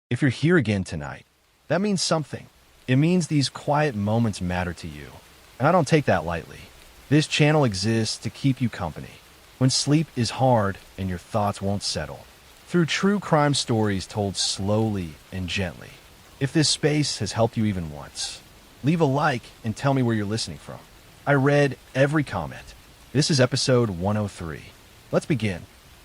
If you're here again tonight, that means something. It means these quiet moments matter to you. And I don't take that lightly. This channel exists to keep you company when sleep is hard and your thoughts won't settle. Through true crime stories told slowly and gently. If this space has helped you even once, leave a like and tell me where you're listening from. I read every comment. This is episode 103. Let's begin.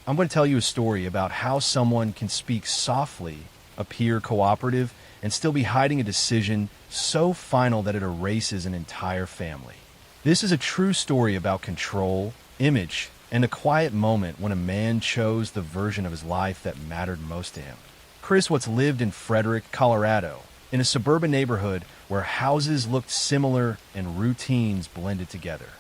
I'm going to tell you a story about how someone can speak softly, appear cooperative, and still be hiding a decision so final that it erases an entire family. This is a true story about control, image, and a quiet moment when a man chose the version of his life that mattered most to him. Chris Watts lived in Frederick, Colorado, in a suburban neighborhood where houses looked similar and routines blended together.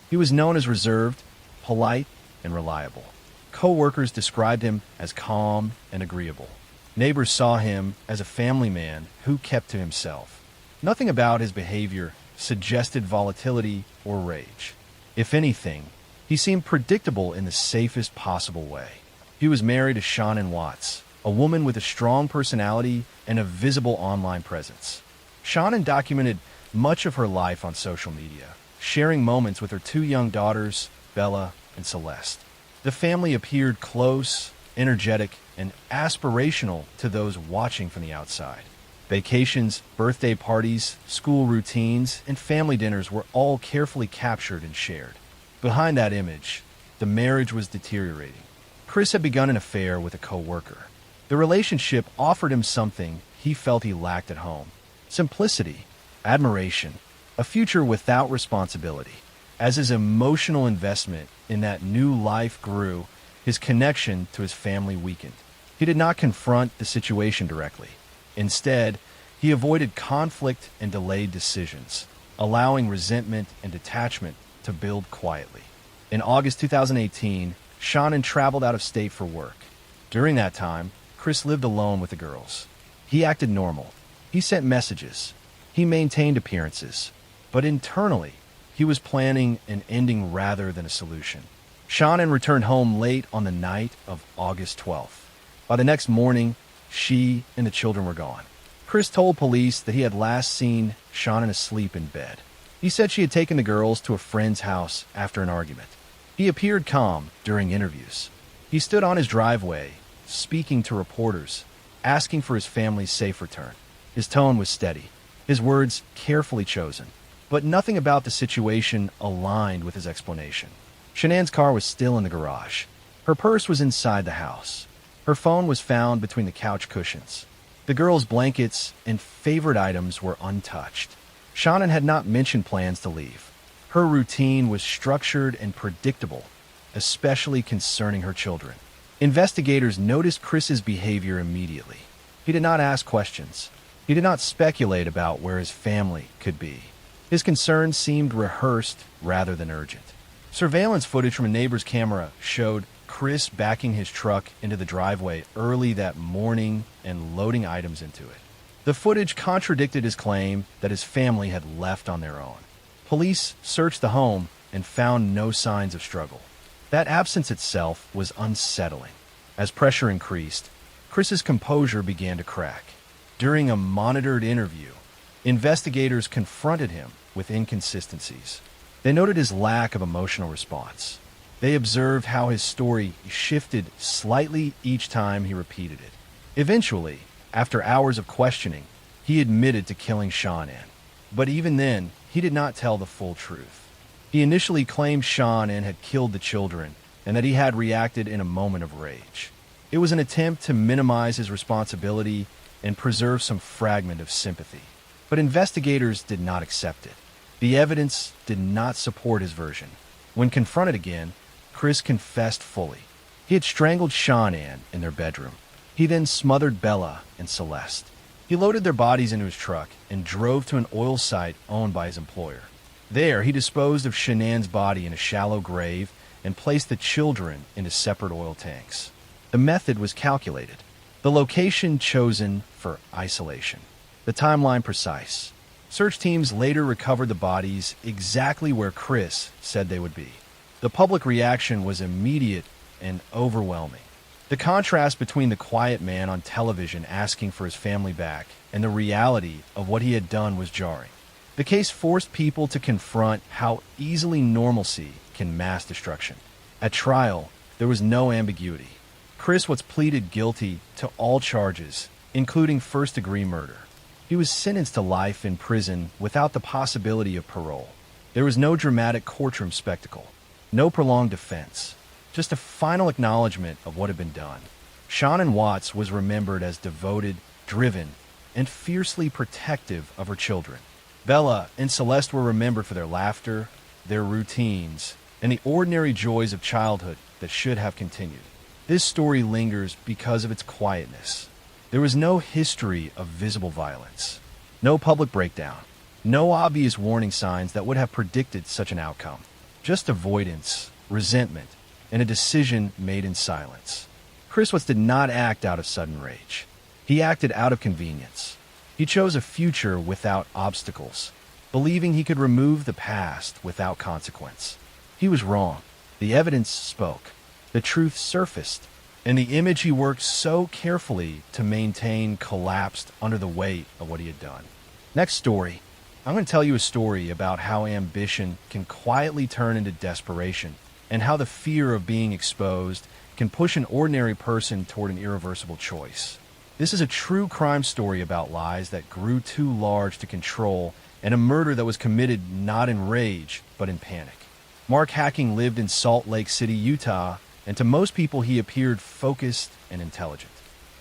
He was known as reserved, polite, and reliable. Co-workers described him as calm and agreeable. Neighbors saw him as a family man who kept to himself. Nothing about his behavior suggested volatility or rage. If anything, he seemed predictable in the safest possible way. He was married to Shannon Watts, a woman with a strong personality and a visible online presence. Shannon documented much of her life on social media, sharing moments with her two young daughters, Bella and Celeste. The family appeared close, energetic, and aspirational to those watching from the outside. Vacations, birthday parties, school routines, and family dinners were all carefully captured and shared. Behind that image, the marriage was deteriorating. Chris had begun an affair with a co-worker. The relationship offered him something he felt he lacked at home: simplicity, admiration, a future without responsibility. As his emotional investment in that new life grew, his connection to his family weakened. He did not confront the situation directly. Instead, he avoided conflict and delayed decisions, allowing resentment and detachment to build quietly. In August 2018, Shannon traveled out of state for work. During that time, Chris lived alone with the girls. He acted normal. He sent messages. He maintained appearances. But internally, he was planning an ending rather than a solution. Shannon returned home late on the night of August 12th. By the next morning, she and the children were gone. Chris told police that he had last seen Shannon asleep in bed. He said she had taken the girls to a friend's house after an argument. He appeared calm during interviews. He stood on his driveway, speaking to reporters, asking for his family's safe return. His tone was steady, his words carefully chosen, but nothing about the situation aligned with his explanation. Shannon's car was still in the garage. Her purse was inside the house. Her phone was found between the couch cushions. The girls' blankets and favorite items were untouched. Shannon had not mentioned plans to leave. Her routine was structured and predictable, especially concerning her children. Investigators noticed Chris's behavior immediately. He did not ask questions. He did not speculate about where his family could be. His concerns seemed rehearsed rather than urgent. Surveillance footage from a neighbor's camera showed Chris backing his truck into the driveway early that morning and loading items into it. The footage contradicted his claim that his family had left on their own. Police searched the home and found no signs of struggle. That absence itself was unsettling. As pressure increased, Chris's composure began to crack. During a monitored interview, investigators confronted him with inconsistencies. They noted his lack of emotional response. They observed how his story shifted slightly each time he repeated it. Eventually, after hours of questioning, he admitted to killing Shannon. But even then, he did not tell the full truth. He initially claimed Shannon had killed the children and that he had reacted in a moment of rage. It was an attempt to minimize his responsibility and preserve some fragment of sympathy. But investigators did not accept it. The evidence did not support his version. When confronted again, Chris confessed fully. He had strangled Shannon in their bedroom. He then smothered Bella and Celeste. He loaded their bodies into his truck and drove to an oil site owned by his employer. There, he disposed of Shannon's body in a shallow grave and placed the children into separate oil tanks. The method was calculated. The location chosen for isolation. The timeline precise. Search teams later recovered the bodies exactly where Chris said they would be. The public reaction was immediate and overwhelming. The contrast between the quiet man on television asking for his family back and the reality of what he had done was jarring. The case forced people to confront how easily normalcy can mask destruction. At trial, there was no ambiguity. Chris was pleaded guilty to all charges, including first-degree murder. He was sentenced to life in prison without the possibility of parole. There was no dramatic courtroom spectacle, no prolonged defense, just a final acknowledgement of what had been done. Shannon Watts was remembered as devoted, driven, and fiercely protective of her children. Bella and Celeste were remembered for their laughter, their routines, and the ordinary joys of childhood that should have continued. This story lingers because of its quietness. There was no history of visible violence, no public breakdown, no obvious warning signs that would have predicted such an outcome. Just avoidance, resentment, and a decision made in silence. Chris Watts did not act out of sudden rage. He acted out of convenience. He chose a future without obstacles, believing he could remove the past without consequence. He was wrong. The evidence spoke. The truth surfaced, and the image he worked so carefully to maintain collapsed under the weight of what he had done. Next story. I'm going to tell you a story about how ambition can quietly turn into desperation, and how the fear of being exposed can push an ordinary person toward an irreversible choice. This is a true crime story about lies that grew too large to control and a murder that was committed not in rage, but in panic. Mark Hacking lived in Salt Lake City, Utah, and to most people he appeared focused and intelligent.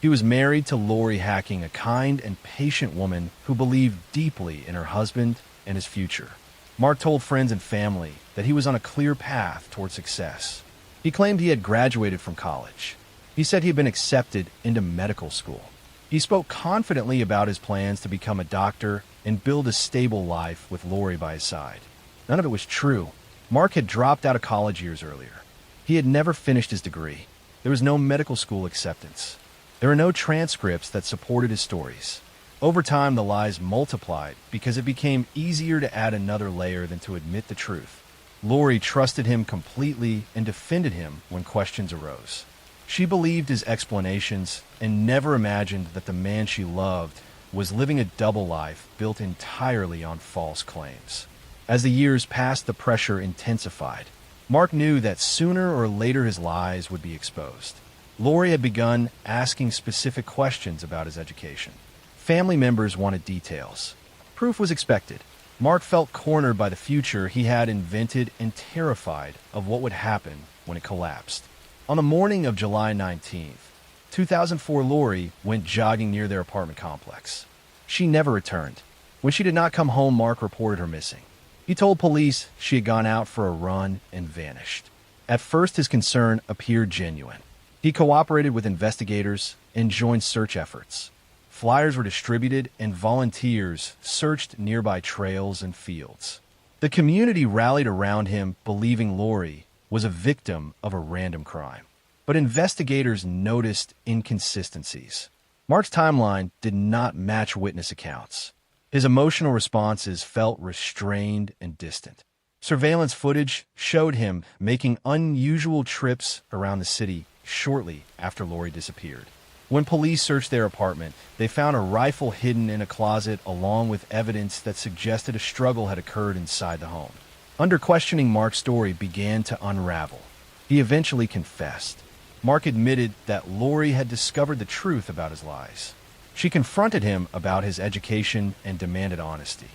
He was married to Lori Hacking, a kind and patient woman who believed deeply in her husband and his future. Mark told friends and family that he was on a clear path toward success. He claimed he had graduated from college. He said he had been accepted into medical school. He spoke confidently about his plans to become a doctor and build a stable life with Lori by his side. None of it was true. Mark had dropped out of college years earlier. He had never finished his degree. There was no medical school acceptance. There were no transcripts that supported his stories. Over time, the lies multiplied because it became easier to add another layer than to admit the truth. Lori trusted him completely and defended him when questions arose. She believed his explanations and never imagined that the man she loved was living a double life built entirely on false claims. As the years passed, the pressure intensified. Mark knew that sooner or later his lies would be exposed. Lori had begun asking specific questions about his education. Family members wanted details. Proof was expected. Mark felt cornered by the future he had invented and terrified of what would happen when it collapsed. On the morning of July 19th, 2004, Lori went jogging near their apartment complex. She never returned. When she did not come home, Mark reported her missing. He told police she had gone out for a run and vanished. At first, his concern appeared genuine. He cooperated with investigators and joined search efforts. Flyers were distributed and volunteers searched nearby trails and fields. The community rallied around him, believing Lori was a victim of a random crime. But investigators noticed inconsistencies. Mark's timeline did not match witness accounts. His emotional responses felt restrained and distant. Surveillance footage showed him making unusual trips around the city shortly after Lori disappeared. When police searched their apartment, they found a rifle hidden in a closet along with evidence that suggested a struggle had occurred inside the home. Under questioning, Mark's story began to unravel. He eventually confessed. Mark admitted that Lori had discovered the truth about his lies. She confronted him about his education and demanded honesty.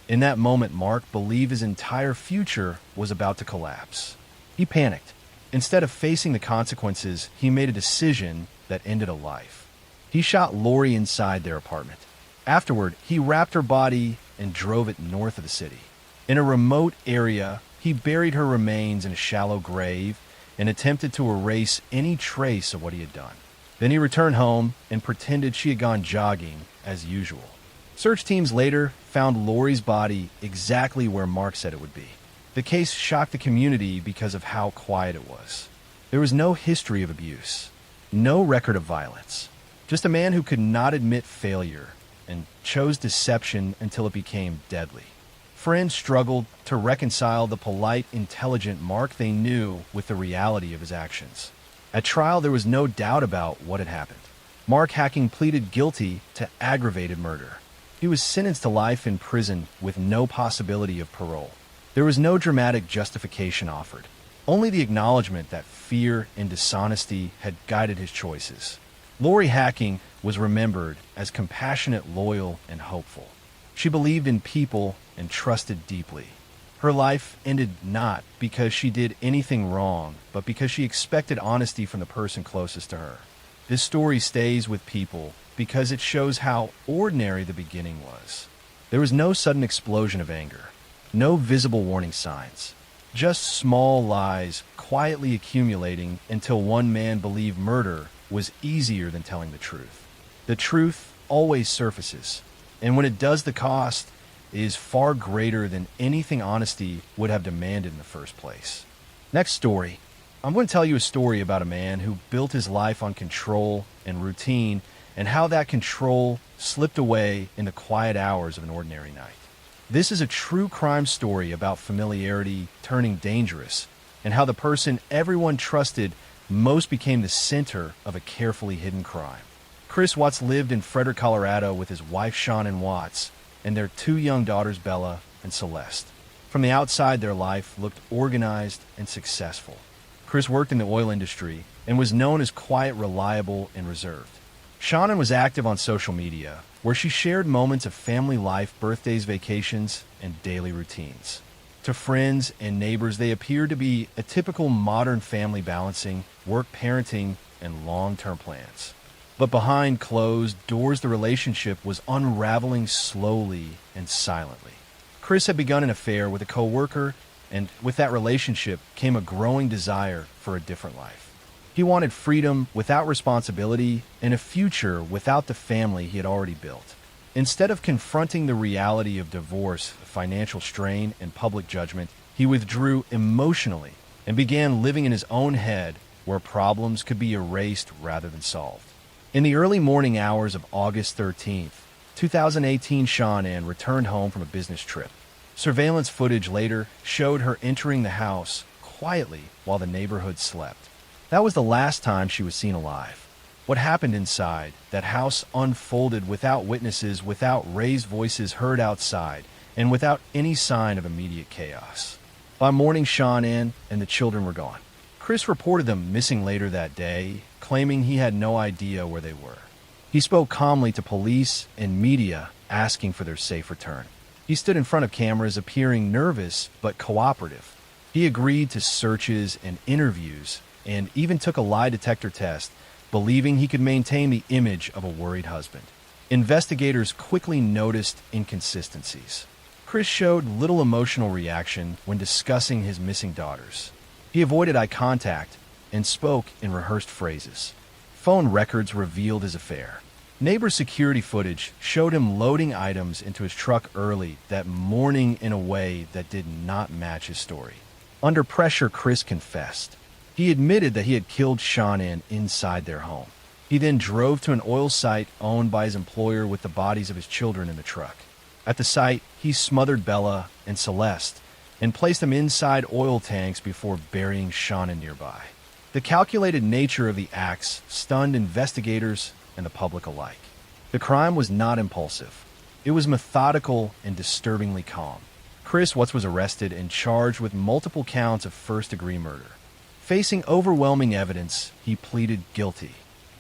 In that moment, Mark believed his entire future was about to collapse. He panicked. Instead of facing the consequences, he made a decision that ended a life. He shot Lori inside their apartment. Afterward, he wrapped her body and drove it north of the city. In a remote area, he buried her remains in a shallow grave and attempted to erase any trace of what he had done. Then he returned home and pretended she had gone jogging as usual. Search teams later found Lori's body exactly where Mark said it would be. The case shocked the community because of how quiet it was. There was no history of abuse, no record of violence, just a man who could not admit failure and chose deception until it became deadly. Friends struggled to reconcile the polite, intelligent Mark they knew with the reality of his actions. At trial, there was no doubt about what had happened. Mark Hacking pleaded guilty to aggravated murder. He was sentenced to life in prison with no possibility of parole. There was no dramatic justification offered, only the acknowledgement that fear and dishonesty had guided his choices. Lori Hacking was remembered as compassionate, loyal, and hopeful. She believed in people and trusted deeply. Her life ended not because she did anything wrong, but because she expected honesty from the person closest to her. This story stays with people because it shows how ordinary the beginning was. There was no sudden explosion of anger, no visible warning signs, just small lies quietly accumulating until one man believed murder was easier than telling the truth. The truth always surfaces, and when it does, the cost is far greater than anything honesty would have demanded in the first place. Next story. I'm going to tell you a story about a man who built his life on control and routine, and how that control slipped away in the quiet hours of an ordinary night. This is a true crime story about familiarity turning dangerous, and how the person everyone trusted most became the center of a carefully hidden crime. Chris Watts lived in Frederick, Colorado with his wife Shannon Watts and their two young daughters Bella and Celeste. From the outside, their life looked organized and successful. Chris worked in the oil industry and was known as quiet, reliable, and reserved. Shannon was active on social media, where she shared moments of family life, birthdays, vacations, and daily routines. To friends and neighbors, they appeared to be a typical modern family balancing work, parenting, and long-term plans. But behind closed doors, the relationship was unraveling slowly and silently. Chris had begun an affair with a co-worker, and with that relationship came a growing desire for a different life. He wanted freedom without responsibility and a future without the family he had already built. Instead of confronting the reality of divorce, financial strain, and public judgment, he withdrew emotionally and began living in his own head where problems could be erased rather than solved. In the early morning hours of August 13th, 2018, Shannon returned home from a business trip. Surveillance footage later showed her entering the house quietly while the neighborhood slept. That was the last time she was seen alive. What happened inside that house unfolded without witnesses, without raised voices heard outside, and without any sign of immediate chaos. By morning, Shannon and the children were gone. Chris reported them missing later that day, claiming he had no idea where they were. He spoke calmly to police and media, asking for their safe return. He stood in front of cameras, appearing nervous but cooperative. He agreed to searches and interviews, and even took a lie detector test, believing he could maintain the image of a worried husband. Investigators quickly noticed inconsistencies. Chris showed little emotional reaction when discussing his missing daughters. He avoided eye contact and spoke in rehearsed phrases. Phone records revealed his affair. Neighbor security footage showed him loading items into his truck early that morning in a way that did not match his story. Under pressure, Chris confessed. He admitted that he had killed Shannon inside their home. He then drove to an oil site owned by his employer with the bodies of his children in the truck. At the site, he smothered Bella and Celeste and placed them inside oil tanks before burying Shannon nearby. The calculated nature of the acts stunned investigators and the public alike. The crime was not impulsive. It was methodical and disturbingly calm. Chris Watts was arrested and charged with multiple counts of first-degree murder. Facing overwhelming evidence, he pleaded guilty.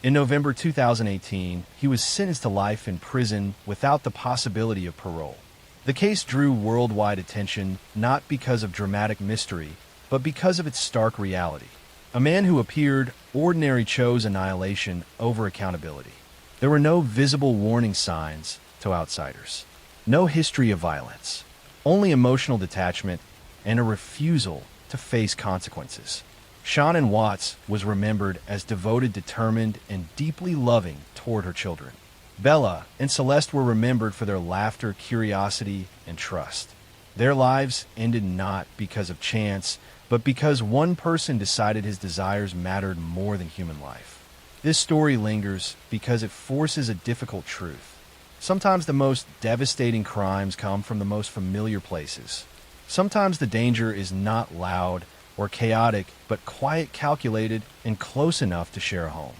In November 2018, he was sentenced to life in prison without the possibility of parole. The case drew worldwide attention not because of dramatic mystery, but because of its stark reality. A man who appeared ordinary chose annihilation over accountability. There were no visible warning signs to outsiders, no history of violence, only emotional detachment and a refusal to face consequences. Shannon Watts was remembered as devoted, determined, and deeply loving toward her children. Bella and Celeste were remembered for their laughter, curiosity, and trust. Their lives ended not because of chance, but because one person decided his desires mattered more than human life. This story lingers because it forces a difficult truth. Sometimes the most devastating crimes come from the most familiar places. Sometimes the danger is not loud, or chaotic but quiet, calculated, and close enough to share a home.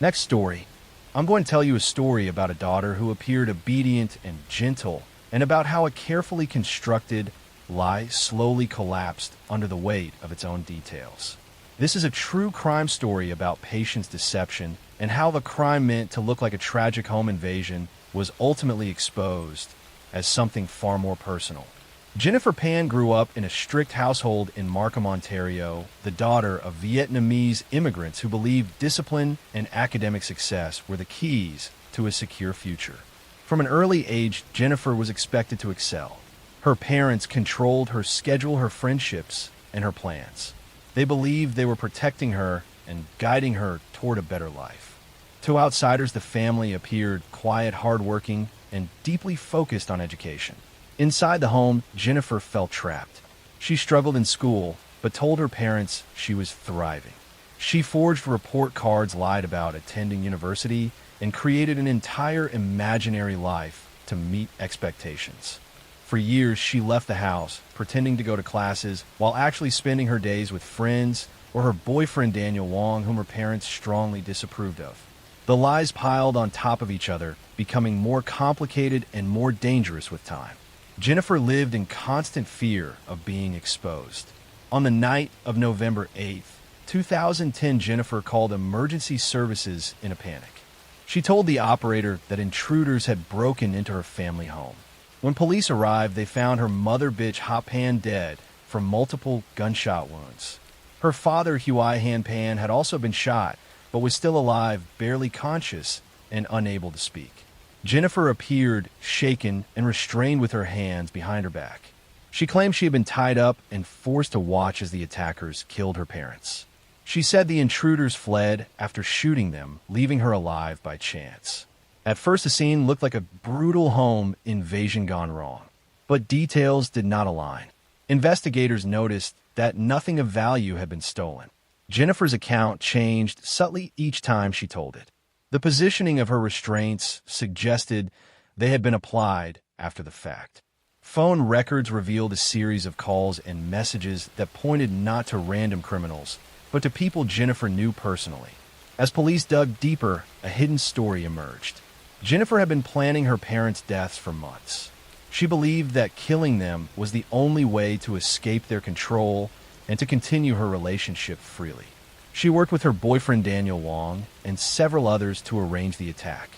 Next story. I'm going to tell you a story about a daughter who appeared obedient and gentle, and about how a carefully constructed lie slowly collapsed under the weight of its own details. This is a true crime story about patience, deception, and how the crime meant to look like a tragic home invasion was ultimately exposed as something far more personal. Jennifer Pan grew up in a strict household in Markham, Ontario, the daughter of Vietnamese immigrants who believed discipline and academic success were the keys to a secure future. From an early age, Jennifer was expected to excel. Her parents controlled her schedule, her friendships, and her plans. They believed they were protecting her and guiding her toward a better life. To outsiders, the family appeared quiet, hardworking, and deeply focused on education. Inside the home, Jennifer felt trapped. She struggled in school, but told her parents she was thriving. She forged report cards, lied about attending university, and created an entire imaginary life to meet expectations. For years, she left the house, pretending to go to classes, while actually spending her days with friends or her boyfriend Daniel Wong, whom her parents strongly disapproved of. The lies piled on top of each other, becoming more complicated and more dangerous with time. Jennifer lived in constant fear of being exposed. On the night of November 8th, 2010, Jennifer called emergency services in a panic. She told the operator that intruders had broken into her family home. When police arrived, they found her mother bitch Hot Pan dead from multiple gunshot wounds. Her father, Huai Han Pan, had also been shot, but was still alive, barely conscious, and unable to speak. Jennifer appeared shaken and restrained with her hands behind her back. She claimed she had been tied up and forced to watch as the attackers killed her parents. She said the intruders fled after shooting them, leaving her alive by chance. At first, the scene looked like a brutal home invasion gone wrong, but details did not align. Investigators noticed that nothing of value had been stolen. Jennifer's account changed subtly each time she told it. The positioning of her restraints suggested they had been applied after the fact. Phone records revealed a series of calls and messages that pointed not to random criminals, but to people Jennifer knew personally. As police dug deeper, a hidden story emerged. Jennifer had been planning her parents' deaths for months. She believed that killing them was the only way to escape their control and to continue her relationship freely. She worked with her boyfriend Daniel Wong and several others to arrange the attack.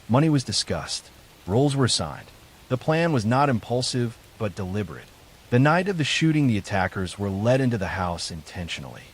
Money was discussed. Roles were assigned. The plan was not impulsive, but deliberate. The night of the shooting, the attackers were led into the house intentionally.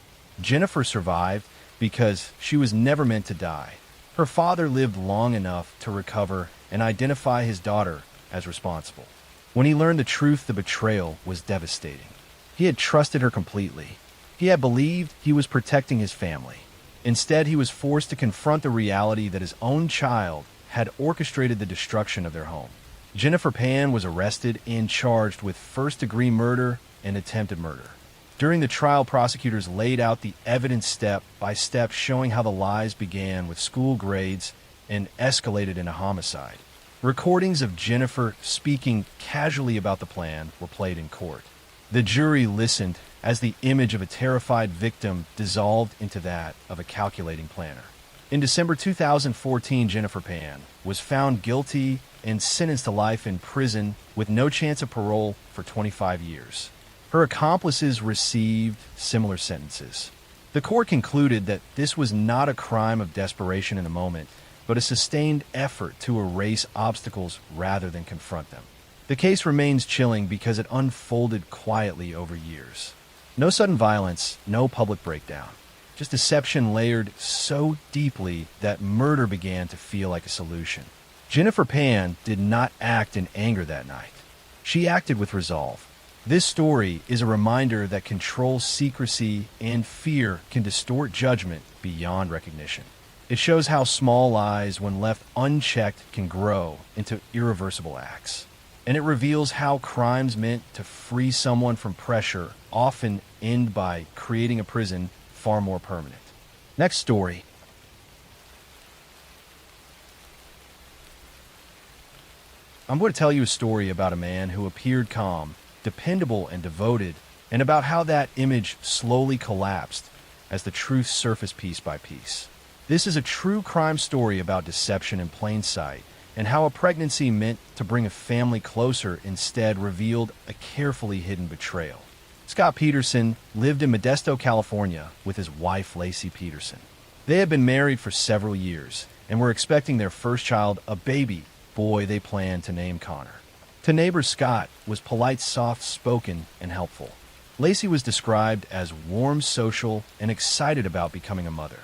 Jennifer survived because she was never meant to die. Her father lived long enough to recover and identify his daughter as responsible. When he learned the truth, the betrayal was devastating. He had trusted her completely. He had believed he was protecting his family. Instead, he was forced to confront the reality that his own child had orchestrated the destruction of their home. Jennifer Pan was arrested and charged with first-degree murder and attempted murder. During the trial, prosecutors laid out the evidence step by step, showing how the lies began with school grades and escalated in a homicide. Recordings of Jennifer speaking casually about the plan were played in court. The jury listened as the image of a terrified victim dissolved into that of a calculating planner. In December 2014, Jennifer Pan was found guilty and sentenced to life in prison with no chance of parole for 25 years. Her accomplices received similar sentences. The court concluded that this was not a crime of desperation in the moment, but a sustained effort to erase obstacles rather than confront them. The case remains chilling because it unfolded quietly over years. No sudden violence, no public breakdown. Just deception layered so deeply that murder began to feel like a solution. Jennifer Pan did not act in anger that night. She acted with resolve. This story is a reminder that control, secrecy, and fear can distort judgment beyond recognition. It shows how small lies, when left unchecked, can grow into irreversible acts. And it reveals how crimes meant to free someone from pressure often end by creating a prison far more permanent. Next story. I'm going to tell you a story about a man who appeared calm, dependable, and devoted, and about how that image slowly collapsed as the truth surfaced piece by piece. This is a true crime story about deception in plain sight, and how a pregnancy meant to bring a family closer instead revealed a carefully hidden betrayal. Scott Peterson lived in Modesto, California with his wife Lacey Peterson. They had been married for several years and were expecting their first child, a baby boy they planned to name Connor. To neighbors, Scott was polite, soft-spoken, and helpful. Lacey was described as warm, social, and excited about becoming a mother.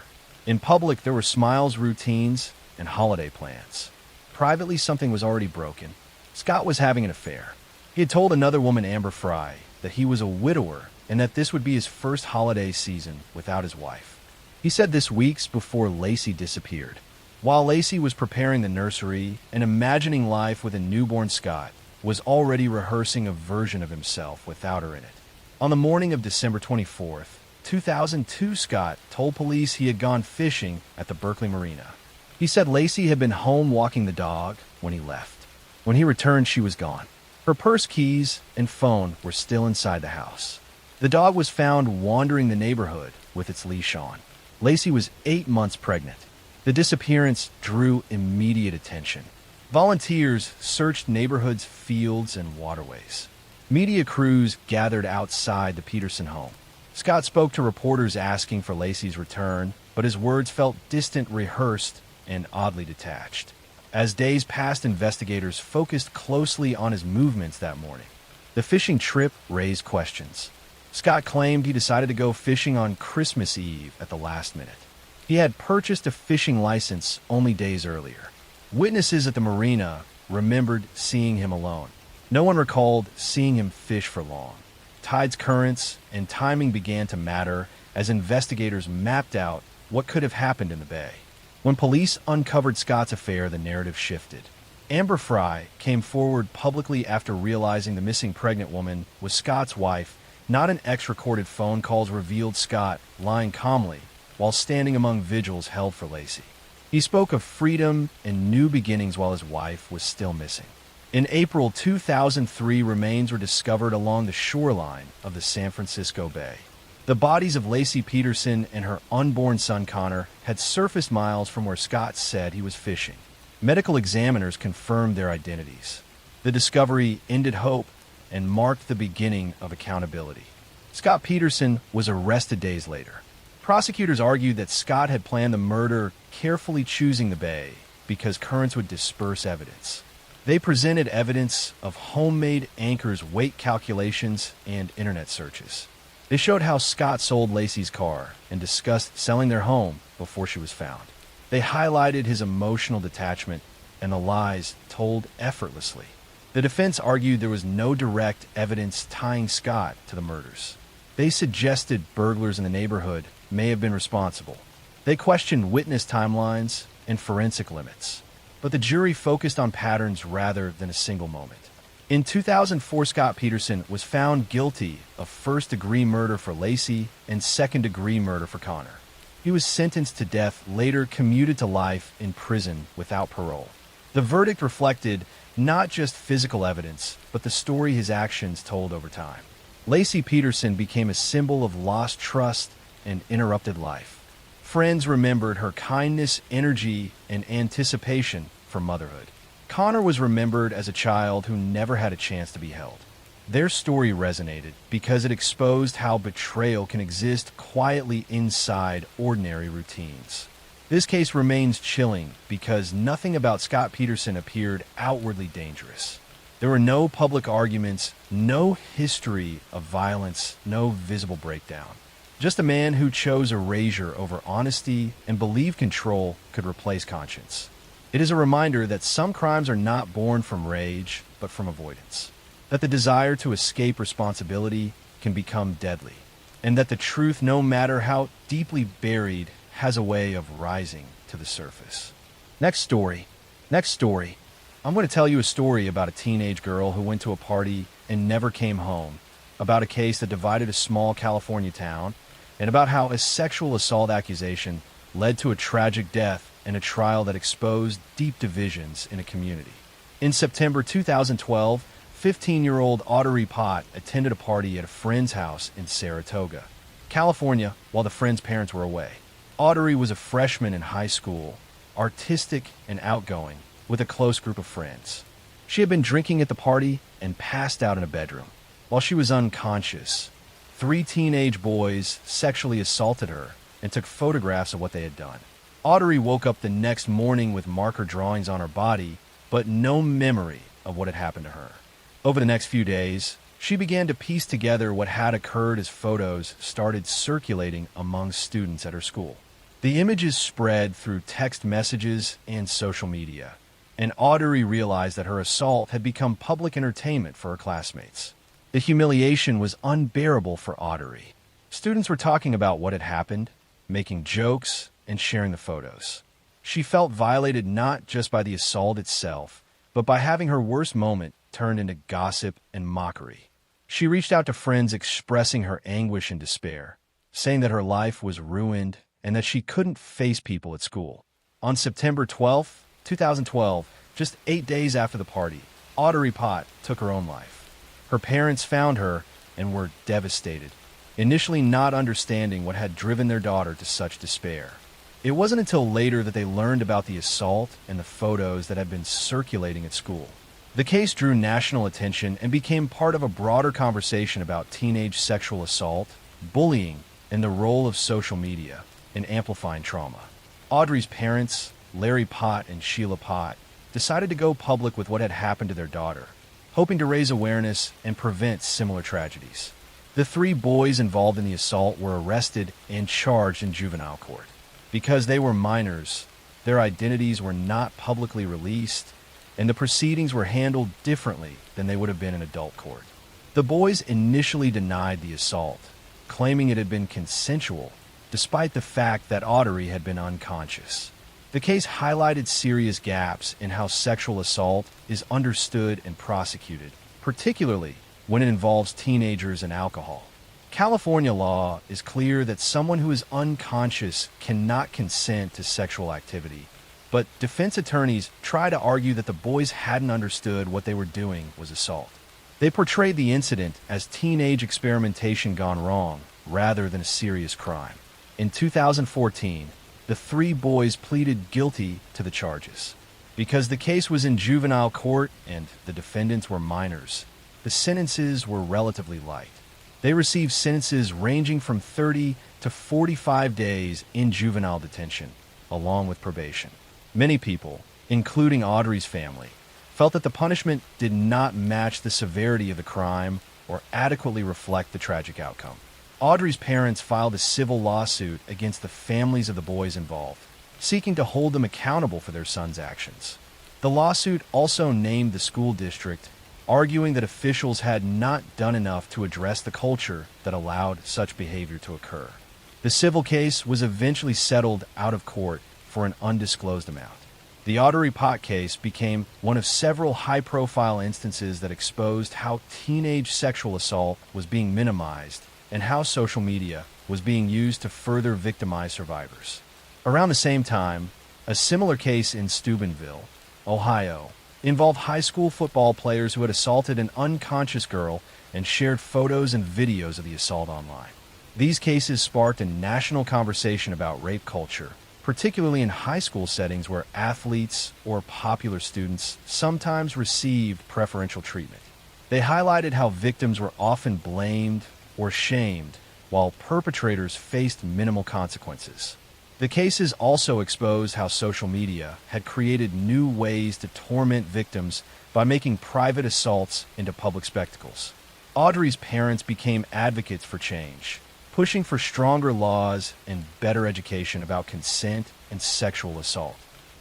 In public, there were smiles, routines, and holiday plans. Privately, something was already broken. Scott was having an affair. He had told another woman, Amber Fry, that he was a widower and that this would be his first holiday season without his wife. He said this weeks before Lacey disappeared. While Lacey was preparing the nursery and imagining life with a newborn, Scott was already rehearsing a version of himself without her in it. On the morning of December 24th, 2002, Scott told police he had gone fishing at the Berkeley Marina. He said Lacey had been home walking the dog when he left. When he returned, she was gone. Her purse, keys, and phone were still inside the house. The dog was found wandering the neighborhood with its leash on. Lacey was 8 months pregnant. The disappearance drew immediate attention. Volunteers searched neighborhoods, fields, and waterways. Media crews gathered outside the Peterson home. Scott spoke to reporters asking for Lacey's return, but his words felt distant, rehearsed, and oddly detached. As days passed, investigators focused closely on his movements that morning. The fishing trip raised questions. Scott claimed he decided to go fishing on Christmas Eve at the last minute. He had purchased a fishing license only days earlier. Witnesses at the marina remembered seeing him alone. No one recalled seeing him fish for long. Tides, currents, and timing began to matter as investigators mapped out what could have happened in the bay. When police uncovered Scott's affair, the narrative shifted. Amber Fry came forward publicly after realizing the missing pregnant woman was Scott's wife. Not an ex-recorded phone calls revealed Scott lying calmly while standing among vigils held for Lacey. He spoke of freedom and new beginnings while his wife was still missing. In April 2003, remains were discovered along the shoreline of the San Francisco Bay. The bodies of Lacey Peterson and her unborn son Connor had surfaced miles from where Scott said he was fishing. Medical examiners confirmed their identities. The discovery ended hope and marked the beginning of accountability. Scott Peterson was arrested days later. Prosecutors argued that Scott had planned the murder, carefully choosing the bay because currents would disperse evidence. They presented evidence of homemade anchors, weight calculations, and internet searches. They showed how Scott sold Lacey's car and discussed selling their home before she was found. They highlighted his emotional detachment and the lies told effortlessly. The defense argued there was no direct evidence tying Scott to the murders. They suggested burglars in the neighborhood may have been responsible. They questioned witness timelines and forensic limits. But the jury focused on patterns rather than a single moment. In 2004, Scott Peterson was found guilty of first-degree murder for Lacey and second-degree murder for Connor. He was sentenced to death, later commuted to life in prison without parole. The verdict reflected not just physical evidence, but the story his actions told over time. Lacey Peterson became a symbol of lost trust and interrupted life. Friends remembered her kindness, energy, and anticipation for motherhood. Connor was remembered as a child who never had a chance to be held. Their story resonated because it exposed how betrayal can exist quietly inside ordinary routines. This case remains chilling because nothing about Scott Peterson appeared outwardly dangerous. There were no public arguments, no history of violence, no visible breakdown. Just a man who chose erasure over honesty and believed control could replace conscience. It is a reminder that some crimes are not born from rage, but from avoidance. That the desire to escape responsibility can become deadly. And that the truth, no matter how deeply buried, has a way of rising to the surface. Next story. I'm going to tell you a story about a teenage girl who went to a party and never came home, about a case that divided a small California town, and about how a sexual assault accusation led to a tragic death and a trial that exposed deep divisions in a community. In September 2012, 15-year-old Audrey Pott attended a party at a friend's house in Saratoga, California, while the friend's parents were away. Audrey was a freshman in high school, artistic and outgoing, with a close group of friends. She had been drinking at the party and passed out in a bedroom. While she was unconscious, 3 teenage boys sexually assaulted her and took photographs of what they had done. Audrey woke up the next morning with marker drawings on her body, but no memory of what had happened to her. Over the next few days, she began to piece together what had occurred as photos started circulating among students at her school. The images spread through text messages and social media, and Audrey realized that her assault had become public entertainment for her classmates. The humiliation was unbearable for Audrey. Students were talking about what had happened, making jokes, and sharing the photos. She felt violated not just by the assault itself, but by having her worst moment turned into gossip and mockery. She reached out to friends expressing her anguish and despair, saying that her life was ruined and that she couldn't face people at school. On September 12, 2012, just 8 days after the party, Audrey Pott took her own life. Her parents found her and were devastated, initially not understanding what had driven their daughter to such despair. It wasn't until later that they learned about the assault and the photos that had been circulating at school. The case drew national attention and became part of a broader conversation about teenage sexual assault, bullying, and the role of social media in amplifying trauma. Audrey's parents, Larry Pott and Sheila Pott, decided to go public with what had happened to their daughter, hoping to raise awareness and prevent similar tragedies. The 3 boys involved in the assault were arrested and charged in juvenile court. Because they were minors, their identities were not publicly released, and the proceedings were handled differently than they would have been in adult court. The boys initially denied the assault, claiming it had been consensual, despite the fact that Audrey had been unconscious. The case highlighted serious gaps in how sexual assault is understood and prosecuted, particularly when it involves teenagers and alcohol. California law is clear that someone who is unconscious cannot consent to sexual activity, but defense attorneys try to argue that the boys hadn't understood what they were doing was assault. They portrayed the incident as teenage experimentation gone wrong, rather than a serious crime. In 2014, the 3 boys pleaded guilty to the charges. Because the case was in juvenile court and the defendants were minors, the sentences were relatively light. They received sentences ranging from 30 to 45 days in juvenile detention, along with probation. Many people, including Audrey's family, felt that the punishment did not match the severity of the crime or adequately reflect the tragic outcome. Audrey's parents filed a civil lawsuit against the families of the boys involved, seeking to hold them accountable for their son's actions. The lawsuit also named the school district, arguing that officials had not done enough to address the culture that allowed such behavior to occur. The civil case was eventually settled out of court for an undisclosed amount. The Audrey Pott case became one of several high-profile instances that exposed how teenage sexual assault was being minimized and how social media was being used to further victimize survivors. Around the same time, a similar case in Steubenville, Ohio, involved high school football players who had assaulted an unconscious girl and shared photos and videos of the assault online. These cases sparked a national conversation about rape culture, particularly in high school settings where athletes or popular students sometimes received preferential treatment. They highlighted how victims were often blamed or shamed, while perpetrators faced minimal consequences. The cases also exposed how social media had created new ways to torment victims by making private assaults into public spectacles. Audrey's parents became advocates for change, pushing for stronger laws and better education about consent and sexual assault.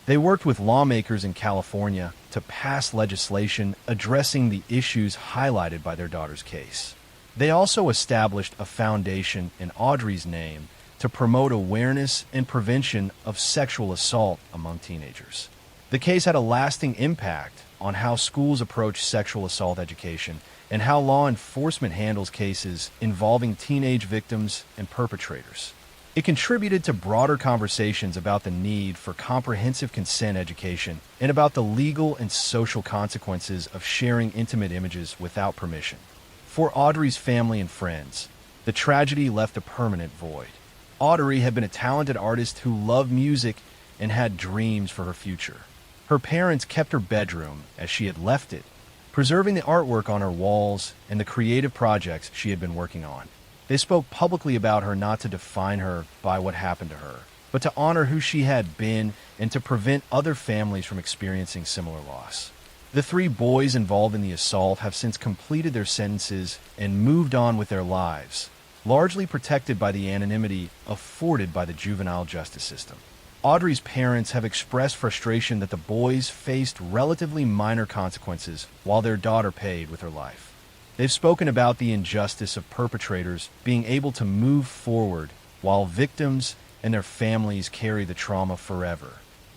They worked with lawmakers in California to pass legislation addressing the issues highlighted by their daughter's case. They also established a foundation in Audrey's name to promote awareness and prevention of sexual assault among teenagers. The case had a lasting impact on how schools approach sexual assault education and how law enforcement handles cases involving teenage victims and perpetrators. It contributed to broader conversations about the need for comprehensive consent education and about the legal and social consequences of sharing intimate images without permission. For Audrey's family and friends, the tragedy left a permanent void. Audrey had been a talented artist who loved music and had dreams for her future. Her parents kept her bedroom as she had left it, preserving the artwork on her walls and the creative projects she had been working on. They spoke publicly about her not to define her by what happened to her, but to honor who she had been and to prevent other families from experiencing similar loss. The three boys involved in the assault have since completed their sentences and moved on with their lives, largely protected by the anonymity afforded by the juvenile justice system. Audrey's parents have expressed frustration that the boys faced relatively minor consequences while their daughter paid with her life. They've spoken about the injustice of perpetrators being able to move forward while victims and their families carry the trauma forever.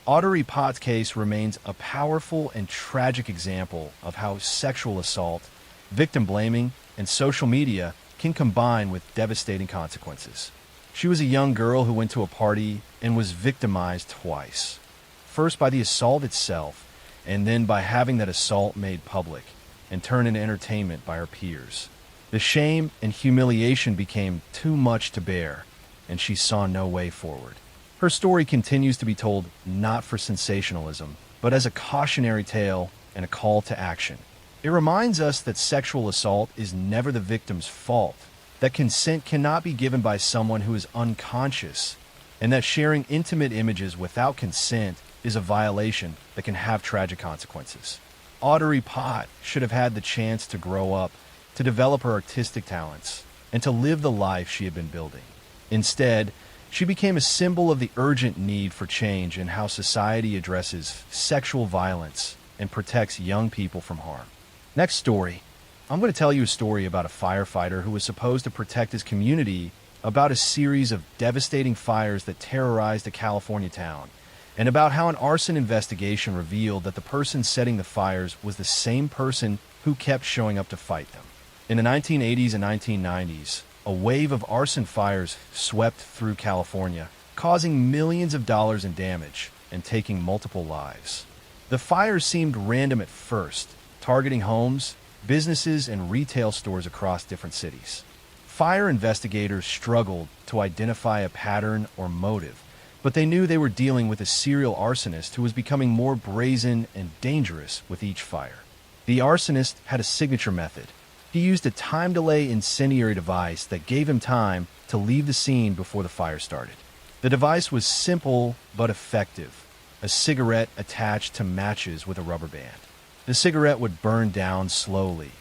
Audrey Potts' case remains a powerful and tragic example of how sexual assault, victim blaming, and social media can combine with devastating consequences. She was a young girl who went to a party and was victimized twice. First by the assault itself, and then by having that assault made public and turned into entertainment by her peers. The shame and humiliation became too much to bear, and she saw no way forward. Her story continues to be told not for sensationalism, but as a cautionary tale and a call to action. It reminds us that sexual assault is never the victim's fault, that consent cannot be given by someone who is unconscious, and that sharing intimate images without consent is a violation that can have tragic consequences. Audrey Potts should have had the chance to grow up, to develop her artistic talents, and to live the life she had been building. Instead, she became a symbol of the urgent need for change in how society addresses sexual violence and protects young people from harm. Next story. I'm going to tell you a story about a firefighter who was supposed to protect his community about a series of devastating fires that terrorized a California town, and about how an arson investigation revealed that the person setting the fires was the same person who kept showing up to fight them. In the 1980s and 1990s, a wave of arson fires swept through California, causing millions of dollars in damage and taking multiple lives. The fires seemed random at first, targeting homes, businesses, and retail stores across different cities. Fire investigators struggled to identify a pattern or motive, but they knew they were dealing with a serial arsonist who was becoming more brazen and dangerous with each fire. The arsonist had a signature method. He used a time delay incendiary device that gave him time to leave the scene before the fire started. The device was simple but effective, a cigarette attached to matches with a rubber band. The cigarette would burn down slowly,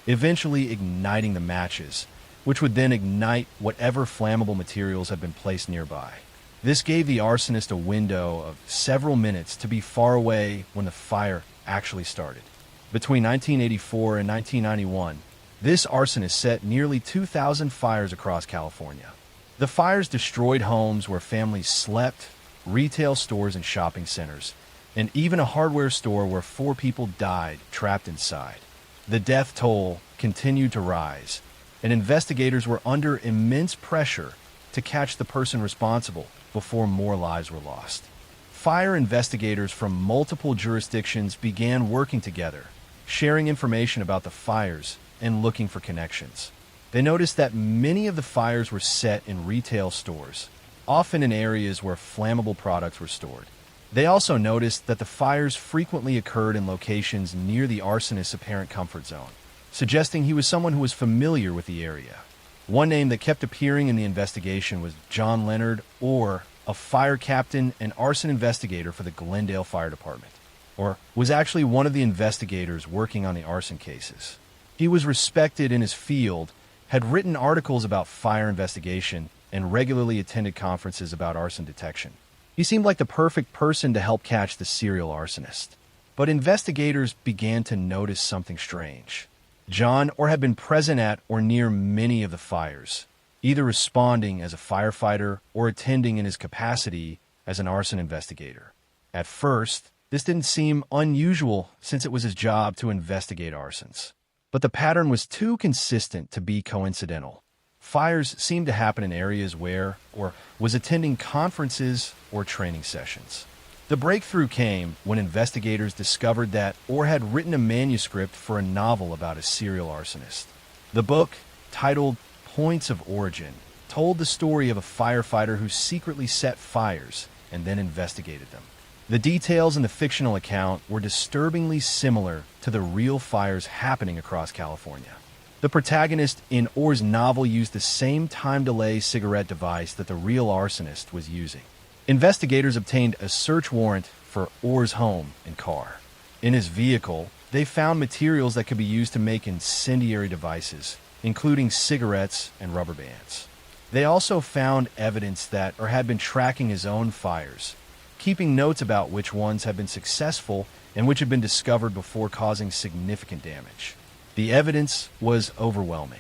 eventually igniting the matches, which would then ignite whatever flammable materials had been placed nearby. This gave the arsonist a window of several minutes to be far away when the fire actually started. Between 1984 and 1991, this arsonist set nearly 2,000 fires across California. The fires destroyed homes where families slept, retail stores and shopping centers, and even a hardware store where 4 people died trapped inside. The death toll continued to rise, and investigators were under immense pressure to catch the person responsible before more lives were lost. Fire investigators from multiple jurisdictions began working together, sharing information about the fires and looking for connections. They noticed that many of the fires were set in retail stores, often in areas where flammable products were stored. They also noticed that the fires frequently occurred in locations near the arsonist's apparent comfort zone, suggesting he was someone who was familiar with the area. One name that kept appearing in the investigation was John Leonard, or a fire captain and arson investigator for the Glendale Fire Department, or was actually one of the investigators working on the arson cases. He was respected in his field, had written articles about fire investigation, and regularly attended conferences about arson detection. He seemed like the perfect person to help catch the serial arsonist. But investigators began to notice something strange. John had been present at or near many of the fires, either responding as a firefighter or attending in his capacity as an arson investigator. At first, this didn't seem unusual since it was his job to investigate arsons. But the pattern was too consistent to be coincidental. Fires seemed to happen in areas where, or was attending conferences or training sessions. The breakthrough came when investigators discovered that Orr had written a manuscript for a novel about a serial arsonist. The book, titled Points of Origin, told the story of a firefighter who secretly set fires and then investigated them. The details in the fictional account were disturbingly similar to the real fires happening across California. The protagonist in Orr's novel used the same time delay cigarette device that the real arsonist was using. Investigators obtained a search warrant for Orr's home and car. In his vehicle, they found materials that could be used to make incendiary devices, including cigarettes and rubber bands. They also found evidence that Orr had been tracking his own fires, keeping notes about which ones had been successful and which had been discovered before causing significant damage. The evidence was overwhelming.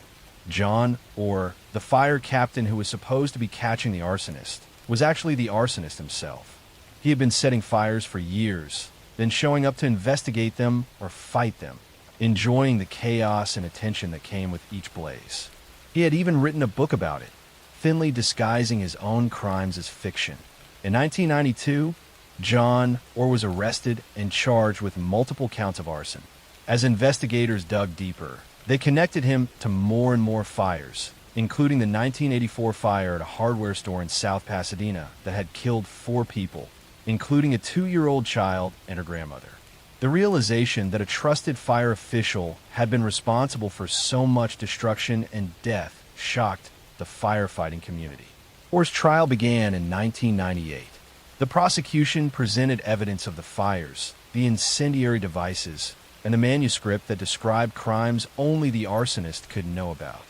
John Orr, the fire captain who was supposed to be catching the arsonist, was actually the arsonist himself. He had been setting fires for years, then showing up to investigate them or fight them, enjoying the chaos and attention that came with each blaze. He had even written a book about it, thinly disguising his own crimes as fiction. In 1992, John Orr was arrested and charged with multiple counts of arson. As investigators dug deeper, they connected him to more and more fires, including the 1984 fire at a hardware store in South Pasadena that had killed 4 people, including a 2-year-old child and her grandmother. The realization that a trusted fire official had been responsible for so much destruction and death shocked the firefighting community. Orr's trial began in 1998. The prosecution presented evidence of the fires, the incendiary devices, and the manuscript that described crimes only the arsonist could know about.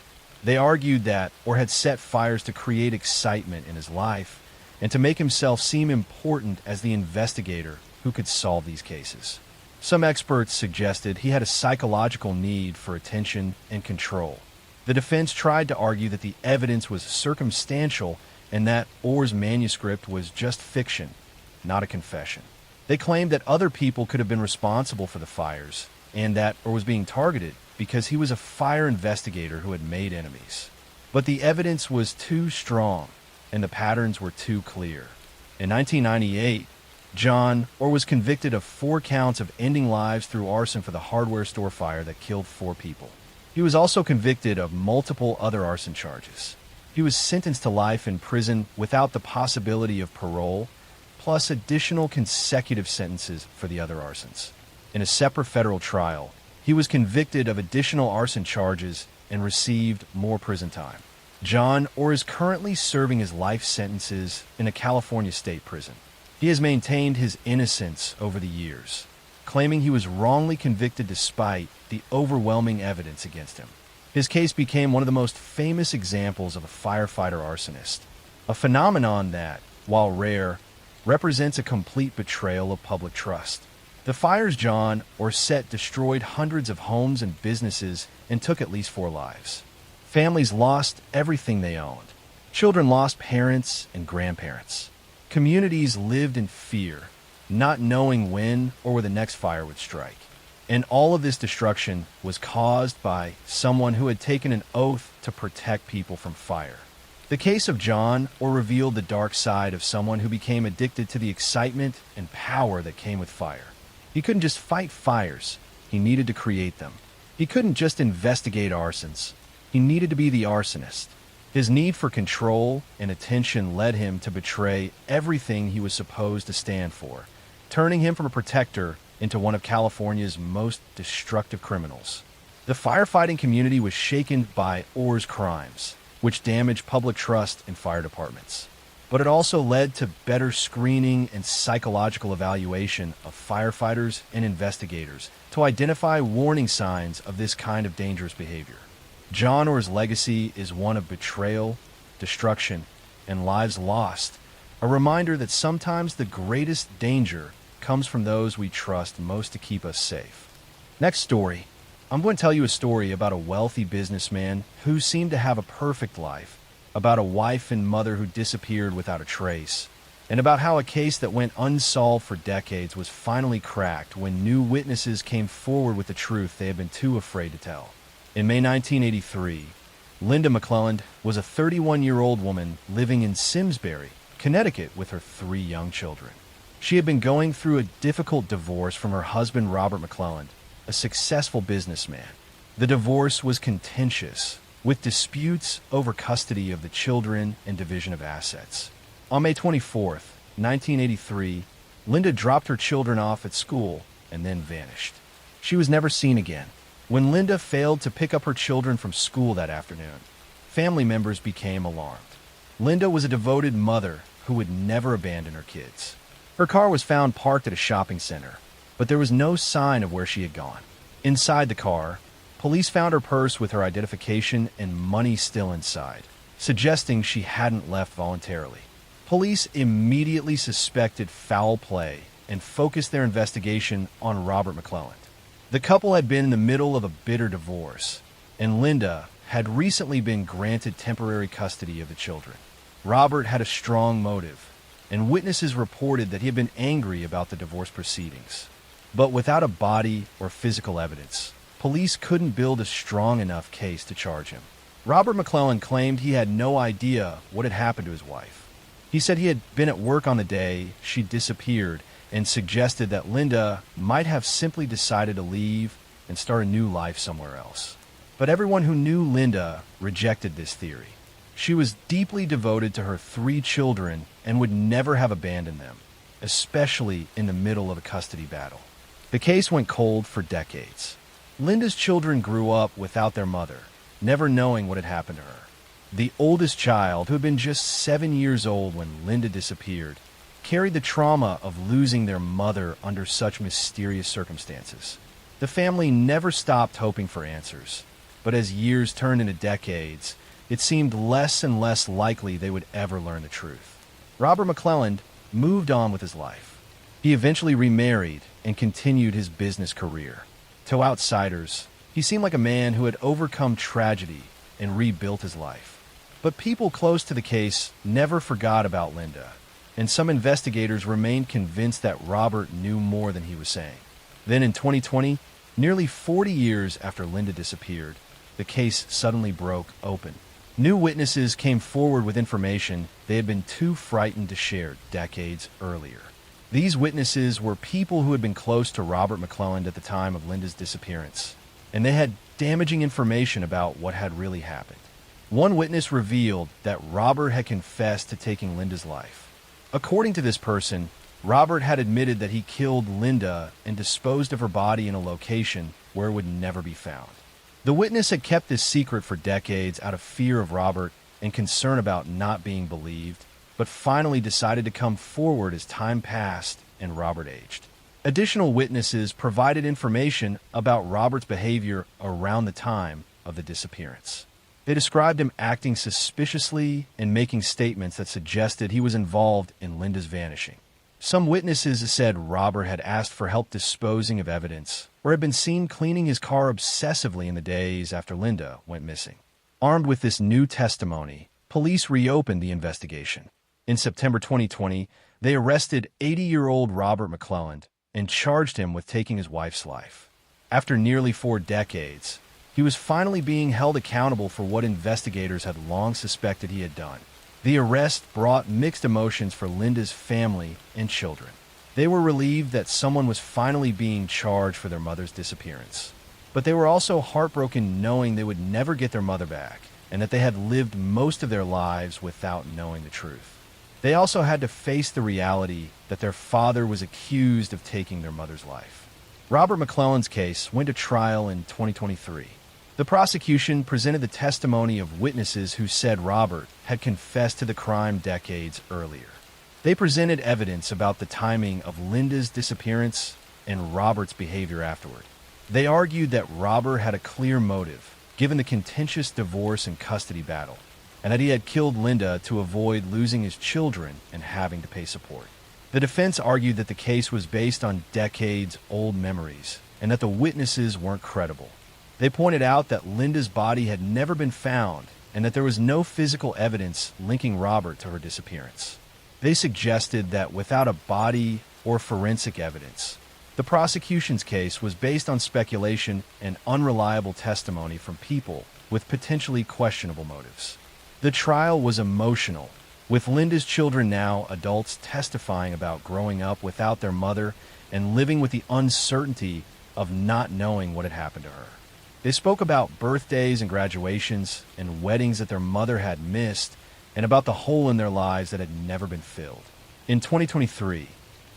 They argued that Orr had set fires to create excitement in his life and to make himself seem important as the investigator who could solve these cases. Some experts suggested he had a psychological need for attention and control. The defense tried to argue that the evidence was circumstantial and that Orr's manuscript was just fiction, not a confession. They claimed that other people could have been responsible for the fires and that Orr was being targeted because he was a fire investigator who had made enemies. But the evidence was too strong, and the patterns were too clear. In 1998, John Orr was convicted of 4 counts of ending lives through arson for the hardware store fire that killed 4 people. He was also convicted of multiple other arson charges. He was sentenced to life in prison without the possibility of parole, plus additional consecutive sentences for the other arsons. In a separate federal trial, he was convicted of additional arson charges and received more prison time. John Orr is currently serving his life sentences in a California state prison. He has maintained his innocence over the years, claiming he was wrongly convicted despite the overwhelming evidence against him. His case became one of the most famous examples of a firefighter arsonist, a phenomenon that, while rare, represents a complete betrayal of public trust. The fires John Orr set destroyed hundreds of homes and businesses and took at least 4 lives. Families lost everything they owned. Children lost parents and grandparents. Communities lived in fear, not knowing when or where the next fire would strike. And all of this destruction was caused by someone who had taken an oath to protect people from fire. The case of John Orr revealed the dark side of someone who became addicted to the excitement and power that came with fire. He couldn't just fight fires, he needed to create them. He couldn't just investigate arsons, he needed to be the arsonist. His need for control and attention led him to betray everything he was supposed to stand for, turning him from a protector into one of California's most destructive criminals. The firefighting community was shaken by Orr's crimes, which damaged public trust in fire departments. But it also led to better screening and psychological evaluation of firefighters and investigators to identify warning signs of this kind of dangerous behavior. John Orr's legacy is one of betrayal, destruction, and lives lost, a reminder that sometimes the greatest danger comes from those we trust most to keep us safe. Next story. I'm going to tell you a story about a wealthy businessman who seemed to have a perfect life, about a wife and mother who disappeared without a trace, and about how a case that went unsolved for decades was finally cracked when new witnesses came forward with the truth they had been too afraid to tell. In May 1983, Linda McClelland was a 31-year-old woman living in Simsbury, Connecticut with her 3 young children. She had been going through a difficult divorce from her husband Robert McClelland, a successful businessman. The divorce was contentious, with disputes over custody of the children and division of assets. On May 24, 1983, Linda dropped her children off at school and then vanished. She was never seen again. When Linda failed to pick up her children from school that afternoon, family members became alarmed. Linda was a devoted mother who would never abandon her kids. Her car was found parked at a shopping center, but there was no sign of where she had gone. Inside the car, police found her purse with her identification and money still inside, suggesting she hadn't left voluntarily. Police immediately suspected foul play and focused their investigation on Robert McClelland. The couple had been in the middle of a bitter divorce, and Linda had recently been granted temporary custody of the children. Robert had a strong motive, and witnesses reported that he had been angry about the divorce proceedings. But without a body or physical evidence, police couldn't build a strong enough case to charge him. Robert McClelland claimed he had no idea what had happened to his wife. He said he had been at work on the day she disappeared and suggested that Linda might have simply decided to leave and start a new life somewhere else. But everyone who knew Linda rejected this theory. She was deeply devoted to her 3 children and would never have abandoned them, especially in the middle of a custody battle. The case went cold for decades. Linda's children grew up without their mother, never knowing what had happened to her. The oldest child, who had been just 7 years old when Linda disappeared, carried the trauma of losing their mother under such mysterious circumstances. The family never stopped hoping for answers, but as years turned into decades, it seemed less and less likely they would ever learn the truth. Robert McClelland moved on with his life. He eventually remarried and continued his business career. To outsiders, he seemed like a man who had overcome tragedy and rebuilt his life. But people close to the case never forgot about Linda, and some investigators remained convinced that Robert knew more than he was saying. Then in 2020, nearly 40 years after Linda disappeared, the case suddenly broke open. New witnesses came forward with information they had been too frightened to share decades earlier. These witnesses were people who had been close to Robert McClelland at the time of Linda's disappearance, and they had damaging information about what had really happened. One witness revealed that Robert had confessed to taking Linda's life. According to this person, Robert had admitted that he killed Linda and disposed of her body in a location where it would never be found. The witness had kept this secret for decades out of fear of Robert and concern about not being believed, but finally decided to come forward as time passed and Robert aged. Additional witnesses provided information about Robert's behavior around the time of the disappearance. They described him acting suspiciously and making statements that suggested he was involved in Linda's vanishing. Some witnesses said Robert had asked for help disposing of evidence, or had been seen cleaning his car obsessively in the days after Linda went missing. Armed with this new testimony, police reopened the investigation. In September 2020, they arrested 80-year-old Robert McClelland and charged him with taking his wife's life. After nearly 4 decades, he was finally being held accountable for what investigators had long suspected he had done. The arrest brought mixed emotions for Linda's family and children. They were relieved that someone was finally being charged for their mother's disappearance. But they were also heartbroken knowing they would never get their mother back and that they had lived most of their lives without knowing the truth. They also had to face the reality that their father was accused of taking their mother's life. Robert McClelland's case went to trial in 2023. The prosecution presented the testimony of witnesses who said Robert had confessed to the crime decades earlier. They presented evidence about the timing of Linda's disappearance and Robert's behavior afterward. They argued that Robert had a clear motive, given the contentious divorce and custody battle, and that he had killed Linda to avoid losing his children and having to pay support. The defense argued that the case was based on decades-old memories and that the witnesses weren't credible. They pointed out that Linda's body had never been found and that there was no physical evidence linking Robert to her disappearance. They suggested that without a body or forensic evidence, The prosecution's case was based on speculation and unreliable testimony from people with potentially questionable motives. The trial was emotional, with Linda's children, now adults, testifying about growing up without their mother and living with the uncertainty of not knowing what had happened to her. They spoke about birthdays and graduations and weddings that their mother had missed, and about the hole in their lives that had never been filled. In 2023,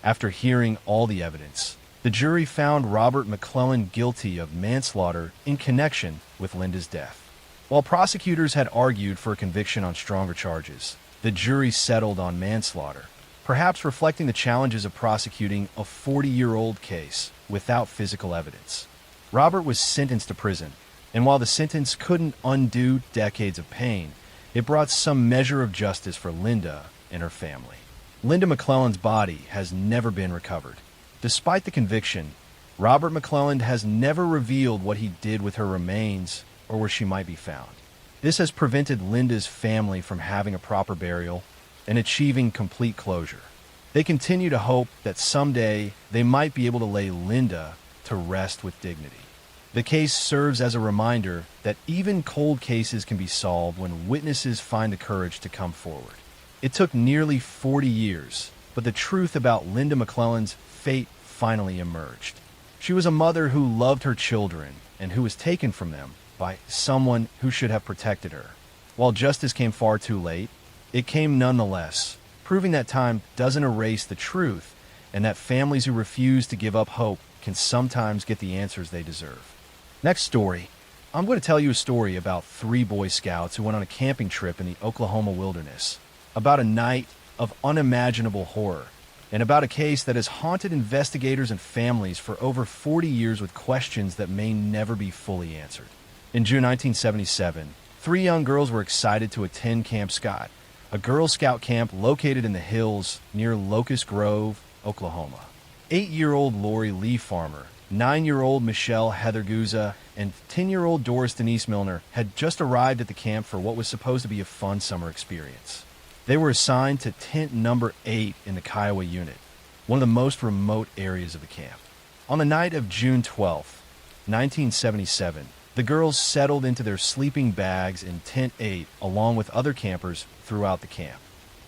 after hearing all the evidence, the jury found Robert McClellan guilty of manslaughter in connection with Linda's death. While prosecutors had argued for a conviction on stronger charges, the jury settled on manslaughter, perhaps reflecting the challenges of prosecuting a 40-year-old case without physical evidence. Robert was sentenced to prison, and while the sentence couldn't undo decades of pain, it brought some measure of justice for Linda and her family. Linda McClellan's body has never been recovered. Despite the conviction, Robert McClellan has never revealed what he did with her remains or where she might be found. This has prevented Linda's family from having a proper burial and achieving complete closure. They continue to hope that someday they might be able to lay Linda to rest with dignity. The case serves as a reminder that even cold cases can be solved when witnesses find the courage to come forward. It took nearly 40 years, but the truth about Linda McClellan's fate finally emerged. She was a mother who loved her children and who was taken from them by someone who should have protected her. While justice came far too late, it came nonetheless, proving that time doesn't erase the truth and that families who refuse to give up hope can sometimes get the answers they deserve. Next story. I'm going to tell you a story about 3 Boy Scouts who went on a camping trip in the Oklahoma wilderness, about a night of unimaginable horror, and about a case that has haunted investigators and families for over 40 years with questions that may never be fully answered. In June 1977, 3 young girls were excited to attend Camp Scott, a Girl Scout camp located in the hills near Locust Grove, Oklahoma. 8-year-old Lori Lee Farmer, 9-year-old Michelle Heather Guza, and 10-year-old Doris Denise Milner had just arrived at the camp for what was supposed to be a fun summer experience. They were assigned to tent number 8 in the Kiowa unit, one of the most remote areas of the camp. On the night of June 12, 1977, the girls settled into their sleeping bags in tent 8 along with other campers throughout the camp.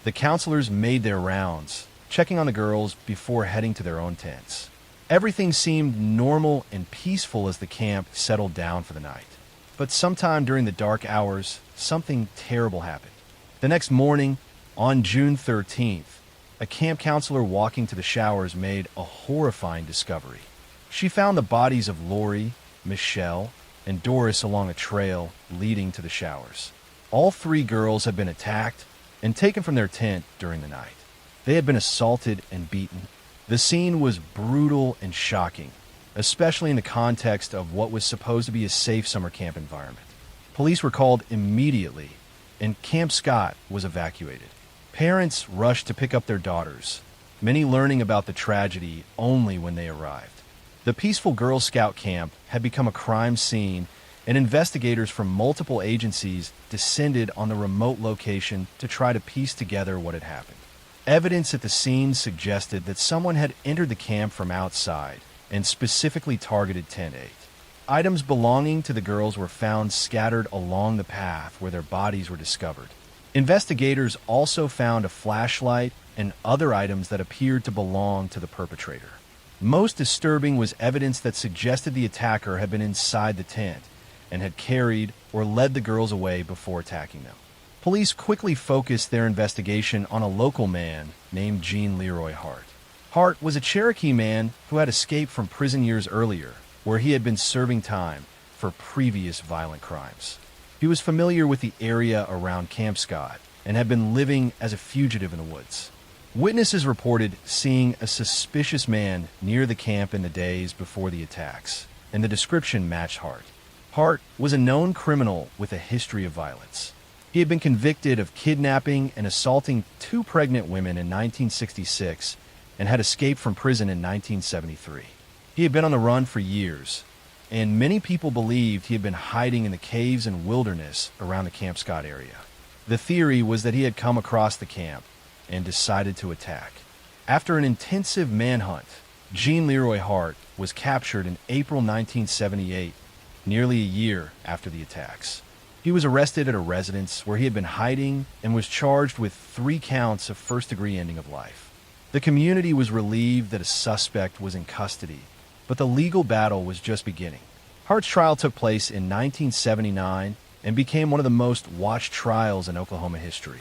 The counselors made their rounds, checking on the girls before heading to their own tents. Everything seemed normal and peaceful as the camp settled down for the night. But sometime during the dark hours, something terrible happened. The next morning, on June 13th, a camp counselor walking to the showers made a horrifying discovery. She found the bodies of Lori, Michelle, and Doris along a trail leading to the showers. All 3 girls had been attacked and taken from their tent during the night. They had been assaulted and beaten. The scene was brutal and shocking, especially in the context of what was supposed to be a safe summer camp environment. Police were called immediately, and Camp Scott was evacuated. Parents rushed to pick up their daughters, many learning about the tragedy only when they arrived. The peaceful Girl Scout camp had become a crime scene, and investigators from multiple agencies descended on the remote location to try to piece together what had happened. Evidence at the scene suggested that someone had entered the camp from outside and specifically targeted tent 8. Items belonging to the girls were found scattered along the path where their bodies were discovered. Investigators also found a flashlight and other items that appeared to belong to the perpetrator. Most disturbing was evidence that suggested the attacker had been inside the tent and had carried or led the girls away before attacking them. Police quickly focused their investigation on a local man named Gene Leroy Hart. Hart was a Cherokee man who had escaped from prison years earlier, where he had been serving time for previous violent crimes. He was familiar with the area around Camp Scott and had been living as a fugitive in the woods. Witnesses reported seeing a suspicious man near the camp in the days before the attacks, and the description matched Hart. Hart was a known criminal with a history of violence. He had been convicted of kidnapping and assaulting 2 pregnant women in 1966 and had escaped from prison in 1973. He had been on the run for years, and many people believed he had been hiding in the caves and wilderness around the Camp Scott area. The theory was that he had come across the camp and decided to attack. After an intensive manhunt, Jean Leroy Hart was captured in April 1978, nearly a year after the attacks. He was arrested at a residence where he had been hiding and was charged with 3 counts of first-degree ending of life. The community was relieved that a suspect was in custody, but the legal battle was just beginning. Hart's trial took place in 1979 and became one of the most watched trials in Oklahoma history.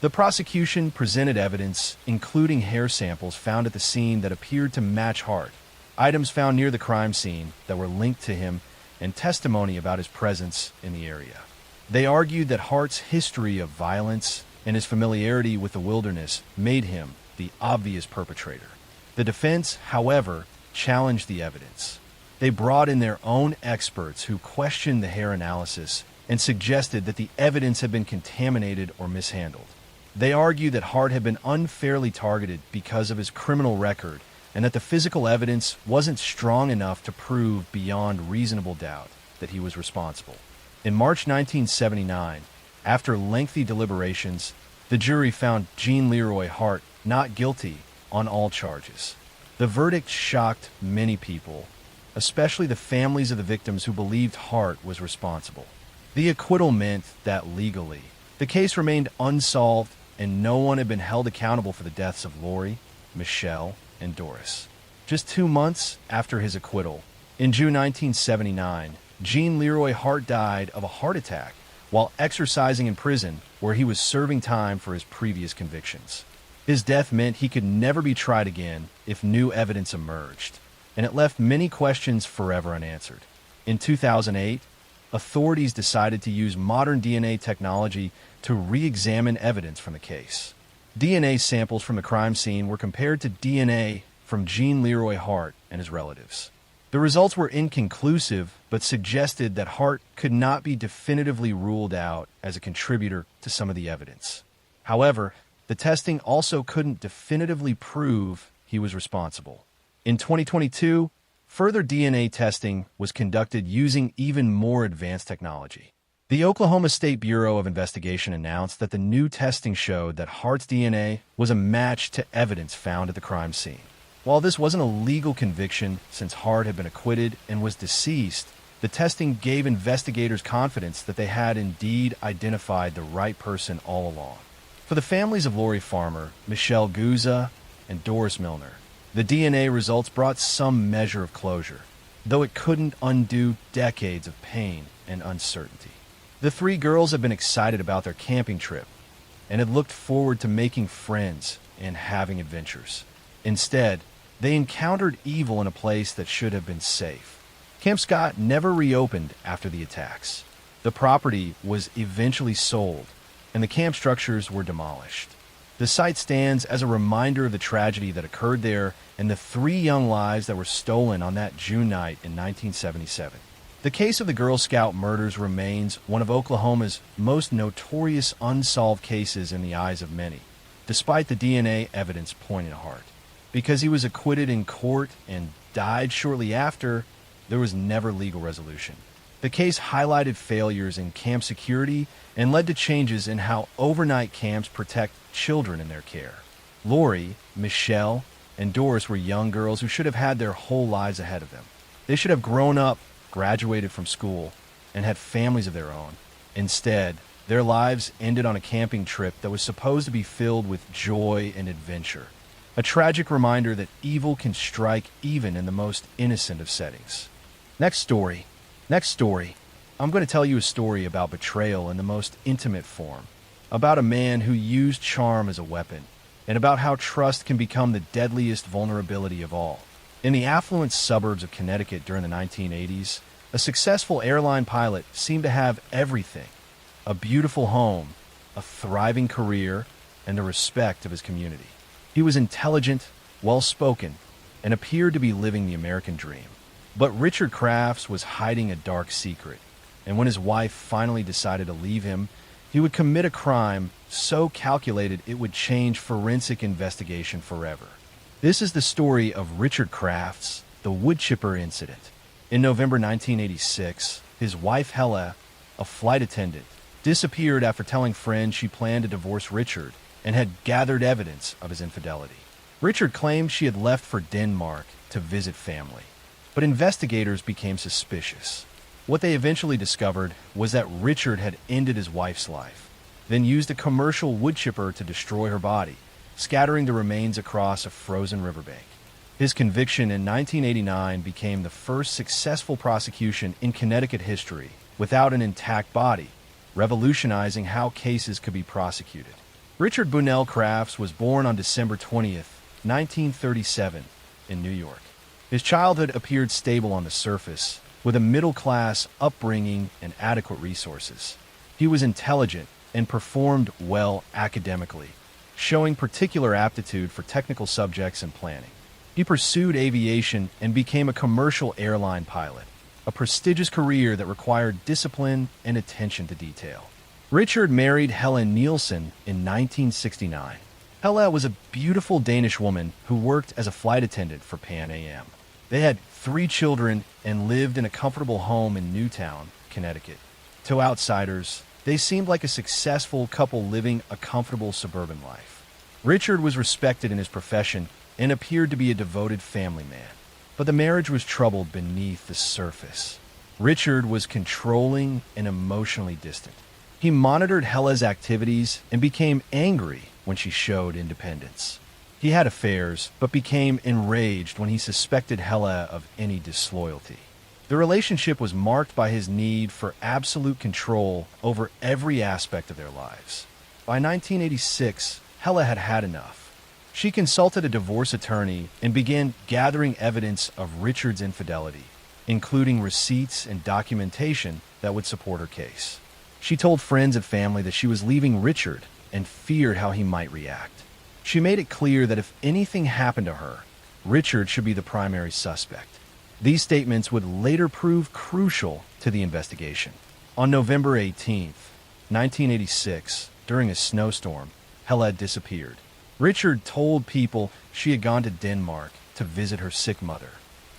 The prosecution presented evidence, including hair samples found at the scene that appeared to match Hart, items found near the crime scene that were linked to him, and testimony about his presence in the area. They argued that Hart's history of violence and his familiarity with the wilderness made him the obvious perpetrator. The defense, however, challenged the evidence. They brought in their own experts who questioned the hair analysis and suggested that the evidence had been contaminated or mishandled. They argued that Hart had been unfairly targeted because of his criminal record and that the physical evidence wasn't strong enough to prove beyond reasonable doubt that he was responsible. In March 1979, after lengthy deliberations, the jury found Jean Leroy Hart not guilty on all charges. The verdict shocked many people, especially the families of the victims who believed Hart was responsible. The acquittal meant that legally, the case remained unsolved and no one had been held accountable for the deaths of Lori, Michelle, and Doris. Just 2 months after his acquittal, in June 1979, Jean Leroy Hart died of a heart attack while exercising in prison where he was serving time for his previous convictions. His death meant he could never be tried again if new evidence emerged, and it left many questions forever unanswered. In 2008, authorities decided to use modern DNA technology to re-examine evidence from the case. DNA samples from the crime scene were compared to DNA from Jean Leroy Hart and his relatives. The results were inconclusive, but suggested that Hart could not be definitively ruled out as a contributor to some of the evidence. However, the testing also couldn't definitively prove he was responsible. In 2022, further DNA testing was conducted using even more advanced technology. The Oklahoma State Bureau of Investigation announced that the new testing showed that Hart's DNA was a match to evidence found at the crime scene. While this wasn't a legal conviction since Hart had been acquitted and was deceased, the testing gave investigators confidence that they had indeed identified the right person all along. For the families of Lori Farmer, Michelle Guza, and Doris Milner, the DNA results brought some measure of closure, though it couldn't undo decades of pain and uncertainty. The 3 girls had been excited about their camping trip and had looked forward to making friends and having adventures. Instead, they encountered evil in a place that should have been safe. Camp Scott never reopened after the attacks. The property was eventually sold, and the camp structures were demolished. The site stands as a reminder of the tragedy that occurred there and the 3 young lives that were stolen on that June night in 1977. The case of the Girl Scout murders remains one of Oklahoma's most notorious unsolved cases in the eyes of many, despite the DNA evidence pointing to Hart. Because he was acquitted in court and died shortly after, there was never legal resolution. The case highlighted failures in camp security and led to changes in how overnight camps protect children in their care. Lori, Michelle, and Doris were young girls who should have had their whole lives ahead of them. They should have grown up, graduated from school, and had families of their own. Instead, their lives ended on a camping trip that was supposed to be filled with joy and adventure. A tragic reminder that evil can strike even in the most innocent of settings. Next story. I'm going to tell you a story about betrayal in the most intimate form, about a man who used charm as a weapon, and about how trust can become the deadliest vulnerability of all. In the affluent suburbs of Connecticut during the 1980s, a successful airline pilot seemed to have everything: a beautiful home, a thriving career, and the respect of his community. He was intelligent, well-spoken, and appeared to be living the American dream. But Richard Crafts was hiding a dark secret, and when his wife finally decided to leave him, he would commit a crime so calculated it would change forensic investigation forever. This is the story of Richard Crafts, the wood chipper incident. In November 1986, his wife Hella, a flight attendant, disappeared after telling friends she planned to divorce Richard and had gathered evidence of his infidelity. Richard claimed she had left for Denmark to visit family, but investigators became suspicious. What they eventually discovered was that Richard had ended his wife's life, then used a commercial wood chipper to destroy her body, scattering the remains across a frozen riverbank. His conviction in 1989 became the first successful prosecution in Connecticut history without an intact body, revolutionizing how cases could be prosecuted. Richard Bunnell Crafts was born on December 20th, 1937, in New York. His childhood appeared stable on the surface, with a middle-class upbringing and adequate resources. He was intelligent and performed well academically, showing particular aptitude for technical subjects and planning. He pursued aviation and became a commercial airline pilot, a prestigious career that required discipline and attention to detail. Richard married Helen Nielsen in 1969. Hella was a beautiful Danish woman who worked as a flight attendant for Pan Am. They had 3 children and lived in a comfortable home in Newtown, Connecticut. To outsiders, they seemed like a successful couple living a comfortable suburban life. Richard was respected in his profession and appeared to be a devoted family man. But the marriage was troubled beneath the surface. Richard was controlling and emotionally distant. He monitored Hella's activities and became angry when she showed independence. He had affairs, but became enraged when he suspected Hella of any disloyalty. The relationship was marked by his need for absolute control over every aspect of their lives. By 1986, Hella had had enough. She consulted a divorce attorney and began gathering evidence of Richard's infidelity, including receipts and documentation that would support her case. She told friends and family that she was leaving Richard and feared how he might react. She made it clear that if anything happened to her, Richard should be the primary suspect. These statements would later prove crucial to the investigation. On November 18, 1986, during a snowstorm, Hella disappeared. Richard told people she had gone to Denmark to visit her sick mother.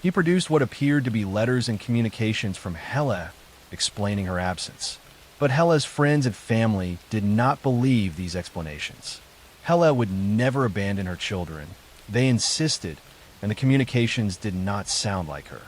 He produced what appeared to be letters and communications from Hella explaining her absence. But Hella's friends and family did not believe these explanations. Hella would never abandon her children. They insisted, and the communications did not sound like her.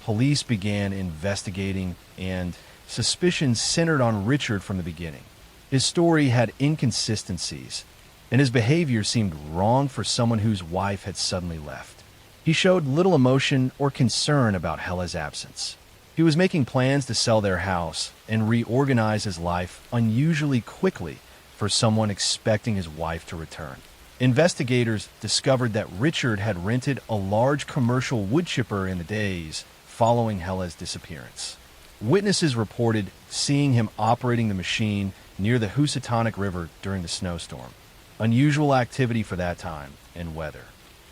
Police began investigating, and suspicions centered on Richard from the beginning. His story had inconsistencies, and his behavior seemed wrong for someone whose wife had suddenly left. He showed little emotion or concern about Hella's absence. He was making plans to sell their house and reorganize his life unusually quickly for someone expecting his wife to return. Investigators discovered that Richard had rented a large commercial wood chipper in the days following Hella's disappearance. Witnesses reported seeing him operating the machine near the Housatonic River during the snowstorm, unusual activity for that time and weather.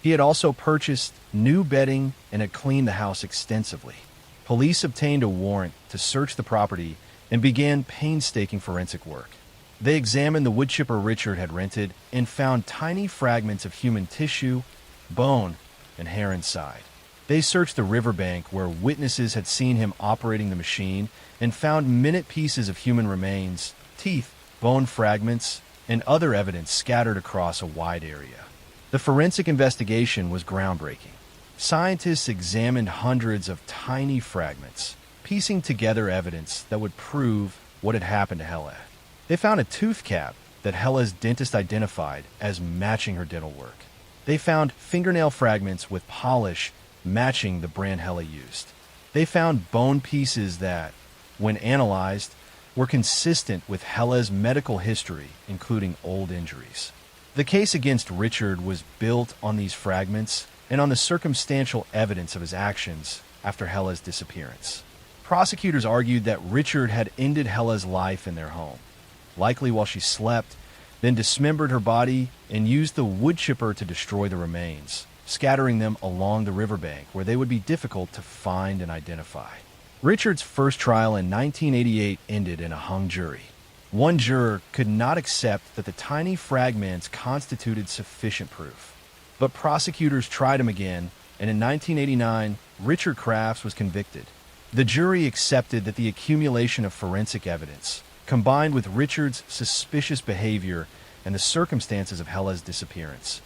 He had also purchased new bedding and had cleaned the house extensively. Police obtained a warrant to search the property and began painstaking forensic work. They examined the wood chipper Richard had rented and found tiny fragments of human tissue, bone, and hair inside. They searched the riverbank where witnesses had seen him operating the machine and found minute pieces of human remains, teeth, bone fragments, and other evidence scattered across a wide area. The forensic investigation was groundbreaking. Scientists examined hundreds of tiny fragments, piecing together evidence that would prove what had happened to Hella. They found a tooth cap that Hella's dentist identified as matching her dental work. They found fingernail fragments with polish matching the brand Hella used. They found bone pieces that, when analyzed, were consistent with Hella's medical history, including old injuries. The case against Richard was built on these fragments and on the circumstantial evidence of his actions after Hella's disappearance. Prosecutors argued that Richard had ended Hella's life in their home, likely while she slept, then dismembered her body and used the wood chipper to destroy the remains, scattering them along the riverbank where they would be difficult to find and identify. Richard's first trial in 1988 ended in a hung jury. One juror could not accept that the tiny fragments constituted sufficient proof. But prosecutors tried him again, and in 1989, Richard Crafts was convicted. The jury accepted that the accumulation of forensic evidence, combined with Richard's suspicious behavior and the circumstances of Hella's disappearance,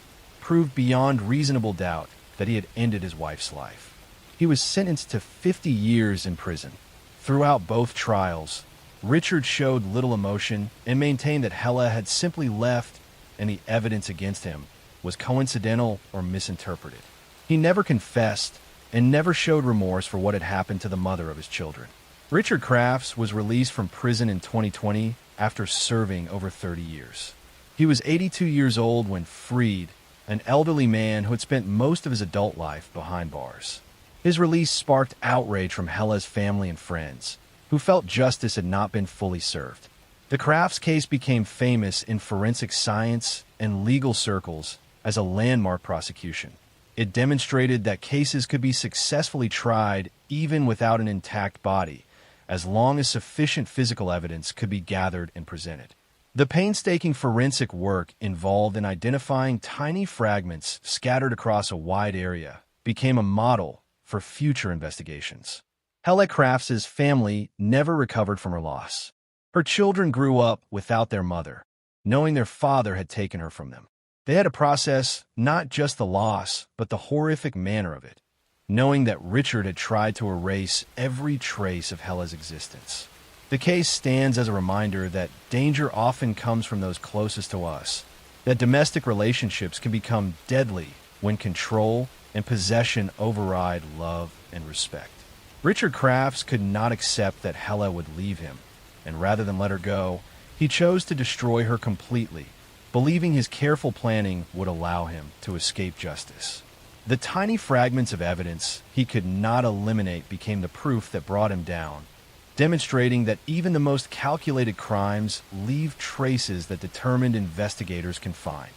proved beyond reasonable doubt that he had ended his wife's life. He was sentenced to 50 years in prison. Throughout both trials, Richard showed little emotion and maintained that Helle had simply left and the evidence against him was coincidental or misinterpreted. He never confessed and never showed remorse for what had happened to the mother of his children. Richard Crafts was released from prison in 2020 after serving over 30 years. He was 82 years old when freed, an elderly man who had spent most of his adult life behind bars. His release sparked outrage from Helle's family and friends, who felt justice had not been fully served. The Crafts case became famous in forensic science and legal circles as a landmark prosecution. It demonstrated that cases could be successfully tried even without an intact body, as long as sufficient physical evidence could be gathered and presented. The painstaking forensic work involved in identifying tiny fragments scattered across a wide area became a model for future investigations. Helle Crafts' family never recovered from her loss. Her children grew up without their mother, knowing their father had taken her from them. They had to process not just the loss, but the horrific manner of it, knowing that Richard had tried to erase every trace of Helle's existence. The case stands as a reminder that danger often comes from those closest to us, that domestic relationships can become deadly when control and possession override love and respect. Richard Crafts could not accept that Helle would leave him, and rather than let her go, he chose to destroy her completely, believing his careful planning would allow him to escape justice. The tiny fragments of evidence he could not eliminate became the proof that brought him down, demonstrating that even the most calculated crimes leave traces that determined investigators can find.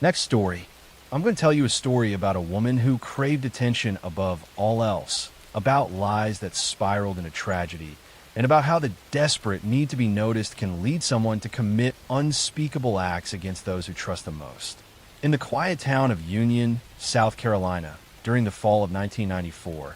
Next story. I'm going to tell you a story about a woman who craved attention above all else, about lies that spiraled into tragedy, and about how the desperate need to be noticed can lead someone to commit unspeakable acts against those who trust them most. In the quiet town of Union, South Carolina, during the fall of 1994,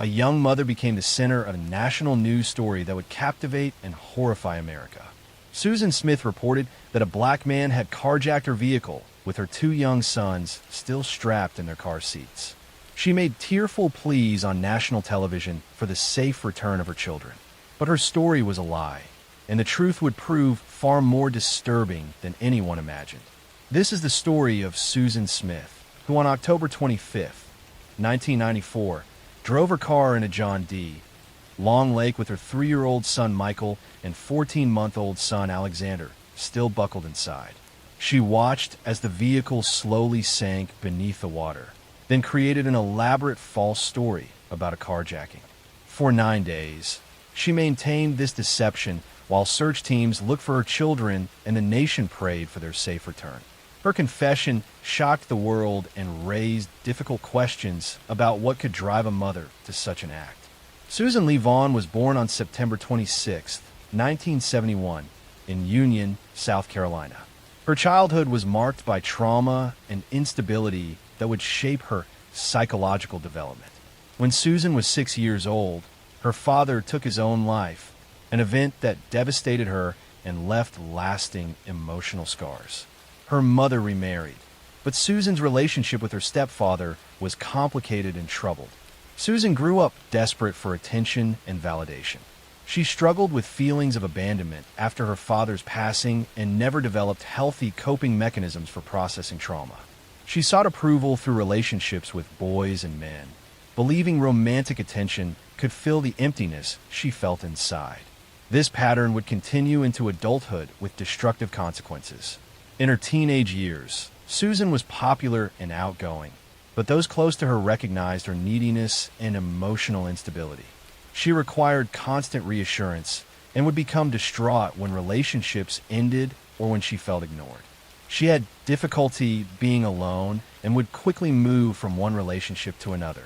a young mother became the center of a national news story that would captivate and horrify America. Susan Smith reported that a black man had carjacked her vehicle with her 2 young sons still strapped in their car seats. She made tearful pleas on national television for the safe return of her children. But her story was a lie, and the truth would prove far more disturbing than anyone imagined. This is the story of Susan Smith, who on October 25th, 1994, drove her car in a John D. Long Lake with her 3-year-old son Michael and 14-month-old son Alexander, still buckled inside. She watched as the vehicle slowly sank beneath the water, then created an elaborate false story about a carjacking. For 9 days, she maintained this deception while search teams looked for her children and the nation prayed for their safe return. Her confession shocked the world and raised difficult questions about what could drive a mother to such an act. Susan Lee Vaughn was born on September 26, 1971, in Union, South Carolina. Her childhood was marked by trauma and instability that would shape her psychological development. When Susan was 6 years old, her father took his own life, an event that devastated her and left lasting emotional scars. Her mother remarried, but Susan's relationship with her stepfather was complicated and troubled. Susan grew up desperate for attention and validation. She struggled with feelings of abandonment after her father's passing and never developed healthy coping mechanisms for processing trauma. She sought approval through relationships with boys and men, believing romantic attention could fill the emptiness she felt inside. This pattern would continue into adulthood with destructive consequences. In her teenage years, Susan was popular and outgoing, but those close to her recognized her neediness and emotional instability. She required constant reassurance and would become distraught when relationships ended or when she felt ignored. She had difficulty being alone and would quickly move from one relationship to another.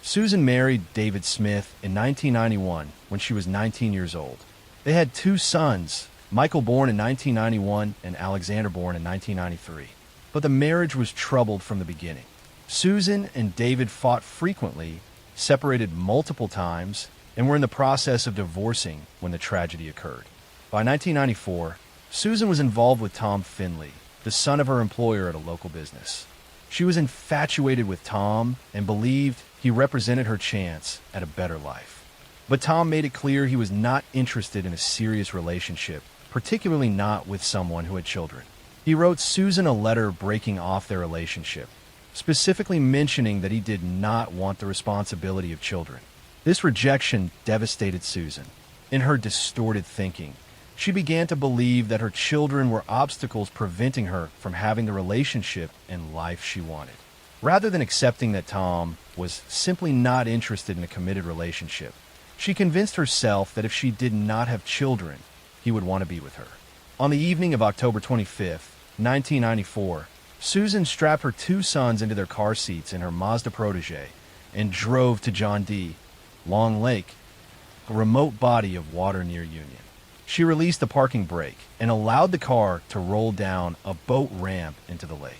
Susan married David Smith in 1991 when she was 19 years old. They had 2 sons, Michael born in 1991 and Alexander born in 1993. But the marriage was troubled from the beginning. Susan and David fought frequently, separated multiple times, and were in the process of divorcing when the tragedy occurred. By 1994, Susan was involved with Tom Finley, the son of her employer at a local business. She was infatuated with Tom and believed he represented her chance at a better life. But Tom made it clear he was not interested in a serious relationship, particularly not with someone who had children. He wrote Susan a letter breaking off their relationship, specifically mentioning that he did not want the responsibility of children. This rejection devastated Susan. In her distorted thinking, she began to believe that her children were obstacles preventing her from having the relationship and life she wanted. Rather than accepting that Tom was simply not interested in a committed relationship, she convinced herself that if she did not have children, he would want to be with her. On the evening of October 25th, 1994, Susan strapped her two sons into their car seats in her Mazda Protege and drove to John D. Long Lake, a remote body of water near Union. She released the parking brake and allowed the car to roll down a boat ramp into the lake.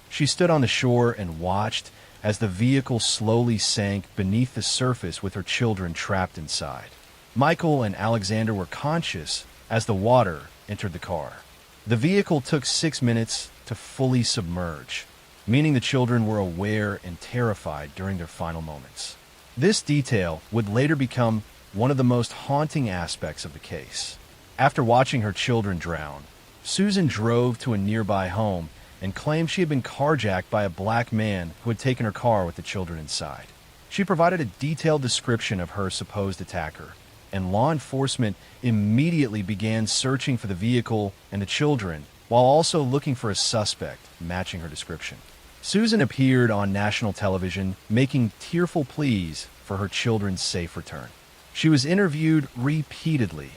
She stood on the shore and watched as the vehicle slowly sank beneath the surface with her children trapped inside. Michael and Alexander were conscious as the water entered the car. The vehicle took 6 minutes to fully submerge, meaning the children were aware and terrified during their final moments. This detail would later become one of the most haunting aspects of the case. After watching her children drown, Susan drove to a nearby home and claimed she had been carjacked by a black man who had taken her car with the children inside. She provided a detailed description of her supposed attacker, and law enforcement immediately began searching for the vehicle and the children, while also looking for a suspect matching her description. Susan appeared on national television, making tearful pleas for her children's safe return. She was interviewed repeatedly,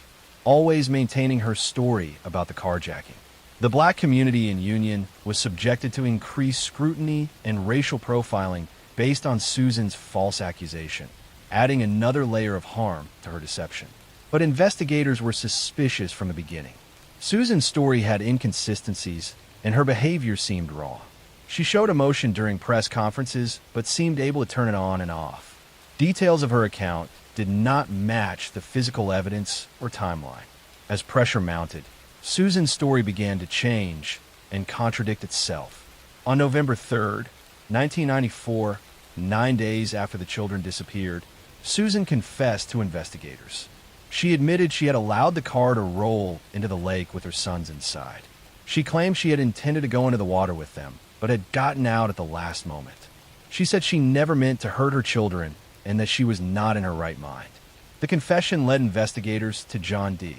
always maintaining her story about the carjacking. The black community in Union was subjected to increased scrutiny and racial profiling based on Susan's false accusation, adding another layer of harm to her deception. But investigators were suspicious from the beginning. Susan's story had inconsistencies, and her behavior seemed raw. She showed emotion during press conferences, but seemed able to turn it on and off. Details of her account did not match the physical evidence or timeline. As pressure mounted, Susan's story began to change and contradict itself. On November 3rd, 1994, 9 days after the children disappeared, Susan confessed to investigators. She admitted she had allowed the car to roll into the lake with her sons inside. She claimed she had intended to go into the water with them, but had gotten out at the last moment. She said she never meant to hurt her children and that she was not in her right mind. The confession led investigators to John D.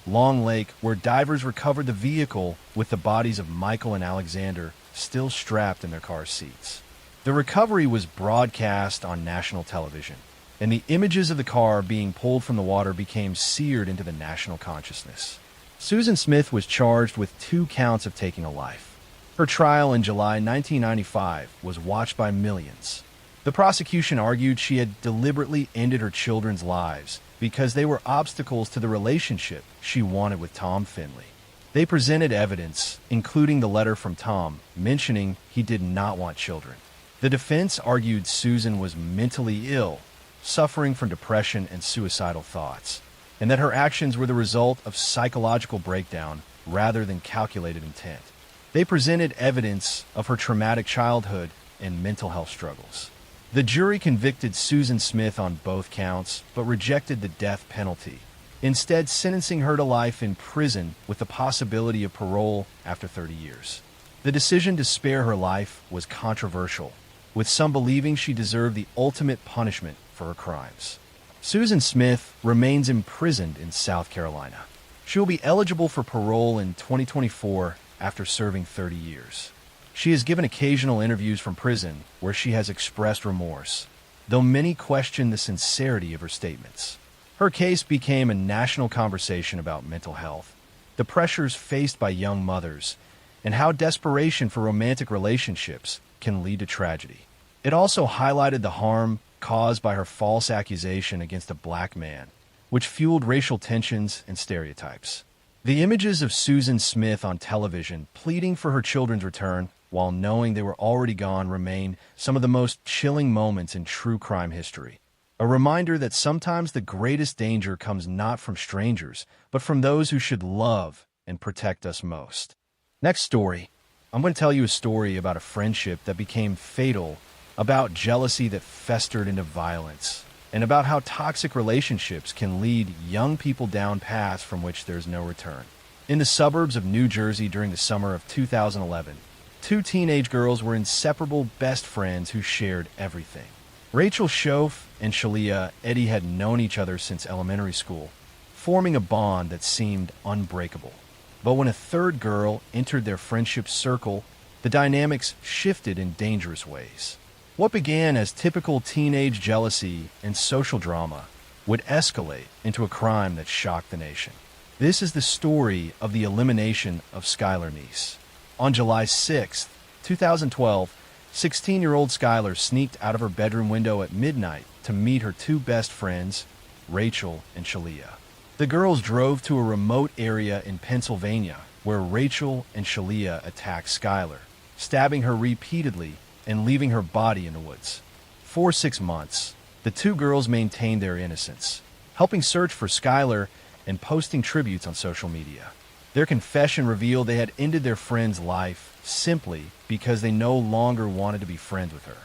Long Lake, where divers recovered the vehicle with the bodies of Michael and Alexander still strapped in their car seats. The recovery was broadcast on national television, and the images of the car being pulled from the water became seared into the national consciousness. Susan Smith was charged with 2 counts of taking a life. Her trial in July 1995 was watched by millions. The prosecution argued she had deliberately ended her children's lives because they were obstacles to the relationship she wanted with Tom Finley. They presented evidence, including the letter from Tom, mentioning he did not want children. The defense argued Susan was mentally ill, suffering from depression and suicidal thoughts, and that her actions were the result of psychological breakdown rather than calculated intent. They presented evidence of her traumatic childhood and mental health struggles. The jury convicted Susan Smith on both counts, but rejected the death penalty, instead sentencing her to life in prison with the possibility of parole after 30 years. The decision to spare her life was controversial, with some believing she deserved the ultimate punishment for her crimes. Susan Smith remains imprisoned in South Carolina. She will be eligible for parole in 2024 after serving 30 years. She has given occasional interviews from prison where she has expressed remorse, though many question the sincerity of her statements. Her case became a national conversation about mental health, the pressures faced by young mothers, and how desperation for romantic relationships can lead to tragedy. It also highlighted the harm caused by her false accusation against a black man, which fueled racial tensions and stereotypes. The images of Susan Smith on television pleading for her children's return while knowing they were already gone remain some of the most chilling moments in true crime history. A reminder that sometimes the greatest danger comes not from strangers, but from those who should love and protect us most. Next story. I'm going to tell you a story about a friendship that became fatal, about jealousy that festered into violence, and about how toxic relationships can lead young people down paths from which there's no return. In the suburbs of New Jersey during the summer of 2011, two teenage girls were inseparable best friends who shared everything. Rachel Schoaf and Shalia Eddy had known each other since elementary school, forming a bond that seemed unbreakable. But when a third girl entered their friendship circle, the dynamics shifted in dangerous ways. What began as typical teenage jealousy and social drama would escalate into a crime that shocked the nation. This is the story of the elimination of Skylar Neese. On July 6, 2012, 16-year-old Skylar sneaked out of her bedroom window at midnight to meet her two best friends, Rachel and Shalia. The girls drove to a remote area in Pennsylvania where Rachel and Shalia attacked Skylar, stabbing her repeatedly and leaving her body in the woods. For 6 months, the two girls maintained their innocence, helping search for Skylar and posting tributes on social media. Their confession revealed they had ended their friend's life simply because they no longer wanted to be friends with her.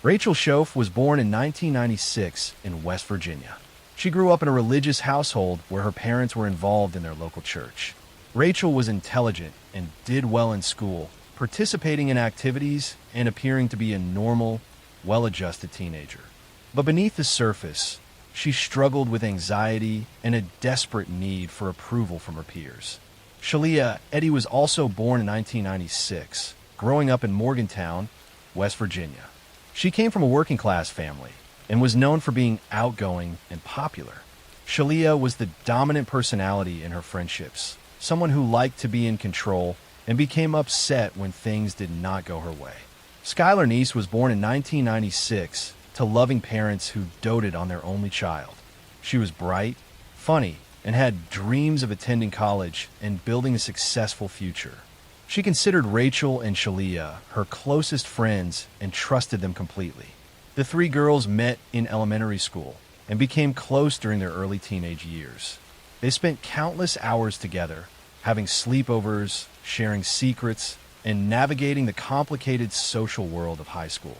Rachel Schoaf was born in 1996 in West Virginia. She grew up in a religious household where her parents were involved in their local church. Rachel was intelligent and did well in school, participating in activities and appearing to be a normal, well-adjusted teenager. But beneath the surface, she struggled with anxiety and a desperate need for approval from her peers. Shalia Eddy was also born in 1996, growing up in Morgantown, West Virginia. She came from a working-class family and was known for being outgoing and popular. Shalia was the dominant personality in her friendships, someone who liked to be in control and became upset when things did not go her way. Skylar Neese was born in 1996 to loving parents who doted on their only child. She was bright, funny, and had dreams of attending college and building a successful future. She considered Rachel and Shalia her closest friends and trusted them completely. The three girls met in elementary school and became close during their early teenage years. They spent countless hours together, having sleepovers, sharing secrets, and navigating the complicated social world of high school.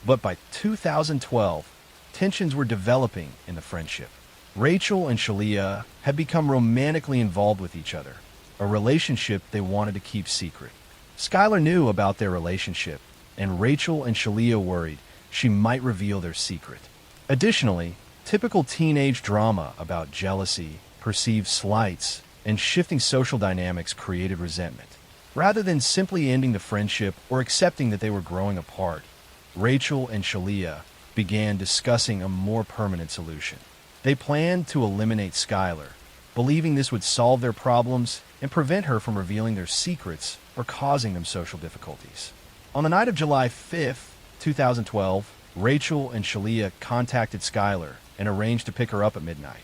But by 2012, tensions were developing in the friendship. Rachel and Shalia had become romantically involved with each other, a relationship they wanted to keep secret. Skylar knew about their relationship, and Rachel and Shalia worried she might reveal their secret. Additionally, typical teenage drama about jealousy, perceived slights, and shifting social dynamics created resentment. Rather than simply ending the friendship or accepting that they were growing apart, Rachel and Shalia began discussing a more permanent solution. They planned to eliminate Skylar, believing this would solve their problems and prevent her from revealing their secrets or causing them social difficulties. On the night of July 5th, 2012, Rachel and Shalia contacted Skylar and arranged to pick her up at midnight.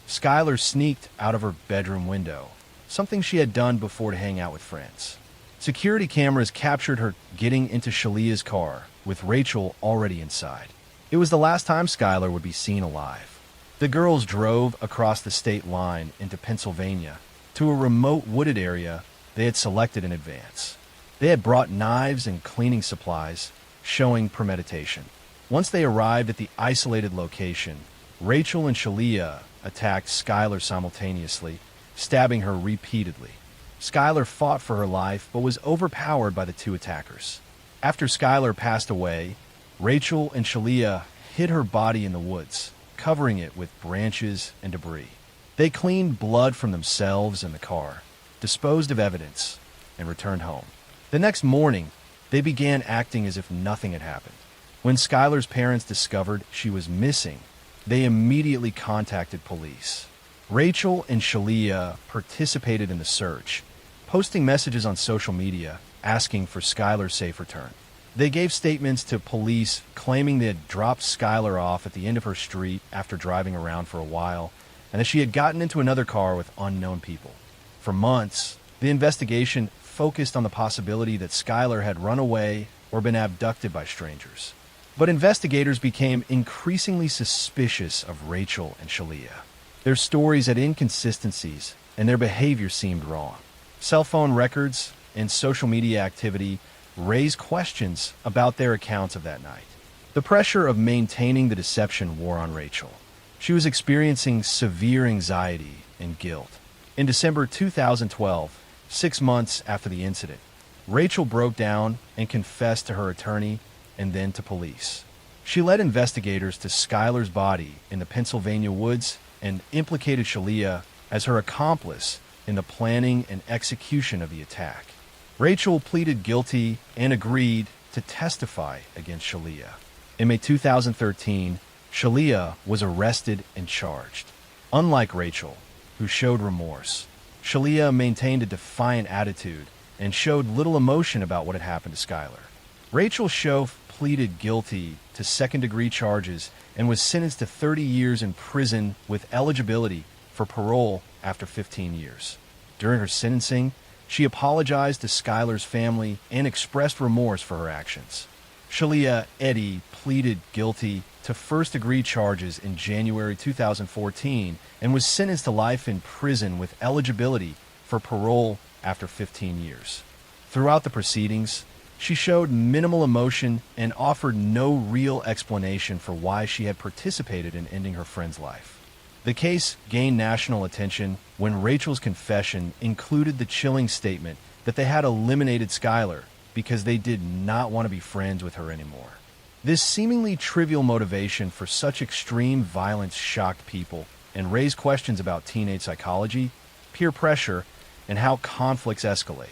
Skylar sneaked out of her bedroom window, something she had done before to hang out with friends. Security cameras captured her getting into Shalia's car, with Rachel already inside. It was the last time Skylar would be seen alive. The girls drove across the state line into Pennsylvania to a remote wooded area they had selected in advance. They had brought knives and cleaning supplies, showing premeditation. Once they arrived at the isolated location, Rachel and Shalia attacked Skylar simultaneously, stabbing her repeatedly. Skylar fought for her life but was overpowered by the two attackers. After Skylar passed away, Rachel and Shalia hid her body in the woods, covering it with branches and debris. They cleaned blood from themselves and the car, disposed of evidence, and returned home. The next morning, they began acting as if nothing had happened. When Skylar's parents discovered she was missing, they immediately contacted police. Rachel and Shalia participated in the search, posting messages on social media asking for Skylar's safe return. They gave statements to police claiming they had dropped Skylar off at the end of her street after driving around for a while, and that she had gotten into another car with unknown people. For months, the investigation focused on the possibility that Skylar had run away or been abducted by strangers. But investigators became increasingly suspicious of Rachel and Shalia. Their stories had inconsistencies, and their behavior seemed wrong. Cell phone records and social media activity raise questions about their accounts of that night. The pressure of maintaining the deception wore on Rachel. She was experiencing severe anxiety and guilt. In December 2012, 6 months after the incident, Rachel broke down and confessed to her attorney and then to police. She led investigators to Skylar's body in the Pennsylvania woods and implicated Shalia as her accomplice in the planning and execution of the attack. Rachel pleaded guilty and agreed to testify against Shalia. In May 2013, Shalia was arrested and charged. Unlike Rachel, who showed remorse, Shalia maintained a defiant attitude and showed little emotion about what had happened to Skylar. Rachel Schoaf pleaded guilty to second-degree charges and was sentenced to 30 years in prison with eligibility for parole after 15 years. During her sentencing, she apologized to Skylar's family and expressed remorse for her actions. Shalia Eddy pleaded guilty to first-degree charges in January 2014 and was sentenced to life in prison with eligibility for parole after 15 years. Throughout the proceedings, she showed minimal emotion and offered no real explanation for why she had participated in ending her friend's life. The case gained national attention when Rachel's confession included the chilling statement that they had eliminated Skylar because they did not want to be friends with her anymore. This seemingly trivial motivation for such extreme violence shocked people and raised questions about teenage psychology, peer pressure, and how conflicts escalate.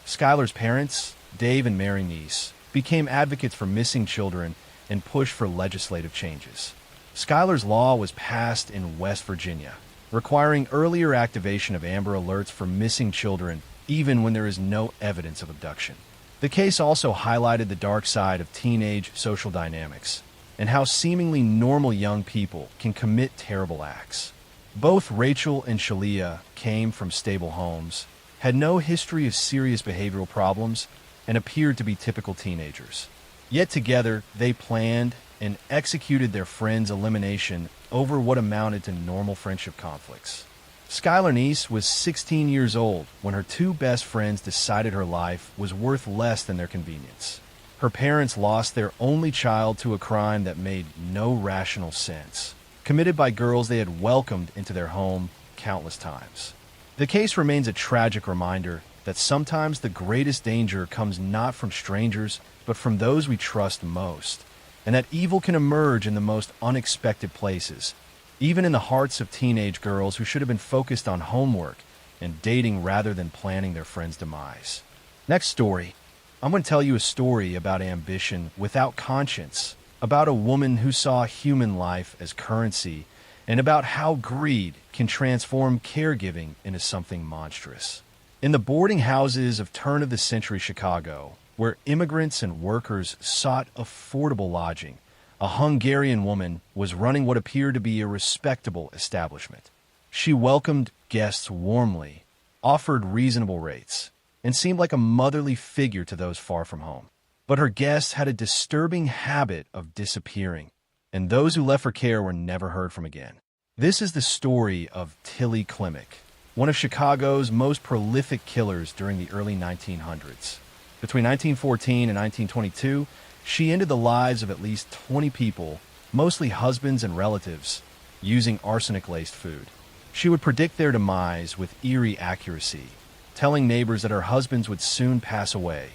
Skylar's parents, Dave and Mary Neese, became advocates for missing children and pushed for legislative changes. Skylar's law was passed in West Virginia, requiring earlier activation of Amber Alerts for missing children even when there is no evidence of abduction. The case also highlighted the dark side of teenage social dynamics and how seemingly normal young people can commit terrible acts. Both Rachel and Shalia came from stable homes, had no history of serious behavioral problems, and appeared to be typical teenagers. Yet together, they planned and executed their friend's elimination over what amounted to normal friendship conflicts. Skylar Neese was 16 years old when her two best friends decided her life was worth less than their convenience. Her parents lost their only child to a crime that made no rational sense, committed by girls they had welcomed into their home countless times. The case remains a tragic reminder that sometimes the greatest danger comes not from strangers, but from those we trust most, and that evil can emerge in the most unexpected places, even in the hearts of teenage girls who should have been focused on homework and dating rather than planning their friend's demise. Next story, I'm going to tell you a story about ambition without conscience, about a woman who saw human life as currency, and about how greed can transform caregiving into something monstrous. In the boarding houses of turn-of-the-century Chicago, where immigrants and workers sought affordable lodging, a Hungarian woman was running what appeared to be a respectable establishment. She welcomed guests warmly, offered reasonable rates, and seemed like a motherly figure to those far from home. But her guests had a disturbing habit of disappearing, and those who left for care were never heard from again. This is the story of Tilly Klimek, one of Chicago's most prolific killers during the early 1900s. Between 1914 and 1922, she ended the lives of at least 20 people, mostly husbands and relatives, using arsenic-laced food. She would predict their demise with eerie accuracy, telling neighbors that her husbands would soon pass away,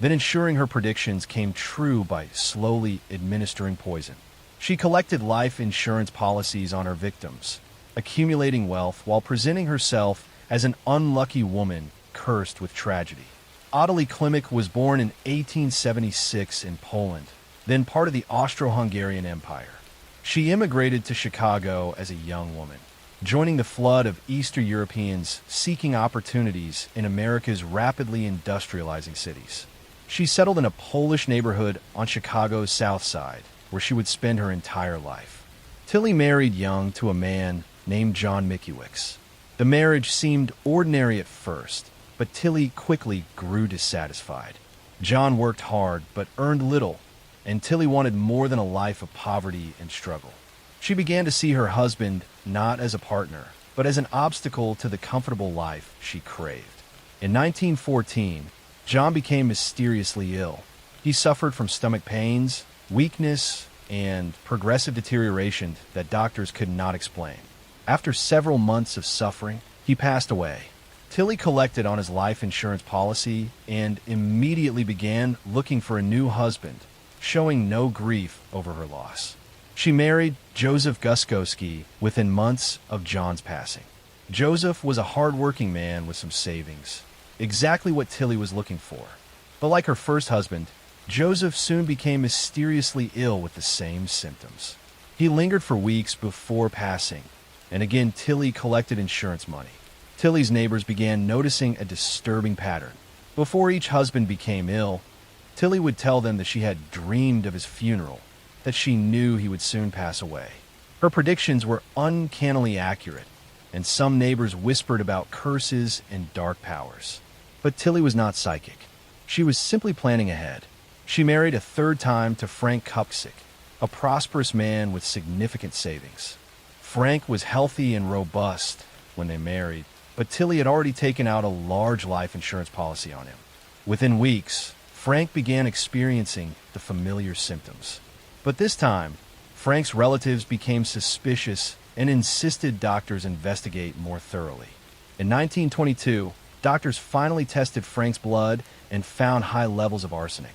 then ensuring her predictions came true by slowly administering poison. She collected life insurance policies on her victims, accumulating wealth while presenting herself as an unlucky woman cursed with tragedy. Tilly Klimek was born in 1876 in Poland, then part of the Austro-Hungarian Empire. She immigrated to Chicago as a young woman, joining the flood of Eastern Europeans seeking opportunities in America's rapidly industrializing cities. She settled in a Polish neighborhood on Chicago's South Side, where she would spend her entire life. Tilly married young to a man named John Mickiewicz. The marriage seemed ordinary at first, but Tilly quickly grew dissatisfied. John worked hard but earned little, and Tilly wanted more than a life of poverty and struggle. She began to see her husband not as a partner, but as an obstacle to the comfortable life she craved. In 1914, John became mysteriously ill. He suffered from stomach pains, weakness, and progressive deterioration that doctors could not explain. After several months of suffering, he passed away. Tilly collected on his life insurance policy and immediately began looking for a new husband, showing no grief over her loss. She married Joseph Guskowski within months of John's passing. Joseph was a hard-working man with some savings, exactly what Tilly was looking for. But like her first husband, Joseph soon became mysteriously ill with the same symptoms. He lingered for weeks before passing, and again Tilly collected insurance money. Tilly's neighbors began noticing a disturbing pattern. Before each husband became ill, Tilly would tell them that she had dreamed of his funeral, that she knew he would soon pass away. Her predictions were uncannily accurate, and some neighbors whispered about curses and dark powers. But Tilly was not psychic. She was simply planning ahead. She married a third time to Frank Kupczyk, a prosperous man with significant savings. Frank was healthy and robust when they married, but Tilly had already taken out a large life insurance policy on him. Within weeks, Frank began experiencing the familiar symptoms. But this time, Frank's relatives became suspicious and insisted doctors investigate more thoroughly. In 1922, doctors finally tested Frank's blood and found high levels of arsenic.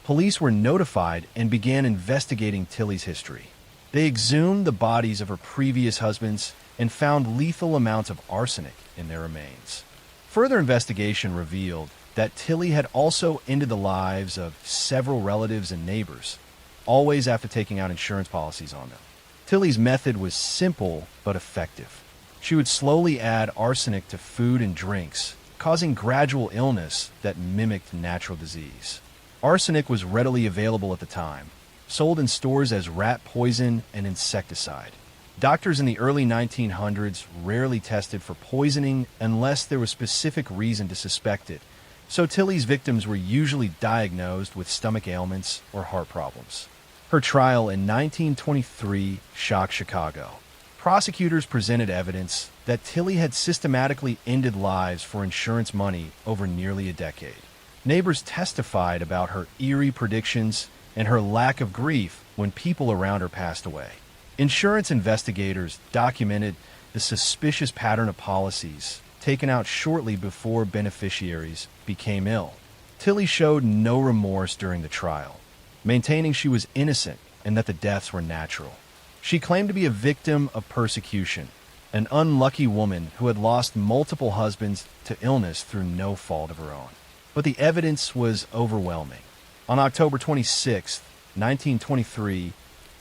Police were notified and began investigating Tilly's history. They exhumed the bodies of her previous husbands and found lethal amounts of arsenic in their remains. Further investigation revealed that Tilly had also ended the lives of several relatives and neighbors, always after taking out insurance policies on them. Tilly's method was simple but effective. She would slowly add arsenic to food and drinks, causing gradual illness that mimicked natural disease. Arsenic was readily available at the time, sold in stores as rat poison and insecticide. Doctors in the early 1900s rarely tested for poisoning unless there was specific reason to suspect it, so Tilly's victims were usually diagnosed with stomach ailments or heart problems. Her trial in 1923 shocked Chicago. Prosecutors presented evidence that Tilly had systematically ended lives for insurance money over nearly a decade. Neighbors testified about her eerie predictions and her lack of grief when people around her passed away. Insurance investigators documented the suspicious pattern of policies taken out shortly before beneficiaries became ill. Tilly showed no remorse during the trial, maintaining she was innocent and that the deaths were natural. She claimed to be a victim of persecution, an unlucky woman who had lost multiple husbands to illness through no fault of her own. But the evidence was overwhelming. On October 26, 1923,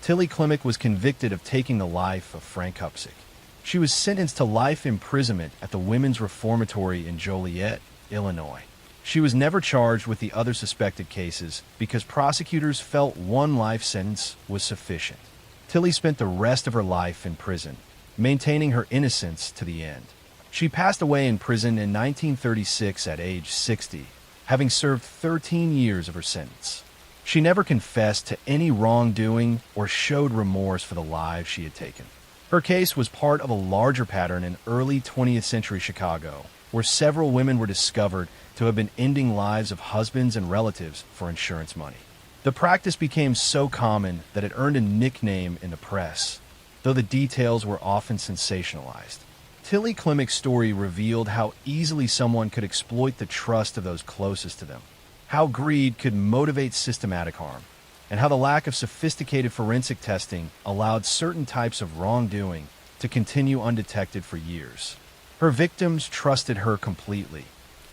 Tilly Klimek was convicted of taking the life of Frank Kupczyk. She was sentenced to life imprisonment at the Women's Reformatory in Joliet, Illinois. She was never charged with the other suspected cases because prosecutors felt one life sentence was sufficient. Tilly spent the rest of her life in prison, maintaining her innocence to the end. She passed away in prison in 1936 at age 60, having served 13 years of her sentence. She never confessed to any wrongdoing or showed remorse for the lives she had taken. Her case was part of a larger pattern in early 20th century Chicago, where several women were discovered to have been ending lives of husbands and relatives for insurance money. The practice became so common that it earned a nickname in the press, though the details were often sensationalized. Tilly Klimek's story revealed how easily someone could exploit the trust of those closest to them, how greed could motivate systematic harm, and how the lack of sophisticated forensic testing allowed certain types of wrongdoing to continue undetected for years. Her victims trusted her completely,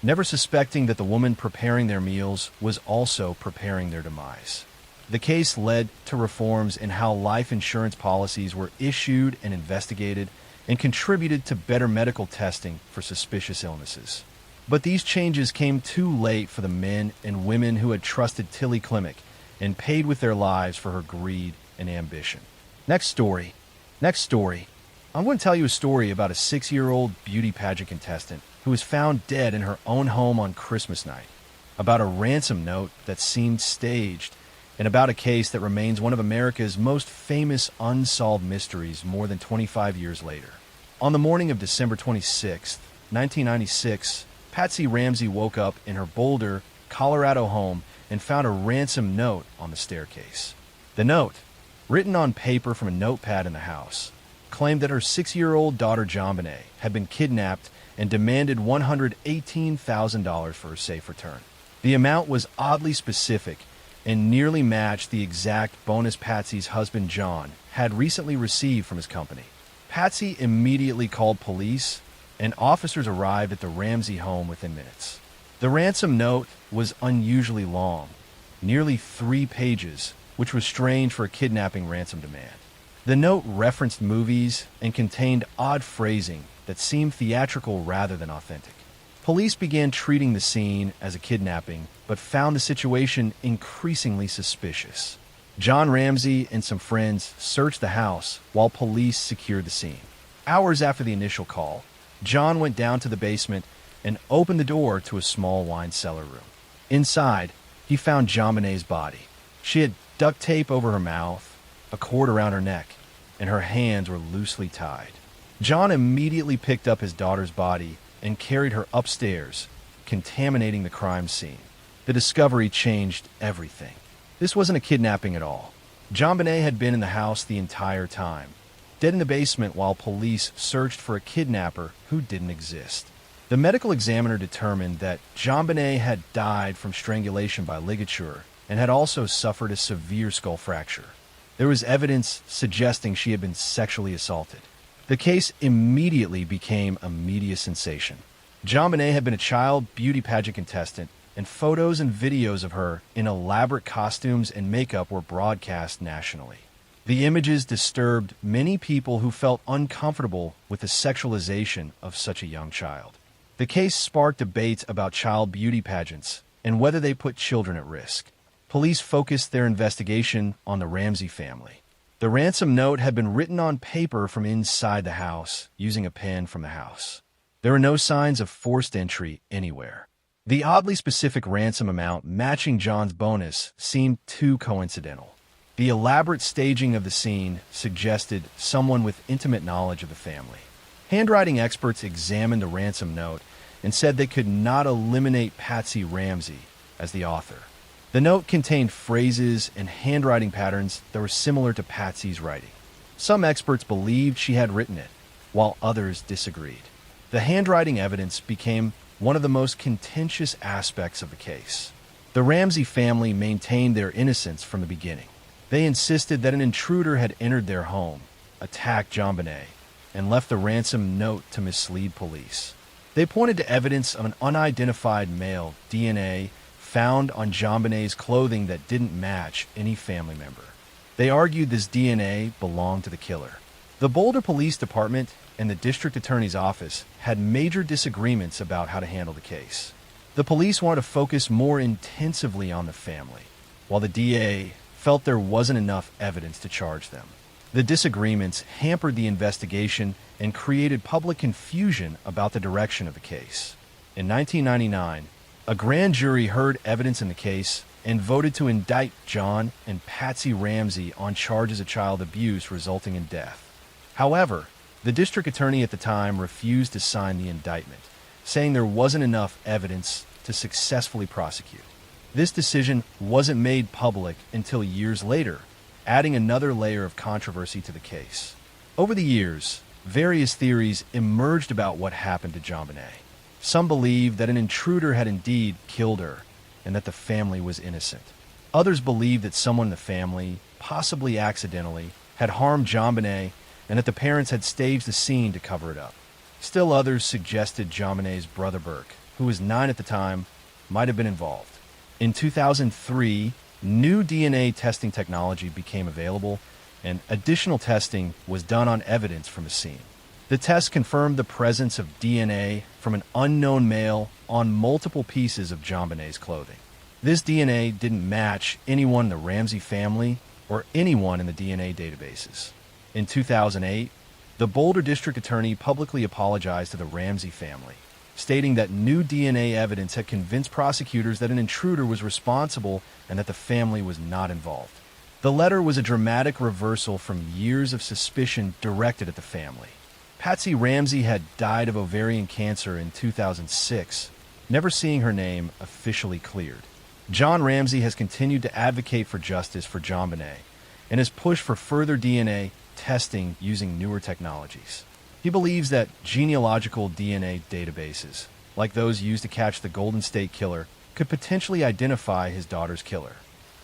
never suspecting that the woman preparing their meals was also preparing their demise. The case led to reforms in how life insurance policies were issued and investigated, and contributed to better medical testing for suspicious illnesses. But these changes came too late for the men and women who had trusted Tilly Klimek and paid with their lives for her greed and ambition. Next story. I'm going to tell you a story about a 6-year-old beauty pageant contestant who was found dead in her own home on Christmas night, about a ransom note that seemed staged, and about a case that remains one of America's most famous unsolved mysteries more than 25 years later. On the morning of December 26, 1996, Patsy Ramsey woke up in her Boulder, Colorado home and found a ransom note on the staircase. The note, written on paper from a notepad in the house, claimed that her 6-year-old daughter JonBenet had been kidnapped and demanded $118,000 for her safe return. The amount was oddly specific and nearly matched the exact bonus Patsy's husband John had recently received from his company. Patsy immediately called police, and officers arrived at the Ramsey home within minutes. The ransom note was unusually long, nearly 3 pages, which was strange for a kidnapping ransom demand. The note referenced movies and contained odd phrasing that seemed theatrical rather than authentic. Police began treating the scene as a kidnapping, but found the situation increasingly suspicious. John Ramsey and some friends searched the house while police secured the scene. Hours after the initial call, John went down to the basement and opened the door to a small wine cellar room. Inside, he found JonBenet's body. She had duct tape over her mouth, a cord around her neck, and her hands were loosely tied. John immediately picked up his daughter's body and carried her upstairs, contaminating the crime scene. The discovery changed everything. This wasn't a kidnapping at all. JonBenet had been in the house the entire time, dead in the basement while police searched for a kidnapper who didn't exist. The medical examiner determined that JonBenet had died from strangulation by ligature and had also suffered a severe skull fracture. There was evidence suggesting she had been sexually assaulted. The case immediately became a media sensation. JonBenet had been a child beauty pageant contestant, and photos and videos of her in elaborate costumes and makeup were broadcast nationally. The images disturbed many people who felt uncomfortable with the sexualization of such a young child. The case sparked debates about child beauty pageants and whether they put children at risk. Police focused their investigation on the Ramsey family. The ransom note had been written on paper from inside the house using a pen from the house. There were no signs of forced entry anywhere. The oddly specific ransom amount matching John's bonus seemed too coincidental. The elaborate staging of the scene suggested someone with intimate knowledge of the family. Handwriting experts examined the ransom note and said they could not eliminate Patsy Ramsey as the author. The note contained phrases and handwriting patterns that were similar to Patsy's writing. Some experts believed she had written it, while others disagreed. The handwriting evidence became one of the most contentious aspects of the case. The Ramsey family maintained their innocence from the beginning. They insisted that an intruder had entered their home, attacked JonBenet, and left the ransom note to mislead police. They pointed to evidence of an unidentified male DNA found on JonBenet's clothing that didn't match any family member. They argued this DNA belonged to the killer. The Boulder Police Department and the district attorney's office had major disagreements about how to handle the case. The police wanted to focus more intensively on the family, while the DA felt there wasn't enough evidence to charge them. The disagreements hampered the investigation and created public confusion about the direction of the case. In 1999, a grand jury heard evidence in the case and voted to indict John and Patsy Ramsey on charges of child abuse resulting in death. However, the district attorney at the time refused to sign the indictment, saying there wasn't enough evidence to successfully prosecute. This decision wasn't made public until years later, adding another layer of controversy to the case. Over the years, various theories emerged about what happened to JonBenet. Some believed that an intruder had indeed killed her and that the family was innocent. Others believed that someone in the family, possibly accidentally, had harmed JonBenet and that the parents had staged the scene to cover it up. Still others suggested JonBenet's brother Burke, who was 9 at the time, might have been involved. In 2003, new DNA testing technology became available, and additional testing was done on evidence from the scene. The test confirmed the presence of DNA from an unknown male on multiple pieces of JonBenet's clothing. This DNA didn't match anyone in the Ramsey family or anyone in the DNA databases. In 2008, the Boulder District Attorney publicly apologized to the Ramsey family, stating that new DNA evidence had convinced prosecutors that an intruder was responsible and that the family was not involved. The letter was a dramatic reversal from years of suspicion directed at the family. Patsy Ramsey had died of ovarian cancer in 2006, never seeing her name officially cleared. John Ramsey has continued to advocate for justice for JonBenet and has pushed for further DNA testing using newer technologies. He believes that genealogical DNA databases, like those used to catch the Golden State Killer, could potentially identify his daughter's killer.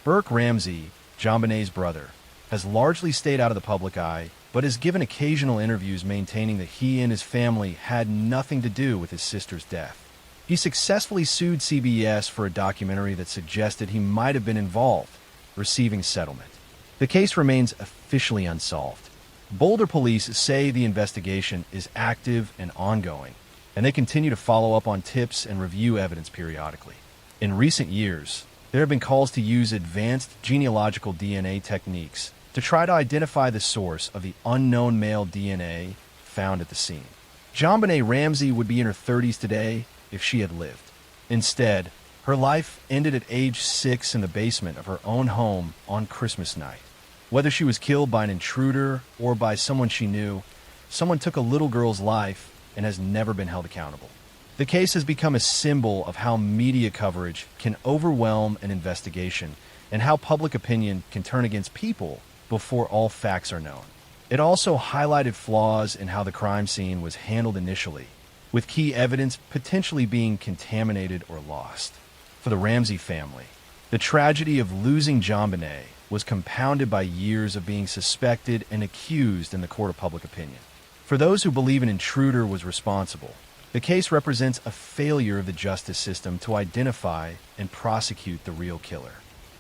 Burke Ramsey, JonBenet's brother, has largely stayed out of the public eye, but has given occasional interviews maintaining that he and his family had nothing to do with his sister's death. He successfully sued CBS for a documentary that suggested he might have been involved, receiving settlement. The case remains officially unsolved. Boulder police say the investigation is active and ongoing, and they continue to follow up on tips and review evidence periodically. In recent years, there have been calls to use advanced genealogical DNA techniques to try to identify the source of the unknown male DNA found at the scene. JonBenet Ramsey would be in her 30s today if she had lived. Instead, her life ended at age 6 in the basement of her own home on Christmas night. Whether she was killed by an intruder or by someone she knew, someone took a little girl's life and has never been held accountable. The case has become a symbol of how media coverage can overwhelm an investigation and how public opinion can turn against people before all facts are known. It also highlighted flaws in how the crime scene was handled initially, with key evidence potentially being contaminated or lost. For the Ramsey family, the tragedy of losing JonBenet was compounded by years of being suspected and accused in the court of public opinion. For those who believe an intruder was responsible, the case represents a failure of the justice system to identify and prosecute the real killer.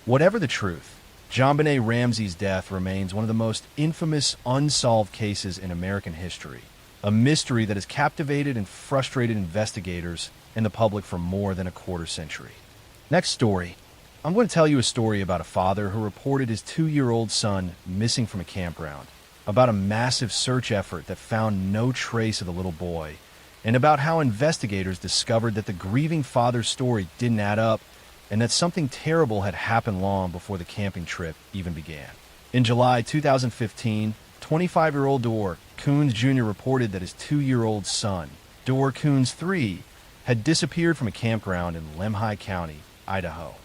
Whatever the truth, JonBenet Ramsey's death remains one of the most infamous unsolved cases in American history, a mystery that has captivated and frustrated investigators and the public for more than a quarter century. Next story. I'm going to tell you a story about a father who reported his 2-year-old son missing from a campground, about a massive search effort that found no trace of the little boy, and about how investigators discovered that the grieving father's story didn't add up and that something terrible had happened long before the camping trip even began. In July 2015, 25-year-old Dorr Coons Jr. reported that his 2-year-old son, Dorr Coons III, had disappeared from a campground in Lemhi County, Idaho.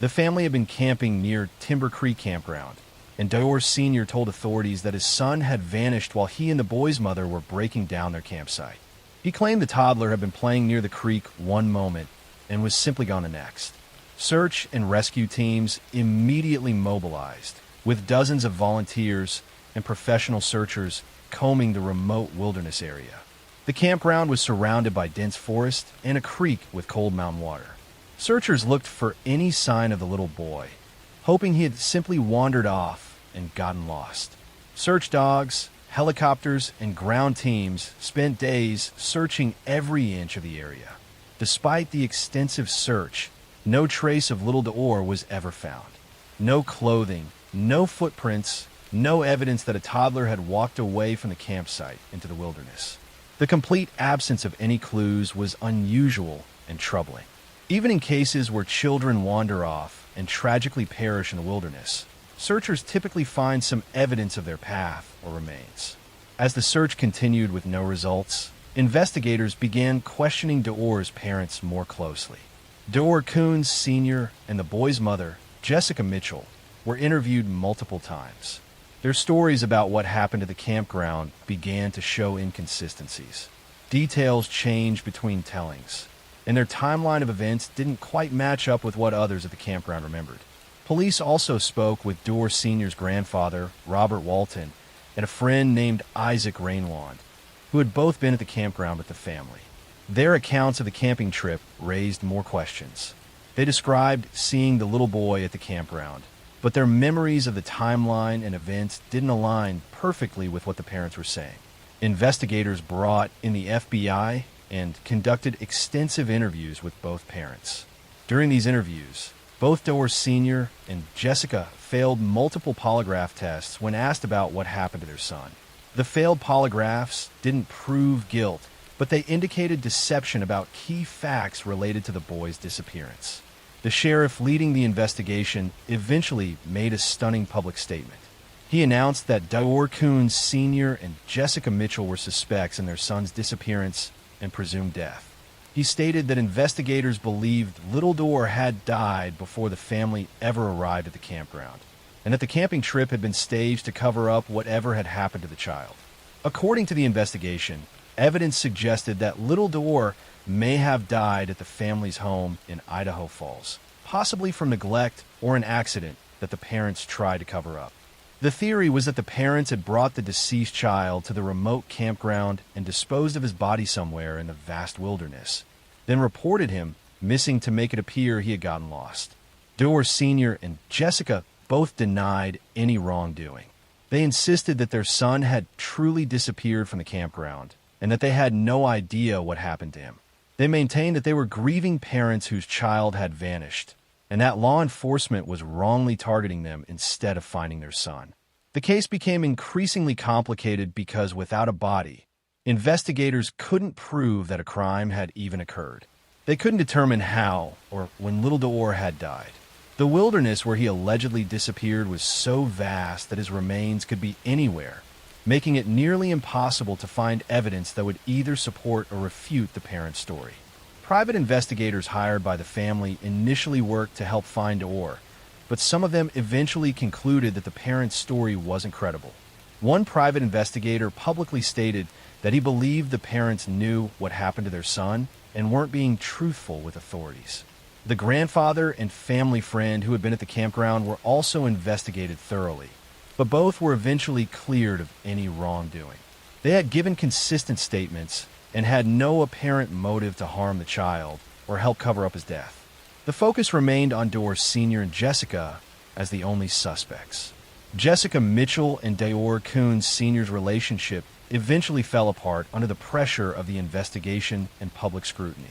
The family had been camping near Timber Creek Campground, and Dorr Sr. told authorities that his son had vanished while he and the boy's mother were breaking down their campsite. He claimed the toddler had been playing near the creek one moment and was simply gone the next. Search and rescue teams immediately mobilized, with dozens of volunteers and professional searchers combing the remote wilderness area. The campground was surrounded by dense forest and a creek with cold mountain water. Searchers looked for any sign of the little boy, hoping he had simply wandered off and gotten lost. Search dogs, helicopters, and ground teams spent days searching every inch of the area. Despite the extensive search, no trace of little Dorr was ever found. No clothing, no footprints, no evidence that a toddler had walked away from the campsite into the wilderness. The complete absence of any clues was unusual and troubling. Even in cases where children wander off and tragically perish in the wilderness, searchers typically find some evidence of their path or remains. As the search continued with no results, investigators began questioning Dorr's parents more closely. Dorr Coons Sr. and the boy's mother, Jessica Mitchell, were interviewed multiple times. Their stories about what happened to the campground began to show inconsistencies. Details changed between tellings, and their timeline of events didn't quite match up with what others at the campground remembered. Police also spoke with Dorr Sr.'s grandfather, Robert Walton, and a friend named Isaac Rainwand, who had both been at the campground with the family. Their accounts of the camping trip raised more questions. They described seeing the little boy at the campground, but their memories of the timeline and events didn't align perfectly with what the parents were saying. Investigators brought in the FBI and conducted extensive interviews with both parents. During these interviews, both Dorr Sr. and Jessica failed multiple polygraph tests when asked about what happened to their son. The failed polygraphs didn't prove guilt, but they indicated deception about key facts related to the boy's disappearance. The sheriff leading the investigation eventually made a stunning public statement. He announced that Dorr Coons Sr. and Jessica Mitchell were suspects in their son's disappearance and presumed death. He stated that investigators believed Little Door had died before the family ever arrived at the campground, and that the camping trip had been staged to cover up whatever had happened to the child. According to the investigation, evidence suggested that Little Door may have died at the family's home in Idaho Falls, possibly from neglect or an accident that the parents tried to cover up. The theory was that the parents had brought the deceased child to the remote campground and disposed of his body somewhere in the vast wilderness, then reported him missing to make it appear he had gotten lost. Door Sr. and Jessica both denied any wrongdoing. They insisted that their son had truly disappeared from the campground and that they had no idea what happened to him. They maintained that they were grieving parents whose child had vanished, and that law enforcement was wrongly targeting them instead of finding their son. The case became increasingly complicated because without a body, investigators couldn't prove that a crime had even occurred. They couldn't determine how or when Little Door had died. The wilderness where he allegedly disappeared was so vast that his remains could be anywhere, making it nearly impossible to find evidence that would either support or refute the parents' story. Private investigators hired by the family initially worked to help find Door, but some of them eventually concluded that the parents' story wasn't credible. One private investigator publicly stated that he believed the parents knew what happened to their son and weren't being truthful with authorities. The grandfather and family friend who had been at the campground were also investigated thoroughly, but both were eventually cleared of any wrongdoing. They had given consistent statements and had no apparent motive to harm the child or help cover up his death. The focus remained on Door Sr. and Jessica as the only suspects. Jessica Mitchell and Door Coons Sr.'s relationship eventually fell apart under the pressure of the investigation and public scrutiny.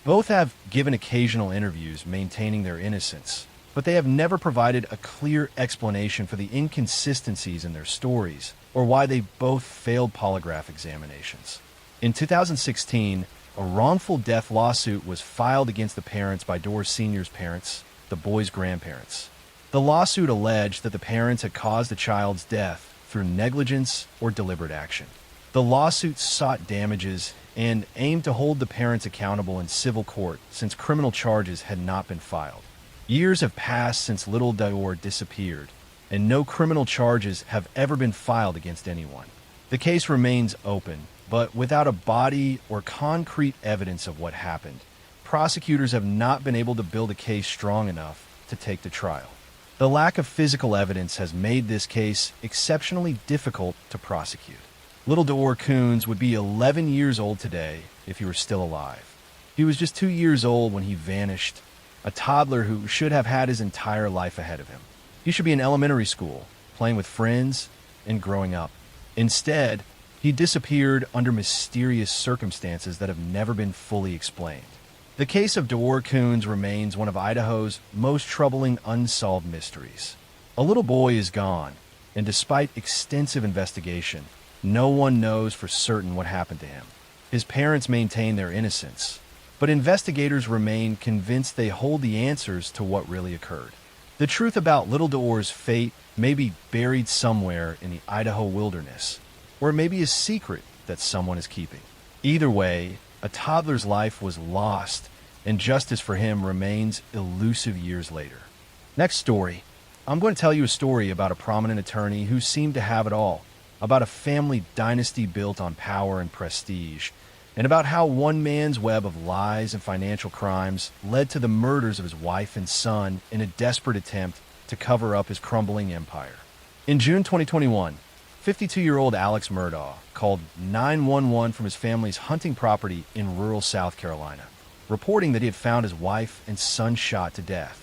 Both have given occasional interviews maintaining their innocence, but they have never provided a clear explanation for the inconsistencies in their stories or why they both failed polygraph examinations. In 2016, a wrongful death lawsuit was filed against the parents by Door Sr.'s parents, the boy's grandparents. The lawsuit alleged that the parents had caused the child's death through negligence or deliberate action. The lawsuit sought damages and aimed to hold the parents accountable in civil court since criminal charges had not been filed. Years have passed since Little Door disappeared, and no criminal charges have ever been filed against anyone. The case remains open, but without a body or concrete evidence of what happened, prosecutors have not been able to build a case strong enough to take to trial. The lack of physical evidence has made this case exceptionally difficult to prosecute. Little Door Coons would be 11 years old today if he were still alive. He was just 2 years old when he vanished, a toddler who should have had his entire life ahead of him. He should be in elementary school, playing with friends, and growing up. Instead, he disappeared under mysterious circumstances that have never been fully explained. The case of Door Coons remains one of Idaho's most troubling unsolved mysteries. A little boy is gone, and despite extensive investigation, no one knows for certain what happened to him. His parents maintain their innocence, but investigators remain convinced they hold the answers to what really occurred. The truth about Little Door's fate may be buried somewhere in the Idaho wilderness, or it may be a secret that someone is keeping. Either way, a toddler's life was lost, and justice for him remains elusive years later. Next story. I'm going to tell you a story about a prominent attorney who seemed to have it all, about a family dynasty built on power and prestige, and about how one man's web of lies and financial crimes led to the murders of his wife and son in a desperate attempt to cover up his crumbling empire. In June 2021, 52-year-old Alex Murdaugh called 911 from his family's hunting property in rural South Carolina, reporting that he had found his wife and son shot to death.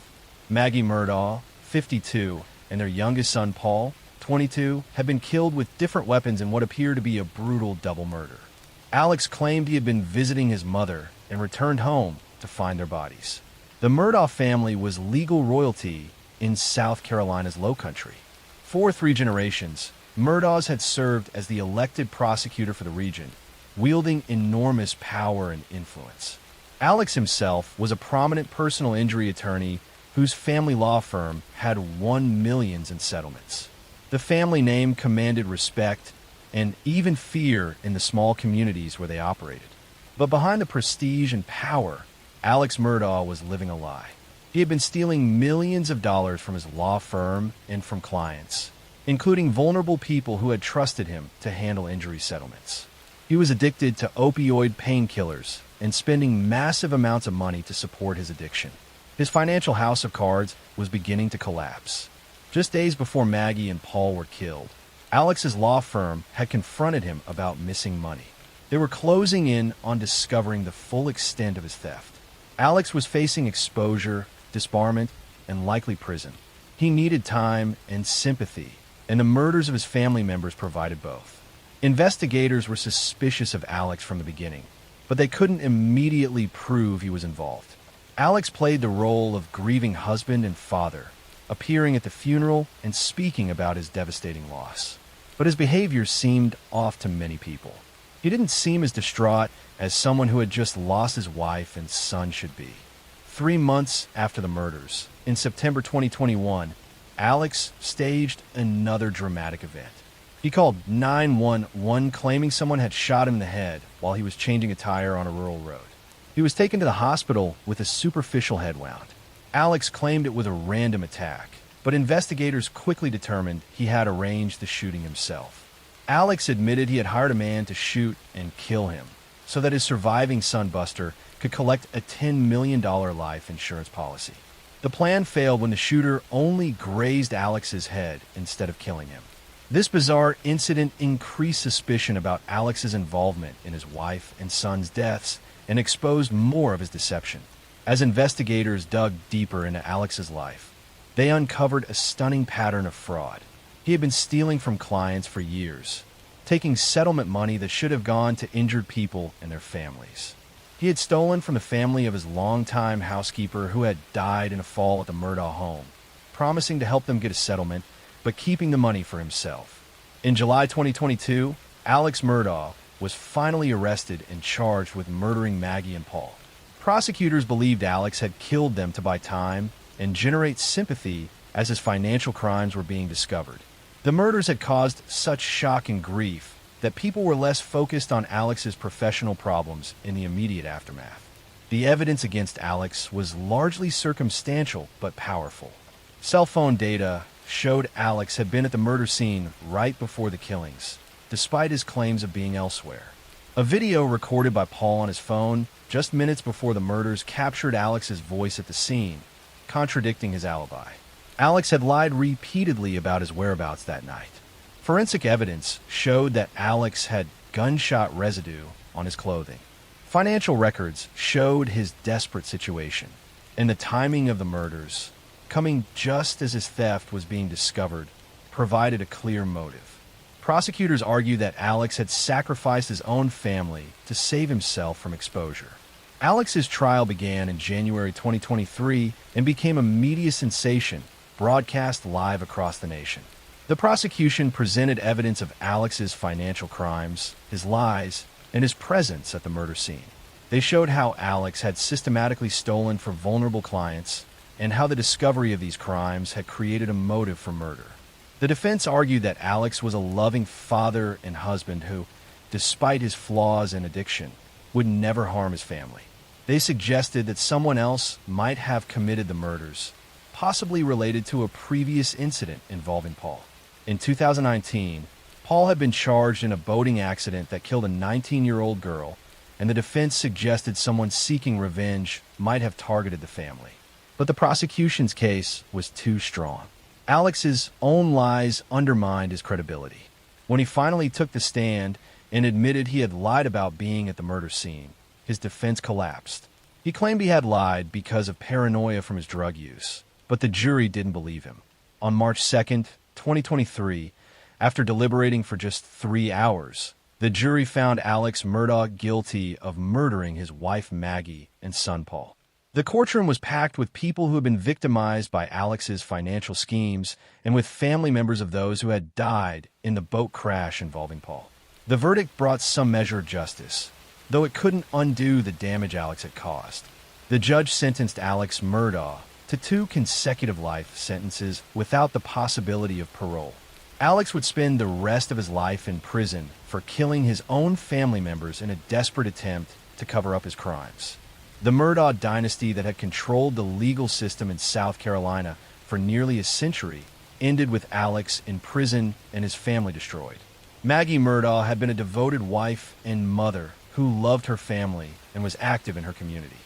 Maggie Murdaugh, 52, and their youngest son Paul, 22, had been killed with different weapons in what appeared to be a brutal double murder. Alex claimed he had been visiting his mother and returned home to find their bodies. The Murdaugh family was legal royalty in South Carolina's Low Country. For 3 generations, Murdaughs had served as the elected prosecutor for the region, wielding enormous power and influence. Alex himself was a prominent personal injury attorney whose family law firm had won millions in settlements. The family name commanded respect and even fear in the small communities where they operated. But behind the prestige and power, Alex Murdaugh was living a lie. He had been stealing millions of dollars from his law firm and from clients, including vulnerable people who had trusted him to handle injury settlements. He was addicted to opioid painkillers and spending massive amounts of money to support his addiction. His financial house of cards was beginning to collapse. Just days before Maggie and Paul were killed, Alex's law firm had confronted him about missing money. They were closing in on discovering the full extent of his theft. Alex was facing exposure, disbarment, and likely prison. He needed time and sympathy, and the murders of his family members provided both. Investigators were suspicious of Alex from the beginning, but they couldn't immediately prove he was involved. Alex played the role of grieving husband and father, appearing at the funeral and speaking about his devastating loss. But his behavior seemed off to many people. He didn't seem as distraught as someone who had just lost his wife and son should be. 3 months after the murders, in September 2021, Alex staged another dramatic event. He called 911 claiming someone had shot him in the head while he was changing a tire on a rural road. He was taken to the hospital with a superficial head wound. Alex claimed it was a random attack, but investigators quickly determined he had arranged the shooting himself. Alex admitted he had hired a man to shoot and kill him so that his surviving son Buster could collect a $10 million life insurance policy. The plan failed when the shooter only grazed Alex's head instead of killing him. This bizarre incident increased suspicion about Alex's involvement in his wife and son's deaths and exposed more of his deception. As investigators dug deeper into Alex's life, they uncovered a stunning pattern of fraud. He had been stealing from clients for years, taking settlement money that should have gone to injured people and their families. He had stolen from the family of his longtime housekeeper who had died in a fall at the Murdaugh home, promising to help them get a settlement, but keeping the money for himself. In July 2022, Alex Murdaugh was finally arrested and charged with murdering Maggie and Paul. Prosecutors believed Alex had killed them to buy time and generate sympathy as his financial crimes were being discovered. The murders had caused such shock and grief that people were less focused on Alex's professional problems in the immediate aftermath. The evidence against Alex was largely circumstantial but powerful. Cell phone data showed Alex had been at the murder scene right before the killings, despite his claims of being elsewhere. A video recorded by Paul on his phone just minutes before the murders captured Alex's voice at the scene, contradicting his alibi. Alex had lied repeatedly about his whereabouts that night. Forensic evidence showed that Alex had gunshot residue on his clothing. Financial records showed his desperate situation, and the timing of the murders, coming just as his theft was being discovered, provided a clear motive. Prosecutors argued that Alex had sacrificed his own family to save himself from exposure. Alex's trial began in January 2023 and became a media sensation, broadcast live across the nation. The prosecution presented evidence of Alex's financial crimes, his lies, and his presence at the murder scene. They showed how Alex had systematically stolen from vulnerable clients and how the discovery of these crimes had created a motive for murder. The defense argued that Alex was a loving father and husband who, despite his flaws and addiction, would never harm his family. They suggested that someone else might have committed the murders, possibly related to a previous incident involving Paul. In 2019, Paul had been charged in a boating accident that killed a 19-year-old girl, and the defense suggested someone seeking revenge might have targeted the family. But the prosecution's case was too strong. Alex's own lies undermined his credibility. When he finally took the stand and admitted he had lied about being at the murder scene, his defense collapsed. He claimed he had lied because of paranoia from his drug use, but the jury didn't believe him. On March 2nd, 2023, after deliberating for just 3 hours, the jury found Alex Murdaugh guilty of murdering his wife Maggie and son Paul. The courtroom was packed with people who had been victimized by Alex's financial schemes and with family members of those who had died in the boat crash involving Paul. The verdict brought some measure of justice, though it couldn't undo the damage Alex had caused. The judge sentenced Alex Murdaugh to 2 consecutive life sentences without the possibility of parole. Alex would spend the rest of his life in prison for killing his own family members in a desperate attempt to cover up his crimes. The Murdaugh dynasty that had controlled the legal system in South Carolina for nearly a century ended with Alex in prison and his family destroyed. Maggie Murdaugh had been a devoted wife and mother who loved her family and was active in her community.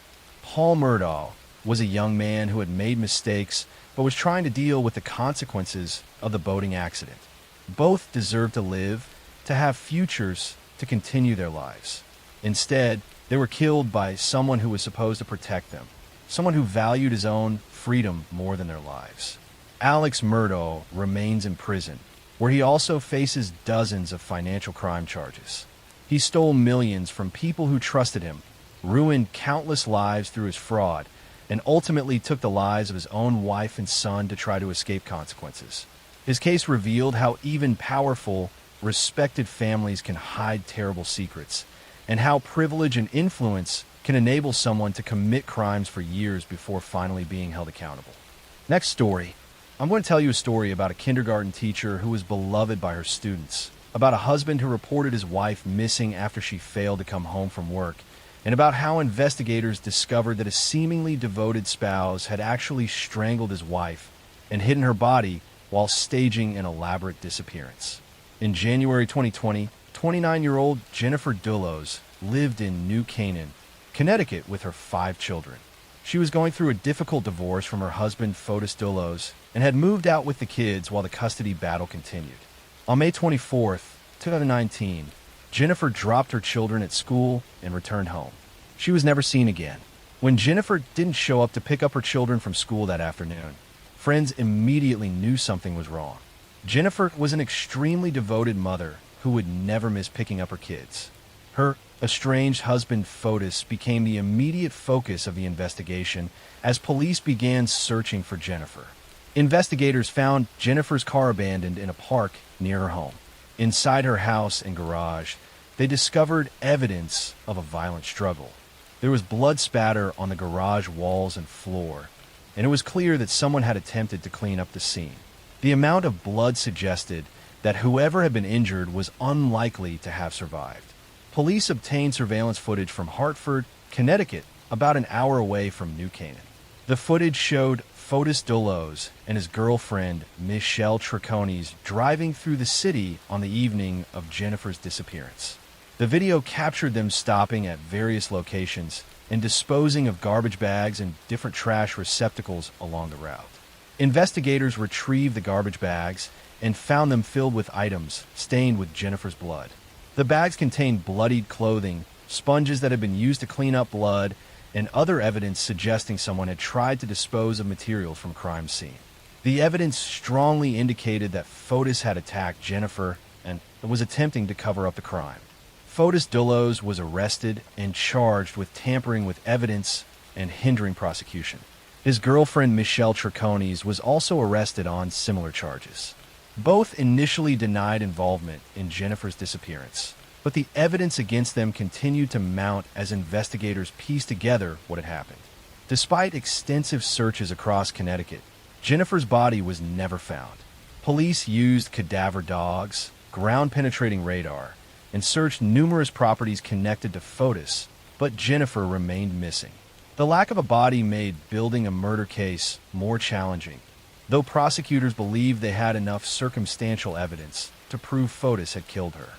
Paul Murdaugh was a young man who had made mistakes but was trying to deal with the consequences of the boating accident. Both deserved to live, to have futures, to continue their lives. Instead, they were killed by someone who was supposed to protect them, someone who valued his own freedom more than their lives. Alex Murdaugh remains in prison, where he also faces dozens of financial crime charges. He stole millions from people who trusted him, ruined countless lives through his fraud, and ultimately took the lives of his own wife and son to try to escape consequences. His case revealed how even powerful, respected families can hide terrible secrets, and how privilege and influence can enable someone to commit crimes for years before finally being held accountable. Next story. I'm going to tell you a story about a kindergarten teacher who was beloved by her students, about a husband who reported his wife missing after she failed to come home from work, and about how investigators discovered that a seemingly devoted spouse had actually strangled his wife and hidden her body while staging an elaborate disappearance. In January 2020, 29-year-old Jennifer Dullos lived in New Canaan, Connecticut with her 5 children. She was going through a difficult divorce from her husband, Fotis Dullos, and had moved out with the kids while the custody battle continued. On May 24, 2019, Jennifer dropped her children at school and returned home. She was never seen again. When Jennifer didn't show up to pick up her children from school that afternoon, friends immediately knew something was wrong. Jennifer was an extremely devoted mother who would never miss picking up her kids. Her estranged husband, Fotis, became the immediate focus of the investigation as police began searching for Jennifer. Investigators found Jennifer's car abandoned in a park near her home. Inside her house and garage, they discovered evidence of a violent struggle. There was blood spatter on the garage walls and floor, and it was clear that someone had attempted to clean up the scene. The amount of blood suggested that whoever had been injured was unlikely to have survived. Police obtained surveillance footage from Hartford, Connecticut, about an hour away from New Canaan. The footage showed Fotis Dullos and his girlfriend, Michelle Triconis, driving through the city on the evening of Jennifer's disappearance. The video captured them stopping at various locations and disposing of garbage bags and different trash receptacles along the route. Investigators retrieved the garbage bags and found them filled with items stained with Jennifer's blood. The bags contained bloodied clothing, sponges that had been used to clean up blood, and other evidence suggesting someone had tried to dispose of materials from a crime scene. The evidence strongly indicated that Fotis had attacked Jennifer and was attempting to cover up the crime. Fotis Dullos was arrested and charged with tampering with evidence and hindering prosecution. His girlfriend, Michelle Triconis, was also arrested on similar charges. Both initially denied involvement in Jennifer's disappearance, but the evidence against them continued to mount as investigators pieced together what had happened. Despite extensive searches across Connecticut, Jennifer's body was never found. Police used cadaver dogs, ground-penetrating radar, and searched numerous properties connected to Fotis, but Jennifer remained missing. The lack of a body made building a murder case more challenging, though prosecutors believed they had enough circumstantial evidence to prove Fotis had killed her.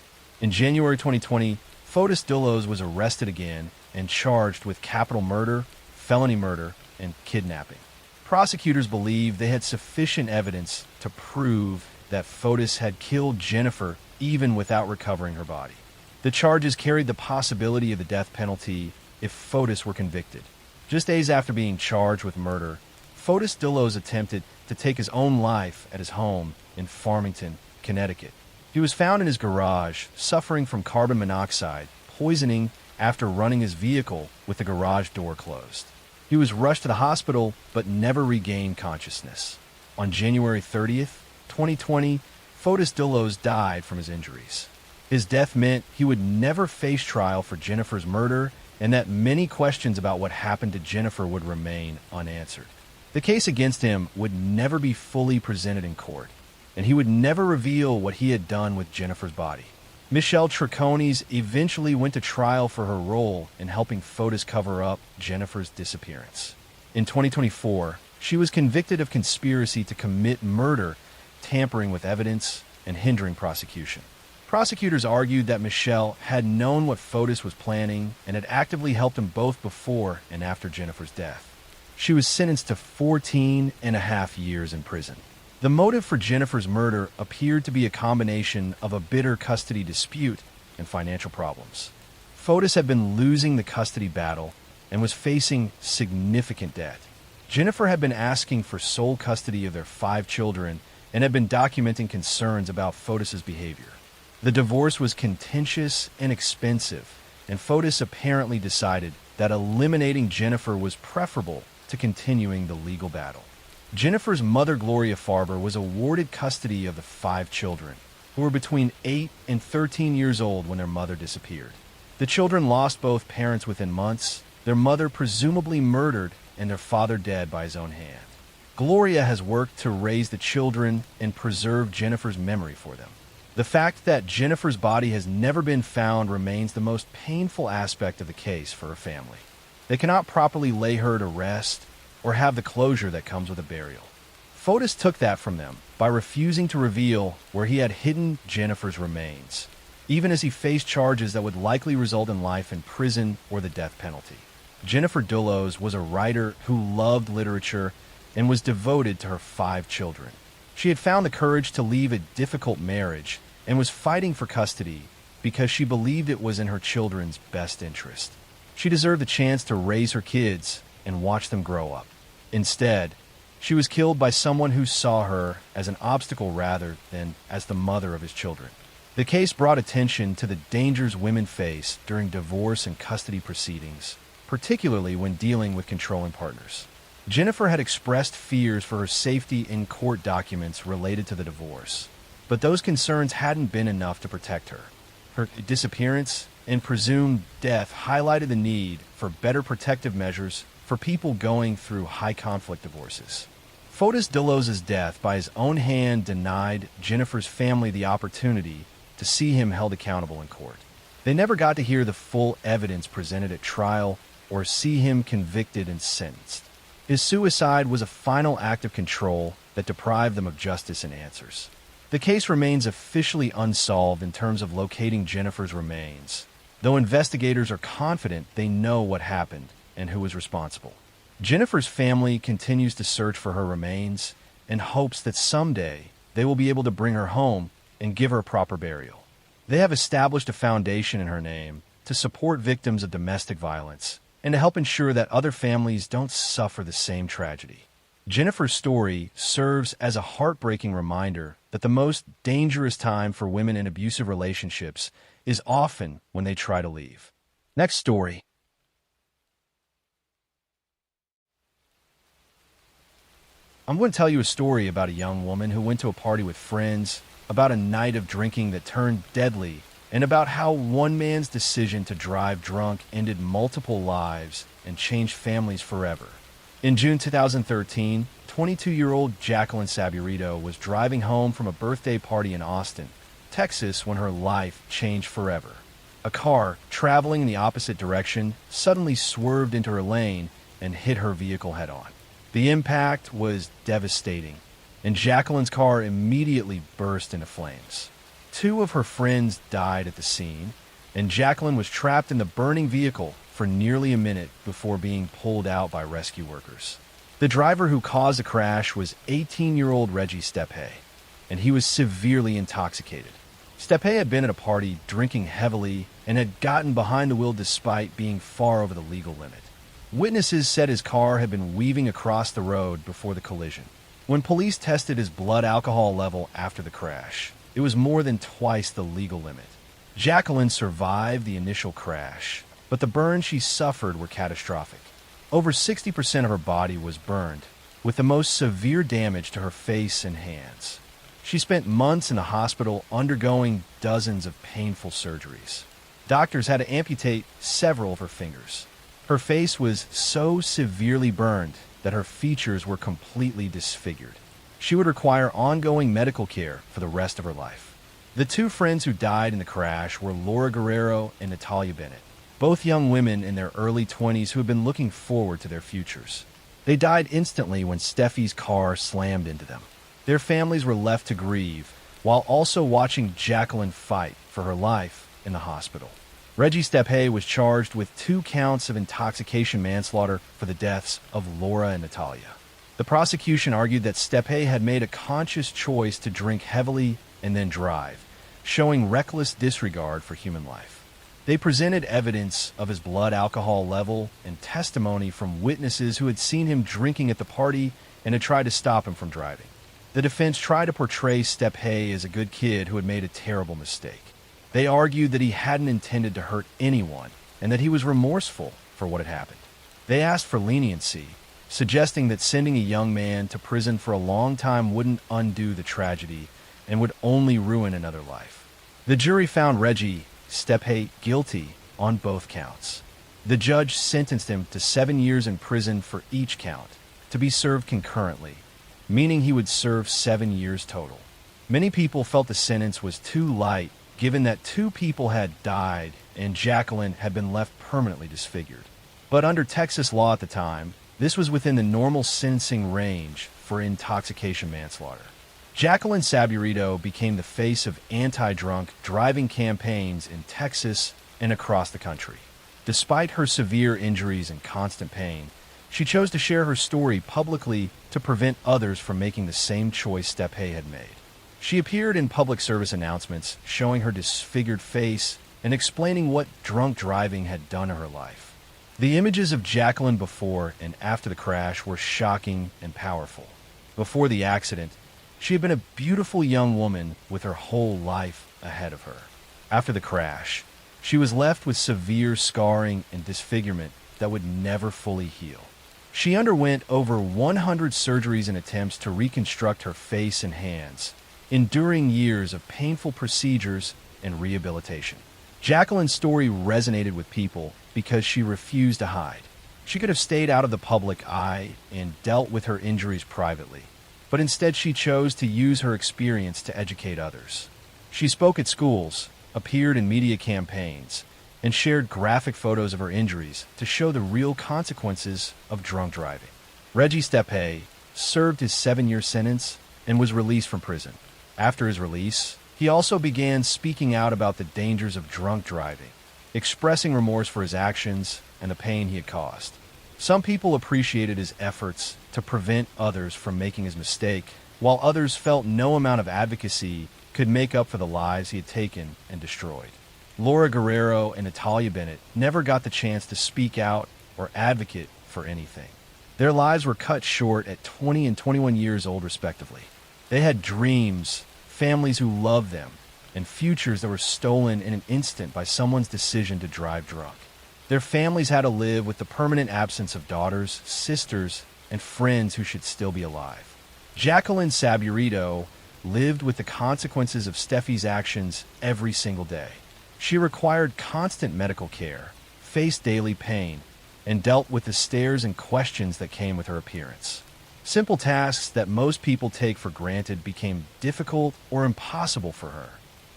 In January 2020, Fotis Dullos was arrested again and charged with capital murder, felony murder, and kidnapping. Prosecutors believed they had sufficient evidence to prove that Fotis had killed Jennifer even without recovering her body. The charges carried the possibility of the death penalty if Fotis were convicted. Just days after being charged with murder, Fotis Dullos attempted to take his own life at his home in Farmington, Connecticut. He was found in his garage, suffering from carbon monoxide poisoning after running his vehicle with the garage door closed. He was rushed to the hospital but never regained consciousness. On January 30th, 2020, Fotis Dullos died from his injuries. His death meant he would never face trial for Jennifer's murder and that many questions about what happened to Jennifer would remain unanswered. The case against him would never be fully presented in court, and he would never reveal what he had done with Jennifer's body. Michelle Traconis eventually went to trial for her role in helping Fotis cover up Jennifer's disappearance. In 2024, she was convicted of conspiracy to commit murder, tampering with evidence, and hindering prosecution. Prosecutors argued that Michelle had known what Fotis was planning and had actively helped him both before and after Jennifer's death. She was sentenced to 14 and a half years in prison. The motive for Jennifer's murder appeared to be a combination of a bitter custody dispute and financial problems. Fotis had been losing the custody battle and was facing significant debt. Jennifer had been asking for sole custody of their 5 children and had been documenting concerns about Fotis's behavior. The divorce was contentious and expensive, and Fotis apparently decided that eliminating Jennifer was preferable to continuing the legal battle. Jennifer's mother, Gloria Farber, was awarded custody of the 5 children, who were between 8 and 13 years old when their mother disappeared. The children lost both parents within months, their mother presumably murdered, and their father dead by his own hand. Gloria has worked to raise the children and preserve Jennifer's memory for them. The fact that Jennifer's body has never been found remains the most painful aspect of the case for her family. They cannot properly lay her to rest or have the closure that comes with a burial. Fotis took that from them by refusing to reveal where he had hidden Jennifer's remains, even as he faced charges that would likely result in life in prison or the death penalty. Jennifer Dullos was a writer who loved literature and was devoted to her 5 children. She had found the courage to leave a difficult marriage and was fighting for custody because she believed it was in her children's best interest. She deserved the chance to raise her kids and watch them grow up. Instead, she was killed by someone who saw her as an obstacle rather than as the mother of his children. The case brought attention to the dangers women face during divorce and custody proceedings, particularly when dealing with controlling partners. Jennifer had expressed fears for her safety in court documents related to the divorce, but those concerns hadn't been enough to protect her. Her disappearance and presumed death highlighted the need for better protective measures for people going through high-conflict divorces. Fotis Dullos' death by his own hand denied Jennifer's family the opportunity to see him held accountable in court. They never got to hear the full evidence presented at trial or see him convicted and sentenced. His suicide was a final act of control that deprived them of justice and answers. The case remains officially unsolved in terms of locating Jennifer's remains, though investigators are confident they know what happened and who was responsible. Jennifer's family continues to search for her remains and hopes that someday they will be able to bring her home and give her a proper burial. They have established a foundation in her name to support victims of domestic violence and to help ensure that other families don't suffer the same tragedy. Jennifer's story serves as a heartbreaking reminder that the most dangerous time for women in abusive relationships is often when they try to leave. Next story. I'm going to tell you a story about a young woman who went to a party with friends, about a night of drinking that turned deadly, and about how one man's decision to drive drunk ended multiple lives and changed families forever. In June 2013, 22-year-old Jacqueline Saburito was driving home from a birthday party in Austin, Texas, when her life changed forever. A car traveling in the opposite direction suddenly swerved into her lane and hit her vehicle head-on. The impact was devastating, and Jacqueline's car immediately burst into flames. 2 of her friends died at the scene, and Jacqueline was trapped in the burning vehicle for nearly a minute before being pulled out by rescue workers. The driver who caused the crash was 18-year-old Reggie Stepe, and he was severely intoxicated. Stepe had been at a party drinking heavily and had gotten behind the wheel despite being far over the legal limit. Witnesses said his car had been weaving across the road before the collision. When police tested his blood alcohol level after the crash, it was more than twice the legal limit. Jacqueline survived the initial crash, but the burns she suffered were catastrophic. Over 60% of her body was burned, with the most severe damage to her face and hands. She spent months in the hospital undergoing dozens of painful surgeries. Doctors had to amputate several of her fingers. Her face was so severely burned that her features were completely disfigured. She would require ongoing medical care for the rest of her life. The two friends who died in the crash were Laura Guerrero and Natalia Bennett, both young women in their early 20s who had been looking forward to their futures. They died instantly when Steffi's car slammed into them. Their families were left to grieve, while also watching Jacqueline fight for her life in the hospital. Reggie Stepe was charged with 2 counts of intoxication manslaughter for the deaths of Laura and Natalia. The prosecution argued that Stepe had made a conscious choice to drink heavily and then drive, showing reckless disregard for human life. They presented evidence of his blood alcohol level and testimony from witnesses who had seen him drinking at the party and had tried to stop him from driving. The defense tried to portray Stepe as a good kid who had made a terrible mistake. They argued that he hadn't intended to hurt anyone and that he was remorseful for what had happened. They asked for leniency, suggesting that sending a young man to prison for a long time wouldn't undo the tragedy and would only ruin another life. The jury found Reggie Stepe guilty on both counts. The judge sentenced him to 7 years in prison for each count, to be served concurrently, meaning he would serve 7 years total. Many people felt the sentence was too light, given that 2 people had died and Jacqueline had been left permanently disfigured. But under Texas law at the time, this was within the normal sentencing range for intoxication manslaughter. Jacqueline Saburito became the face of anti-drunk driving campaigns in Texas and across the country. Despite her severe injuries and constant pain, she chose to share her story publicly to prevent others from making the same choice Stepe had made. She appeared in public service announcements showing her disfigured face and explaining what drunk driving had done to her life. The images of Jacqueline before and after the crash were shocking and powerful. Before the accident, she had been a beautiful young woman with her whole life ahead of her. After the crash, she was left with severe scarring and disfigurement that would never fully heal. She underwent over 100 surgeries and attempts to reconstruct her face and hands, enduring years of painful procedures and rehabilitation. Jacqueline's story resonated with people because she refused to hide. She could have stayed out of the public eye and dealt with her injuries privately, but instead she chose to use her experience to educate others. She spoke at schools, appeared in media campaigns, and shared graphic photos of her injuries to show the real consequences of drunk driving. Reggie Stepe served his 7-year sentence and was released from prison. After his release, he also began speaking out about the dangers of drunk driving, expressing remorse for his actions and the pain he had caused. Some people appreciated his efforts to prevent others from making his mistake, while others felt no amount of advocacy could make up for the lives he had taken and destroyed. Laura Guerrero and Natalia Bennett never got the chance to speak out or advocate for anything. Their lives were cut short at 20 and 21 years old, respectively. They had dreams, families who loved them, and futures that were stolen in an instant by someone's decision to drive drunk. Their families had to live with the permanent absence of daughters, sisters, and friends who should still be alive. Jacqueline Saburito lived with the consequences of Steffi's actions every single day. She required constant medical care, faced daily pain, and dealt with the stares and questions that came with her appearance. Simple tasks that most people take for granted became difficult or impossible for her.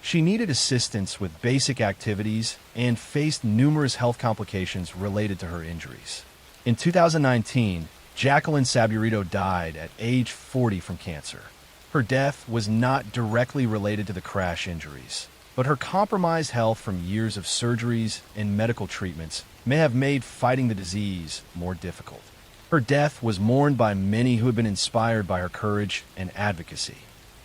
She needed assistance with basic activities and faced numerous health complications related to her injuries. In 2019, Jacqueline Saburito died at age 40 from cancer. Her death was not directly related to the crash injuries, but her compromised health from years of surgeries and medical treatments may have made fighting the disease more difficult. Her death was mourned by many who had been inspired by her courage and advocacy.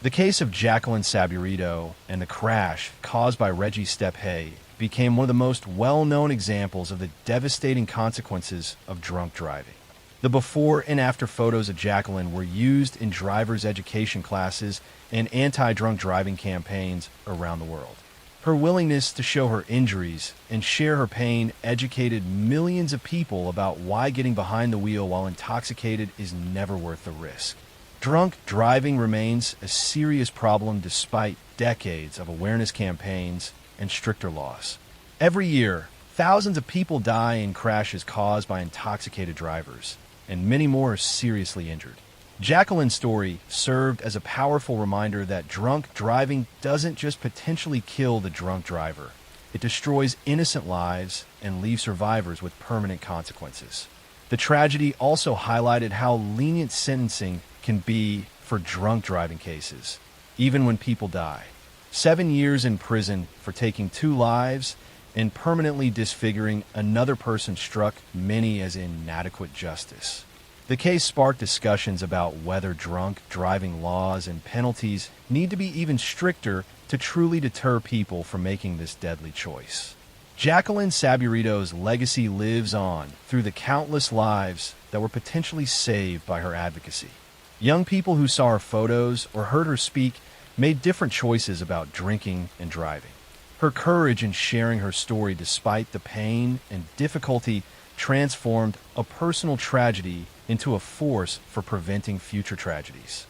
The case of Jacqueline Saburito and the crash caused by Reggie Stepe became one of the most well-known examples of the devastating consequences of drunk driving. The before and after photos of Jacqueline were used in driver's education classes and anti-drunk driving campaigns around the world. Her willingness to show her injuries and share her pain educated millions of people about why getting behind the wheel while intoxicated is never worth the risk. Drunk driving remains a serious problem despite decades of awareness campaigns and stricter laws. Every year, thousands of people die in crashes caused by intoxicated drivers, and many more are seriously injured. Jacqueline's story served as a powerful reminder that drunk driving doesn't just potentially kill the drunk driver. It destroys innocent lives and leaves survivors with permanent consequences. The tragedy also highlighted how lenient sentencing can be for drunk driving cases, even when people die. 7 years in prison for taking 2 lives and permanently disfiguring another person struck many as inadequate justice. The case sparked discussions about whether drunk driving laws and penalties need to be even stricter to truly deter people from making this deadly choice. Jacqueline Saburito's legacy lives on through the countless lives that were potentially saved by her advocacy. Young people who saw her photos or heard her speak made different choices about drinking and driving. Her courage in sharing her story despite the pain and difficulty transformed a personal tragedy into a force for preventing future tragedies.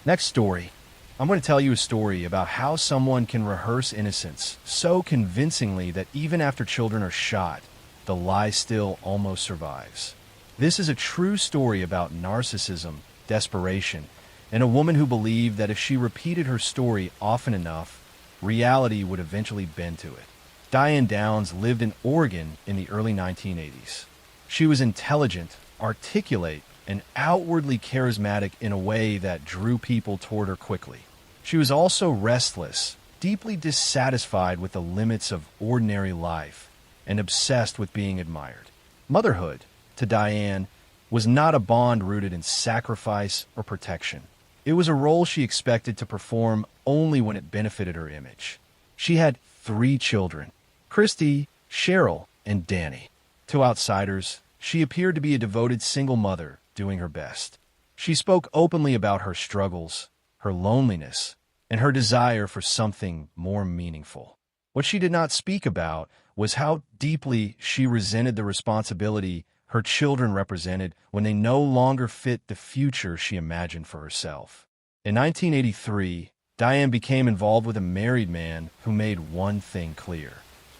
Next story. I'm going to tell you a story about how someone can rehearse innocence so convincingly that even after children are shot, the lie still almost survives. This is a true story about narcissism, desperation, and a woman who believed that if she repeated her story often enough, reality would eventually bend to it. Diane Downs lived in Oregon in the early 1980s. She was intelligent, articulate, and outwardly charismatic in a way that drew people toward her quickly. She was also restless, deeply dissatisfied with the limits of ordinary life, and obsessed with being admired. Motherhood, to Diane, was not a bond rooted in sacrifice or protection. It was a role she expected to perform only when it benefited her image. She had 3 children, Christy, Cheryl, and Danny. To outsiders, she appeared to be a devoted single mother doing her best. She spoke openly about her struggles, her loneliness, and her desire for something more meaningful. What she did not speak about was how deeply she resented the responsibility her children represented when they no longer fit the future she imagined for herself. In 1983, Diane became involved with a married man who made one thing clear.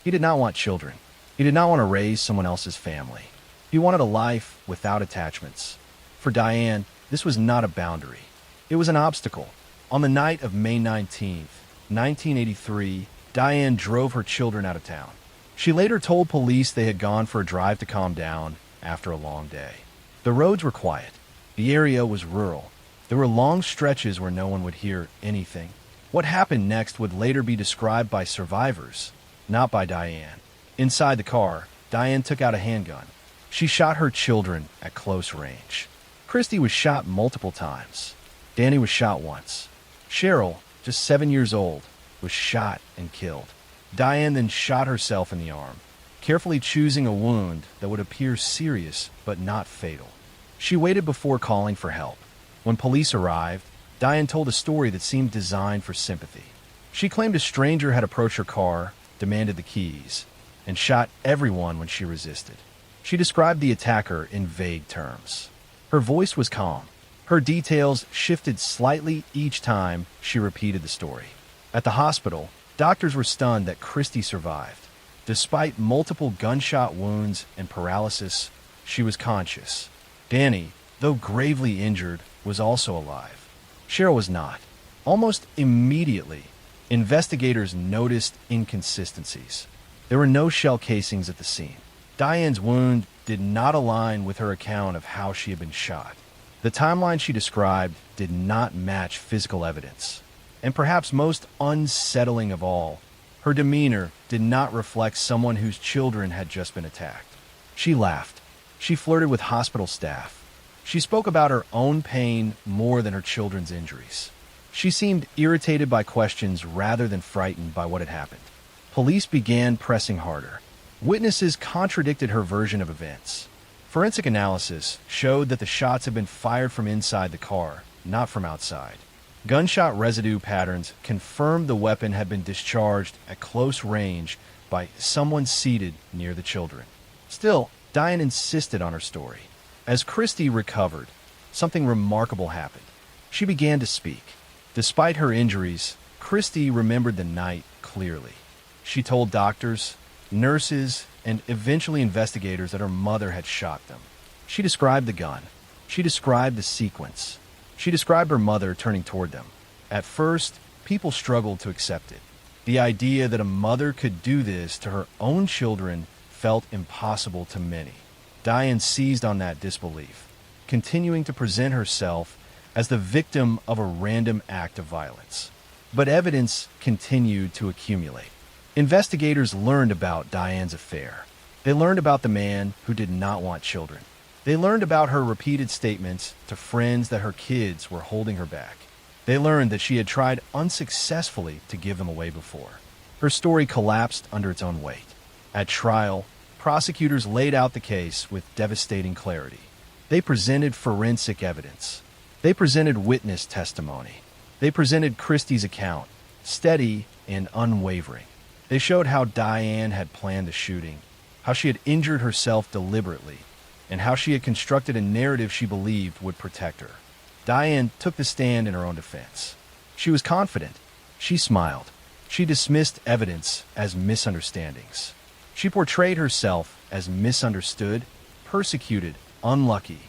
He did not want children. He did not want to raise someone else's family. He wanted a life without attachments. For Diane, this was not a boundary. It was an obstacle. On the night of May 19, 1983, Diane drove her children out of town. She later told police they had gone for a drive to calm down after a long day. The roads were quiet. The area was rural. There were long stretches where no one would hear anything. What happened next would later be described by survivors, not by Diane. Inside the car, Diane took out a handgun. She shot her children at close range. Christy was shot multiple times. Danny was shot once. Cheryl, just 7 years old, was shot and killed. Diane then shot herself in the arm, carefully choosing a wound that would appear serious but not fatal. She waited before calling for help. When police arrived, Diane told a story that seemed designed for sympathy. She claimed a stranger had approached her car, demanded the keys, and shot everyone when she resisted. She described the attacker in vague terms. Her voice was calm. Her details shifted slightly each time she repeated the story. At the hospital, doctors were stunned that Christy survived. Despite multiple gunshot wounds and paralysis, she was conscious. Danny, though gravely injured, was also alive. Cheryl was not. Almost immediately, investigators noticed inconsistencies. There were no shell casings at the scene. Diane's wound did not align with her account of how she had been shot. The timeline she described did not match physical evidence. And perhaps most unsettling of all, her demeanor did not reflect someone whose children had just been attacked. She laughed. She flirted with hospital staff. She spoke about her own pain more than her children's injuries. She seemed irritated by questions rather than frightened by what had happened. Police began pressing harder. Witnesses contradicted her version of events. Forensic analysis showed that the shots had been fired from inside the car, not from outside. Gunshot residue patterns confirmed the weapon had been discharged at close range by someone seated near the children. Still, Diane insisted on her story. As Christy recovered, something remarkable happened. She began to speak. Despite her injuries, Christy remembered the night clearly. She told doctors, nurses, and eventually investigators that her mother had shot them. She described the gun. She described the sequence. She described her mother turning toward them. At first, people struggled to accept it. The idea that a mother could do this to her own children felt impossible to many. Diane seized on that disbelief, continuing to present herself as the victim of a random act of violence. But evidence continued to accumulate. Investigators learned about Diane's affair. They learned about the man who did not want children. They learned about her repeated statements to friends that her kids were holding her back. They learned that she had tried unsuccessfully to give them away before. Her story collapsed under its own weight. At trial, prosecutors laid out the case with devastating clarity. They presented forensic evidence. They presented witness testimony. They presented Christie's account, steady and unwavering. They showed how Diane had planned the shooting, how she had injured herself deliberately, and how she had constructed a narrative she believed would protect her. Diane took the stand in her own defense. She was confident. She smiled. She dismissed evidence as misunderstandings. She portrayed herself as misunderstood, persecuted, unlucky.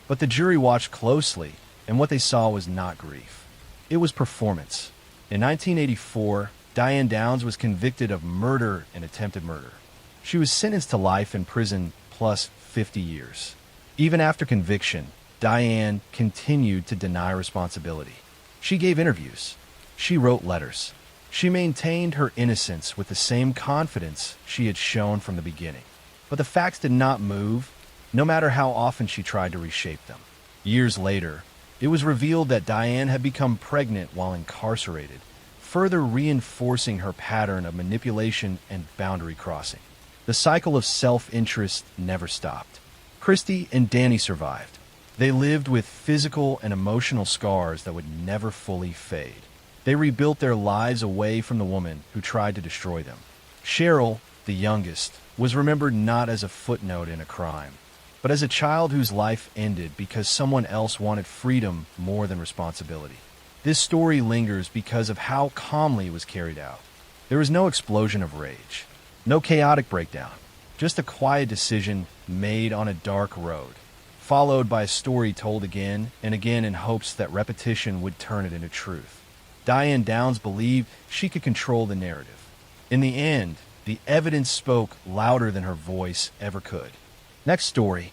But the jury watched closely, and what they saw was not grief. It was performance. In 1984, Diane Downs was convicted of murder and attempted murder. She was sentenced to life in prison plus 50 years. Even after conviction, Diane continued to deny responsibility. She gave interviews. She wrote letters. She maintained her innocence with the same confidence she had shown from the beginning. But the facts did not move, no matter how often she tried to reshape them. Years later, it was revealed that Diane had become pregnant while incarcerated, further reinforcing her pattern of manipulation and boundary crossing. The cycle of self-interest never stopped. Christy and Danny survived. They lived with physical and emotional scars that would never fully fade. They rebuilt their lives away from the woman who tried to destroy them. Cheryl, the youngest, was remembered not as a footnote in a crime, but as a child whose life ended because someone else wanted freedom more than responsibility. This story lingers because of how calmly it was carried out. There was no explosion of rage, no chaotic breakdown, just a quiet decision made on a dark road, followed by a story told again and again in hopes that repetition would turn it into truth. Diane Downs believed she could control the narrative. In the end, the evidence spoke louder than her voice ever could. Next story.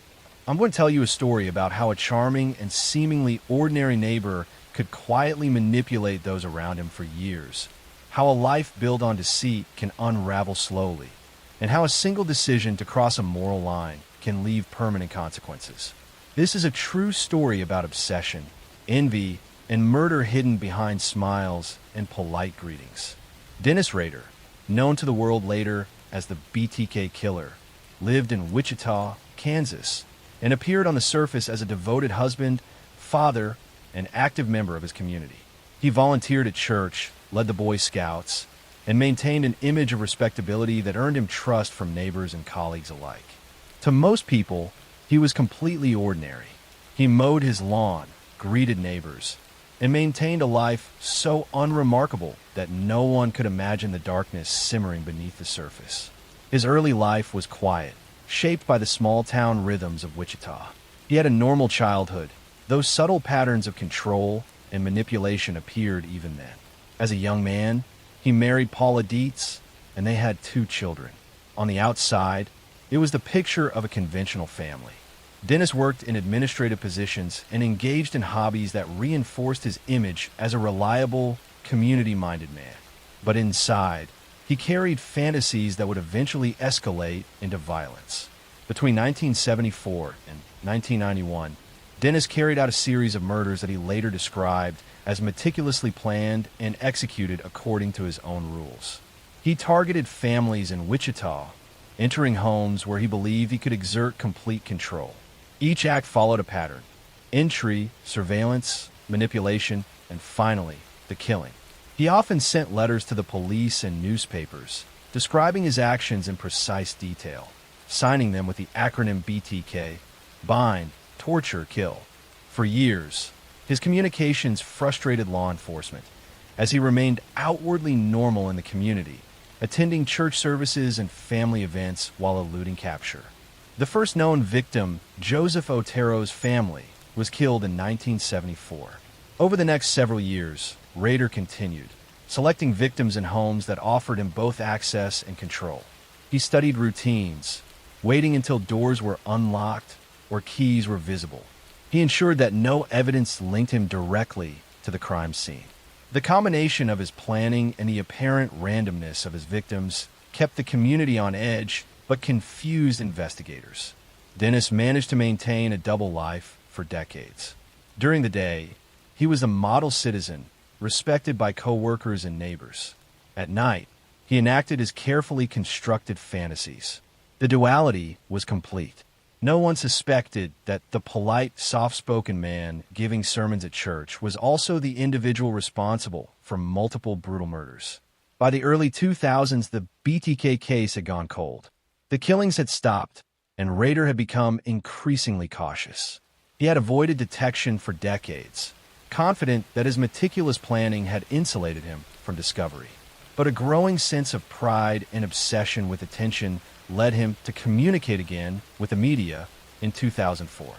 I'm going to tell you a story about how a charming and seemingly ordinary neighbor could quietly manipulate those around him for years, how a life built on deceit can unravel slowly, and how a single decision to cross a moral line can leave permanent consequences. This is a true story about obsession, envy, and murder hidden behind smiles and polite greetings. Dennis Rader, known to the world later as the BTK Killer, lived in Wichita, Kansas, and appeared on the surface as a devoted husband, father, and active member of his community. He volunteered at church, led the Boy Scouts, and maintained an image of respectability that earned him trust from neighbors and colleagues alike. To most people, he was completely ordinary. He mowed his lawn, greeted neighbors, and maintained a life so unremarkable that no one could imagine the darkness simmering beneath the surface. His early life was quiet, shaped by the small-town rhythms of Wichita. He had a normal childhood, though subtle patterns of control and manipulation appeared even then. As a young man, he married Paula Dietz, and they had 2 children. On the outside, it was the picture of a conventional family. Dennis worked in administrative positions and engaged in hobbies that reinforced his image as a reliable, community-minded man. But inside, he carried fantasies that would eventually escalate into violence. Between 1974 and 1991, Dennis carried out a series of murders that he later described as meticulously planned and executed according to his own rules. He targeted families in Wichita, entering homes where he believed he could exert complete control. Each act followed a pattern: entry, surveillance, manipulation, and finally, the killing. He often sent letters to the police and newspapers, describing his actions in precise detail, signing them with the acronym BTK: bind, torture, kill. For years, his communications frustrated law enforcement, as he remained outwardly normal in the community, attending church services and family events while eluding capture. The first known victim, Joseph Otero's family, was killed in 1974. Over the next several years, Rader continued, selecting victims in homes that offered him both access and control. He studied routines, waiting until doors were unlocked or keys were visible. He ensured that no evidence linked him directly to the crime scene. The combination of his planning and the apparent randomness of his victims kept the community on edge but confused investigators. Dennis managed to maintain a double life for decades. During the day, he was a model citizen, respected by co-workers and neighbors. At night, he enacted his carefully constructed fantasies. The duality was complete. No one suspected that the polite, soft-spoken man giving sermons at church was also the individual responsible for multiple brutal murders. By the early 2000s, the BTK case had gone cold. The killings had stopped, and Rader had become increasingly cautious. He had avoided detection for decades, confident that his meticulous planning had insulated him from discovery. But a growing sense of pride and obsession with attention led him to communicate again with the media in 2004.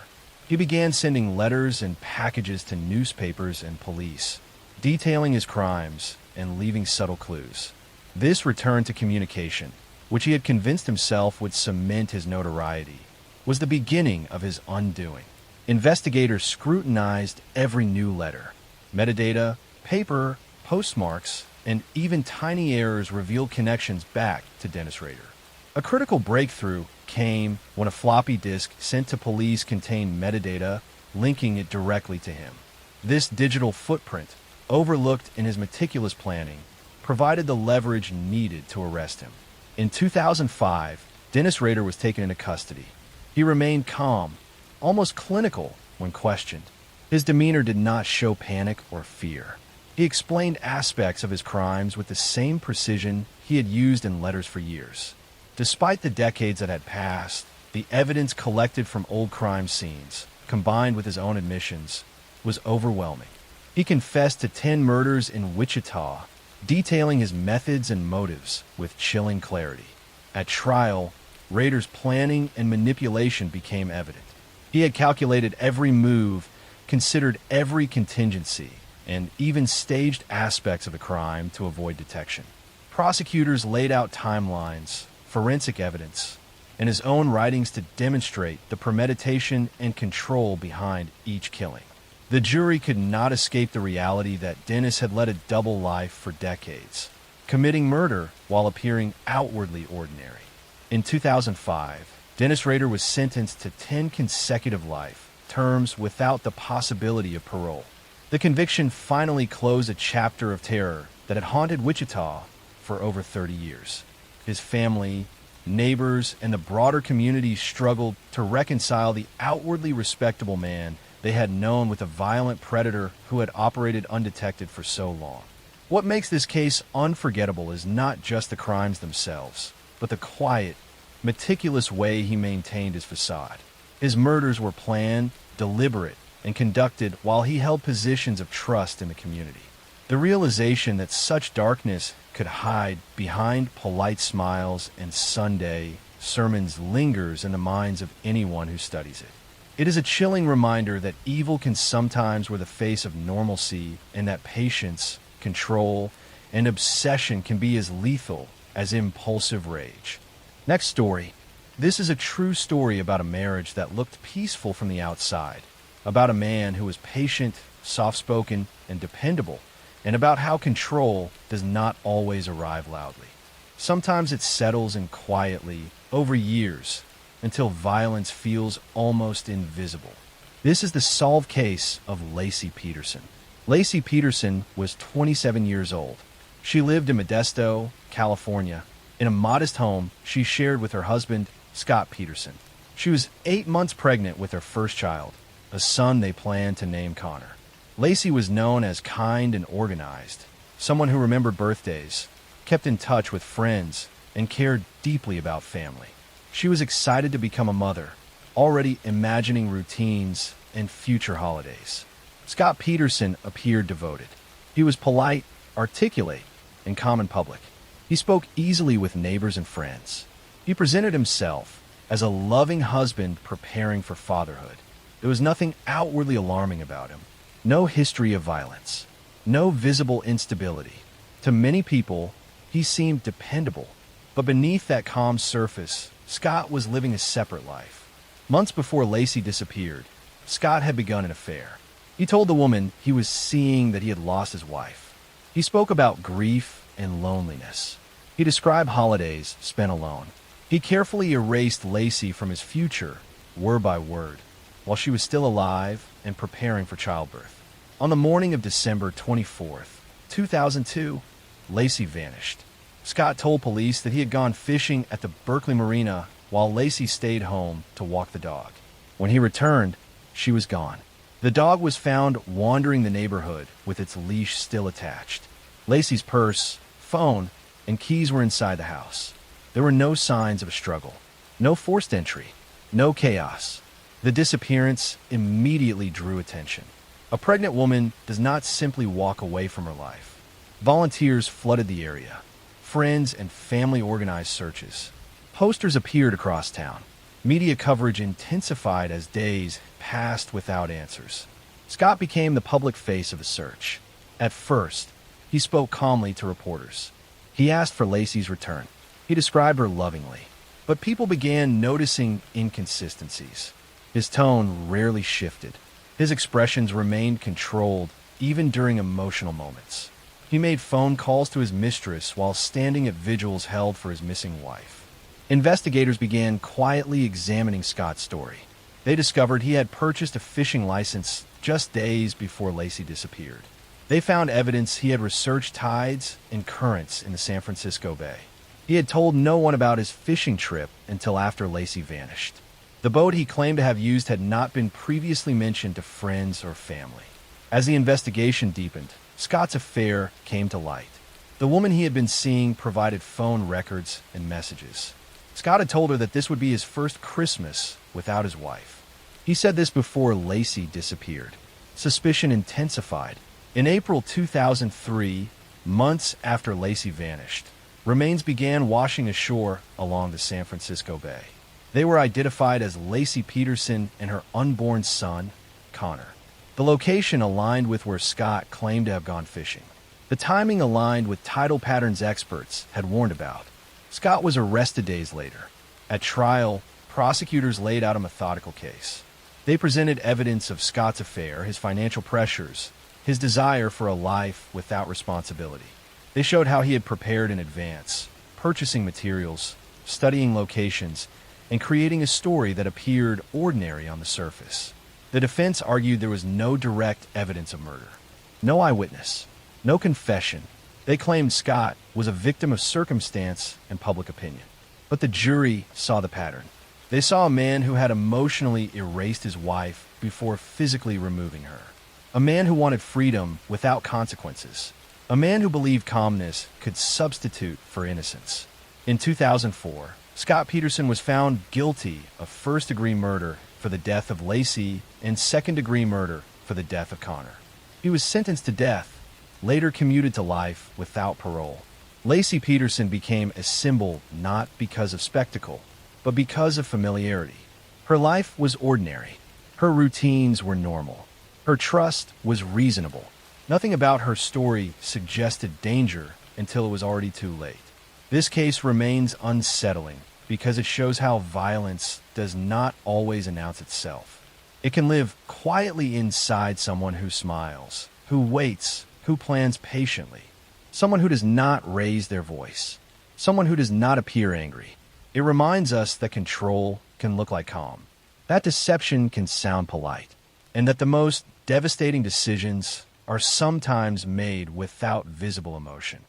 He began sending letters and packages to newspapers and police, detailing his crimes and leaving subtle clues. This return to communication, which he had convinced himself would cement his notoriety, was the beginning of his undoing. Investigators scrutinized every new letter. Metadata, paper, postmarks, and even tiny errors revealed connections back to Dennis Rader. A critical breakthrough came when a floppy disk sent to police contained metadata linking it directly to him. This digital footprint, overlooked in his meticulous planning, provided the leverage needed to arrest him. In 2005, Dennis Rader was taken into custody. He remained calm, almost clinical when questioned. His demeanor did not show panic or fear. He explained aspects of his crimes with the same precision he had used in letters for years. Despite the decades that had passed, the evidence collected from old crime scenes, combined with his own admissions, was overwhelming. He confessed to 10 murders in Wichita, detailing his methods and motives with chilling clarity. At trial, Rader's planning and manipulation became evident. He had calculated every move, considered every contingency, and even staged aspects of the crime to avoid detection. Prosecutors laid out timelines, forensic evidence, and his own writings to demonstrate the premeditation and control behind each killing. The jury could not escape the reality that Dennis had led a double life for decades, committing murder while appearing outwardly ordinary. In 2005, Dennis Rader was sentenced to 10 consecutive life terms without the possibility of parole. The conviction finally closed a chapter of terror that had haunted Wichita for over 30 years. His family, neighbors, and the broader community struggled to reconcile the outwardly respectable man they had known with a violent predator who had operated undetected for so long. What makes this case unforgettable is not just the crimes themselves, but the quiet, meticulous way he maintained his facade. His murders were planned, deliberate, and conducted while he held positions of trust in the community. The realization that such darkness could hide behind polite smiles and Sunday sermons lingers in the minds of anyone who studies it. It is a chilling reminder that evil can sometimes wear the face of normalcy, and that patience, control, and obsession can be as lethal as impulsive rage. Next story. This is a true story about a marriage that looked peaceful from the outside, about a man who was patient, soft-spoken, and dependable, and about how control does not always arrive loudly. Sometimes it settles in quietly over years until violence feels almost invisible. This is the solved case of Lacey Peterson. Lacey Peterson was 27 years old. She lived in Modesto, California, in a modest home she shared with her husband, Scott Peterson. She was 8 months pregnant with her first child, a son they planned to name Connor. Lacey was known as kind and organized, someone who remembered birthdays, kept in touch with friends, and cared deeply about family. She was excited to become a mother, already imagining routines and future holidays. Scott Peterson appeared devoted. He was polite, articulate, and calm in public. He spoke easily with neighbors and friends. He presented himself as a loving husband preparing for fatherhood. There was nothing outwardly alarming about him. No history of violence. No visible instability. To many people, he seemed dependable. But beneath that calm surface, Scott was living a separate life. Months before Lacey disappeared, Scott had begun an affair. He told the woman he was seeing that he had lost his wife. He spoke about grief and loneliness. He described holidays spent alone. He carefully erased Lacey from his future, word by word, while she was still alive and preparing for childbirth. On the morning of December 24th, 2002, Lacey vanished. Scott told police that he had gone fishing at the Berkeley Marina while Lacey stayed home to walk the dog. When he returned, she was gone. The dog was found wandering the neighborhood with its leash still attached. Lacey's purse, phone, and keys were inside the house. There were no signs of a struggle, no forced entry, no chaos. The disappearance immediately drew attention. A pregnant woman does not simply walk away from her life. Volunteers flooded the area. Friends and family organized searches. Posters appeared across town. Media coverage intensified as days passed without answers. Scott became the public face of the search. At first, he spoke calmly to reporters. He asked for Lacey's return. He described her lovingly. But people began noticing inconsistencies. His tone rarely shifted. His expressions remained controlled, even during emotional moments. He made phone calls to his mistress while standing at vigils held for his missing wife. Investigators began quietly examining Scott's story. They discovered he had purchased a fishing license just days before Lacey disappeared. They found evidence he had researched tides and currents in the San Francisco Bay. He had told no one about his fishing trip until after Lacey vanished. The boat he claimed to have used had not been previously mentioned to friends or family. As the investigation deepened, Scott's affair came to light. The woman he had been seeing provided phone records and messages. Scott had told her that this would be his first Christmas without his wife. He said this before Lacey disappeared. Suspicion intensified. In April 2003, months after Lacey vanished, remains began washing ashore along the San Francisco Bay. They were identified as Lacey Peterson and her unborn son, Connor. The location aligned with where Scott claimed to have gone fishing. The timing aligned with tidal patterns experts had warned about. Scott was arrested days later. At trial, prosecutors laid out a methodical case. They presented evidence of Scott's affair, his financial pressures, his desire for a life without responsibility. They showed how he had prepared in advance, purchasing materials, studying locations, and creating a story that appeared ordinary on the surface. The defense argued there was no direct evidence of murder, no eyewitness, no confession. They claimed Scott was a victim of circumstance and public opinion. But the jury saw the pattern. They saw a man who had emotionally erased his wife before physically removing her. A man who wanted freedom without consequences. A man who believed calmness could substitute for innocence. In 2004, Scott Peterson was found guilty of first-degree murder for the death of Lacey and second-degree murder for the death of Connor. He was sentenced to death, later commuted to life without parole. Lacey Peterson became a symbol not because of spectacle, but because of familiarity. Her life was ordinary. Her routines were normal. Her trust was reasonable. Nothing about her story suggested danger until it was already too late. This case remains unsettling because it shows how violence does not always announce itself. It can live quietly inside someone who smiles, who waits, who plans patiently, someone who does not raise their voice, someone who does not appear angry. It reminds us that control can look like calm, that deception can sound polite, and that the most devastating decisions are sometimes made without visible emotion.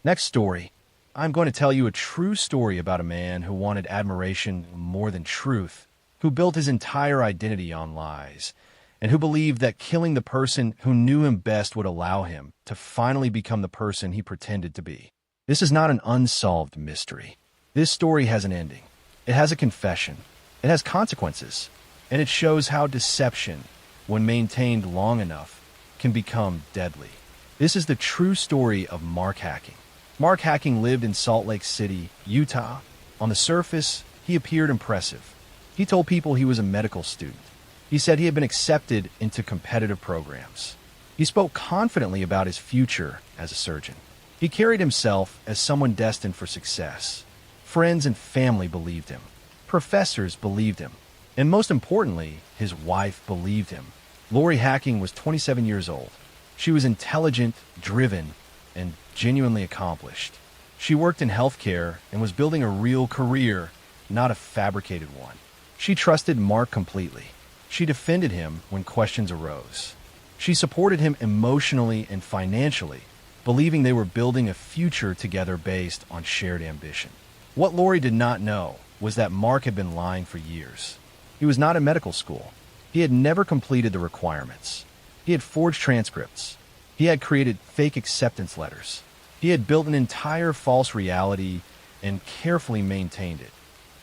Next story. I'm going to tell you a true story about a man who wanted admiration more than truth, who built his entire identity on lies, and who believed that killing the person who knew him best would allow him to finally become the person he pretended to be. This is not an unsolved mystery. This story has an ending. It has a confession. It has consequences. And it shows how deception, when maintained long enough, can become deadly. This is the true story of Mark Hacking. Mark Hacking lived in Salt Lake City, Utah. On the surface, he appeared impressive. He told people he was a medical student. He said he had been accepted into competitive programs. He spoke confidently about his future as a surgeon. He carried himself as someone destined for success. Friends and family believed him. Professors believed him. And most importantly, his wife believed him. Lori Hacking was 27 years old. She was intelligent, driven, and genuinely accomplished. She worked in healthcare and was building a real career, not a fabricated one. She trusted Mark completely. She defended him when questions arose. She supported him emotionally and financially, believing they were building a future together based on shared ambition. What Lori did not know was that Mark had been lying for years. He was not in medical school. He had never completed the requirements. He had forged transcripts. He had created fake acceptance letters. He had built an entire false reality and carefully maintained it,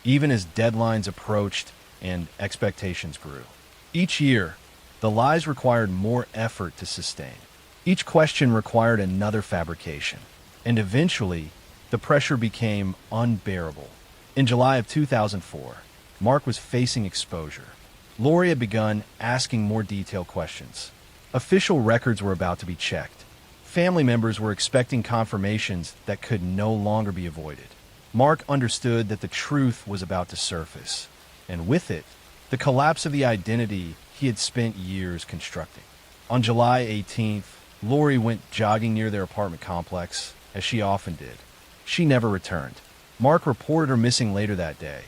even as deadlines approached and expectations grew. Each year, the lies required more effort to sustain. Each question required another fabrication, and eventually, the pressure became unbearable. In July of 2004, Mark was facing exposure. Lori had begun asking more detailed questions. Official records were about to be checked. Family members were expecting confirmations that could no longer be avoided. Mark understood that the truth was about to surface, and with it, the collapse of the identity he had spent years constructing. On July 18th, Lori went jogging near their apartment complex, as she often did. She never returned. Mark reported her missing later that day,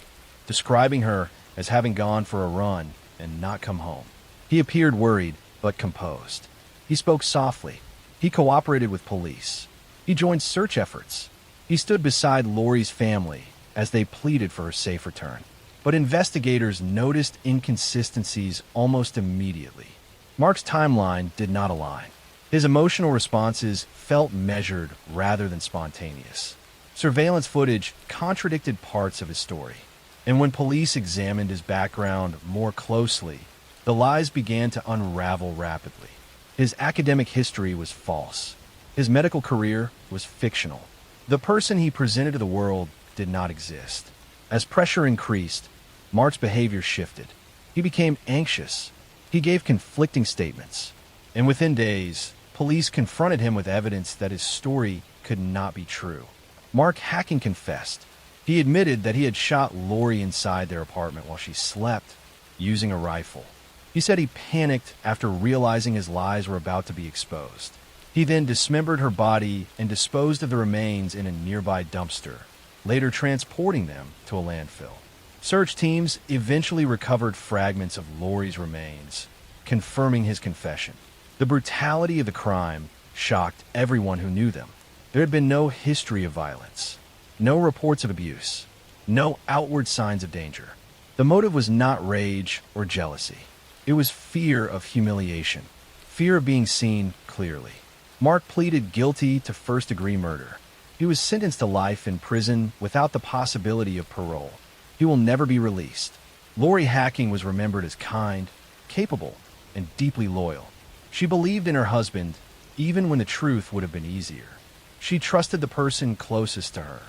describing her as having gone for a run and not come home. He appeared worried, but composed. He spoke softly. He cooperated with police. He joined search efforts. He stood beside Lori's family as they pleaded for her safe return. But investigators noticed inconsistencies almost immediately. Mark's timeline did not align. His emotional responses felt measured rather than spontaneous. Surveillance footage contradicted parts of his story. And when police examined his background more closely, the lies began to unravel rapidly. His academic history was false. His medical career was fictional. The person he presented to the world did not exist. As pressure increased, Mark's behavior shifted. He became anxious. He gave conflicting statements. And within days, police confronted him with evidence that his story could not be true. Mark Hacking confessed. He admitted that he had shot Lori inside their apartment while she slept, using a rifle. He said he panicked after realizing his lies were about to be exposed. He then dismembered her body and disposed of the remains in a nearby dumpster, later transporting them to a landfill. Search teams eventually recovered fragments of Lori's remains, confirming his confession. The brutality of the crime shocked everyone who knew them. There had been no history of violence, no reports of abuse, no outward signs of danger. The motive was not rage or jealousy. It was fear of humiliation, fear of being seen clearly. Mark pleaded guilty to first-degree murder. He was sentenced to life in prison without the possibility of parole. He will never be released. Lori Hacking was remembered as kind, capable, and deeply loyal. She believed in her husband, even when the truth would have been easier. She trusted the person closest to her.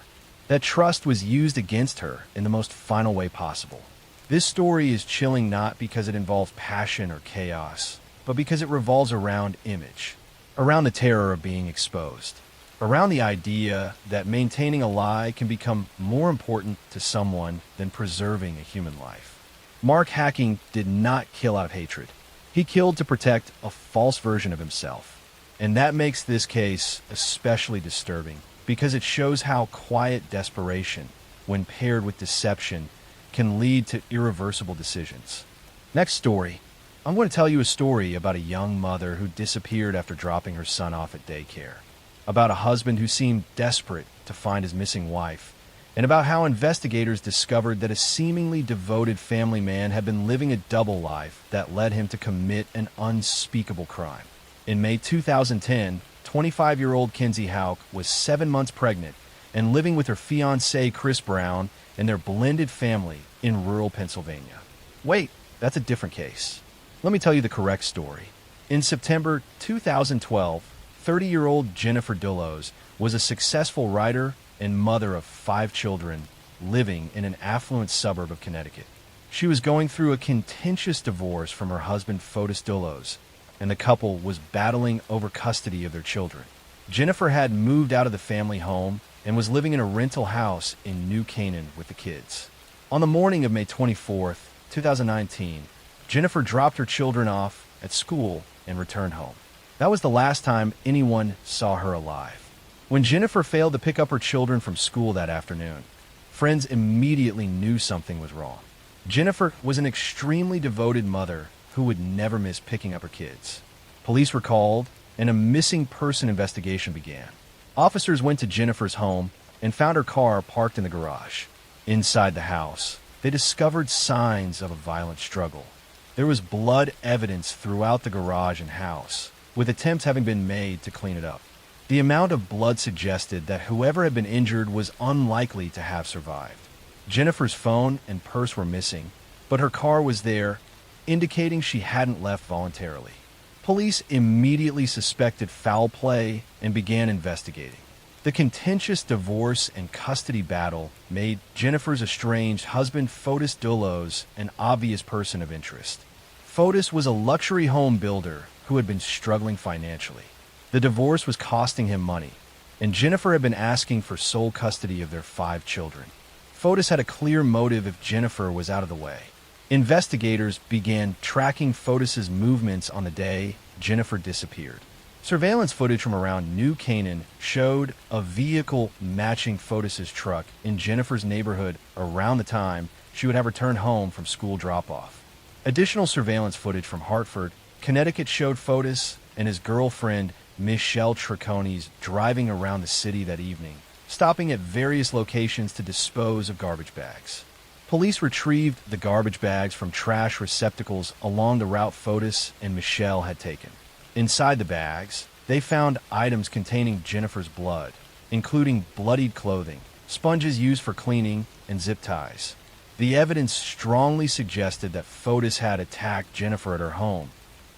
That trust was used against her in the most final way possible. This story is chilling not because it involves passion or chaos, but because it revolves around image, around the terror of being exposed, around the idea that maintaining a lie can become more important to someone than preserving a human life. Mark Hacking did not kill out of hatred. He killed to protect a false version of himself. And that makes this case especially disturbing because it shows how quiet desperation, when paired with deception, can lead to irreversible decisions. Next story. I'm going to tell you a story about a young mother who disappeared after dropping her son off at daycare, about a husband who seemed desperate to find his missing wife, and about how investigators discovered that a seemingly devoted family man had been living a double life that led him to commit an unspeakable crime. In May 2010, 25-year-old Kinsey Hauk was 7 months pregnant and living with her fiancé Chris Brown and their blended family in rural Pennsylvania. Wait, that's a different case. Let me tell you the correct story. In September 2012, 30-year-old Jennifer Dullos was a successful writer and mother of 5 children living in an affluent suburb of Connecticut. She was going through a contentious divorce from her husband Fotis Dullos, and the couple was battling over custody of their children. Jennifer had moved out of the family home and was living in a rental house in New Canaan with the kids. On the morning of May 24th, 2019, Jennifer dropped her children off at school and returned home. That was the last time anyone saw her alive. When Jennifer failed to pick up her children from school that afternoon, friends immediately knew something was wrong. Jennifer was an extremely devoted mother who would never miss picking up her kids. Police were called, and a missing person investigation began. Officers went to Jennifer's home and found her car parked in the garage. Inside the house, they discovered signs of a violent struggle. There was blood evidence throughout the garage and house, with attempts having been made to clean it up. The amount of blood suggested that whoever had been injured was unlikely to have survived. Jennifer's phone and purse were missing, but her car was there, indicating she hadn't left voluntarily. Police immediately suspected foul play and began investigating. The contentious divorce and custody battle made Jennifer's estranged husband Fotis Dulos an obvious person of interest. Fotis was a luxury home builder who had been struggling financially. The divorce was costing him money, and Jennifer had been asking for sole custody of their 5 children. Fotis had a clear motive if Jennifer was out of the way. Investigators began tracking Fotis's movements on the day Jennifer disappeared. Surveillance footage from around New Canaan showed a vehicle matching Fotis's truck in Jennifer's neighborhood around the time she would have returned home from school drop-off. Additional surveillance footage from Hartford, Connecticut showed Fotis and his girlfriend Michelle Triconis driving around the city that evening, stopping at various locations to dispose of garbage bags. Police retrieved the garbage bags from trash receptacles along the route Fotis and Michelle had taken. Inside the bags, they found items containing Jennifer's blood, including bloodied clothing, sponges used for cleaning, and zip ties. The evidence strongly suggested that Fotis had attacked Jennifer at her home,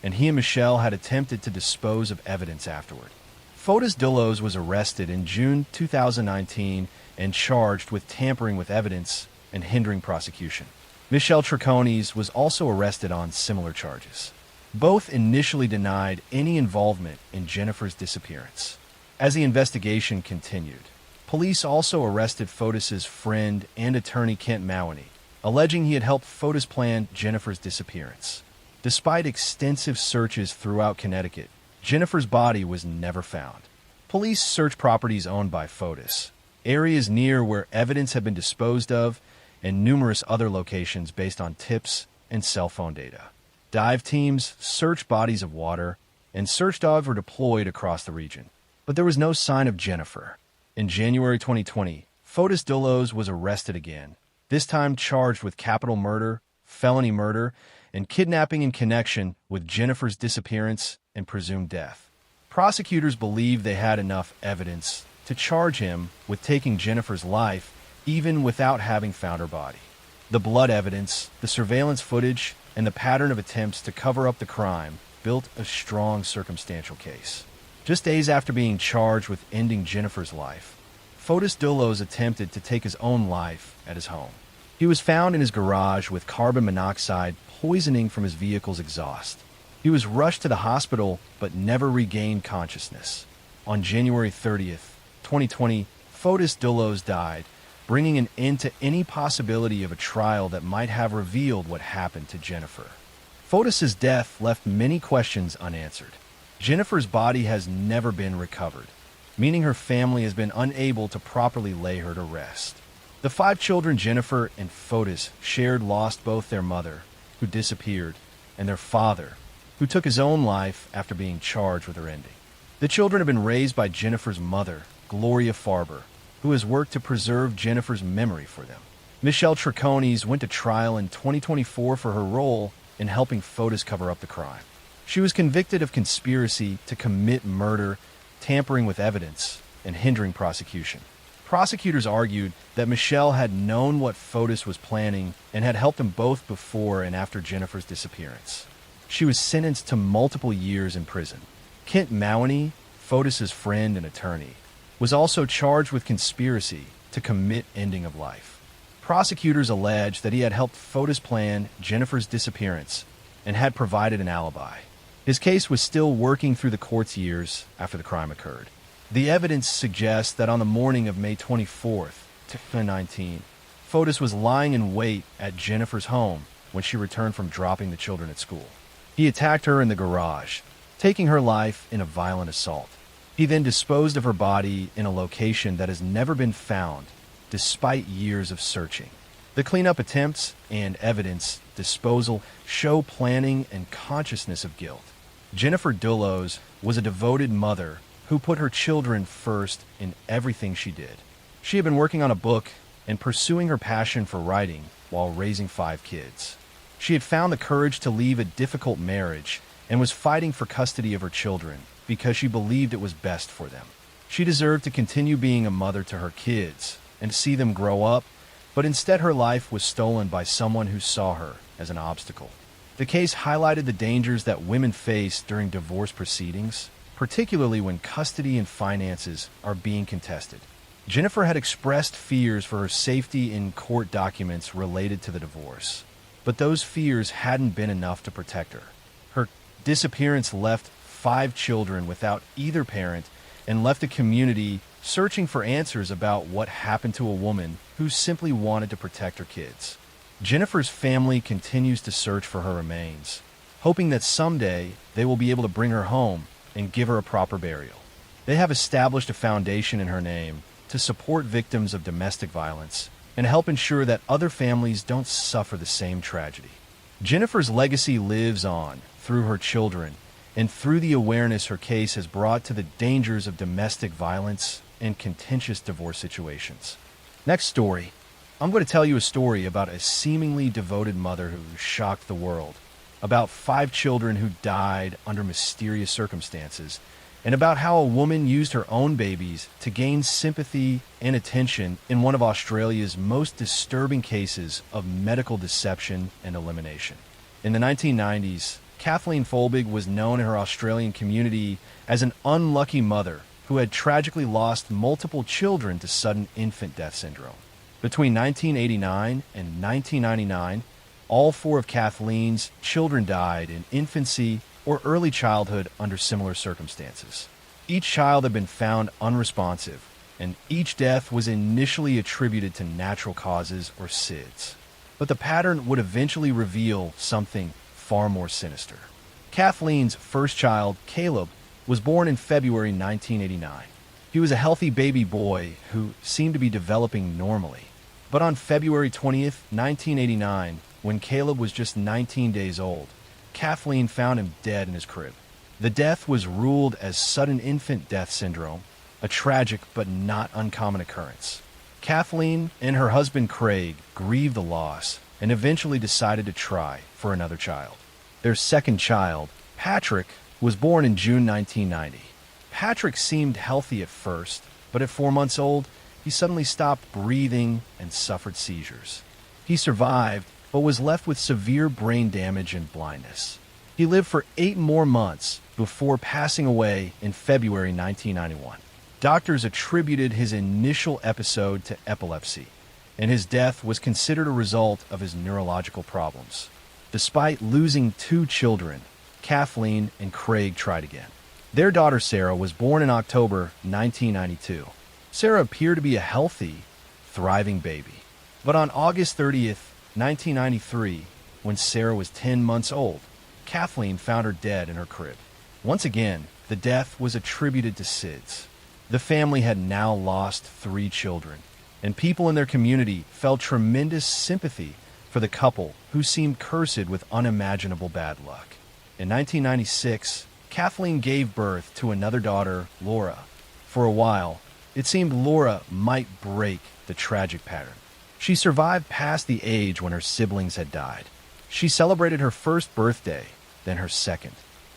and he and Michelle had attempted to dispose of evidence afterward. Fotis Dulos was arrested in June 2019 and charged with tampering with evidence and hindering prosecution. Michelle Triconis was also arrested on similar charges. Both initially denied any involvement in Jennifer's disappearance. As the investigation continued, police also arrested Fotis's friend and attorney Kent Mawaney, alleging he had helped Fotis plan Jennifer's disappearance. Despite extensive searches throughout Connecticut, Jennifer's body was never found. Police searched properties owned by Fotis, areas near where evidence had been disposed of, and numerous other locations based on tips and cell phone data. Dive teams searched bodies of water, and search dogs were deployed across the region. But there was no sign of Jennifer. In January 2020, Fotis Dulos was arrested again, this time charged with capital murder, felony murder, and kidnapping in connection with Jennifer's disappearance and presumed death. Prosecutors believed they had enough evidence to charge him with taking Jennifer's life even without having found her body. The blood evidence, the surveillance footage, and the pattern of attempts to cover up the crime built a strong circumstantial case. Just days after being charged with ending Jennifer's life, Fotis Dulos attempted to take his own life at his home. He was found in his garage with carbon monoxide poisoning from his vehicle's exhaust. He was rushed to the hospital but never regained consciousness. On January 30th, 2020, Fotis Dulos died, bringing an end to any possibility of a trial that might have revealed what happened to Jennifer. Fotis's death left many questions unanswered. Jennifer's body has never been recovered, meaning her family has been unable to properly lay her to rest. The 5 children Jennifer and Fotis shared lost both their mother, who disappeared, and their father, who took his own life after being charged with her ending. The children have been raised by Jennifer's mother, Gloria Farber, who has worked to preserve Jennifer's memory for them. Michelle Triconis went to trial in 2024 for her role in helping Fotis cover up the crime. She was convicted of conspiracy to commit murder, tampering with evidence, and hindering prosecution. Prosecutors argued that Michelle had known what Fotis was planning and had helped them both before and after Jennifer's disappearance. She was sentenced to multiple years in prison. Kent Mawaney, Fotis's friend and attorney, was also charged with conspiracy to commit ending of life. Prosecutors alleged that he had helped Fotis plan Jennifer's disappearance and had provided an alibi. His case was still working through the court's years after the crime occurred. The evidence suggests that on the morning of May 24th, 2019, Fotis was lying in wait at Jennifer's home when she returned from dropping the children at school. He attacked her in the garage, taking her life in a violent assault. He then disposed of her body in a location that has never been found, despite years of searching. The cleanup attempts and evidence disposal show planning and consciousness of guilt. Jennifer Dullos was a devoted mother who put her children first in everything she did. She had been working on a book and pursuing her passion for writing while raising 5 kids. She had found the courage to leave a difficult marriage and was fighting for custody of her children because she believed it was best for them. She deserved to continue being a mother to her kids and see them grow up, but instead her life was stolen by someone who saw her as an obstacle. The case highlighted the dangers that women face during divorce proceedings, particularly when custody and finances are being contested. Jennifer had expressed fears for her safety in court documents related to the divorce, but those fears hadn't been enough to protect her. Her disappearance left 5 children without either parent and left a community searching for answers about what happened to a woman who simply wanted to protect her kids. Jennifer's family continues to search for her remains, hoping that someday they will be able to bring her home and give her a proper burial. They have established a foundation in her name to support victims of domestic violence and help ensure that other families don't suffer the same tragedy. Jennifer's legacy lives on through her children and through the awareness her case has brought to the dangers of domestic violence and contentious divorce situations. Next story. I'm going to tell you a story about a seemingly devoted mother who shocked the world, about 5 children who died under mysterious circumstances, and about how a woman used her own babies to gain sympathy and attention in one of Australia's most disturbing cases of medical deception and elimination. In the 1990s, Kathleen Folbig was known in her Australian community as an unlucky mother who had tragically lost multiple children to sudden infant death syndrome. Between 1989 and 1999, all 4 of Kathleen's children died in infancy or early childhood under similar circumstances. Each child had been found unresponsive, and each death was initially attributed to natural causes or SIDS. But the pattern would eventually reveal something far more sinister. Kathleen's first child, Caleb, was born in February 1989. He was a healthy baby boy who seemed to be developing normally. But on February 20th, 1989, when Caleb was just 19 days old, Kathleen found him dead in his crib. The death was ruled as sudden infant death syndrome, a tragic but not uncommon occurrence. Kathleen and her husband Craig grieved the loss and eventually decided to try for another child. Their second child, Patrick, was born in June 1990. Patrick seemed healthy at first, but at 4 months old, he suddenly stopped breathing and suffered seizures. He survived, but was left with severe brain damage and blindness. He lived for 8 more months before passing away in February 1991. Doctors attributed his initial episode to epilepsy, and his death was considered a result of his neurological problems. Despite losing 2 children, Kathleen and Craig tried again. Their daughter Sarah was born in October 1992. Sarah appeared to be a healthy, thriving baby. But on August 30th, 1993, when Sarah was 10 months old, Kathleen found her dead in her crib. Once again, the death was attributed to SIDS. The family had now lost 3 children, and people in their community felt tremendous sympathy for the couple who seemed cursed with unimaginable bad luck. In 1996, Kathleen gave birth to another daughter, Laura. For a while, it seemed Laura might break the tragic pattern. She survived past the age when her siblings had died. She celebrated her first birthday, then her second.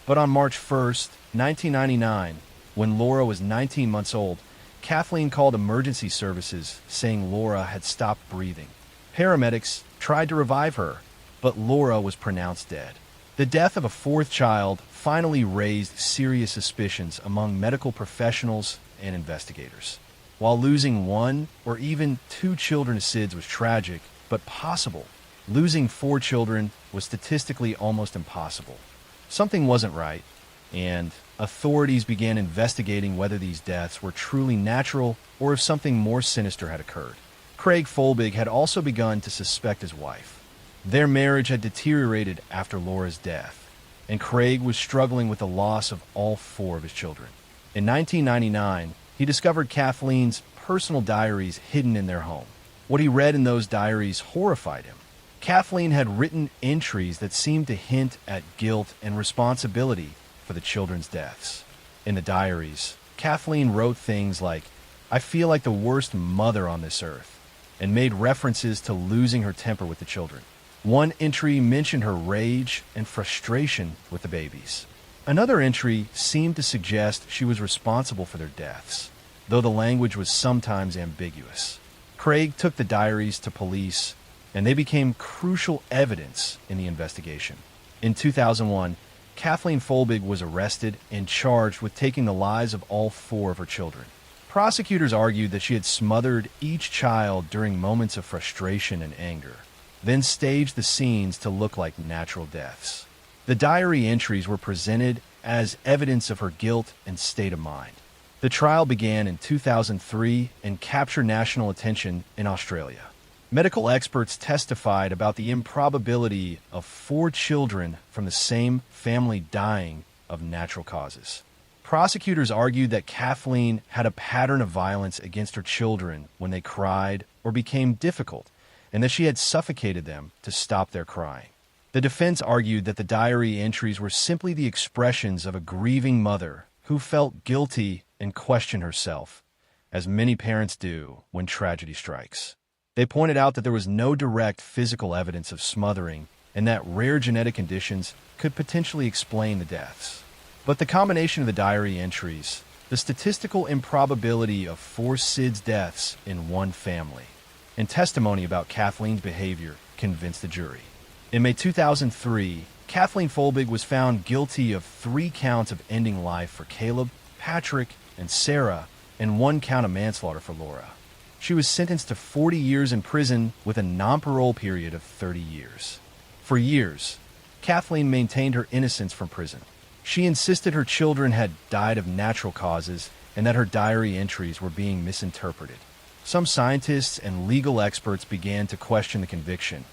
But on March 1st, 1999, when Laura was 19 months old, Kathleen called emergency services saying Laura had stopped breathing. Paramedics tried to revive her, but Laura was pronounced dead. The death of a 4th child finally raised serious suspicions among medical professionals and investigators. While losing 1 or even 2 children to SIDS was tragic, but possible, losing 4 children was statistically almost impossible. Something wasn't right, and authorities began investigating whether these deaths were truly natural or if something more sinister had occurred. Craig Folbig had also begun to suspect his wife. Their marriage had deteriorated after Laura's death, and Craig was struggling with the loss of all four of his children. In 1999, he discovered Kathleen's personal diaries hidden in their home. What he read in those diaries horrified him. Kathleen had written entries that seemed to hint at guilt and responsibility for the children's deaths. In the diaries, Kathleen wrote things like, "I feel like the worst mother on this earth," and made references to losing her temper with the children. One entry mentioned her rage and frustration with the babies. Another entry seemed to suggest she was responsible for their deaths, though the language was sometimes ambiguous. Craig took the diaries to police, and they became crucial evidence in the investigation. In 2001, Kathleen Folbig was arrested and charged with taking the lives of all four of her children. Prosecutors argued that she had smothered each child during moments of frustration and anger, then staged the scenes to look like natural deaths. The diary entries were presented as evidence of her guilt and state of mind. The trial began in 2003 and captured national attention in Australia. Medical experts testified about the improbability of four children from the same family dying of natural causes. Prosecutors argued that Kathleen had a pattern of violence against her children when they cried or became difficult, and that she had suffocated them to stop their crying. The defense argued that the diary entries were simply the expressions of a grieving mother who felt guilty and questioned herself, as many parents do when tragedy strikes. They pointed out that there was no direct physical evidence of smothering and that rare genetic conditions could potentially explain the deaths. But the combination of the diary entries, the statistical improbability of four SIDS deaths in one family, and testimony about Kathleen's behavior convinced the jury. In May 2003, Kathleen Folbig was found guilty of 3 counts of ending life for Caleb, Patrick, and Sarah, and 1 count of manslaughter for Laura. She was sentenced to 40 years in prison with a non-parole period of 30 years. For years, Kathleen maintained her innocence from prison. She insisted her children had died of natural causes and that her diary entries were being misinterpreted. Some scientists and legal experts began to question the conviction,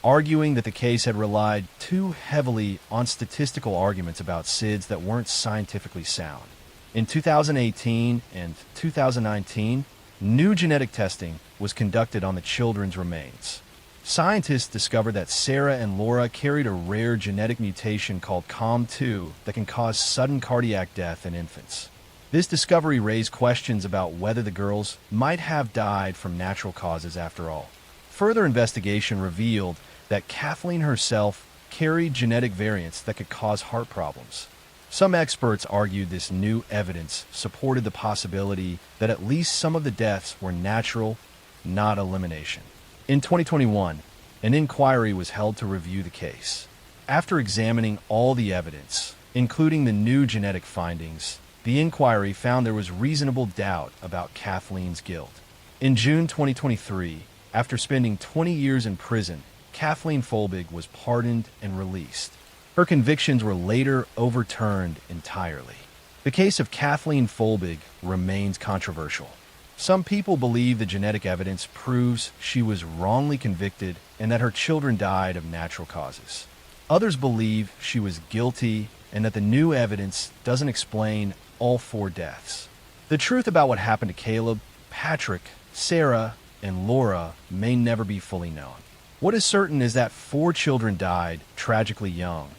arguing that the case had relied too heavily on statistical arguments about SIDS that weren't scientifically sound. In 2018 and 2019, new genetic testing was conducted on the children's remains. Scientists discovered that Sarah and Laura carried a rare genetic mutation called COM2 that can cause sudden cardiac death in infants. This discovery raised questions about whether the girls might have died from natural causes after all. Further investigation revealed that Kathleen herself carried genetic variants that could cause heart problems. Some experts argued this new evidence supported the possibility that at least some of the deaths were natural, not elimination. In 2021, an inquiry was held to review the case. After examining all the evidence, including the new genetic findings, the inquiry found there was reasonable doubt about Kathleen's guilt. In June 2023, after spending 20 years in prison, Kathleen Folbig was pardoned and released. Her convictions were later overturned entirely. The case of Kathleen Folbig remains controversial. Some people believe the genetic evidence proves she was wrongly convicted and that her children died of natural causes. Others believe she was guilty and that the new evidence doesn't explain all 4 deaths. The truth about what happened to Caleb, Patrick, Sarah, and Laura may never be fully known. What is certain is that 4 children died tragically young.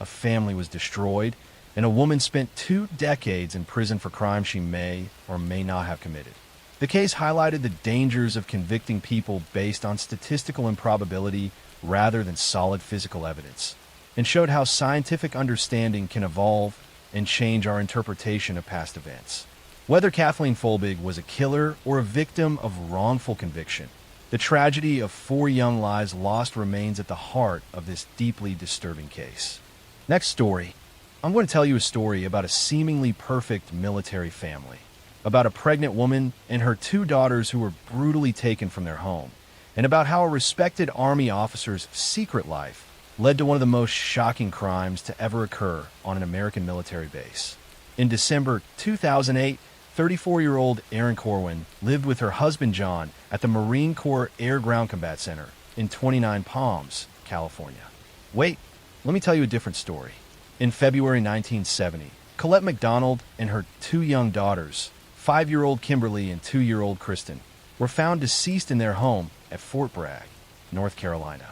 A family was destroyed, and a woman spent 2 decades in prison for crimes she may or may not have committed. The case highlighted the dangers of convicting people based on statistical improbability rather than solid physical evidence, and showed how scientific understanding can evolve and change our interpretation of past events. Whether Kathleen Folbig was a killer or a victim of wrongful conviction, the tragedy of 4 young lives lost remains at the heart of this deeply disturbing case. Next story. I'm going to tell you a story about a seemingly perfect military family, about a pregnant woman and her 2 daughters who were brutally taken from their home, and about how a respected Army officer's secret life led to one of the most shocking crimes to ever occur on an American military base. In December 2008, 34-year-old Erin Corwin lived with her husband John at the Marine Corps Air Ground Combat Center in 29 Palms, California. Wait, let me tell you a different story. In February 1970, Colette McDonald and her two young daughters, 5-year-old Kimberly and 2-year-old Kristen, were found deceased in their home at Fort Bragg, North Carolina.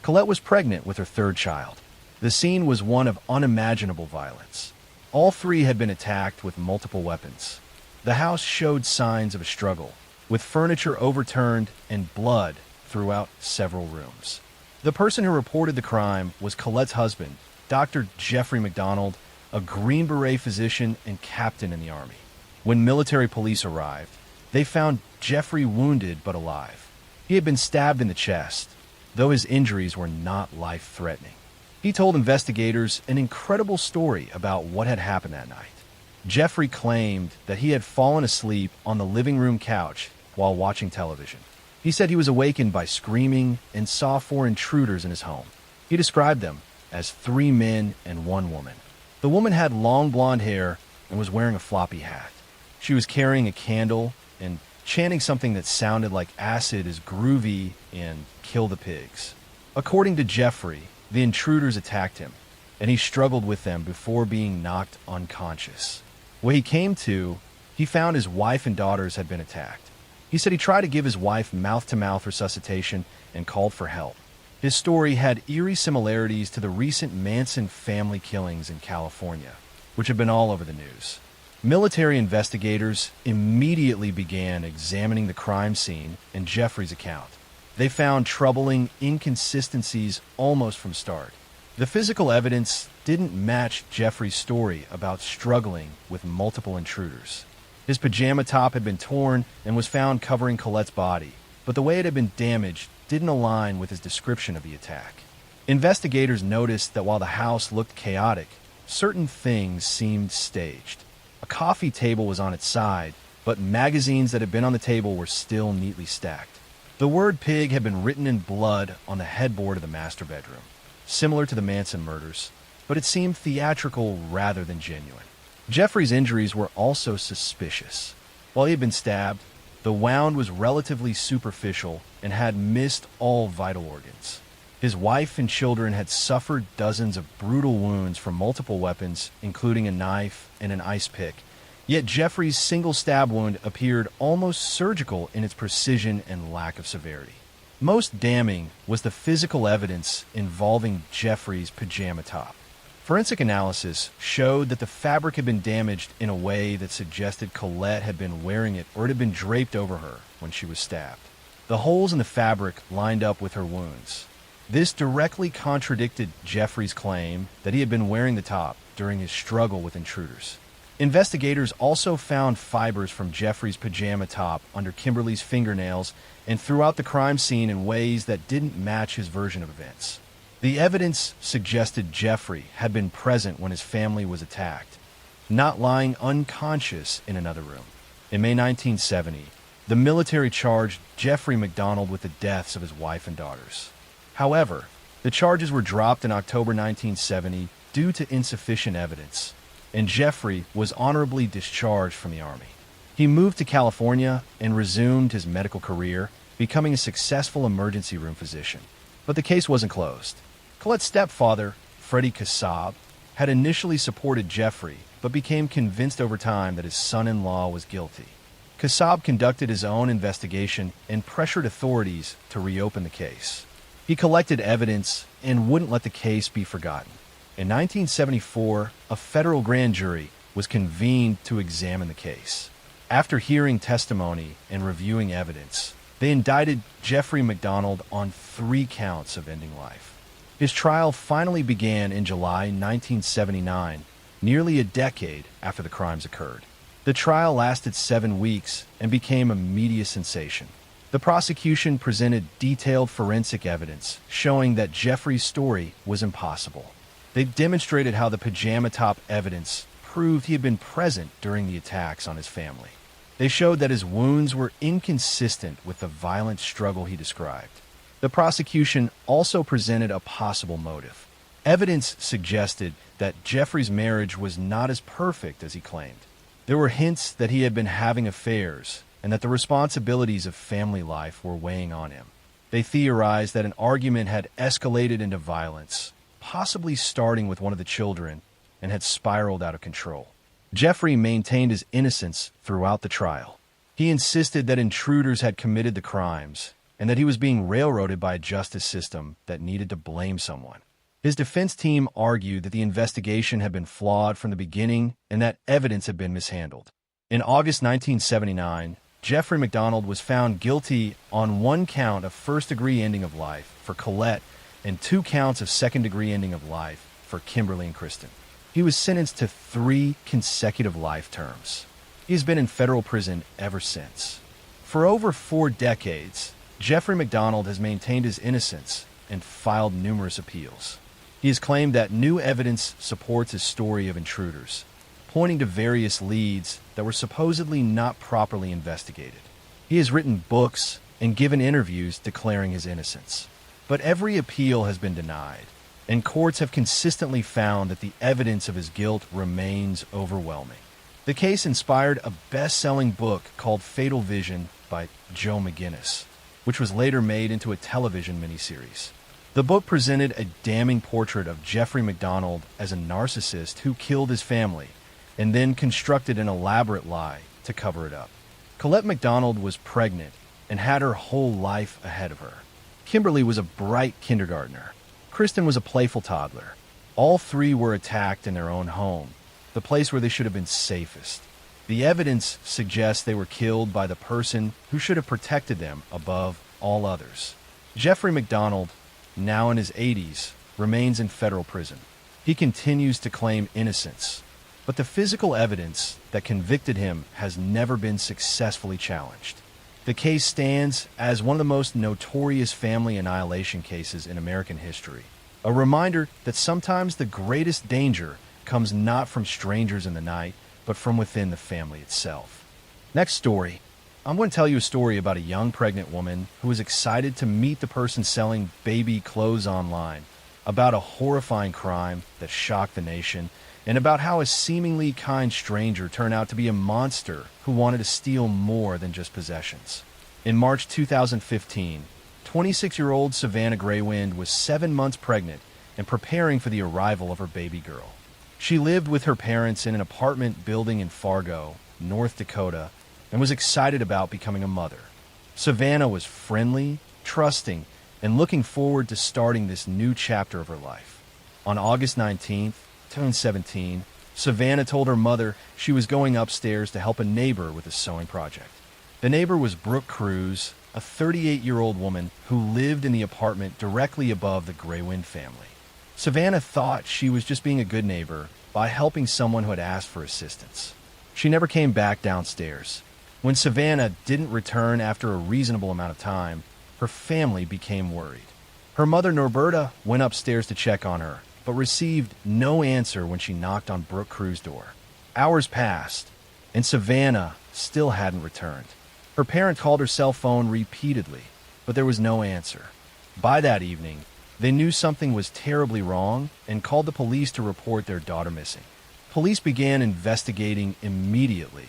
Colette was pregnant with her third child. The scene was one of unimaginable violence. All three had been attacked with multiple weapons. The house showed signs of a struggle, with furniture overturned and blood throughout several rooms. The person who reported the crime was Colette's husband, Dr. Jeffrey McDonald, a Green Beret physician and captain in the Army. When military police arrived, they found Jeffrey wounded but alive. He had been stabbed in the chest, though his injuries were not life-threatening. He told investigators an incredible story about what had happened that night. Jeffrey claimed that he had fallen asleep on the living room couch while watching television. He said he was awakened by screaming and saw 4 intruders in his home. He described them as 3 men and 1 woman. The woman had long blonde hair and was wearing a floppy hat. She was carrying a candle and chanting something that sounded like acid is groovy and kill the pigs. According to Jeffrey, the intruders attacked him, and he struggled with them before being knocked unconscious. When he came to, he found his wife and daughters had been attacked. He said he tried to give his wife mouth-to-mouth resuscitation and called for help. His story had eerie similarities to the recent Manson family killings in California, which have been all over the news. Military investigators immediately began examining the crime scene and Jeffrey's account. They found troubling inconsistencies almost from start. The physical evidence didn't match Jeffrey's story about struggling with multiple intruders. His pajama top had been torn and was found covering Colette's body, but the way it had been damaged didn't align with his description of the attack. Investigators noticed that while the house looked chaotic, certain things seemed staged. A coffee table was on its side, but magazines that had been on the table were still neatly stacked. The word pig had been written in blood on the headboard of the master bedroom, similar to the Manson murders, but it seemed theatrical rather than genuine. Jeffrey's injuries were also suspicious. While he had been stabbed, the wound was relatively superficial and had missed all vital organs. His wife and children had suffered dozens of brutal wounds from multiple weapons, including a knife and an ice pick, yet Jeffrey's single stab wound appeared almost surgical in its precision and lack of severity. Most damning was the physical evidence involving Jeffrey's pajama top. Forensic analysis showed that the fabric had been damaged in a way that suggested Colette had been wearing it or it had been draped over her when she was stabbed. The holes in the fabric lined up with her wounds. This directly contradicted Jeffrey's claim that he had been wearing the top during his struggle with intruders. Investigators also found fibers from Jeffrey's pajama top under Kimberly's fingernails and throughout the crime scene in ways that didn't match his version of events. The evidence suggested Jeffrey had been present when his family was attacked, not lying unconscious in another room. In May 1970, the military charged Jeffrey McDonald with the deaths of his wife and daughters. However, the charges were dropped in October 1970 due to insufficient evidence, and Jeffrey was honorably discharged from the Army. He moved to California and resumed his medical career, becoming a successful emergency room physician. But the case wasn't closed. Colette's stepfather, Freddie Kassab, had initially supported Jeffrey, but became convinced over time that his son-in-law was guilty. Kassab conducted his own investigation and pressured authorities to reopen the case. He collected evidence and wouldn't let the case be forgotten. In 1974, a federal grand jury was convened to examine the case. After hearing testimony and reviewing evidence, they indicted Jeffrey McDonald on 3 counts of ending life. His trial finally began in July 1979, nearly a decade after the crimes occurred. The trial lasted 7 weeks and became a media sensation. The prosecution presented detailed forensic evidence showing that Jeffrey's story was impossible. They demonstrated how the pajama top evidence proved he had been present during the attacks on his family. They showed that his wounds were inconsistent with the violent struggle he described. The prosecution also presented a possible motive. Evidence suggested that Jeffrey's marriage was not as perfect as he claimed. There were hints that he had been having affairs and that the responsibilities of family life were weighing on him. They theorized that an argument had escalated into violence, possibly starting with one of the children, and had spiraled out of control. Jeffrey maintained his innocence throughout the trial. He insisted that intruders had committed the crimes and that he was being railroaded by a justice system that needed to blame someone. His defense team argued that the investigation had been flawed from the beginning and that evidence had been mishandled. In August 1979, Jeffrey MacDonald was found guilty on one count of first-degree ending of life for Colette and 2 counts of second-degree ending of life for Kimberly and Kristen. He was sentenced to 3 consecutive life terms. He has been in federal prison ever since. For over 4 decades, Jeffrey MacDonald has maintained his innocence and filed numerous appeals. He has claimed that new evidence supports his story of intruders, pointing to various leads that were supposedly not properly investigated. He has written books and given interviews declaring his innocence. But every appeal has been denied, and courts have consistently found that the evidence of his guilt remains overwhelming. The case inspired a best-selling book called Fatal Vision by Joe McGinnis, which was later made into a television miniseries. The book presented a damning portrait of Jeffrey MacDonald as a narcissist who killed his family and then constructed an elaborate lie to cover it up. Colette MacDonald was pregnant and had her whole life ahead of her. Kimberly was a bright kindergartner. Kristen was a playful toddler. All 3 were attacked in their own home, the place where they should have been safest. The evidence suggests they were killed by the person who should have protected them above all others. Jeffrey MacDonald, now in his 80s, remains in federal prison. He continues to claim innocence, but the physical evidence that convicted him has never been successfully challenged. The case stands as one of the most notorious family annihilation cases in American history, a reminder that sometimes the greatest danger comes not from strangers in the night, but from within the family itself. Next story. I'm going to tell you a story about a young pregnant woman who was excited to meet the person selling baby clothes online, about a horrifying crime that shocked the nation, and about how a seemingly kind stranger turned out to be a monster who wanted to steal more than just possessions. In March 2015, 26-year-old Savannah Graywind was 7 months pregnant and preparing for the arrival of her baby girl. She lived with her parents in an apartment building in Fargo, North Dakota, and was excited about becoming a mother. Savannah was friendly, trusting, and looking forward to starting this new chapter of her life. On August 19th, 2017, Savannah told her mother she was going upstairs to help a neighbor with a sewing project. The neighbor was Brooke Cruz, a 38-year-old woman who lived in the apartment directly above the Graywind family. Savannah thought she was just being a good neighbor by helping someone who had asked for assistance. She never came back downstairs. When Savannah didn't return after a reasonable amount of time, her family became worried. Her mother, Norberta, went upstairs to check on her, but received no answer when she knocked on Brooke Cruz's door. Hours passed, and Savannah still hadn't returned. Her parent called her cell phone repeatedly, but there was no answer. By that evening, they knew something was terribly wrong and called the police to report their daughter missing. Police began investigating immediately,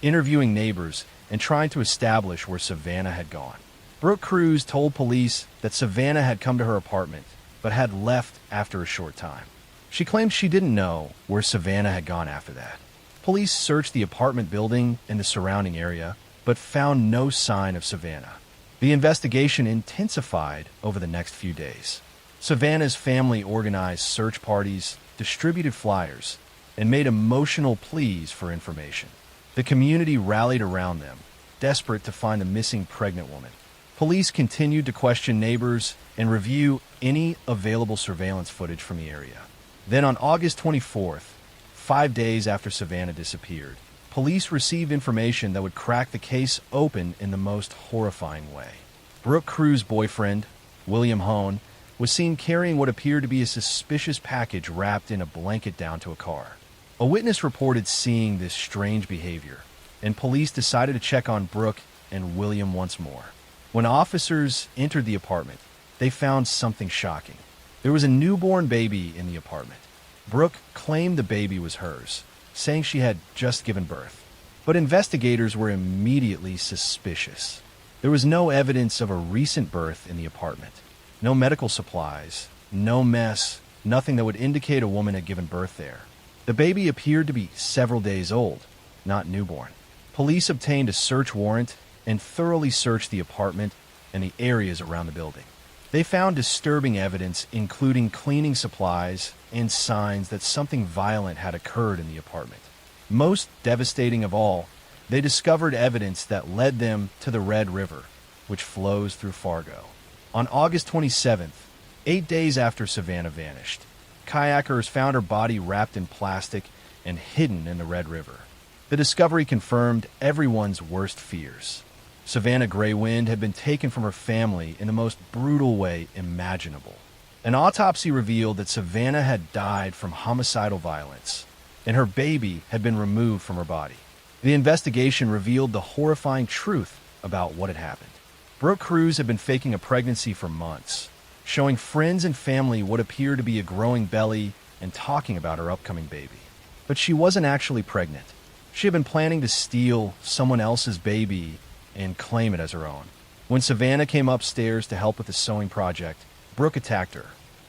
interviewing neighbors and trying to establish where Savannah had gone. Brooke Cruz told police that Savannah had come to her apartment, but had left after a short time. She claimed she didn't know where Savannah had gone after that. Police searched the apartment building and the surrounding area, but found no sign of Savannah. The investigation intensified over the next few days. Savannah's family organized search parties, distributed flyers, and made emotional pleas for information. The community rallied around them, desperate to find the missing pregnant woman. Police continued to question neighbors and review any available surveillance footage from the area. Then on August 24th, 5 days after Savannah disappeared, police received information that would crack the case open in the most horrifying way. Brooke Cruz's boyfriend, William Hone, was seen carrying what appeared to be a suspicious package wrapped in a blanket down to a car. A witness reported seeing this strange behavior, and police decided to check on Brooke and William once more. When officers entered the apartment, they found something shocking. There was a newborn baby in the apartment. Brooke claimed the baby was hers, saying she had just given birth. But investigators were immediately suspicious. There was no evidence of a recent birth in the apartment. No medical supplies, no mess, nothing that would indicate a woman had given birth there. The baby appeared to be several days old, not newborn. Police obtained a search warrant and thoroughly searched the apartment and the areas around the building. They found disturbing evidence, including cleaning supplies and signs that something violent had occurred in the apartment. Most devastating of all, they discovered evidence that led them to the Red River, which flows through Fargo. On August 27th, 8 days after Savannah vanished, kayakers found her body wrapped in plastic and hidden in the Red River. The discovery confirmed everyone's worst fears. Savannah Greywind had been taken from her family in the most brutal way imaginable. An autopsy revealed that Savannah had died from homicidal violence, and her baby had been removed from her body. The investigation revealed the horrifying truth about what had happened. Brooke Cruz had been faking a pregnancy for months, showing friends and family what appeared to be a growing belly and talking about her upcoming baby. But she wasn't actually pregnant. She had been planning to steal someone else's baby and claim it as her own. When Savannah came upstairs to help with the sewing project, Brooke attacked her.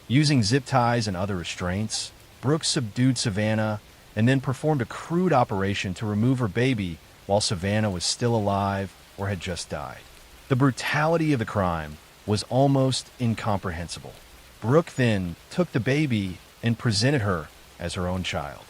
Using zip ties and other restraints, Brooke subdued Savannah and then performed a crude operation to remove her baby while Savannah was still alive or had just died. The brutality of the crime was almost incomprehensible. Brooke then took the baby and presented her as her own child.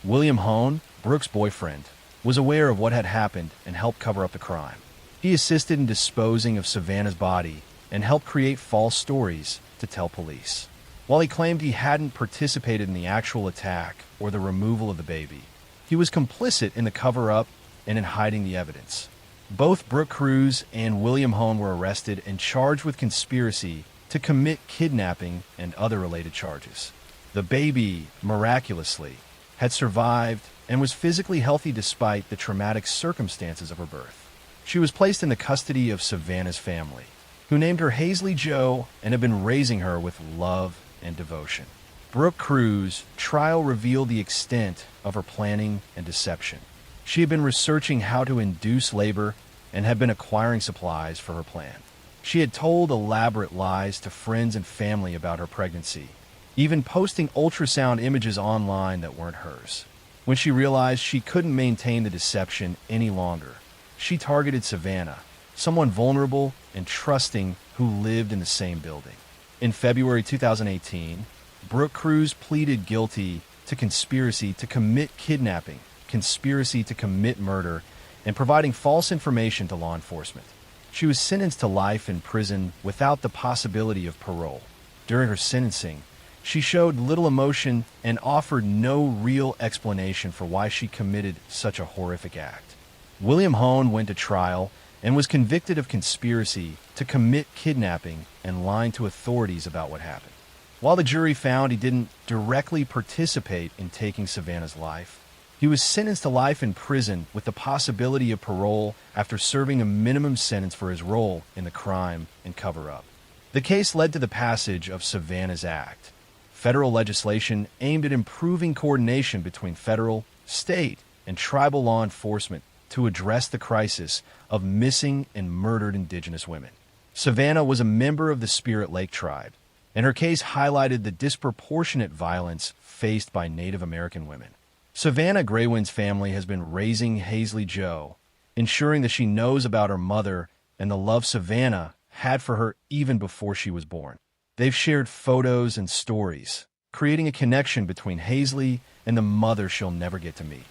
William Hone, Brooke's boyfriend, was aware of what had happened and helped cover up the crime. He assisted in disposing of Savannah's body and helped create false stories to tell police. While he claimed he hadn't participated in the actual attack or the removal of the baby, he was complicit in the cover-up and in hiding the evidence. Both Brooke Cruz and William Hone were arrested and charged with conspiracy to commit kidnapping and other related charges. The baby, miraculously, had survived and was physically healthy despite the traumatic circumstances of her birth. She was placed in the custody of Savannah's family, who named her Hazley Jo and have been raising her with love and devotion. Brooke Cruz's trial revealed the extent of her planning and deception. She had been researching how to induce labor and had been acquiring supplies for her plan. She had told elaborate lies to friends and family about her pregnancy, even posting ultrasound images online that weren't hers. When she realized she couldn't maintain the deception any longer, she targeted Savannah, someone vulnerable and trusting who lived in the same building. In February 2018, Brooke Cruz pleaded guilty to conspiracy to commit kidnapping, conspiracy to commit murder, and providing false information to law enforcement. She was sentenced to life in prison without the possibility of parole. During her sentencing, she showed little emotion and offered no real explanation for why she committed such a horrific act. William Hone went to trial and was convicted of conspiracy to commit kidnapping and lying to authorities about what happened. While the jury found he didn't directly participate in taking Savannah's life, he was sentenced to life in prison with the possibility of parole after serving a minimum sentence for his role in the crime and cover-up. The case led to the passage of Savannah's Act, federal legislation aimed at improving coordination between federal, state, and tribal law enforcement to address the crisis of missing and murdered Indigenous women. Savannah was a member of the Spirit Lake tribe, and her case highlighted the disproportionate violence faced by Native American women. Savannah Greywind's family has been raising Hazley Jo, ensuring that she knows about her mother and the love Savannah had for her even before she was born. They've shared photos and stories, creating a connection between Hazley and the mother she'll never get to meet.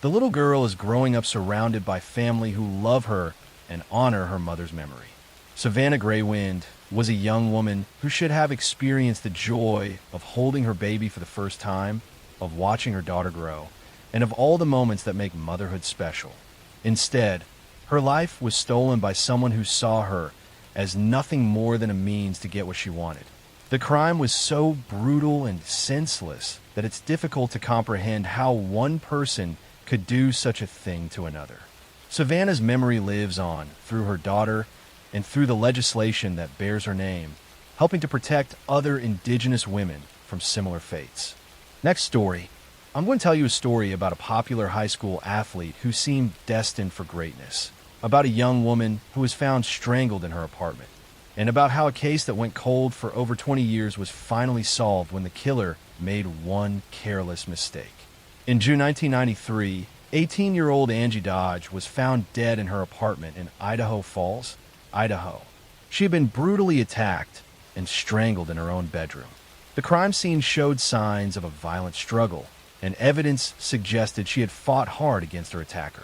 The little girl is growing up surrounded by family who love her and honor her mother's memory. Savannah Greywind was a young woman who should have experienced the joy of holding her baby for the first time, of watching her daughter grow, and of all the moments that make motherhood special. Instead, her life was stolen by someone who saw her as nothing more than a means to get what she wanted. The crime was so brutal and senseless that it's difficult to comprehend how one person could do such a thing to another. Savannah's memory lives on through her daughter and through the legislation that bears her name, helping to protect other indigenous women from similar fates. Next story. I'm going to tell you a story about a popular high school athlete who seemed destined for greatness, about a young woman who was found strangled in her apartment, and about how a case that went cold for over 20 years was finally solved when the killer made one careless mistake. In June 1993, 18-year-old Angie Dodge was found dead in her apartment in Idaho Falls, Idaho. She had been brutally attacked and strangled in her own bedroom. The crime scene showed signs of a violent struggle, and evidence suggested she had fought hard against her attacker.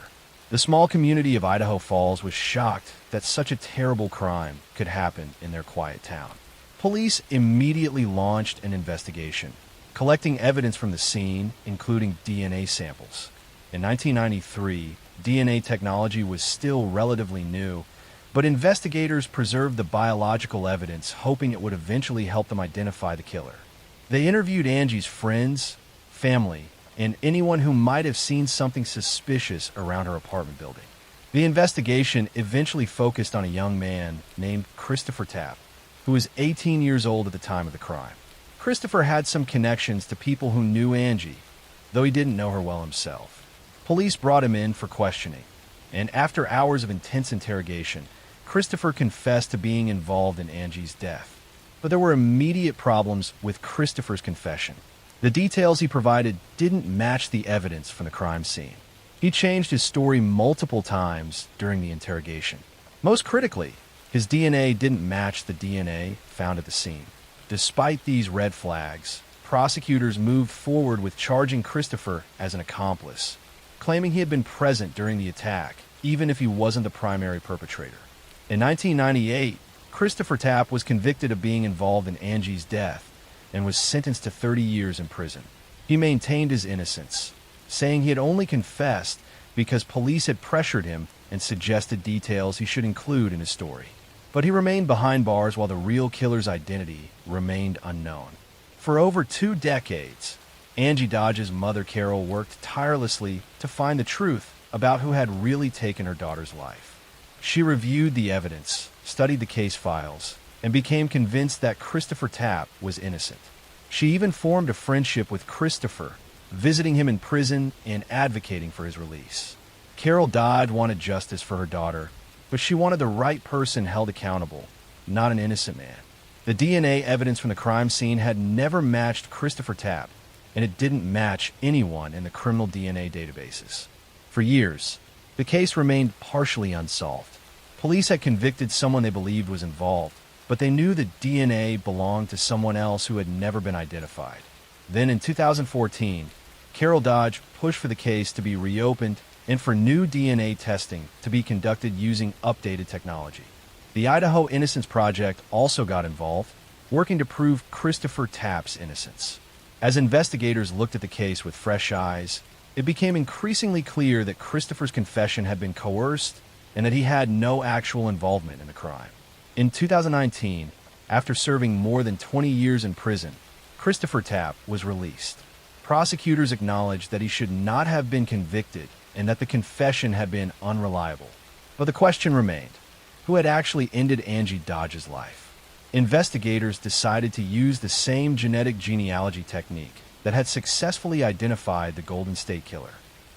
The small community of Idaho Falls was shocked that such a terrible crime could happen in their quiet town. Police immediately launched an investigation, collecting evidence from the scene, including DNA samples. In 1993, DNA technology was still relatively new, but investigators preserved the biological evidence, hoping it would eventually help them identify the killer. They interviewed Angie's friends, family, and anyone who might have seen something suspicious around her apartment building. The investigation eventually focused on a young man named Christopher Tapp, who was 18 years old at the time of the crime. Christopher had some connections to people who knew Angie, though he didn't know her well himself. Police brought him in for questioning, and after hours of intense interrogation, Christopher confessed to being involved in Angie's death. But there were immediate problems with Christopher's confession. The details he provided didn't match the evidence from the crime scene. He changed his story multiple times during the interrogation. Most critically, his DNA didn't match the DNA found at the scene. Despite these red flags, prosecutors moved forward with charging Christopher as an accomplice, claiming he had been present during the attack, even if he wasn't the primary perpetrator. In 1998, Christopher Tapp was convicted of being involved in Angie's death and was sentenced to 30 years in prison. He maintained his innocence, saying he had only confessed because police had pressured him and suggested details he should include in his story. But he remained behind bars while the real killer's identity remained unknown. For over 2 decades, Angie Dodge's mother, Carol, worked tirelessly to find the truth about who had really taken her daughter's life. She reviewed the evidence, studied the case files, and became convinced that Christopher Tapp was innocent. She even formed a friendship with Christopher, visiting him in prison and advocating for his release. Carol Dodd wanted justice for her daughter, but she wanted the right person held accountable, not an innocent man. The DNA evidence from the crime scene had never matched Christopher Tapp, and it didn't match anyone in the criminal DNA databases. For years, the case remained partially unsolved. Police had convicted someone they believed was involved, but they knew the DNA belonged to someone else who had never been identified. Then in 2014, Carol Dodge pushed for the case to be reopened and for new DNA testing to be conducted using updated technology. The Idaho Innocence Project also got involved, working to prove Christopher Tapp's innocence. As investigators looked at the case with fresh eyes, it became increasingly clear that Christopher's confession had been coerced and that he had no actual involvement in the crime. In 2019, after serving more than 20 years in prison, Christopher Tapp was released. Prosecutors acknowledged that he should not have been convicted and that the confession had been unreliable. But the question remained: who had actually ended Angie Dodge's life? Investigators decided to use the same genetic genealogy technique that had successfully identified the Golden State Killer.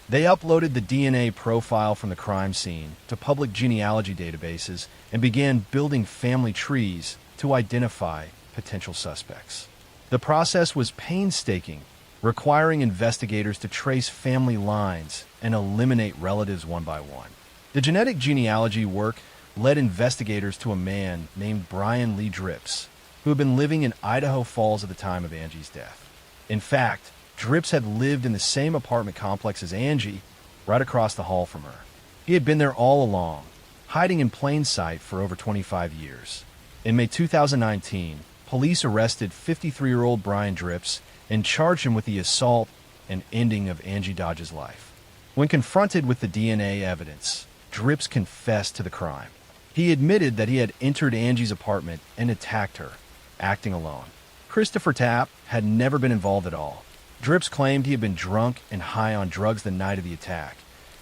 They uploaded the DNA profile from the crime scene to public genealogy databases and began building family trees to identify potential suspects. The process was painstaking, requiring investigators to trace family lines and eliminate relatives one by one. The genetic genealogy work led investigators to a man named Brian Lee Drips, who had been living in Idaho Falls at the time of Angie's death. In fact, Drips had lived in the same apartment complex as Angie, right across the hall from her. He had been there all along, hiding in plain sight for over 25 years. In May 2019, police arrested 53-year-old Brian Drips and charged him with the assault and ending of Angie Dodge's life. When confronted with the DNA evidence, Drips confessed to the crime. He admitted that he had entered Angie's apartment and attacked her, acting alone. Christopher Tapp had never been involved at all. Drips claimed he had been drunk and high on drugs the night of the attack,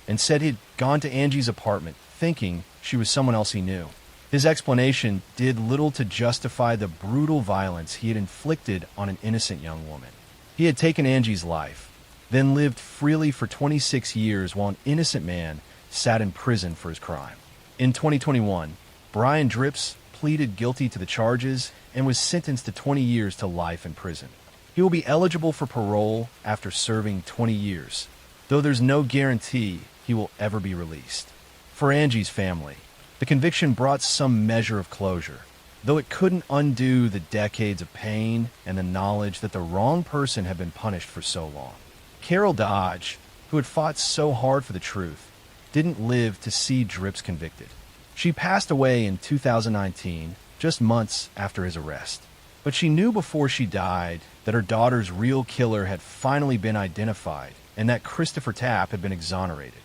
and said he'd gone to Angie's apartment thinking she was someone else he knew. His explanation did little to justify the brutal violence he had inflicted on an innocent young woman. He had taken Angie's life, then lived freely for 26 years while an innocent man sat in prison for his crime. In 2021, Brian Drips pleaded guilty to the charges and was sentenced to 20 years to life in prison. He will be eligible for parole after serving 20 years, though there's no guarantee he will ever be released. For Angie's family, the conviction brought some measure of closure, though it couldn't undo the decades of pain and the knowledge that the wrong person had been punished for so long. Carol Dodge, who had fought so hard for the truth, didn't live to see Drips convicted. She passed away in 2019, just months after his arrest. But she knew before she died that her daughter's real killer had finally been identified and that Christopher Tapp had been exonerated.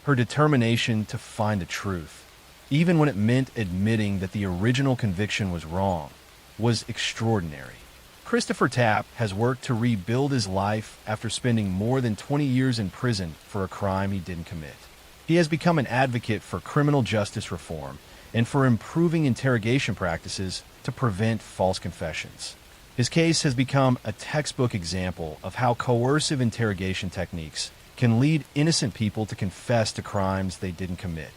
Her determination to find the truth, even when it meant admitting that the original conviction was wrong, was extraordinary. Christopher Tapp has worked to rebuild his life after spending more than 20 years in prison for a crime he didn't commit. He has become an advocate for criminal justice reform and for improving interrogation practices to prevent false confessions. His case has become a textbook example of how coercive interrogation techniques can lead innocent people to confess to crimes they didn't commit.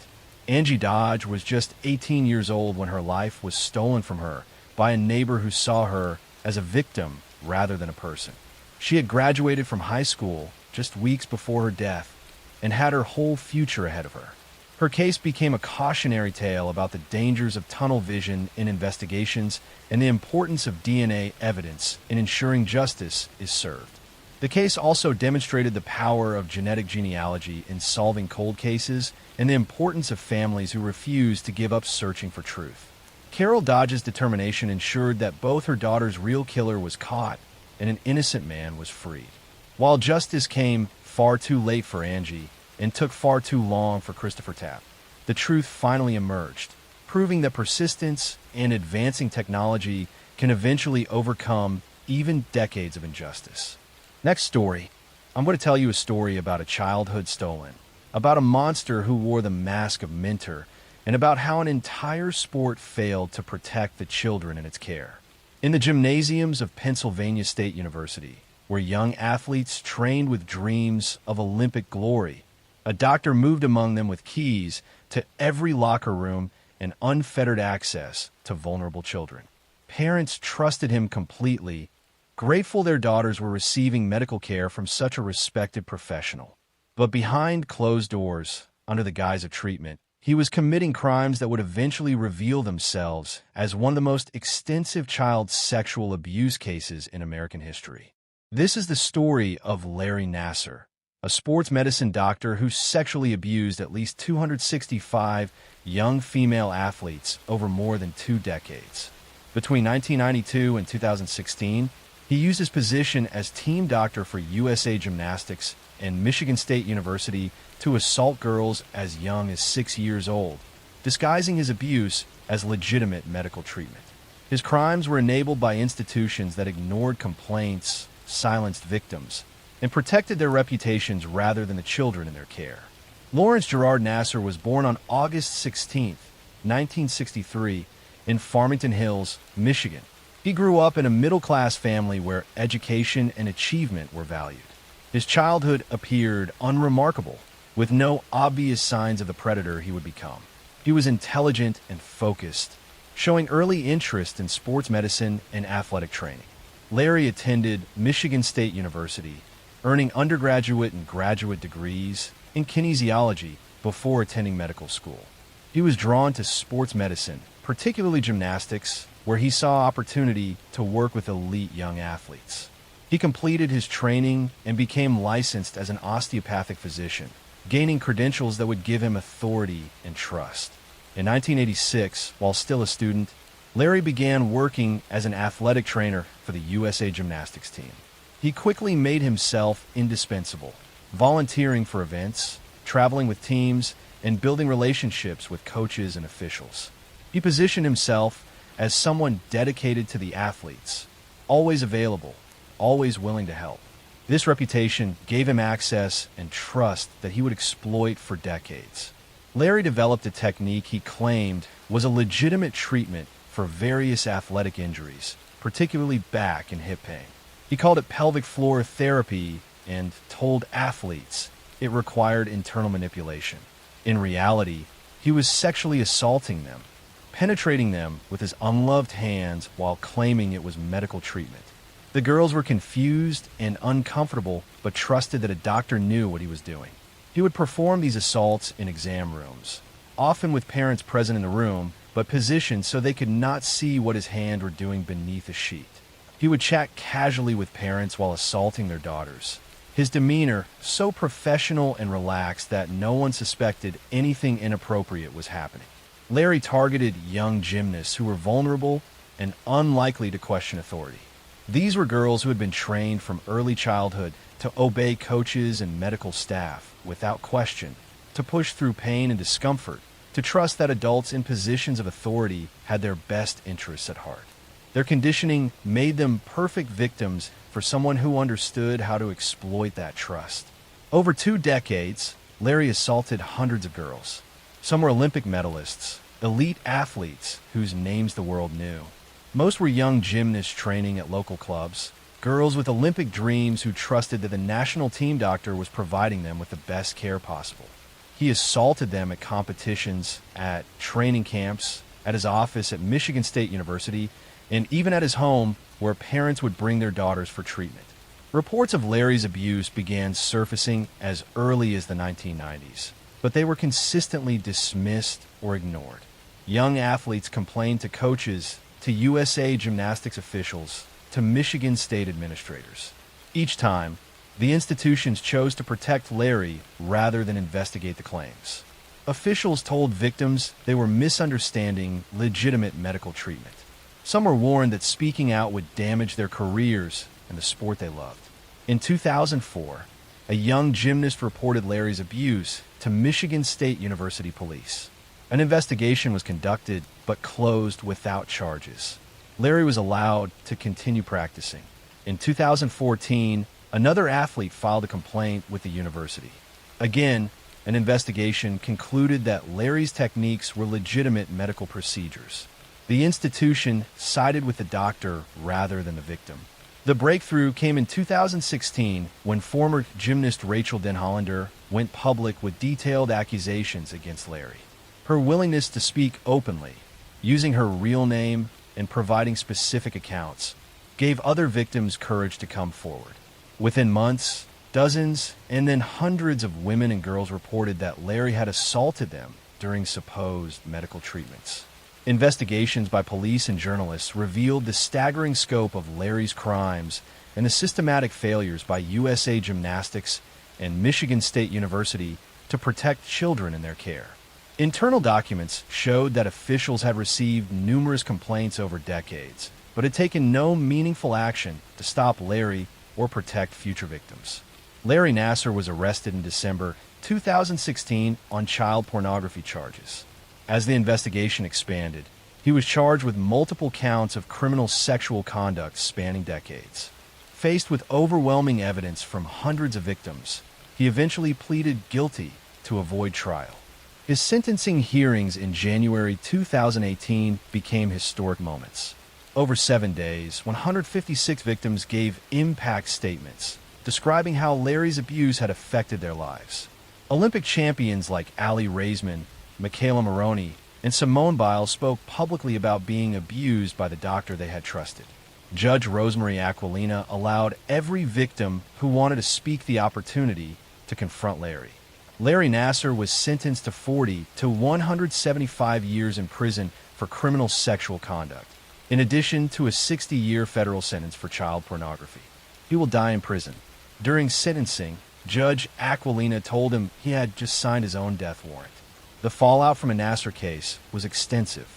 Angie Dodge was just 18 years old when her life was stolen from her by a neighbor who saw her as a victim rather than a person. She had graduated from high school just weeks before her death and had her whole future ahead of her. Her case became a cautionary tale about the dangers of tunnel vision in investigations and the importance of DNA evidence in ensuring justice is served. The case also demonstrated the power of genetic genealogy in solving cold cases and the importance of families who refuse to give up searching for truth. Carol Dodge's determination ensured that both her daughter's real killer was caught and an innocent man was freed. While justice came far too late for Angie and took far too long for Christopher Tapp, the truth finally emerged, proving that persistence and advancing technology can eventually overcome even decades of injustice. Next story, I'm going to tell you a story about a childhood stolen, about a monster who wore the mask of Mentor, and about how an entire sport failed to protect the children in its care. In the gymnasiums of Pennsylvania State University, where young athletes trained with dreams of Olympic glory, a doctor moved among them with keys to every locker room and unfettered access to vulnerable children. Parents trusted him completely, grateful their daughters were receiving medical care from such a respected professional. But behind closed doors, under the guise of treatment, he was committing crimes that would eventually reveal themselves as one of the most extensive child sexual abuse cases in American history. This is the story of Larry Nassar, a sports medicine doctor who sexually abused at least 265 young female athletes over more than 2 decades. Between 1992 and 2016, he used his position as team doctor for USA Gymnastics and Michigan State University to assault girls as young as 6 years old, disguising his abuse as legitimate medical treatment. His crimes were enabled by institutions that ignored complaints, silenced victims, and protected their reputations rather than the children in their care. Lawrence Gerard Nassar was born on August 16, 1963, in Farmington Hills, Michigan. He grew up in a middle-class family where education and achievement were valued. His childhood appeared unremarkable, with no obvious signs of the predator he would become. He was intelligent and focused, showing early interest in sports medicine and athletic training. Larry attended Michigan State University, earning undergraduate and graduate degrees in kinesiology before attending medical school. He was drawn to sports medicine, particularly gymnastics, where he saw opportunity to work with elite young athletes. He completed his training and became licensed as an osteopathic physician, gaining credentials that would give him authority and trust. In 1986, while still a student, Larry began working as an athletic trainer for the USA Gymnastics team. He quickly made himself indispensable, volunteering for events, traveling with teams, and building relationships with coaches and officials. He positioned himself as someone dedicated to the athletes, always available, always willing to help. This reputation gave him access and trust that he would exploit for decades. Larry developed a technique he claimed was a legitimate treatment for various athletic injuries, particularly back and hip pain. He called it pelvic floor therapy and told athletes it required internal manipulation. In reality, he was sexually assaulting them, penetrating them with his unloved hands while claiming it was medical treatment. The girls were confused and uncomfortable, but trusted that a doctor knew what he was doing. He would perform these assaults in exam rooms, often with parents present in the room, but positioned so they could not see what his hands were doing beneath a sheet. He would chat casually with parents while assaulting their daughters. His demeanor so professional and relaxed that no one suspected anything inappropriate was happening. Larry targeted young gymnasts who were vulnerable and unlikely to question authority. These were girls who had been trained from early childhood to obey coaches and medical staff without question, to push through pain and discomfort, to trust that adults in positions of authority had their best interests at heart. Their conditioning made them perfect victims for someone who understood how to exploit that trust. Over 2 decades, Larry assaulted hundreds of girls. Some were Olympic medalists, elite athletes whose names the world knew. Most were young gymnasts training at local clubs, girls with Olympic dreams who trusted that the national team doctor was providing them with the best care possible. He assaulted them at competitions, at training camps, at his office at Michigan State University, and even at his home where parents would bring their daughters for treatment. Reports of Larry's abuse began surfacing as early as the 1990s, but they were consistently dismissed or ignored. Young athletes complained to coaches, to USA Gymnastics officials, to Michigan State administrators. Each time, the institutions chose to protect Larry rather than investigate the claims. Officials told victims they were misunderstanding legitimate medical treatment. Some were warned that speaking out would damage their careers and the sport they loved. In 2004, a young gymnast reported Larry's abuse to Michigan State University police. An investigation was conducted but closed without charges. Larry was allowed to continue practicing. In 2014, another athlete filed a complaint with the university. Again, an investigation concluded that Larry's techniques were legitimate medical procedures. The institution sided with the doctor rather than the victim. The breakthrough came in 2016 when former gymnast Rachel Den Hollander went public with detailed accusations against Larry. Her willingness to speak openly, using her real name and providing specific accounts, gave other victims courage to come forward. Within months, dozens and then hundreds of women and girls reported that Larry had assaulted them during supposed medical treatments. Investigations by police and journalists revealed the staggering scope of Larry's crimes and the systematic failures by USA Gymnastics and Michigan State University to protect children in their care. Internal documents showed that officials had received numerous complaints over decades, but had taken no meaningful action to stop Larry or protect future victims. Larry Nassar was arrested in December 2016 on child pornography charges. As the investigation expanded, he was charged with multiple counts of criminal sexual conduct spanning decades. Faced with overwhelming evidence from hundreds of victims, he eventually pleaded guilty to avoid trial. His sentencing hearings in January 2018 became historic moments. Over 7 days, 156 victims gave impact statements describing how Larry's abuse had affected their lives. Olympic champions like Ali Raisman, Michaela Maroney, and Simone Biles spoke publicly about being abused by the doctor they had trusted. Judge Rosemary Aquilina allowed every victim who wanted to speak the opportunity to confront Larry. Larry Nassar was sentenced to 40 to 175 years in prison for criminal sexual conduct, in addition to a 60-year federal sentence for child pornography. He will die in prison. During sentencing, Judge Aquilina told him he had just signed his own death warrant. The fallout from a Nassar case was extensive.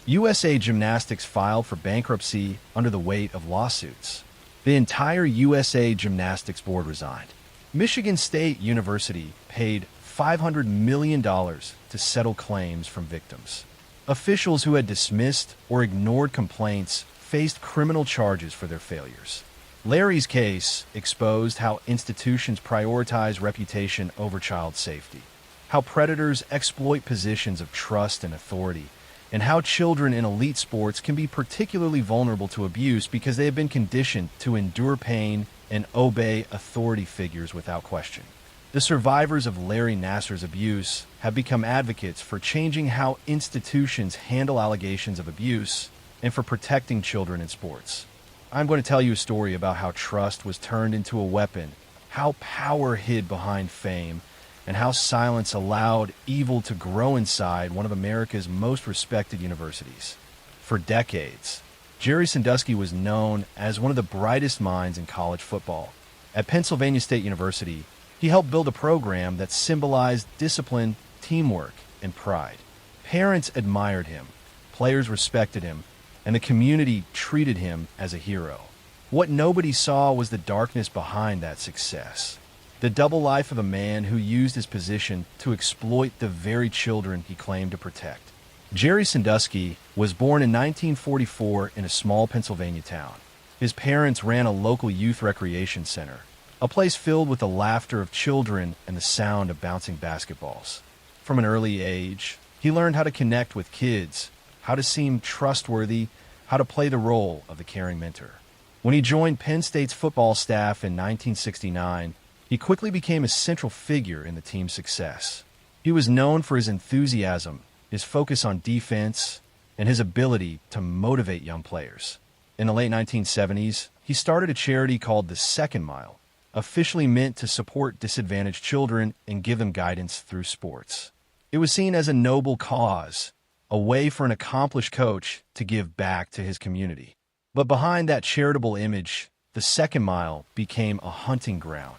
USA Gymnastics filed for bankruptcy under the weight of lawsuits. The entire USA Gymnastics board resigned. Michigan State University paid $500 million to settle claims from victims. Officials who had dismissed or ignored complaints faced criminal charges for their failures. Larry's case exposed how institutions prioritize reputation over child safety. how predators exploit positions of trust and authority, and how children in elite sports can be particularly vulnerable to abuse because they have been conditioned to endure pain and obey authority figures without question. The survivors of Larry Nassar's abuse have become advocates for changing how institutions handle allegations of abuse and for protecting children in sports. I'm going to tell you a story about how trust was turned into a weapon, how power hid behind fame, and how silence allowed evil to grow inside one of America's most respected universities. For decades, Jerry Sandusky was known as one of the brightest minds in college football. At Pennsylvania State University, he helped build a program that symbolized discipline, teamwork, and pride. Parents admired him, players respected him, and the community treated him as a hero. What nobody saw was the darkness behind that success. The double life of a man who used his position to exploit the very children he claimed to protect. Jerry Sandusky was born in 1944 in a small Pennsylvania town. His parents ran a local youth recreation center, a place filled with the laughter of children and the sound of bouncing basketballs. From an early age, he learned how to connect with kids, how to seem trustworthy, how to play the role of the caring mentor. When he joined Penn State's football staff in 1969, he quickly became a central figure in the team's success. He was known for his enthusiasm, his focus on defense, and his ability to motivate young players. In the late 1970s, he started a charity called the Second Mile, officially meant to support disadvantaged children and give them guidance through sports. It was seen as a noble cause, a way for an accomplished coach to give back to his community. But behind that charitable image, the Second Mile became a hunting ground.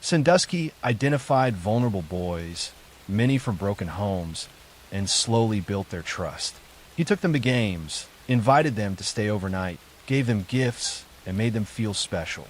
Sandusky identified vulnerable boys, many from broken homes, and slowly built their trust. He took them to games, invited them to stay overnight, gave them gifts, and made them feel special.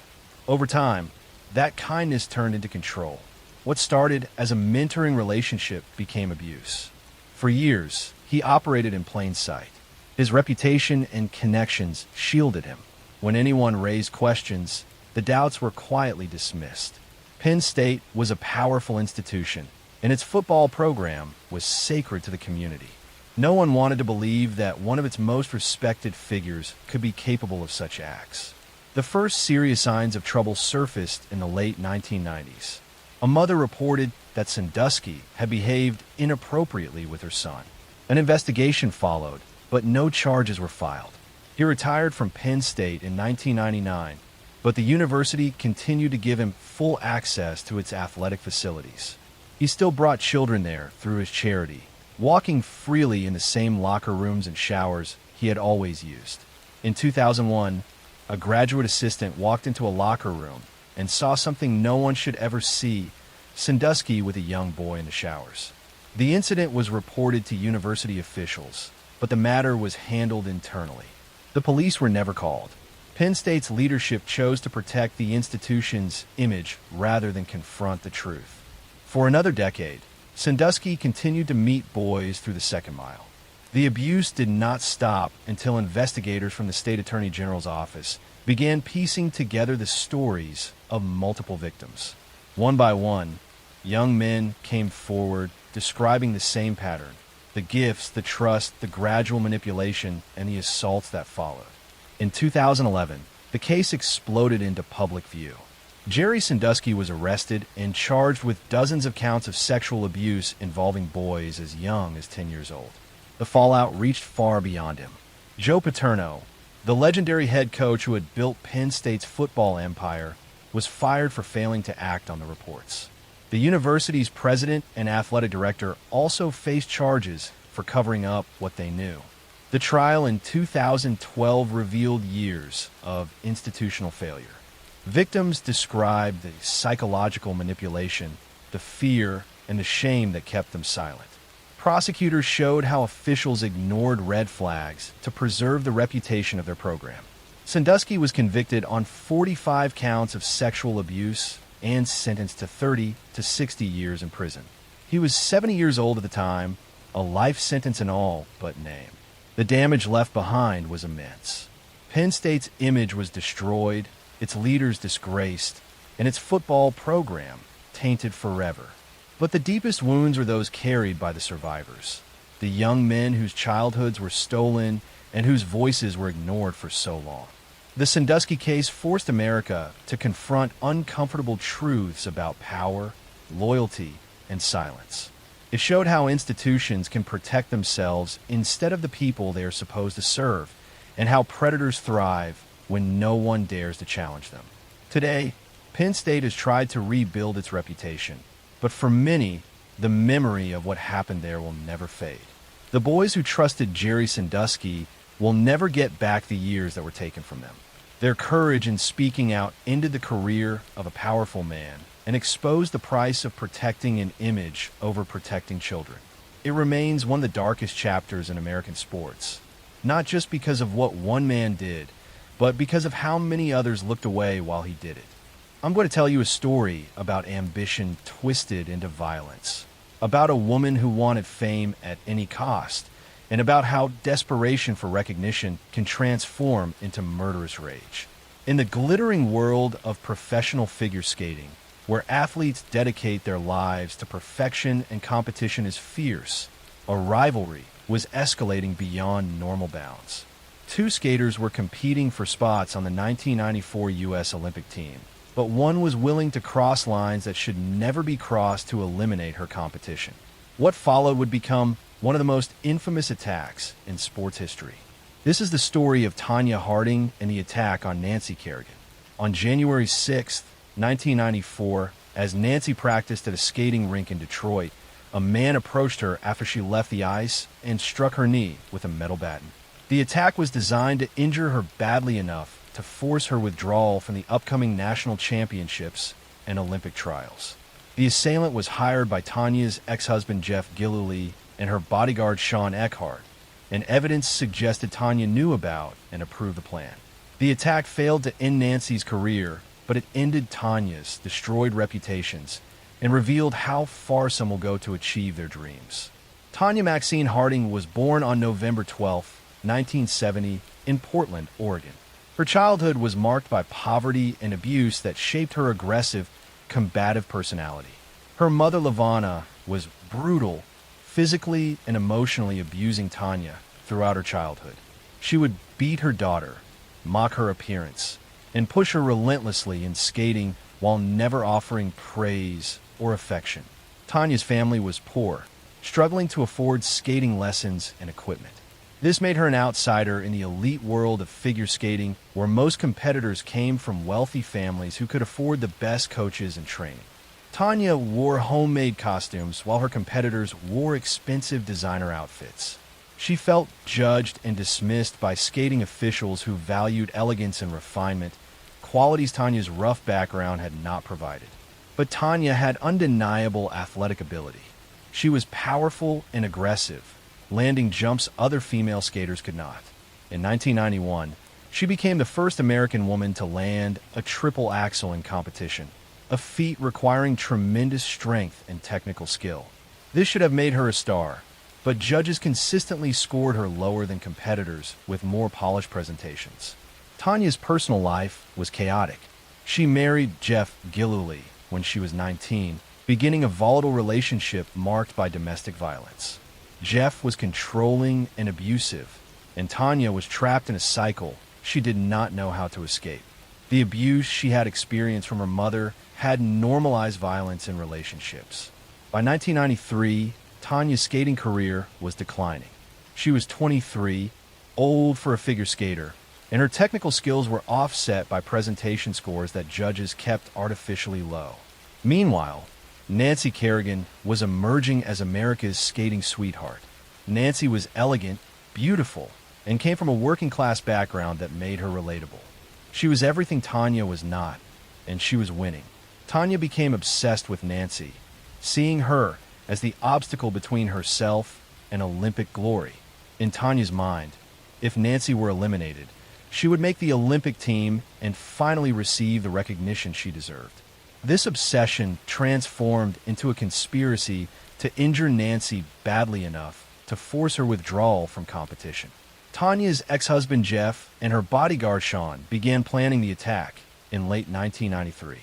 Over time, that kindness turned into control. What started as a mentoring relationship became abuse. For years, he operated in plain sight. His reputation and connections shielded him. When anyone raised questions, the doubts were quietly dismissed. Penn State was a powerful institution, and its football program was sacred to the community. No one wanted to believe that one of its most respected figures could be capable of such acts. The first serious signs of trouble surfaced in the late 1990s. A mother reported that Sandusky had behaved inappropriately with her son. An investigation followed, but no charges were filed. He retired from Penn State in 1999, but the university continued to give him full access to its athletic facilities. He still brought children there through his charity, walking freely in the same locker rooms and showers he had always used. In 2001, a graduate assistant walked into a locker room and saw something no one should ever see: Sandusky with a young boy in the showers. The incident was reported to university officials, but the matter was handled internally. The police were never called. Penn State's leadership chose to protect the institution's image rather than confront the truth. For another decade, Sandusky continued to meet boys through the Second Mile. The abuse did not stop until investigators from the state attorney general's office began piecing together the stories of multiple victims. One by one, young men came forward describing the same pattern: the gifts, the trust, the gradual manipulation, and the assaults that followed. In 2011, the case exploded into public view. Jerry Sandusky was arrested and charged with dozens of counts of sexual abuse involving boys as young as 10 years old. The fallout reached far beyond him. Joe Paterno, the legendary head coach who had built Penn State's football empire, was fired for failing to act on the reports. The university's president and athletic director also faced charges for covering up what they knew. The trial in 2012 revealed years of institutional failure. Victims described the psychological manipulation, the fear, and the shame that kept them silent. Prosecutors showed how officials ignored red flags to preserve the reputation of their program. Sandusky was convicted on 45 counts of sexual abuse and sentenced to 30 to 60 years in prison. He was 70 years old at the time, a life sentence in all but name. The damage left behind was immense. Penn State's image was destroyed, its leaders disgraced, and its football program tainted forever. But the deepest wounds were those carried by the survivors, the young men whose childhoods were stolen and whose voices were ignored for so long. The Sandusky case forced America to confront uncomfortable truths about power, loyalty, and silence. It showed how institutions can protect themselves instead of the people they are supposed to serve, and how predators thrive when no one dares to challenge them. Today, Penn State has tried to rebuild its reputation, but for many, the memory of what happened there will never fade. The boys who trusted Jerry Sandusky will never get back the years that were taken from them. Their courage in speaking out ended the career of a powerful man and exposed the price of protecting an image over protecting children. It remains one of the darkest chapters in American sports, not just because of what one man did, but because of how many others looked away while he did it. I'm going to tell you a story about ambition twisted into violence, about a woman who wanted fame at any cost, and about how desperation for recognition can transform into murderous rage. In the glittering world of professional figure skating, where athletes dedicate their lives to perfection and competition is fierce, a rivalry was escalating beyond normal bounds. Two skaters were competing for spots on the 1994 U.S. Olympic team, but one was willing to cross lines that should never be crossed to eliminate her competition. What followed would become one of the most infamous attacks in sports history. This is the story of Tanya Harding and the attack on Nancy Kerrigan. On January 6, 1994, as Nancy practiced at a skating rink in Detroit, a man approached her after she left the ice and struck her knee with a metal baton. The attack was designed to injure her badly enough to force her withdrawal from the upcoming national championships and Olympic trials. The assailant was hired by Tanya's ex-husband Jeff Gillooly and her bodyguard Sean Eckhart, and evidence suggested Tanya knew about and approved the plan. The attack failed to end Nancy's career, but it ended Tanya's destroyed reputations and revealed how far some will go to achieve their dreams. Tanya Maxine Harding was born on November 12, 1970, in Portland, Oregon. Her childhood was marked by poverty and abuse that shaped her aggressive, combative personality. Her mother, Lavana, was brutal, physically and emotionally abusing Tanya throughout her childhood. She would beat her daughter, mock her appearance, and push her relentlessly in skating while never offering praise or affection. Tanya's family was poor, struggling to afford skating lessons and equipment. This made her an outsider in the elite world of figure skating, where most competitors came from wealthy families who could afford the best coaches and training. Tanya wore homemade costumes while her competitors wore expensive designer outfits. She felt judged and dismissed by skating officials who valued elegance and refinement, qualities Tanya's rough background had not provided. But Tanya had undeniable athletic ability. She was powerful and aggressive, landing jumps other female skaters could not. In 1991, she became the first American woman to land a triple axel in competition, a feat requiring tremendous strength and technical skill. This should have made her a star, but judges consistently scored her lower than competitors with more polished presentations. Tanya's personal life was chaotic. She married Jeff Gillooly when she was 19, beginning a volatile relationship marked by domestic violence. Jeff was controlling and abusive, and Tanya was trapped in a cycle she did not know how to escape. The abuse she had experienced from her mother had normalized violence in relationships. By 1993, Tanya's skating career was declining. She was 23, old for a figure skater, and her technical skills were offset by presentation scores that judges kept artificially low. Meanwhile, Nancy Kerrigan was emerging as America's skating sweetheart. Nancy was elegant, beautiful, and came from a working-class background that made her relatable. She was everything Tanya was not, and she was winning. Tanya became obsessed with Nancy, seeing her as the obstacle between herself and Olympic glory. In Tanya's mind, if Nancy were eliminated, she would make the Olympic team and finally receive the recognition she deserved. This obsession transformed into a conspiracy to injure Nancy badly enough to force her withdrawal from competition. Tanya's ex-husband Jeff and her bodyguard Sean began planning the attack in late 1993.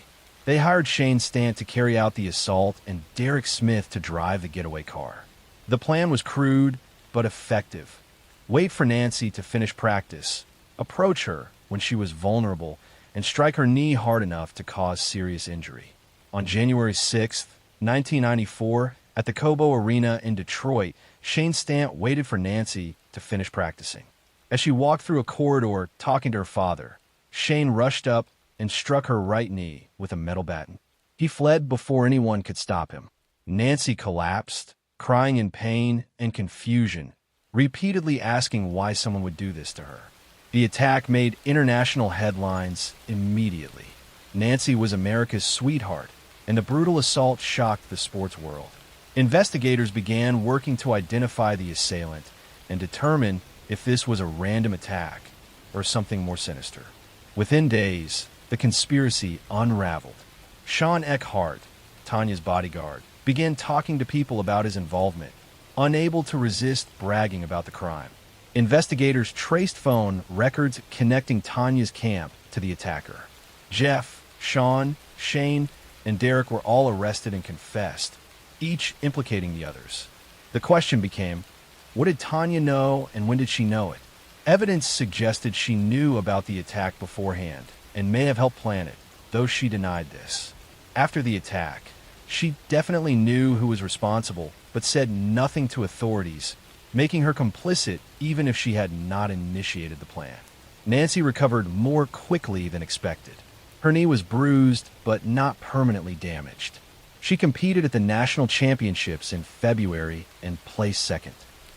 They hired Shane Stant to carry out the assault and Derek Smith to drive the getaway car. The plan was crude but effective. Wait for Nancy to finish practice, approach her when she was vulnerable, and strike her knee hard enough to cause serious injury. On January 6, 1994, at the Cobo Arena in Detroit, Shane Stant waited for Nancy to finish practicing. As she walked through a corridor talking to her father, Shane rushed up and struck her right knee with a metal baton. He fled before anyone could stop him. Nancy collapsed, crying in pain and confusion, repeatedly asking why someone would do this to her. The attack made international headlines immediately. Nancy was America's sweetheart, and the brutal assault shocked the sports world. Investigators began working to identify the assailant and determine if this was a random attack or something more sinister. Within days, the conspiracy unraveled. Sean Eckhart, Tanya's bodyguard, began talking to people about his involvement, unable to resist bragging about the crime. Investigators traced phone records connecting Tanya's camp to the attacker. Jeff, Sean, Shane, and Derek were all arrested and confessed, each implicating the others. The question became, what did Tanya know and when did she know it? Evidence suggested she knew about the attack beforehand and may have helped plan it, though she denied this. After the attack, she definitely knew who was responsible, but said nothing to authorities, making her complicit even if she had not initiated the plan. Nancy recovered more quickly than expected. Her knee was bruised, but not permanently damaged. She competed at the national championships in February and placed second.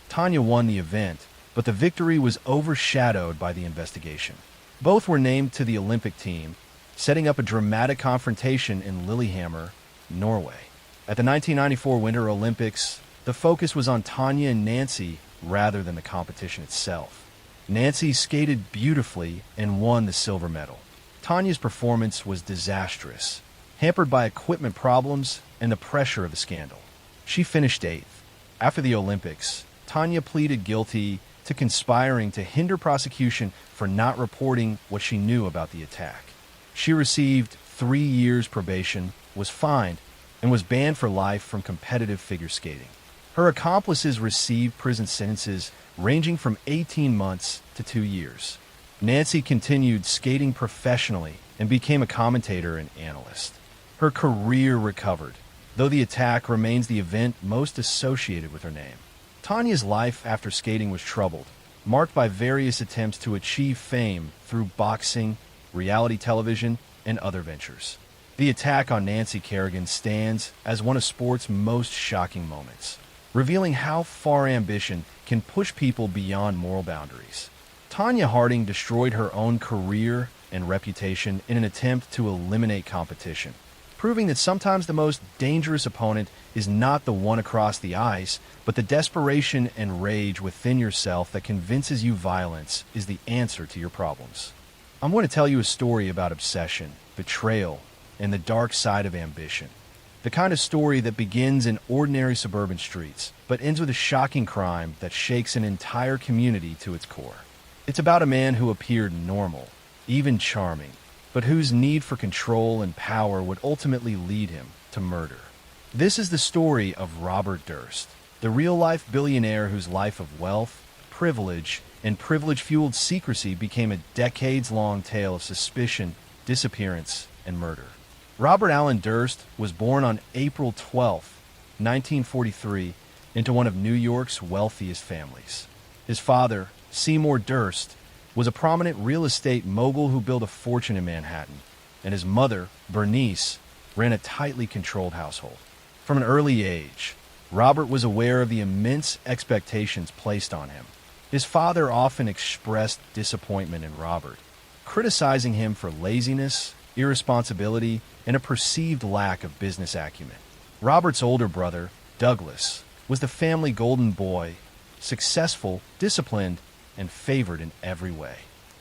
Tanya won the event, but the victory was overshadowed by the investigation. Both were named to the Olympic team, setting up a dramatic confrontation in Lillehammer, Norway. At the 1994 Winter Olympics, the focus was on Tanya and Nancy rather than the competition itself. Nancy skated beautifully and won the silver medal. Tanya's performance was disastrous, hampered by equipment problems and the pressure of the scandal. She finished 8th. After the Olympics, Tanya pleaded guilty to conspiring to hinder prosecution for not reporting what she knew about the attack. She received 3 years probation, was fined, and was banned for life from competitive figure skating. Her accomplices received prison sentences ranging from 18 months to 2 years. Nancy continued skating professionally and became a commentator and analyst. Her career recovered, though the attack remains the event most associated with her name. Tanya's life after skating was troubled, marked by various attempts to achieve fame through boxing, reality television, and other ventures. The attack on Nancy Kerrigan stands as one of sport's most shocking moments, revealing how far ambition can push people beyond moral boundaries. Tanya Harding destroyed her own career and reputation in an attempt to eliminate competition, proving that sometimes the most dangerous opponent is not the one across the ice, but the desperation and rage within yourself that convinces you violence is the answer to your problems. I'm going to tell you a story about obsession, betrayal, and the dark side of ambition. The kind of story that begins in ordinary suburban streets, but ends with a shocking crime that shakes an entire community to its core. It's about a man who appeared normal, even charming, but whose need for control and power would ultimately lead him to murder. This is the story of Robert Durst, the real-life billionaire whose life of wealth, privilege, and privilege-fueled secrecy became a decades-long tale of suspicion, disappearance, and murder. Robert Allen Durst was born on April 12, 1943, into one of New York's wealthiest families. His father, Seymour Durst, was a prominent real estate mogul who built a fortune in Manhattan, and his mother, Bernice, ran a tightly controlled household. From an early age, Robert was aware of the immense expectations placed on him. His father often expressed disappointment in Robert, criticizing him for laziness, irresponsibility, and a perceived lack of business acumen. Robert's older brother, Douglas, was the family golden boy, successful, disciplined, and favored in every way.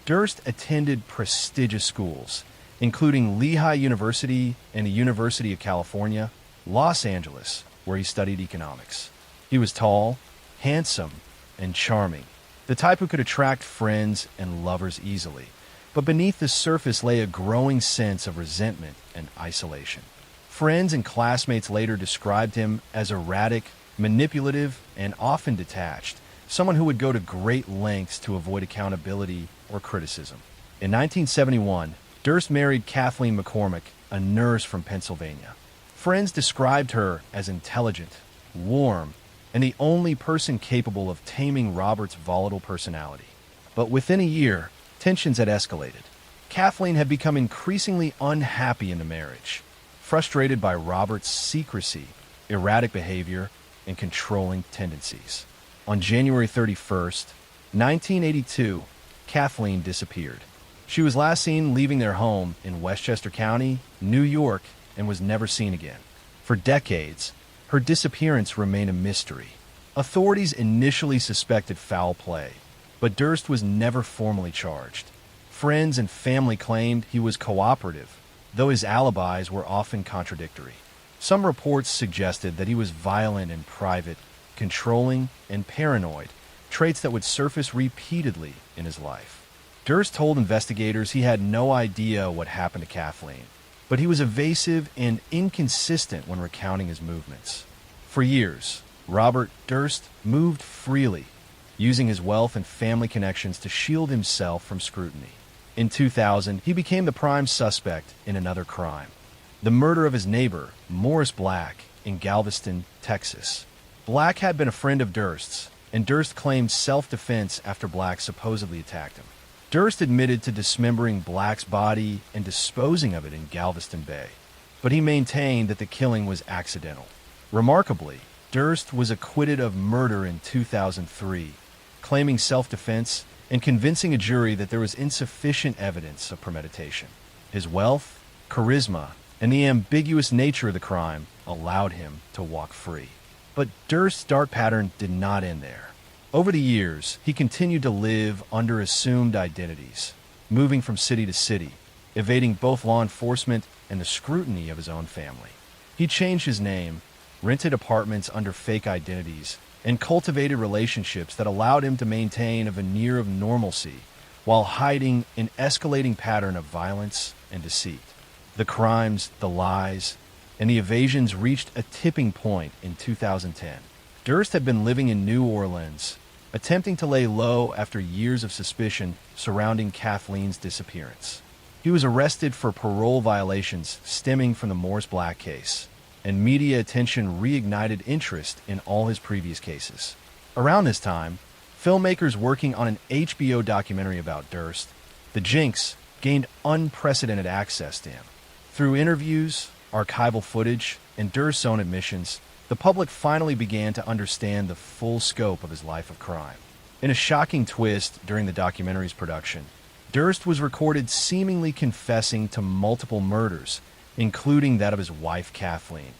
Durst attended prestigious schools, including Lehigh University and the University of California, Los Angeles, where he studied economics. He was tall, handsome, and charming, the type who could attract friends and lovers easily, But beneath the surface lay a growing sense of resentment and isolation. Friends and classmates later described him as erratic, manipulative, and often detached, someone who would go to great lengths to avoid accountability or criticism. In 1971, Durst married Kathleen McCormick, a nurse from Pennsylvania. Friends described her as intelligent, warm, and the only person capable of taming Robert's volatile personality. But within a year, tensions had escalated. Kathleen had become increasingly unhappy in the marriage, frustrated by Robert's secrecy, erratic behavior, and controlling tendencies. On January 31st, 1982, Kathleen disappeared. She was last seen leaving their home in Westchester County, New York, and was never seen again. For decades, her disappearance remained a mystery. Authorities initially suspected foul play, but Durst was never formally charged. Friends and family claimed he was cooperative, though his alibis were often contradictory. Some reports suggested that he was violent in private, controlling, and paranoid, traits that would surface repeatedly in his life. Durst told investigators he had no idea what happened to Kathleen, but he was evasive and inconsistent when recounting his movements. For years, Robert Durst moved freely, using his wealth and family connections to shield himself from scrutiny. In 2000, he became the prime suspect in another crime, the murder of his neighbor, Morris Black, in Galveston, Texas. Black had been a friend of Durst's, and Durst claimed self-defense after Black supposedly attacked him. Durst admitted to dismembering Black's body and disposing of it in Galveston Bay, but he maintained that the killing was accidental. Remarkably, Durst was acquitted of murder in 2003, claiming self-defense and convincing a jury that there was insufficient evidence of premeditation. His wealth, charisma, and the ambiguous nature of the crime allowed him to walk free. But Durst's dark pattern did not end there. Over the years, he continued to live under assumed identities, moving from city to city, evading both law enforcement and the scrutiny of his own family. He changed his name, rented apartments under fake identities, and cultivated relationships that allowed him to maintain a veneer of normalcy while hiding an escalating pattern of violence and deceit. The crimes, the lies, and the evasions reached a tipping point in 2010. Durst had been living in New Orleans, attempting to lay low after years of suspicion surrounding Kathleen's disappearance. He was arrested for parole violations stemming from the Morris Black case, and media attention reignited interest in all his previous cases. Around this time, filmmakers working on an HBO documentary about Durst, The Jinx, gained unprecedented access to him. Through interviews, archival footage, and Durst's own admissions, the public finally began to understand the full scope of his life of crime. In a shocking twist during the documentary's production, Durst was recorded seemingly confessing to multiple murders, including that of his wife Kathleen,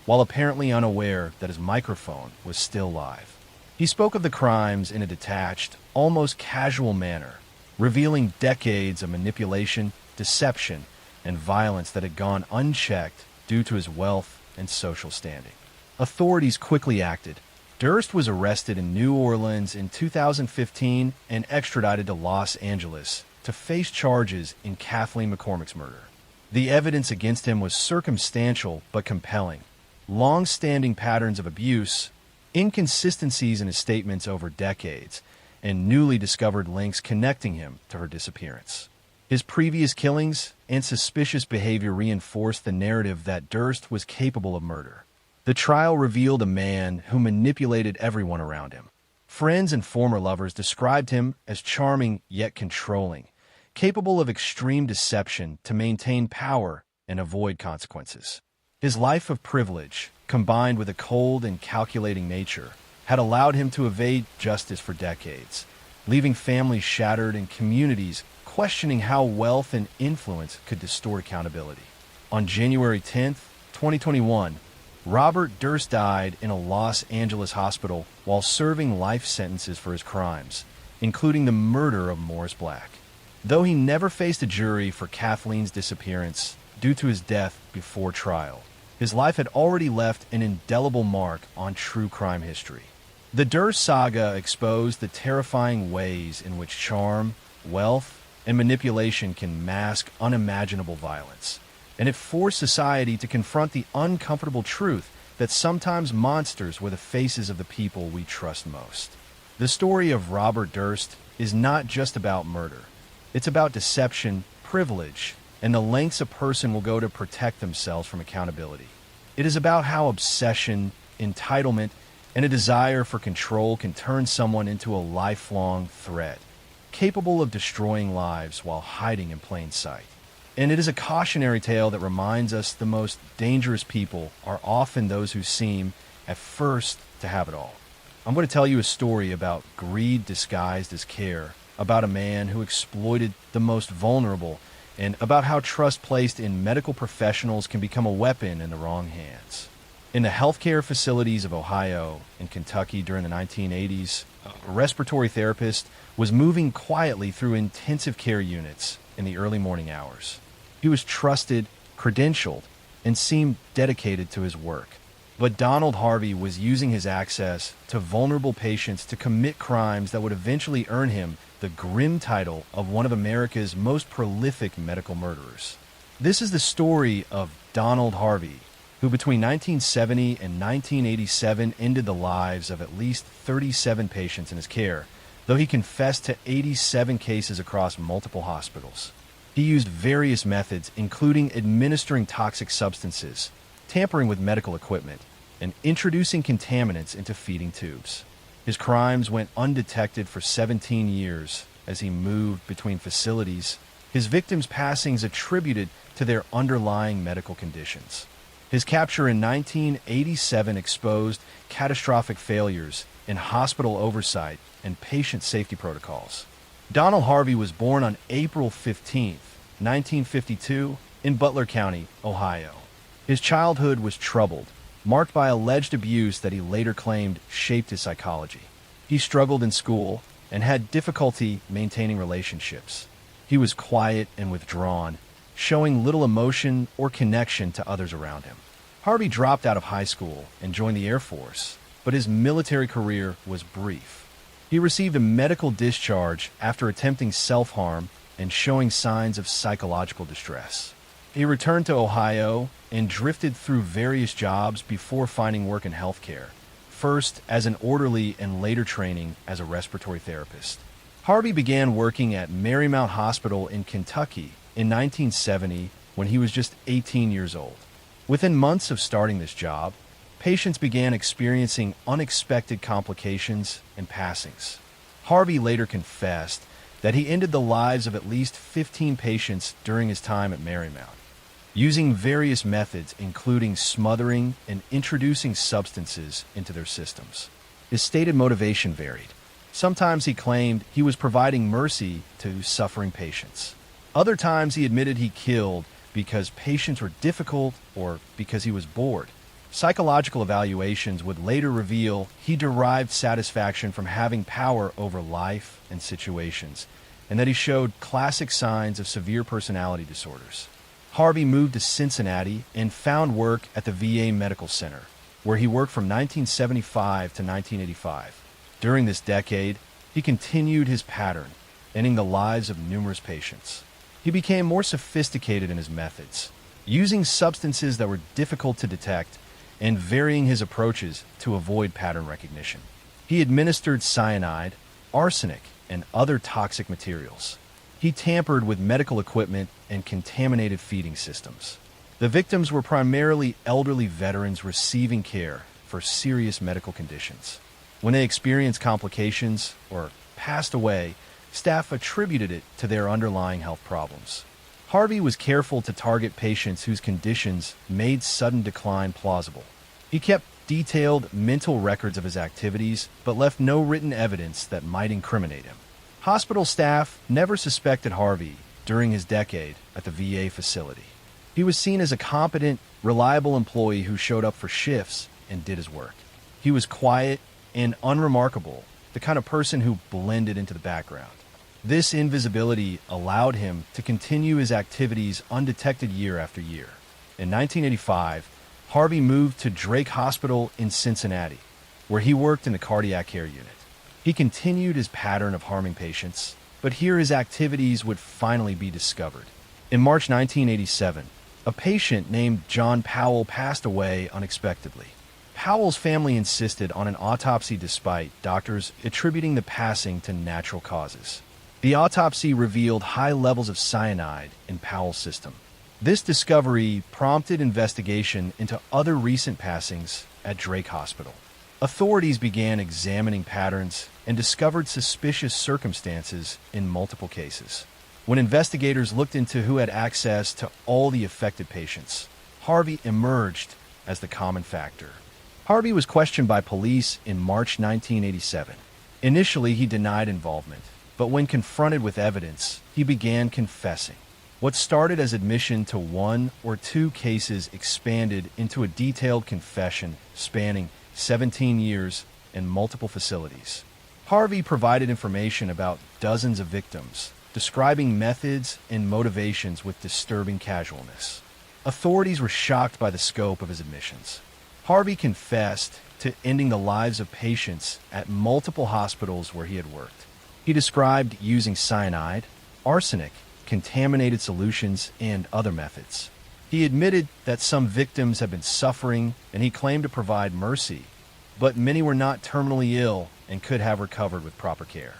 while apparently unaware that his microphone was still live. He spoke of the crimes in a detached, almost casual manner, revealing decades of manipulation, deception, and violence that had gone unchecked due to his wealth and social standing. Authorities quickly acted. Durst was arrested in New Orleans in 2015 and extradited to Los Angeles to face charges in Kathleen McCormick's murder. The evidence against him was circumstantial but compelling. Long-standing patterns of abuse, inconsistencies in his statements over decades, and newly discovered links connecting him to her disappearance. His previous killings and suspicious behavior reinforced the narrative that Durst was capable of murder. The trial revealed a man who manipulated everyone around him. Friends and former lovers described him as charming yet controlling, capable of extreme deception to maintain power and avoid consequences. His life of privilege, combined with a cold and calculating nature, had allowed him to evade justice for decades, leaving families shattered and communities questioning how wealth and influence could distort accountability. On January 10, 2021, Robert Durst died in a Los Angeles hospital while serving life sentences for his crimes, including the murder of Morris Black. Though he never faced a jury for Kathleen's disappearance due to his death before trial, his life had already left an indelible mark on true crime history. The Durst saga exposed the terrifying ways in which charm, wealth, and manipulation can mask unimaginable violence, and it forced society to confront the uncomfortable truth that sometimes monsters were the faces of the people we trust most. The story of Robert Durst is not just about murder. It's about deception, privilege, and the lengths a person will go to protect themselves from accountability. It is about how obsession, entitlement, and a desire for control can turn someone into a lifelong threat, capable of destroying lives while hiding in plain sight. And it is a cautionary tale that reminds us the most dangerous people are often those who seem, at first, to have it all. I'm going to tell you a story about greed disguised as care, about a man who exploited the most vulnerable, and about how trust placed in medical professionals can become a weapon in the wrong hands. In the healthcare facilities of Ohio and Kentucky during the 1980s, a respiratory therapist was moving quietly through intensive care units in the early morning hours. He was trusted, credentialed, and seemed dedicated to his work. But Donald Harvey was using his access to vulnerable patients to commit crimes that would eventually earn him the grim title of one of America's most prolific medical murderers. This is the story of Donald Harvey, who between 1970 and 1987 ended the lives of at least 37 patients in his care, though he confessed to 87 cases across multiple hospitals. He used various methods, including administering toxic substances, tampering with medical equipment, and introducing contaminants into feeding tubes. His crimes went undetected for 17 years as he moved between facilities, his victims' passings attributed to their underlying medical conditions. His capture in 1987 exposed catastrophic failures in hospital oversight and patient safety protocols. Donald Harvey was born on April 15, 1952, in Butler County, Ohio. His childhood was troubled, marked by alleged abuse that he later claimed shaped his psychology. He struggled in school and had difficulty maintaining relationships. He was quiet and withdrawn, showing little emotion or connection to others around him. Harvey dropped out of high school and joined the Air Force, but his military career was brief. He received a medical discharge after attempting self-harm and showing signs of psychological distress. He returned to Ohio and drifted through various jobs before finding work in healthcare, first as an orderly and later training as a respiratory therapist. Harvey began working at Marymount Hospital in Kentucky in 1970 when he was just 18 years old. Within months of starting this job, patients began experiencing unexpected complications and passings. Harvey later confessed that he ended the lives of at least 15 patients during his time at Marymount, using various methods including smothering and introducing substances into their systems. His stated motivation varied. Sometimes he claimed he was providing mercy to suffering patients. Other times he admitted he killed because patients were difficult or because he was bored. Psychological evaluations would later reveal he derived satisfaction from having power over life and situations, and that he showed classic signs of severe personality disorders. Harvey moved to Cincinnati and found work at the VA Medical Center, where he worked from 1975 to 1985. During this decade, he continued his pattern, ending the lives of numerous patients. He became more sophisticated in his methods, using substances that were difficult to detect and varying his approaches to avoid pattern recognition. He administered cyanide, arsenic, and other toxic materials. He tampered with medical equipment and contaminated feeding systems. The victims were primarily elderly veterans receiving care for serious medical conditions. When they experienced complications or passed away, staff attributed it to their underlying health problems. Harvey was careful to target patients whose conditions made sudden decline plausible. He kept detailed mental records of his activities, but left no written evidence that might incriminate him. Hospital staff never suspected Harvey during his decade at the VA facility. He was seen as a competent, reliable employee who showed up for shifts and did his work. He was quiet and unremarkable, the kind of person who blended into the background. This invisibility allowed him to continue his activities undetected year after year. In 1985, Harvey moved to Drake Hospital in Cincinnati, where he worked in the cardiac care unit. He continued his pattern of harming patients, but here his activities would finally be discovered. In March 1987, a patient named John Powell passed away unexpectedly. Powell's family insisted on an autopsy despite doctors attributing the passing to natural causes. The autopsy revealed high levels of cyanide in Powell's system. This discovery prompted investigation into other recent passings at Drake Hospital. Authorities began examining patterns and discovered suspicious circumstances in multiple cases. When investigators looked into who had access to all the affected patients, Harvey emerged as the common factor. Harvey was questioned by police in March 1987. Initially, he denied involvement, but when confronted with evidence, he began confessing. What started as admission to 1 or 2 cases expanded into a detailed confession spanning 17 years and multiple facilities. Harvey provided information about dozens of victims, describing methods and motivations with disturbing casualness. Authorities were shocked by the scope of his admissions. Harvey confessed to ending the lives of patients at multiple hospitals where he had worked. He described using cyanide, arsenic, contaminated solutions, and other methods. He admitted that some victims had been suffering, and he claimed to provide mercy, but many were not terminally ill and could have recovered with proper care.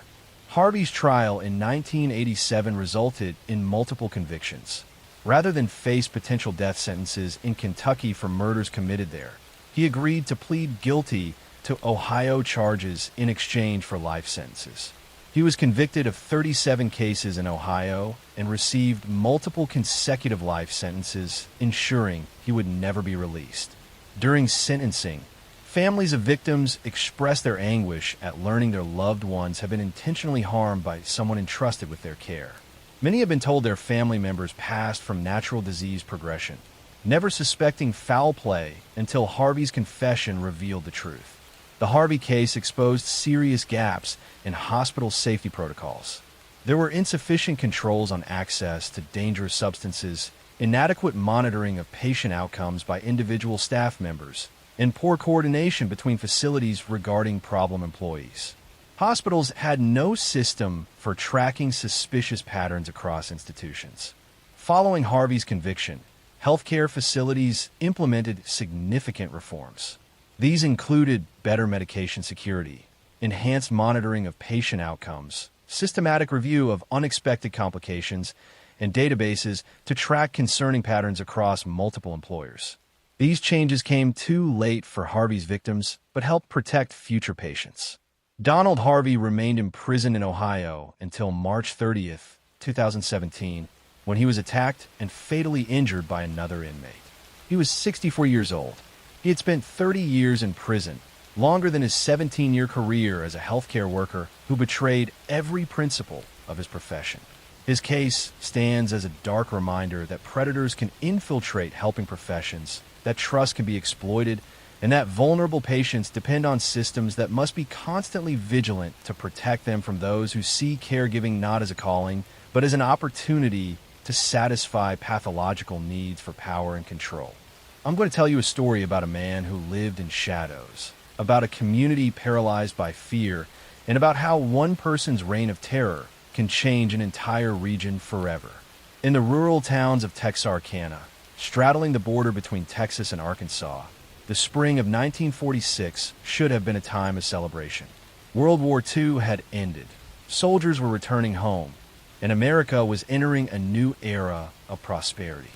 Harvey's trial in 1987 resulted in multiple convictions. Rather than face potential death sentences in Kentucky for murders committed there, he agreed to plead guilty to Ohio charges in exchange for life sentences. He was convicted of 37 cases in Ohio and received multiple consecutive life sentences, ensuring he would never be released. During sentencing, families of victims expressed their anguish at learning their loved ones have been intentionally harmed by someone entrusted with their care. Many have been told their family members passed from natural disease progression, never suspecting foul play until Harvey's confession revealed the truth. The Harvey case exposed serious gaps in hospital safety protocols. There were insufficient controls on access to dangerous substances, inadequate monitoring of patient outcomes by individual staff members, and poor coordination between facilities regarding problem employees. Hospitals had no system for tracking suspicious patterns across institutions. Following Harvey's conviction, healthcare facilities implemented significant reforms. These included better medication security, enhanced monitoring of patient outcomes, systematic review of unexpected complications, and databases to track concerning patterns across multiple employers. These changes came too late for Harvey's victims, but helped protect future patients. Donald Harvey remained in prison in Ohio until March 30th, 2017, when he was attacked and fatally injured by another inmate. He was 64 years old. He had spent 30 years in prison, longer than his 17-year career as a healthcare worker who betrayed every principle of his profession. His case stands as a dark reminder that predators can infiltrate helping professions, that trust can be exploited, and that vulnerable patients depend on systems that must be constantly vigilant to protect them from those who see caregiving not as a calling, but as an opportunity to satisfy pathological needs for power and control. I'm going to tell you a story about a man who lived in shadows, about a community paralyzed by fear, and about how one person's reign of terror can change an entire region forever. In the rural towns of Texarkana, straddling the border between Texas and Arkansas, the spring of 1946 should have been a time of celebration. World War II had ended, soldiers were returning home, and America was entering a new era of prosperity.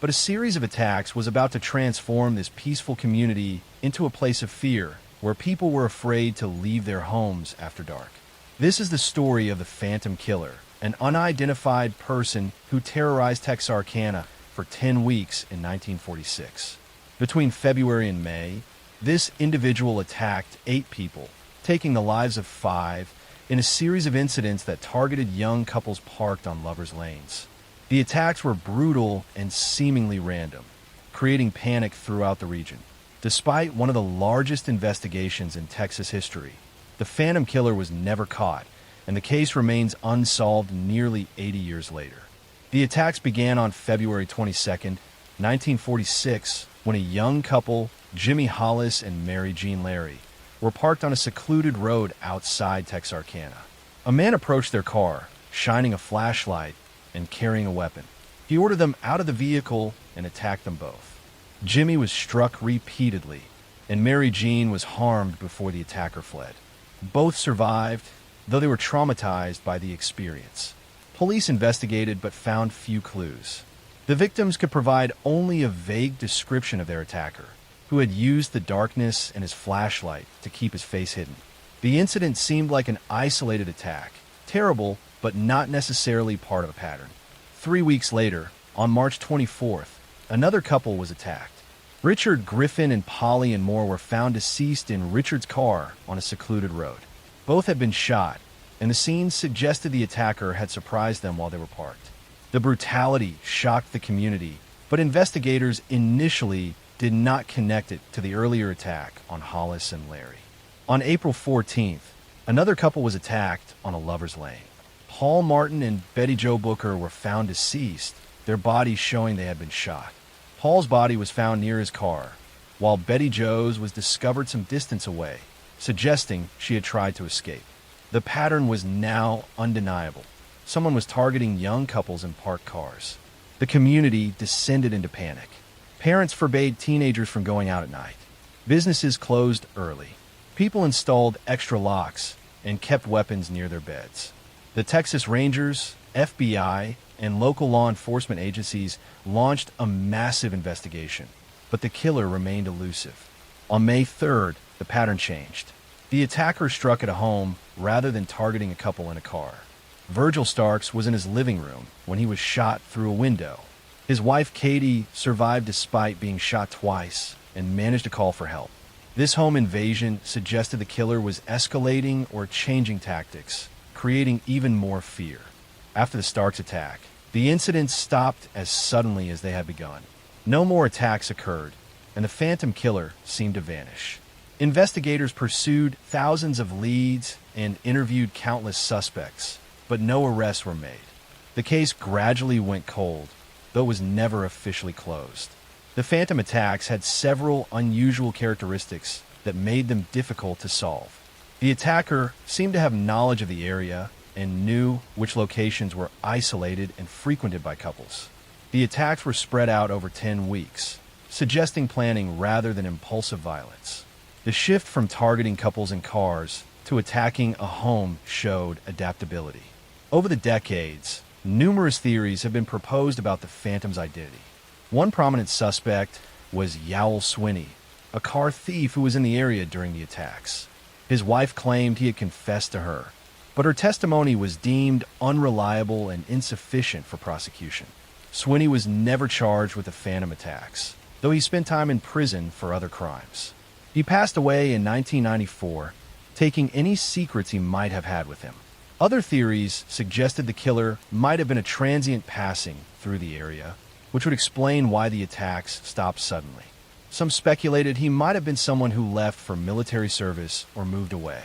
But a series of attacks was about to transform this peaceful community into a place of fear, where people were afraid to leave their homes after dark. This is the story of the Phantom Killer, an unidentified person who terrorized Texarkana for 10 weeks in 1946. Between February and May, this individual attacked 8 people, taking the lives of 5 in a series of incidents that targeted young couples parked on lovers' lanes. The attacks were brutal and seemingly random, creating panic throughout the region. Despite one of the largest investigations in Texas history, the Phantom Killer was never caught, and the case remains unsolved nearly 80 years later. The attacks began on February 22, 1946, when a young couple, Jimmy Hollis and Mary Jean Larry, were parked on a secluded road outside Texarkana. A man approached their car, shining a flashlight and carrying a weapon. He ordered them out of the vehicle and attacked them both. Jimmy was struck repeatedly, and Mary Jean was harmed before the attacker fled. Both survived, though they were traumatized by the experience. Police investigated but found few clues. The victims could provide only a vague description of their attacker, who had used the darkness and his flashlight to keep his face hidden. The incident seemed like an isolated attack, terrible but not necessarily part of a pattern. 3 weeks later, on March 24th, another couple was attacked. Richard Griffin and Polly and Moore were found deceased in Richard's car on a secluded road. Both had been shot, and the scene suggested the attacker had surprised them while they were parked. The brutality shocked the community, but investigators initially did not connect it to the earlier attack on Hollis and Larry. On April 14th, another couple was attacked on a lover's lane. Paul Martin and Betty Jo Booker were found deceased, their bodies showing they had been shot. Paul's body was found near his car, while Betty Jo's was discovered some distance away, suggesting she had tried to escape. The pattern was now undeniable. Someone was targeting young couples in parked cars. The community descended into panic. Parents forbade teenagers from going out at night. Businesses closed early. People installed extra locks and kept weapons near their beds. The Texas Rangers, FBI, and local law enforcement agencies launched a massive investigation, but the killer remained elusive. On May 3rd, the pattern changed. The attacker struck at a home rather than targeting a couple in a car. Virgil Starks was in his living room when he was shot through a window. His wife Katie survived despite being shot twice and managed to call for help. This home invasion suggested the killer was escalating or changing tactics, creating even more fear. After the Starks attack, the incidents stopped as suddenly as they had begun. No more attacks occurred, and the phantom killer seemed to vanish. Investigators pursued thousands of leads and interviewed countless suspects, but no arrests were made. The case gradually went cold, though it was never officially closed. The phantom attacks had several unusual characteristics that made them difficult to solve. The attacker seemed to have knowledge of the area and knew which locations were isolated and frequented by couples. The attacks were spread out over 10 weeks, suggesting planning rather than impulsive violence. The shift from targeting couples in cars to attacking a home showed adaptability. Over the decades, numerous theories have been proposed about the phantom's identity. One prominent suspect was Yowell Swinney, a car thief who was in the area during the attacks. His wife claimed he had confessed to her, but her testimony was deemed unreliable and insufficient for prosecution. Swinney was never charged with the phantom attacks, though he spent time in prison for other crimes. He passed away in 1994, taking any secrets he might have had with him. Other theories suggested the killer might have been a transient passing through the area, which would explain why the attacks stopped suddenly. Some speculated he might have been someone who left for military service or moved away.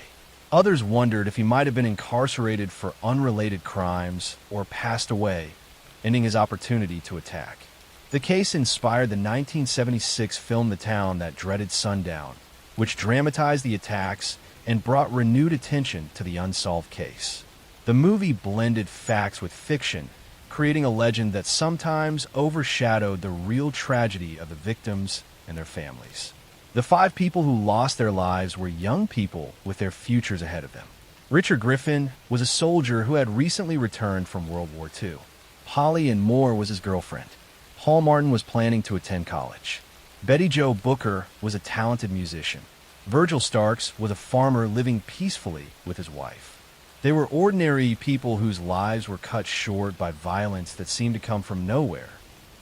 Others wondered if he might have been incarcerated for unrelated crimes or passed away, ending his opportunity to attack. The case inspired the 1976 film The Town That Dreaded Sundown, which dramatized the attacks and brought renewed attention to the unsolved case. The movie blended facts with fiction, creating a legend that sometimes overshadowed the real tragedy of the victims and their families. The 5 people who lost their lives were young people with their futures ahead of them. Richard Griffin was a soldier who had recently returned from World War II. Polly and Moore was his girlfriend. Paul Martin was planning to attend college. Betty Jo Booker was a talented musician. Virgil Starks was a farmer living peacefully with his wife. They were ordinary people whose lives were cut short by violence that seemed to come from nowhere.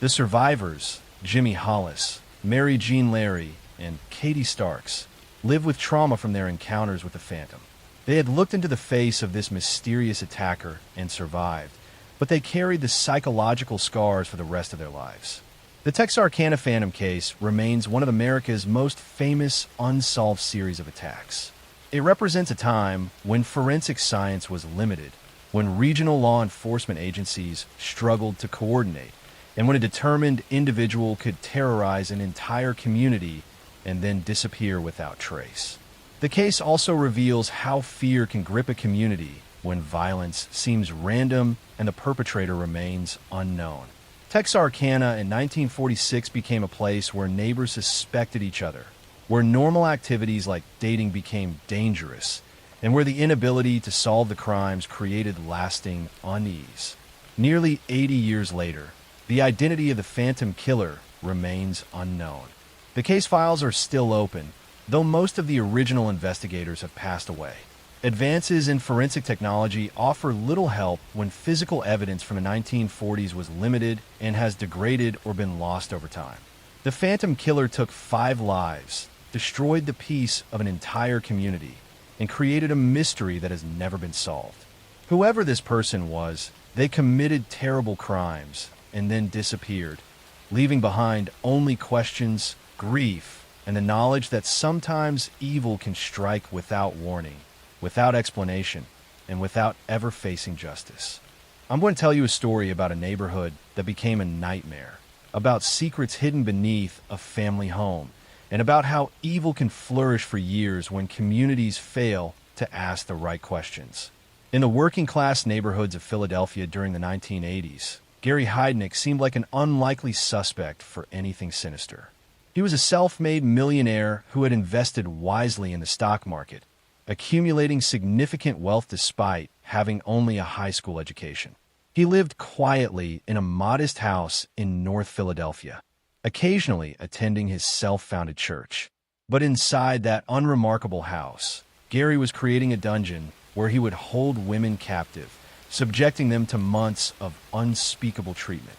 The survivors, Jimmy Hollis, Mary Jean Larry, and Katie Starks, lived with trauma from their encounters with the Phantom. They had looked into the face of this mysterious attacker and survived, but they carried the psychological scars for the rest of their lives. The Texarkana Phantom case remains one of America's most famous unsolved series of attacks. It represents a time when forensic science was limited, when regional law enforcement agencies struggled to coordinate, and when a determined individual could terrorize an entire community and then disappear without trace. The case also reveals how fear can grip a community when violence seems random and the perpetrator remains unknown. Texarkana in 1946 became a place where neighbors suspected each other, where normal activities like dating became dangerous, and where the inability to solve the crimes created lasting unease. Nearly 80 years later, the identity of the Phantom Killer remains unknown. The case files are still open, though most of the original investigators have passed away. Advances in forensic technology offer little help when physical evidence from the 1940s was limited and has degraded or been lost over time. The Phantom Killer took 5 lives, destroyed the peace of an entire community, and created a mystery that has never been solved. Whoever this person was, they committed terrible crimes and then disappeared, leaving behind only questions, grief, and the knowledge that sometimes evil can strike without warning, without explanation, and without ever facing justice. I'm going to tell you a story about a neighborhood that became a nightmare, about secrets hidden beneath a family home, and about how evil can flourish for years when communities fail to ask the right questions. In the working-class neighborhoods of Philadelphia during the 1980s, Gary Heidnik seemed like an unlikely suspect for anything sinister. He was a self-made millionaire who had invested wisely in the stock market, accumulating significant wealth despite having only a high school education. He lived quietly in a modest house in North Philadelphia, occasionally attending his self-founded church. But inside that unremarkable house, Gary was creating a dungeon where he would hold women captive, subjecting them to months of unspeakable treatment.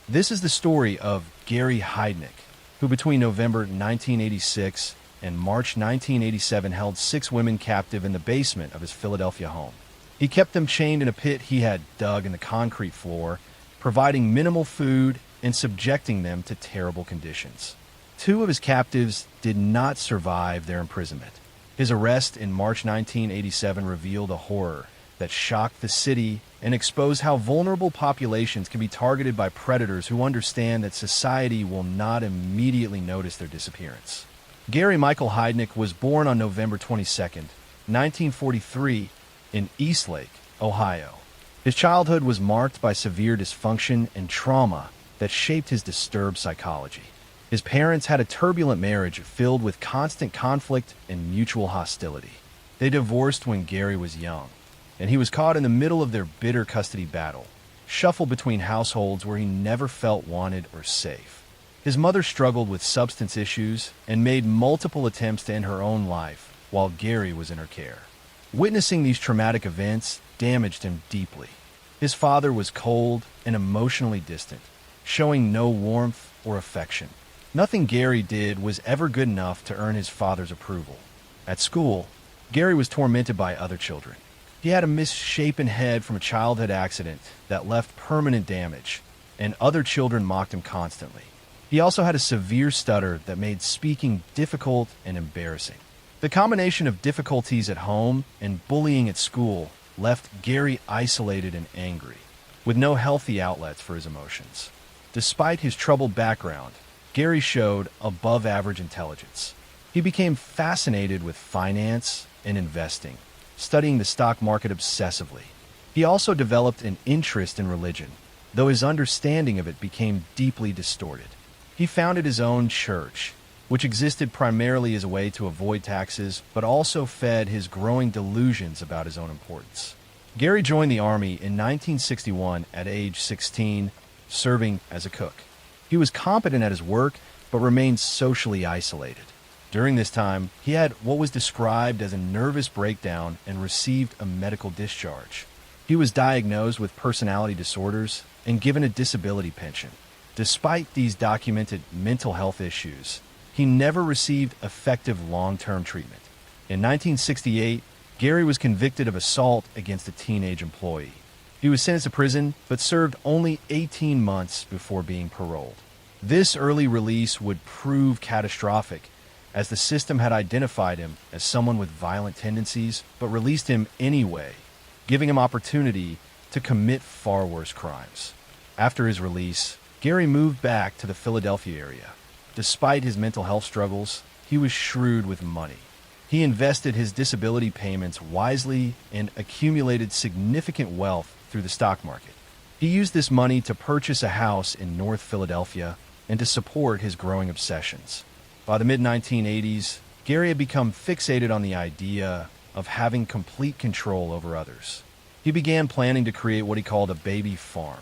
This is the story of Gary Heidnik, who between November 1986 and March 1987 held 6 women captive in the basement of his Philadelphia home. He kept them chained in a pit he had dug in the concrete floor, providing minimal food and subjecting them to terrible conditions. 2 of his captives did not survive their imprisonment. His arrest in March 1987 revealed a horror that shocked the city and exposed how vulnerable populations can be targeted by predators who understand that society will not immediately notice their disappearance. Gary Michael Heidnik was born on November 22, 1943, in Eastlake, Ohio. His childhood was marked by severe dysfunction and trauma that shaped his disturbed psychology. His parents had a turbulent marriage filled with constant conflict and mutual hostility. They divorced when Gary was young, and he was caught in the middle of their bitter custody battle, shuffled between households where he never felt wanted or safe. His mother struggled with substance issues and made multiple attempts to end her own life while Gary was in her care. Witnessing these traumatic events damaged him deeply. His father was cold and emotionally distant, showing no warmth or affection. Nothing Gary did was ever good enough to earn his father's approval. At school, Gary was tormented by other children. He had a misshapen head from a childhood accident that left permanent damage, and other children mocked him constantly. He also had a severe stutter that made speaking difficult and embarrassing. The combination of difficulties at home and bullying at school left Gary isolated and angry, with no healthy outlets for his emotions. Despite his troubled background, Gary showed above-average intelligence. He became fascinated with finance and investing, studying the stock market obsessively. He also developed an interest in religion, though his understanding of it became deeply distorted. He founded his own church, which existed primarily as a way to avoid taxes, but also fed his growing delusions about his own importance. Gary joined the Army in 1961 at age 16, serving as a cook. He was competent at his work, but remained socially isolated. During this time, he had what was described as a nervous breakdown and received a medical discharge. He was diagnosed with personality disorders and given a disability pension. Despite these documented mental health issues, he never received effective long-term treatment. In 1968, Gary was convicted of assault against a teenage employee. He was sentenced to prison, but served only 18 months before being paroled. This early release would prove catastrophic, as the system had identified him as someone with violent tendencies, but released him anyway, giving him opportunity to commit far worse crimes. After his release, Gary moved back to the Philadelphia area. Despite his mental health struggles, he was shrewd with money. He invested his disability payments wisely and accumulated significant wealth through the stock market. He used this money to purchase a house in North Philadelphia and to support his growing obsessions. By the mid-1980s, Gary had become fixated on the idea of having complete control over others. He began planning to create what he called a baby farm,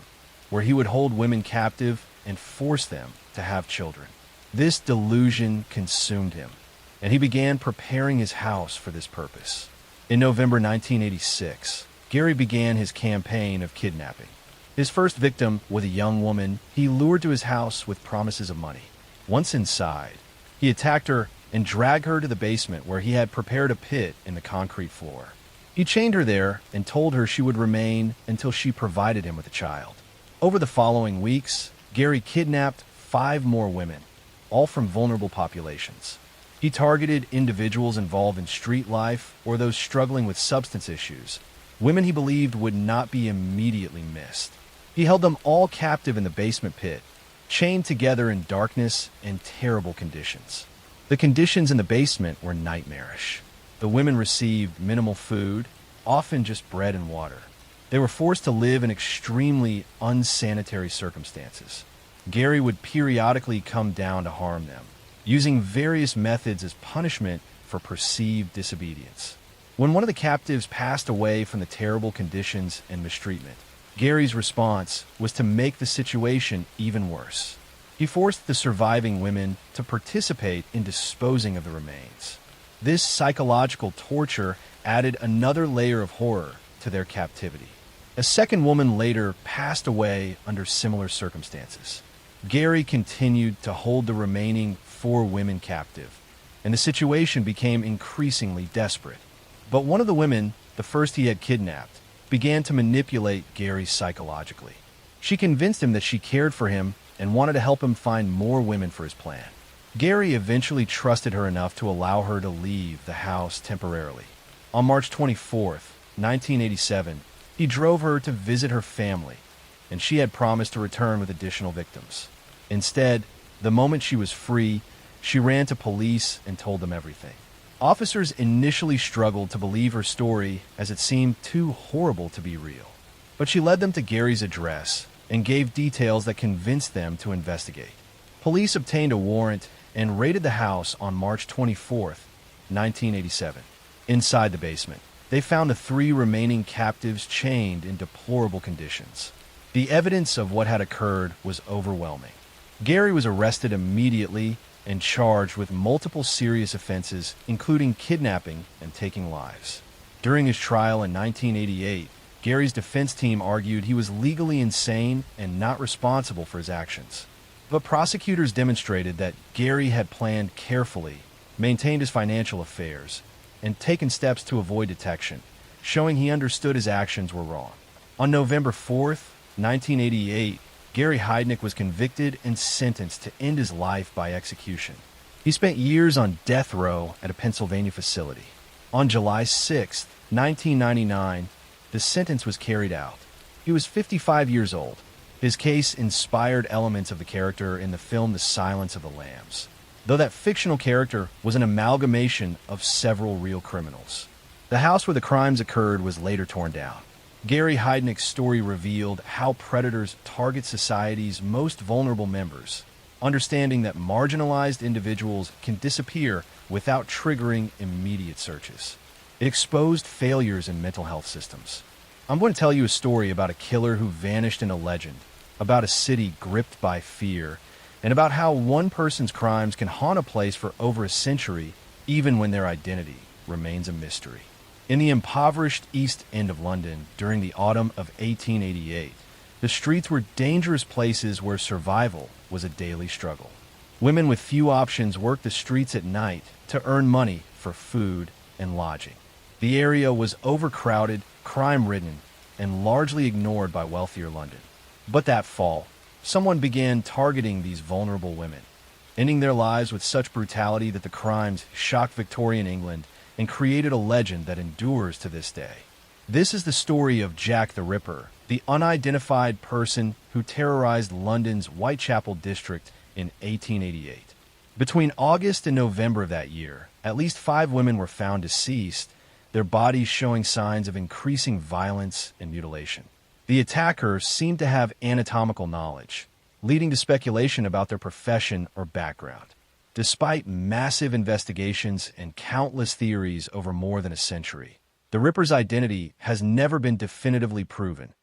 where he would hold women captive and force them to have children. This delusion consumed him, and he began preparing his house for this purpose. In November 1986, Gary began his campaign of kidnapping. His first victim was a young woman he lured to his house with promises of money. Once inside, he attacked her and dragged her to the basement where he had prepared a pit in the concrete floor. He chained her there and told her she would remain until she provided him with a child. Over the following weeks, Gary kidnapped 5 more women, all from vulnerable populations. He targeted individuals involved in street life or those struggling with substance issues, women he believed would not be immediately missed. He held them all captive in the basement pit, chained together in darkness and terrible conditions. The conditions in the basement were nightmarish. The women received minimal food, often just bread and water. They were forced to live in extremely unsanitary circumstances. Gary would periodically come down to harm them, using various methods as punishment for perceived disobedience. When one of the captives passed away from the terrible conditions and mistreatment, Gary's response was to make the situation even worse. He forced the surviving women to participate in disposing of the remains. This psychological torture added another layer of horror to their captivity. A second woman later passed away under similar circumstances. Gary continued to hold the remaining 4 women captive, and the situation became increasingly desperate. But one of the women, the first he had kidnapped, began to manipulate Gary psychologically. She convinced him that she cared for him and wanted to help him find more women for his plan. Gary eventually trusted her enough to allow her to leave the house temporarily. On March 24th, 1987, he drove her to visit her family, and she had promised to return with additional victims. Instead, the moment she was free, she ran to police and told them everything. Officers initially struggled to believe her story as it seemed too horrible to be real. But she led them to Gary's address and gave details that convinced them to investigate. Police obtained a warrant and raided the house on March 24th, 1987. Inside the basement, they found the 3 remaining captives chained in deplorable conditions. The evidence of what had occurred was overwhelming. Gary was arrested immediately and charged with multiple serious offenses, including kidnapping and taking lives. During his trial in 1988, Gary's defense team argued he was legally insane and not responsible for his actions. But prosecutors demonstrated that Gary had planned carefully, maintained his financial affairs, and taken steps to avoid detection, showing he understood his actions were wrong. On November 4th, 1988, Gary Heidnik was convicted and sentenced to end his life by execution. He spent years on death row at a Pennsylvania facility. On July 6, 1999, the sentence was carried out. He was 55 years old. His case inspired elements of the character in the film The Silence of the Lambs, though that fictional character was an amalgamation of several real criminals. The house where the crimes occurred was later torn down. Gary Heidnik's story revealed how predators target society's most vulnerable members, understanding that marginalized individuals can disappear without triggering immediate searches. It exposed failures in mental health systems. I'm going to tell you a story about a killer who vanished in a legend, about a city gripped by fear, and about how one person's crimes can haunt a place for over a century, even when their identity remains a mystery. In the impoverished East End of London during the autumn of 1888, the streets were dangerous places where survival was a daily struggle. Women with few options worked the streets at night to earn money for food and lodging. The area was overcrowded, crime-ridden, and largely ignored by wealthier London. But that fall, someone began targeting these vulnerable women, ending their lives with such brutality that the crimes shocked Victorian England and created a legend that endures to this day. This is the story of Jack the Ripper, the unidentified person who terrorized London's Whitechapel district in 1888. Between August and November of that year, At least 5 women were found deceased, their bodies showing signs of increasing violence and mutilation. The attacker seemed to have anatomical knowledge, leading to speculation about their profession or background. Despite massive investigations and countless theories over more than a century, the Ripper's identity has never been definitively proven,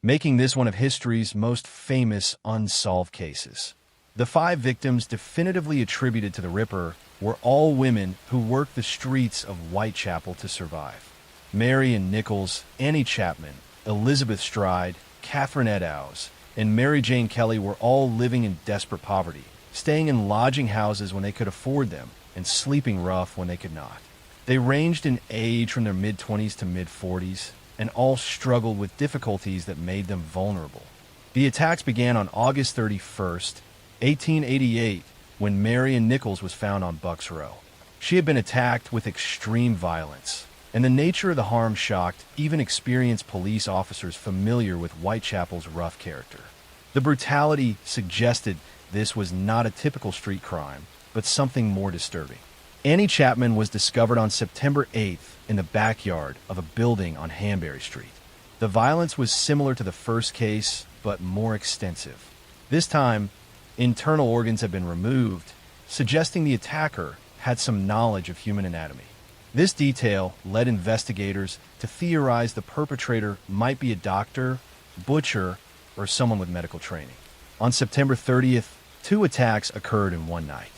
making this one of history's most famous unsolved cases. The 5 victims definitively attributed to the Ripper were all women who worked the streets of Whitechapel to survive. Marion Nichols, Annie Chapman, Elizabeth Stride, Catherine Eddowes, and Mary Jane Kelly were all living in desperate poverty, staying in lodging houses when they could afford them and sleeping rough when they could not. They ranged in age from their mid-20s to mid-40s, and all struggled with difficulties that made them vulnerable. The attacks began on August 31st, 1888, when Marion Nichols was found on Bucks Row. She had been attacked with extreme violence, and the nature of the harm shocked even experienced police officers familiar with Whitechapel's rough character. The brutality suggested this was not a typical street crime, but something more disturbing. Annie Chapman was discovered on September 8th in the backyard of a building on Hanbury Street. The violence was similar to the first case, but more extensive. This time, internal organs had been removed, suggesting the attacker had some knowledge of human anatomy. This detail led investigators to theorize the perpetrator might be a doctor, butcher, or someone with medical training. On September 30th, 2 attacks occurred in one night.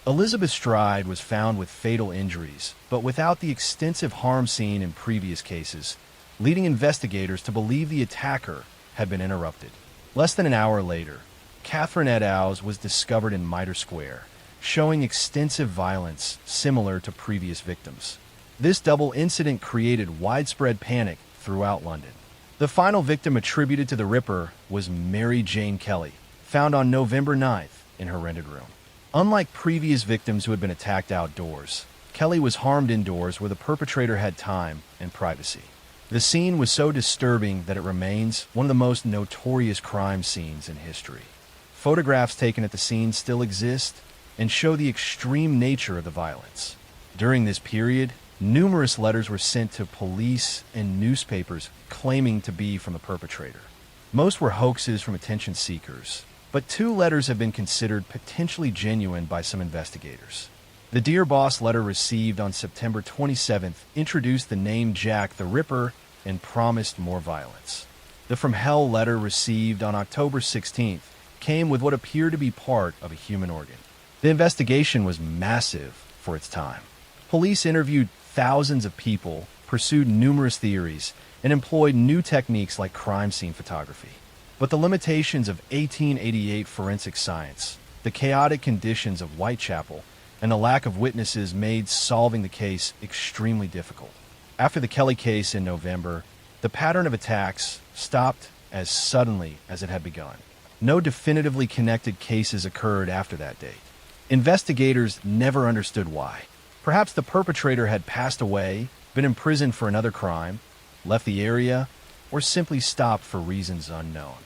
Elizabeth Stride was found with fatal injuries, but without the extensive harm seen in previous cases, leading investigators to believe the attacker had been interrupted. Less than an hour later, Catherine Eddowes was discovered in Mitre Square, showing extensive violence similar to previous victims. This double incident created widespread panic throughout London. The final victim attributed to the Ripper was Mary Jane Kelly, found on November 9th in her rented room. Unlike previous victims who had been attacked outdoors, Kelly was harmed indoors where the perpetrator had time and privacy. The scene was so disturbing that it remains one of the most notorious crime scenes in history. Photographs taken at the scene still exist and show the extreme nature of the violence. During this period, numerous letters were sent to police and newspapers claiming to be from the perpetrator. Most were hoaxes from attention seekers, but 2 letters have been considered potentially genuine by some investigators. The Dear Boss letter received on September 27th introduced the name Jack the Ripper and promised more violence. The From Hell letter received on October 16th came with what appeared to be part of a human organ. The investigation was massive for its time. Police interviewed thousands of people, pursued numerous theories, and employed new techniques like crime scene photography. But the limitations of 1888 forensic science, the chaotic conditions of Whitechapel, and the lack of witnesses made solving the case extremely difficult. After the Kelly case in November, the pattern of attacks stopped as suddenly as it had begun. No definitively connected cases occurred after that date. Investigators never understood why. Perhaps the perpetrator had passed away, been imprisoned for another crime, left the area, or simply stopped for reasons unknown.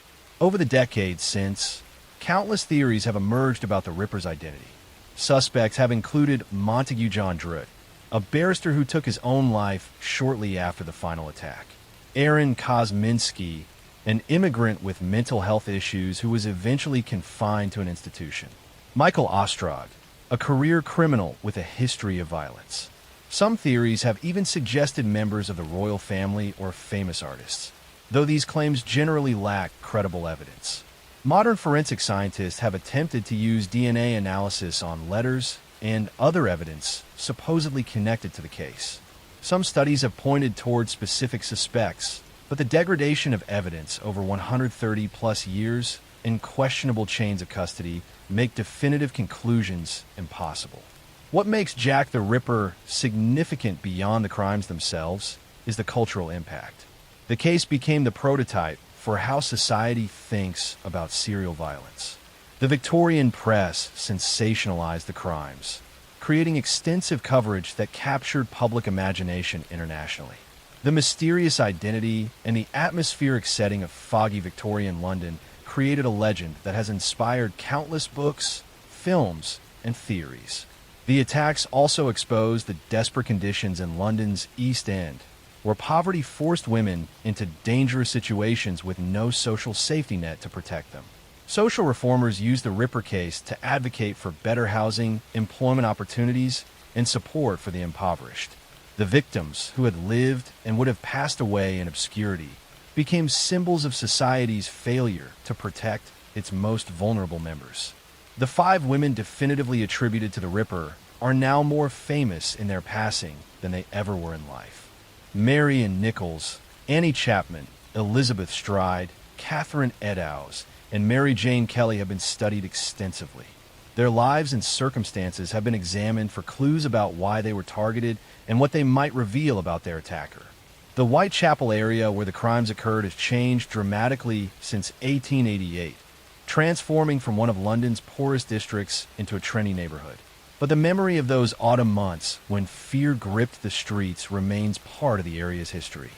Over the decades since, countless theories have emerged about the Ripper's identity. Suspects have included Montague John Druitt, a barrister who took his own life shortly after the final attack; Aaron Kosminski, an immigrant with mental health issues who was eventually confined to an institution; Michael Ostrog, a career criminal with a history of violence. Some theories have even suggested members of the royal family or famous artists, though these claims generally lack credible evidence. Modern forensic scientists have attempted to use DNA analysis on letters and other evidence supposedly connected to the case. Some studies have pointed toward specific suspects, but the degradation of evidence over 130 plus years and questionable chains of custody make definitive conclusions impossible. What makes Jack the Ripper significant beyond the crimes themselves is the cultural impact. The case became the prototype for how society thinks about serial violence. The Victorian press sensationalized the crimes, creating extensive coverage that captured public imagination internationally. The mysterious identity and the atmospheric setting of foggy Victorian London created a legend that has inspired countless books, films, and theories. The attacks also exposed the desperate conditions in London's East End, where poverty forced women into dangerous situations with no social safety net to protect them. Social reformers used the Ripper case to advocate for better housing, employment opportunities, and support for the impoverished. The victims, who had lived and would have passed away in obscurity, became symbols of society's failure to protect its most vulnerable members. The 5 women definitively attributed to the Ripper are now more famous in their passing than they ever were in life. Mary Ann Nichols, Annie Chapman, Elizabeth Stride, Catherine Eddowes, and Mary Jane Kelly have been studied extensively. Their lives and circumstances have been examined for clues about why they were targeted and what they might reveal about their attacker. The Whitechapel area where the crimes occurred has changed dramatically since 1888, transforming from one of London's poorest districts into a trendy neighborhood. But the memory of those autumn months when fear gripped the streets remains part of the area's history.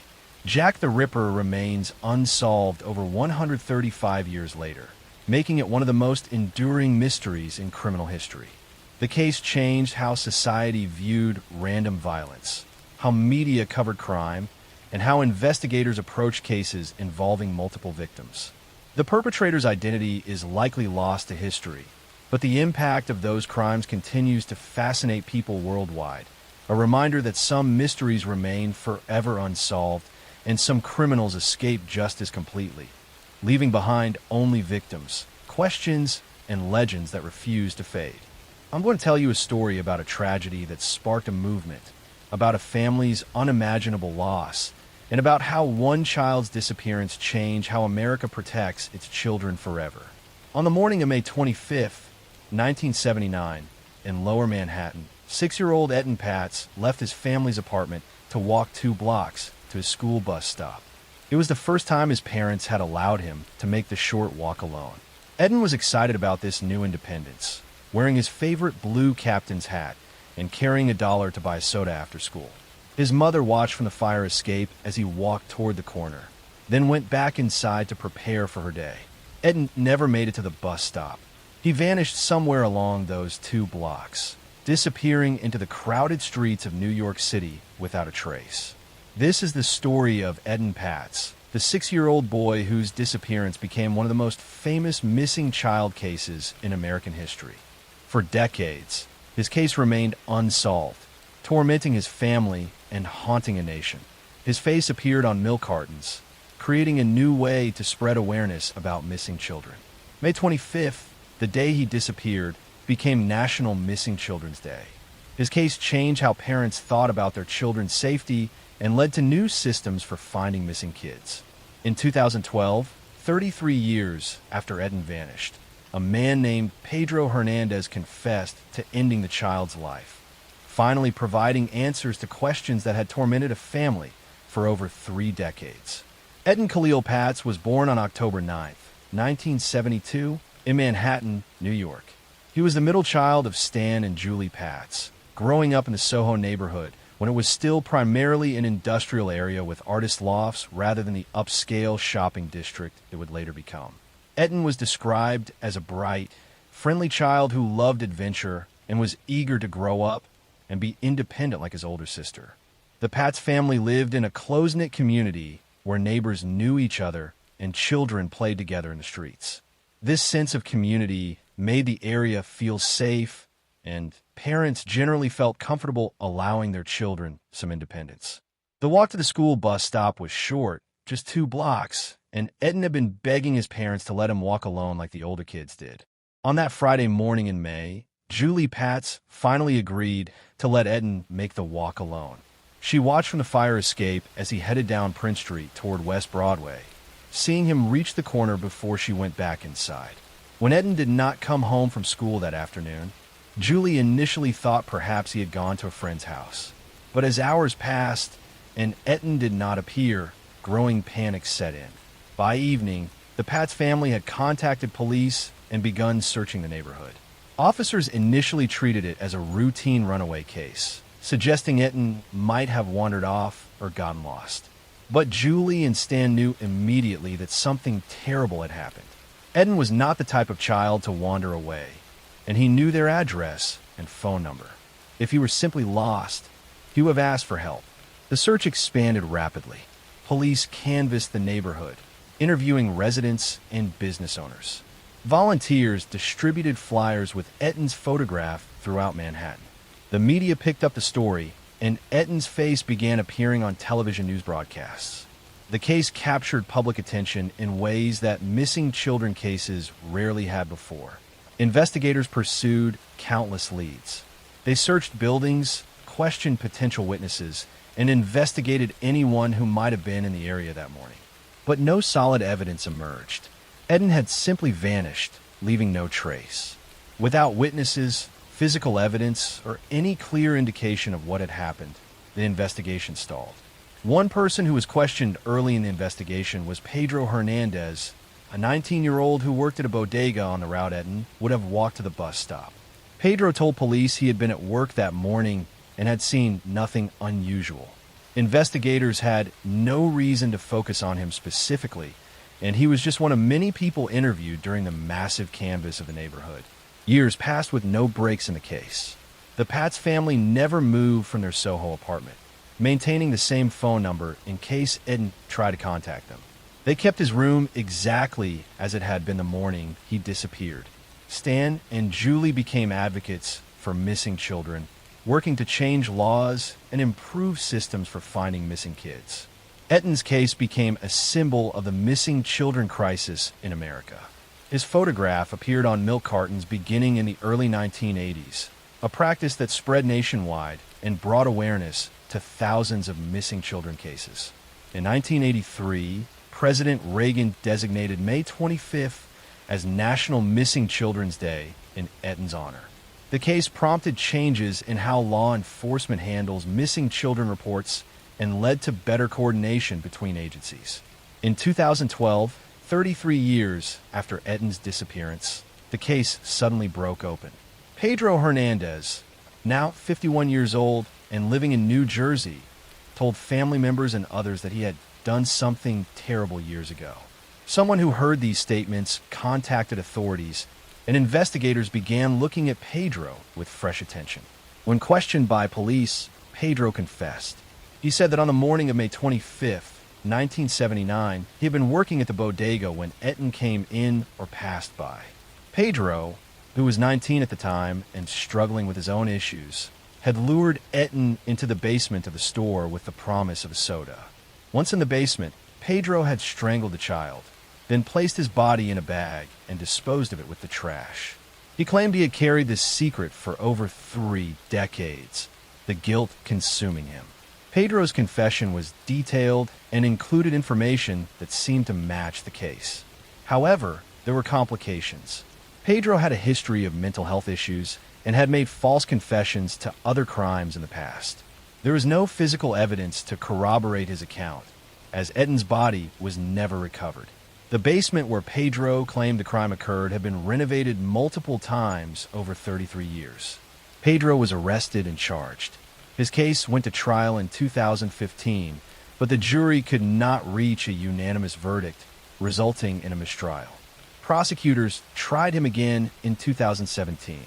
Jack the Ripper remains unsolved over 135 years later, making it one of the most enduring mysteries in criminal history. The case changed how society viewed random violence, how media covered crime, and how investigators approach cases involving multiple victims. The perpetrator's identity is likely lost to history, but the impact of those crimes continues to fascinate people worldwide, a reminder that some mysteries remain forever unsolved and some criminals escape justice completely, leaving behind only victims, questions, and legends that refuse to fade. I'm going to tell you a story about a tragedy that sparked a movement, about a family's unimaginable loss, and about how one child's disappearance changed how America protects its children forever. On the morning of May 25th, 1979, in Lower Manhattan, 6-year-old Etten Patz left his family's apartment to walk 2 blocks to his school bus stop. It was the first time his parents had allowed him to make the short walk alone. Etten was excited about this new independence, wearing his favorite blue captain's hat and carrying $1 to buy soda after school. His mother watched from the fire escape as he walked toward the corner, then went back inside to prepare for her day. Etten never made it to the bus stop. He vanished somewhere along those 2 blocks, disappearing into the crowded streets of New York City without a trace. This is the story of Etten Patz, the 6-year-old boy whose disappearance became one of the most famous missing child cases in American history. For decades, his case remained unsolved, tormenting his family and haunting a nation. His face appeared on milk cartons, creating a new way to spread awareness about missing children. May 25th, the day he disappeared, became National Missing Children's Day. His case changed how parents thought about their children's safety and led to new systems for finding missing kids. In 2012, 33 years after Etten vanished, a man named Pedro Hernandez confessed to ending the child's life, finally providing answers to questions that had tormented a family for over 3 decades. Etten Khalil Patz was born on October 9th, 1972, in Manhattan, New York. He was the middle child of Stan and Julie Patz, growing up in the Soho neighborhood when it was still primarily an industrial area with artist lofts rather than the upscale shopping district it would later become. Etten was described as a bright, friendly child who loved adventure and was eager to grow up and be independent like his older sister. The Patz family lived in a close-knit community where neighbors knew each other and children played together in the streets. This sense of community made the area feel safe, and parents generally felt comfortable allowing their children some independence. The walk to the school bus stop was short, just 2 blocks, and Etten had been begging his parents to let him walk alone like the older kids did. On that Friday morning in May, Julie Patz finally agreed to let Etten make the walk alone. She watched from the fire escape as he headed down Prince Street toward West Broadway, seeing him reach the corner before she went back inside. When Etten did not come home from school that afternoon, Julie initially thought perhaps he had gone to a friend's house. But as hours passed and Etten did not appear, growing panic set in. By evening, the Patz family had contacted police and begun searching the neighborhood. Officers initially treated it as a routine runaway case, suggesting Etten might have wandered off or gotten lost. But Julie and Stan knew immediately that something terrible had happened. Etten was not the type of child to wander away, and he knew their address and phone number. If he were simply lost, he would have asked for help. The search expanded rapidly. Police canvassed the neighborhood, interviewing residents and business owners. Volunteers distributed flyers with Etton's photograph throughout Manhattan. The media picked up the story, and Etton's face began appearing on television news broadcasts. The case captured public attention in ways that missing children cases rarely had before. Investigators pursued countless leads. They searched buildings, questioned potential witnesses, and investigated anyone who might have been in the area that morning. But no solid evidence emerged. Etton had simply vanished, leaving no trace. Without witnesses, physical evidence, or any clear indication of what had happened, the investigation stalled. One person who was questioned early in the investigation was Pedro Hernandez, a 19-year-old who worked at a bodega on the route Etton would have walked to the bus stop. Pedro told police he had been at work that morning and had seen nothing unusual. Investigators had no reason to focus on him specifically, and he was just one of many people interviewed during the massive canvass of the neighborhood. Years passed with no breaks in the case. The Pats family never moved from their Soho apartment, maintaining the same phone number in case Etton tried to contact them. They kept his room exactly as it had been the morning he disappeared. Stan and Julie became advocates for missing children, working to change laws and improve systems for finding missing kids. Etton's case became a symbol of the missing children crisis in America. His photograph appeared on milk cartons beginning in the early 1980s, a practice that spread nationwide and brought awareness to thousands of missing children cases. In 1983, President Reagan designated May 25th as National Missing Children's Day in Etton's honor. The case prompted changes in how law enforcement handles missing children reports and led to better coordination between agencies. In 2012, 33 years after Etton's disappearance, the case suddenly broke open. Pedro Hernandez, now 51 years old and living in New Jersey, told family members and others that he had done something terrible years ago. Someone who heard these statements contacted authorities, and investigators began looking at Pedro with fresh attention. When questioned by police, Pedro confessed. He said that on the morning of May 25th, 1979, he had been working at the bodega when Etton came in or passed by. Pedro, who was 19 at the time and struggling with his own issues, had lured Etton into the basement of the store with the promise of a soda. Once in the basement, Pedro had strangled the child, then placed his body in a bag and disposed of it with the trash. He claimed he had carried this secret for over 3 decades, the guilt consuming him. Pedro's confession was detailed and included information that seemed to match the case. However, there were complications. Pedro had a history of mental health issues and had made false confessions to other crimes in the past. There was no physical evidence to corroborate his account, as Etton's body was never recovered. The basement where Pedro claimed the crime occurred had been renovated multiple times over 33 years. Pedro was arrested and charged. His case went to trial in 2015, but the jury could not reach a unanimous verdict, resulting in a mistrial. Prosecutors tried him again in 2017.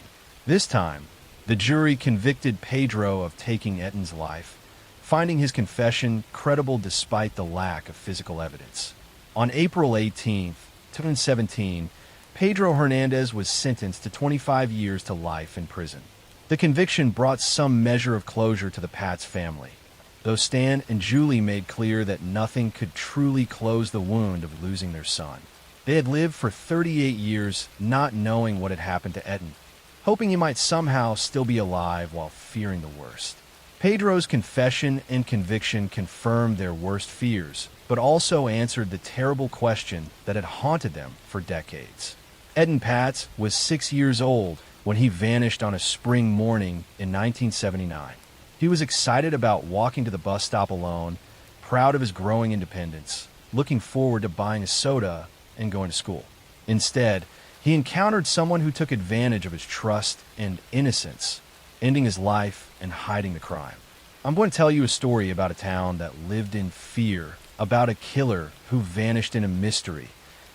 This time, the jury convicted Pedro of taking Etton's life, finding his confession credible despite the lack of physical evidence. On April 18, 2017, Pedro Hernandez was sentenced to 25 years to life in prison. The conviction brought some measure of closure to the Pats family, though Stan and Julie made clear that nothing could truly close the wound of losing their son. They had lived for 38 years not knowing what had happened to Etton, hoping he might somehow still be alive while fearing the worst. Pedro's confession and conviction confirmed their worst fears, but also answered the terrible question that had haunted them for decades. Etton Pats was 6 years old when he vanished on a spring morning in 1979. He was excited about walking to the bus stop alone, proud of his growing independence, looking forward to buying a soda and going to school. Instead, he encountered someone who took advantage of his trust and innocence, ending his life and hiding the crime. I'm going to tell you a story about a town that lived in fear, about a killer who vanished in a mystery,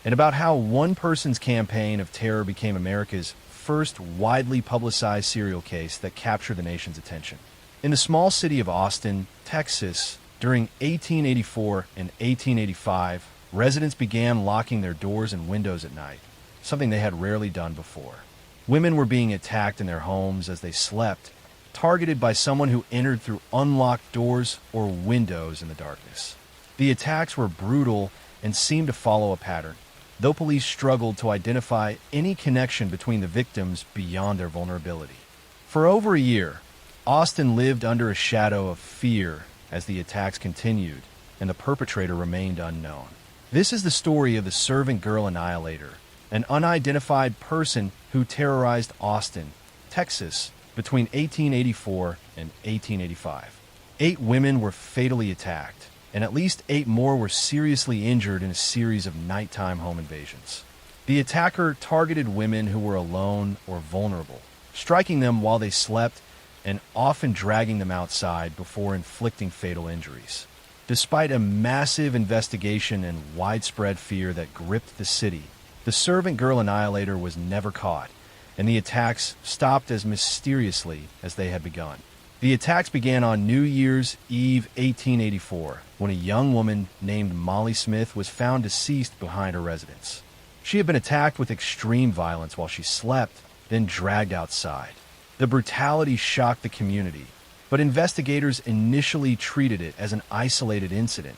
and about how one person's campaign of terror became America's first widely publicized serial case that captured the nation's attention. In the small city of Austin, Texas, during 1884 and 1885, residents began locking their doors and windows at night, something they had rarely done before. Women were being attacked in their homes as they slept, targeted by someone who entered through unlocked doors or windows in the darkness. The attacks were brutal and seemed to follow a pattern, though police struggled to identify any connection between the victims beyond their vulnerability. For over a year, Austin lived under a shadow of fear as the attacks continued and the perpetrator remained unknown. This is the story of the Servant Girl Annihilator, an unidentified person who terrorized Austin, Texas, between 1884 and 1885. 8 women were fatally attacked, and at least 8 more were seriously injured in a series of nighttime home invasions. The attacker targeted women who were alone or vulnerable, striking them while they slept and often dragging them outside before inflicting fatal injuries. Despite a massive investigation and widespread fear that gripped the city, the Servant Girl Annihilator was never caught, and the attacks stopped as mysteriously as they had begun. The attacks began on New Year's Eve 1884, when a young woman named Molly Smith was found deceased behind her residence. She had been attacked with extreme violence while she slept, then dragged outside. The brutality shocked the community, but investigators initially treated it as an isolated incident,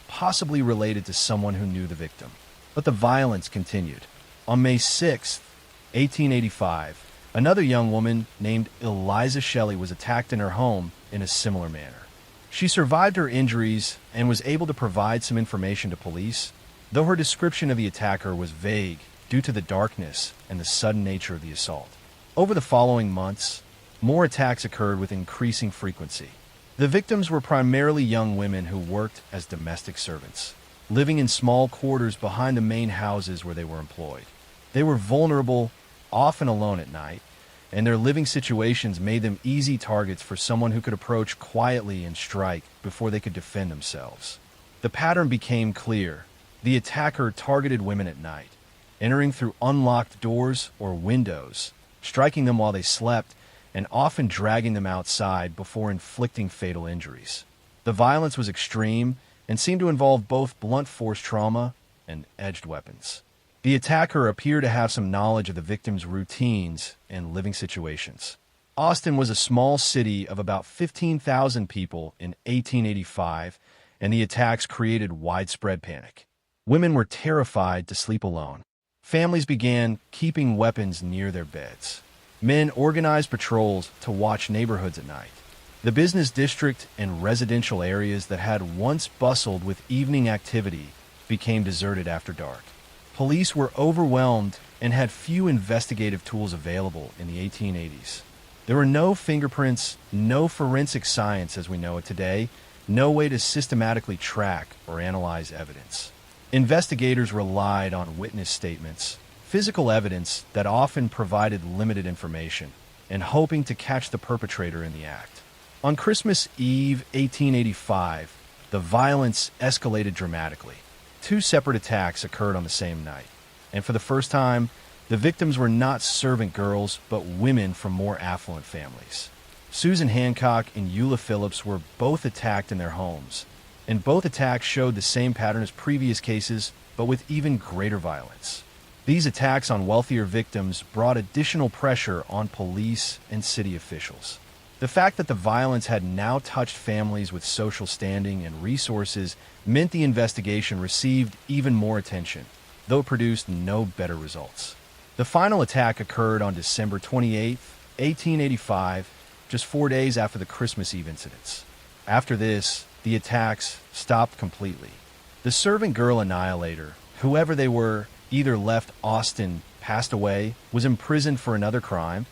possibly related to someone who knew the victim. But the violence continued. On May 6, 1885, another young woman named Eliza Shelley was attacked in her home in a similar manner. She survived her injuries and was able to provide some information to police, though her description of the attacker was vague due to the darkness and the sudden nature of the assault. Over the following months, more attacks occurred with increasing frequency. The victims were primarily young women who worked as domestic servants, living in small quarters behind the main houses where they were employed. They were vulnerable, often alone at night, and their living situations made them easy targets for someone who could approach quietly and strike before they could defend themselves. The pattern became clear. The attacker targeted women at night, entering through unlocked doors or windows, striking them while they slept, and often dragging them outside before inflicting fatal injuries. The violence was extreme and seemed to involve both blunt force trauma and edged weapons. The attacker appeared to have some knowledge of the victim's routines and living situations. Austin was a small city of about 15,000 people in 1885, and the attacks created widespread panic. Women were terrified to sleep alone. Families began keeping weapons near their beds. Men organized patrols to watch neighborhoods at night. The business district and residential areas that had once bustled with evening activity became deserted after dark. Police were overwhelmed and had few investigative tools available in the 1880s. There were no fingerprints, no forensic science as we know it today, no way to systematically track or analyze evidence. Investigators relied on witness statements, physical evidence that often provided limited information, and hoping to catch the perpetrator in the act. On Christmas Eve 1885, the violence escalated dramatically. 2 separate attacks occurred on the same night, and for the first time, the victims were not servant girls, but women from more affluent families. Susan Hancock and Eula Phillips were both attacked in their homes, and both attacks showed the same pattern as previous cases, but with even greater violence. These attacks on wealthier victims brought additional pressure on police and city officials. The fact that the violence had now touched families with social standing and resources meant the investigation received even more attention, though it produced no better results. The final attack occurred on December 28, 1885, just 4 days after the Christmas Eve incidents. After this, the attacks stopped completely. The Servant Girl Annihilator, whoever they were, either left Austin, passed away, was imprisoned for another crime,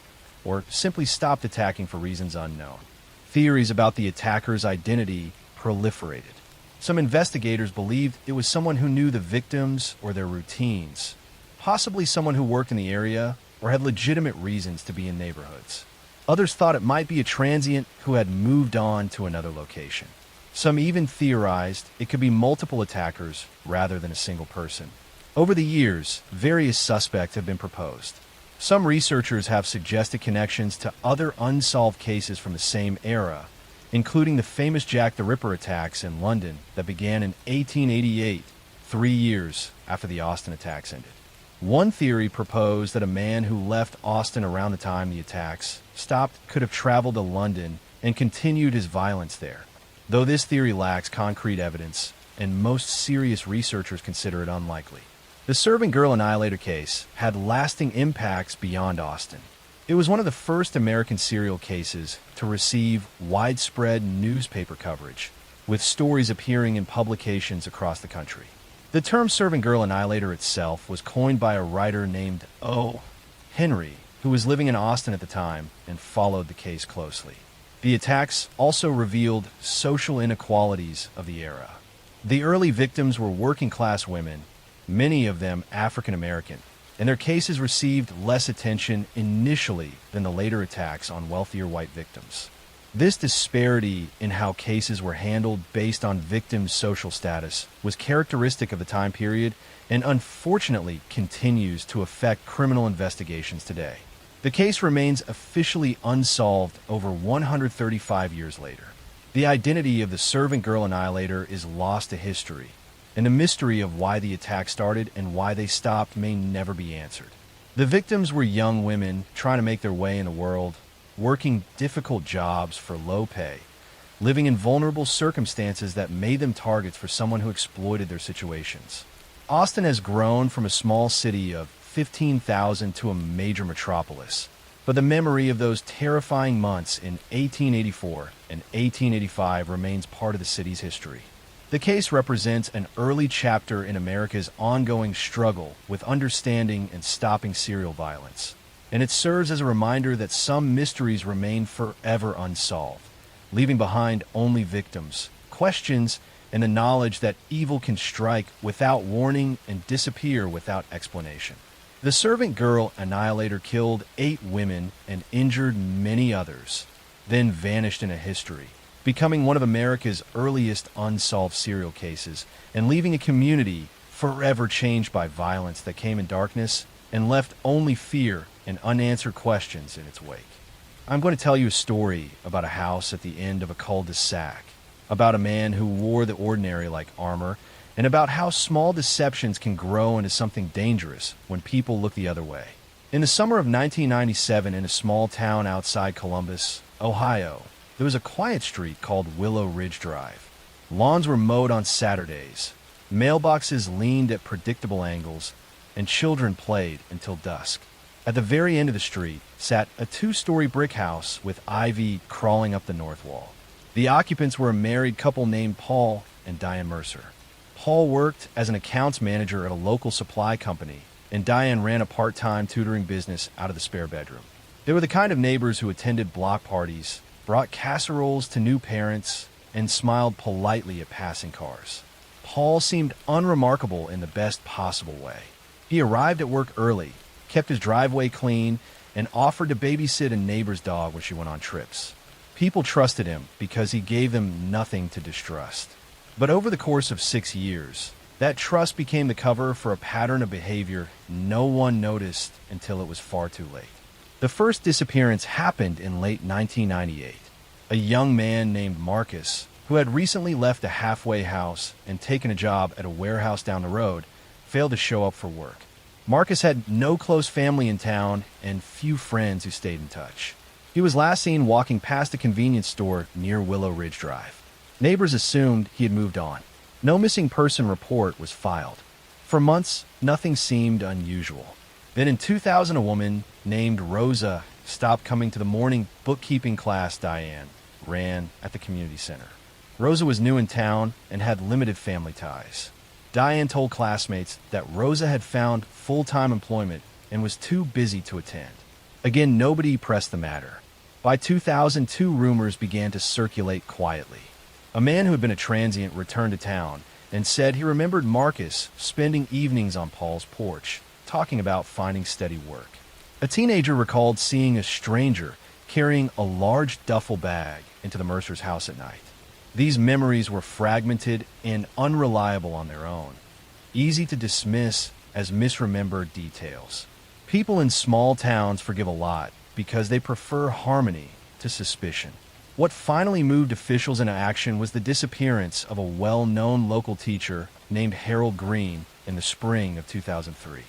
or simply stopped attacking for reasons unknown. Theories about the attacker's identity proliferated. Some investigators believed it was someone who knew the victims or their routines, possibly someone who worked in the area or had legitimate reasons to be in neighborhoods. Others thought it might be a transient who had moved on to another location. Some even theorized it could be multiple attackers rather than a single person. Over the years, various suspects have been proposed. Some researchers have suggested connections to other unsolved cases from the same era, including the famous Jack the Ripper attacks in London that began in 1888, 3 years after the Austin attacks ended. One theory proposed that a man who left Austin around the time the attacks stopped could have traveled to London and continued his violence there, though this theory lacks concrete evidence, and most serious researchers consider it unlikely. The Serving Girl Annihilator case had lasting impacts beyond Austin. It was one of the first American serial cases to receive widespread newspaper coverage, with stories appearing in publications across the country. The term Serving Girl Annihilator itself was coined by a writer named O. Henry, who was living in Austin at the time and followed the case closely. The attacks also revealed social inequalities of the era. The early victims were working-class women, many of them African American, and their cases received less attention initially than the later attacks on wealthier white victims. This disparity in how cases were handled based on victims' social status was characteristic of the time period and unfortunately continues to affect criminal investigations today. The case remains officially unsolved over 135 years later. The identity of the Serving Girl Annihilator is lost to history, and the mystery of why the attack started and why they stopped may never be answered. The victims were young women trying to make their way in the world, working difficult jobs for low pay, living in vulnerable circumstances that made them targets for someone who exploited their situations. Austin has grown from a small city of 15,000 to a major metropolis, but the memory of those terrifying months in 1884 and 1885 remains part of the city's history. The case represents an early chapter in America's ongoing struggle with understanding and stopping serial violence, and it serves as a reminder that some mysteries remain forever unsolved, leaving behind only victims, questions, and the knowledge that evil can strike without warning and disappear without explanation. The Serving Girl Annihilator killed 8 women and injured many others, then vanished into history, becoming one of America's earliest unsolved serial cases and leaving a community forever changed by violence that came in darkness and left only fear and unanswered questions in its wake. I'm going to tell you a story about a house at the end of a cul-de-sac, about a man who wore the ordinary like armor, and about how small deceptions can grow into something dangerous when people look the other way. In the summer of 1997, in a small town outside Columbus, Ohio, there was a quiet street called Willow Ridge Drive. Lawns were mowed on Saturdays, mailboxes leaned at predictable angles, and children played until dusk. At the very end of the street sat a 2-story brick house with ivy crawling up the north wall. The occupants were a married couple named Paul and Diane Mercer. Paul worked as an accounts manager at a local supply company, and Diane ran a part-time tutoring business out of the spare bedroom. They were the kind of neighbors who attended block parties, brought casseroles to new parents, and smiled politely at passing cars. Paul seemed unremarkable in the best possible way. He arrived at work early, kept his driveway clean, and offered to babysit a neighbor's dog when she went on trips. People trusted him because he gave them nothing to distrust. But over the course of 6 years, that trust became the cover for a pattern of behavior no one noticed until it was far too late. The first disappearance happened in late 1998. A young man named Marcus, who had recently left a halfway house and taken a job at a warehouse down the road, failed to show up for work. Marcus had no close family in town and few friends who stayed in touch. He was last seen walking past a convenience store near Willow Ridge Drive. Neighbors assumed he had moved on. No missing person report was filed. For months, nothing seemed unusual. Then in 2000, a woman named Rosa stopped coming to the morning bookkeeping class Diane ran at the community center. Rosa was new in town and had limited family ties. Diane told classmates that Rosa had found full-time employment and was too busy to attend. Again, nobody pressed the matter. By 2002, rumors began to circulate quietly. A man who had been a transient returned to town and said he remembered Marcus spending evenings on Paul's porch, talking about finding steady work. A teenager recalled seeing a stranger carrying a large duffel bag into the Mercer's house at night. These memories were fragmented and unreliable on their own, easy to dismiss as misremembered details. People in small towns forgive a lot because they prefer harmony to suspicion. What finally moved officials into action was the disappearance of a well-known local teacher named Harold Green in the spring of 2003.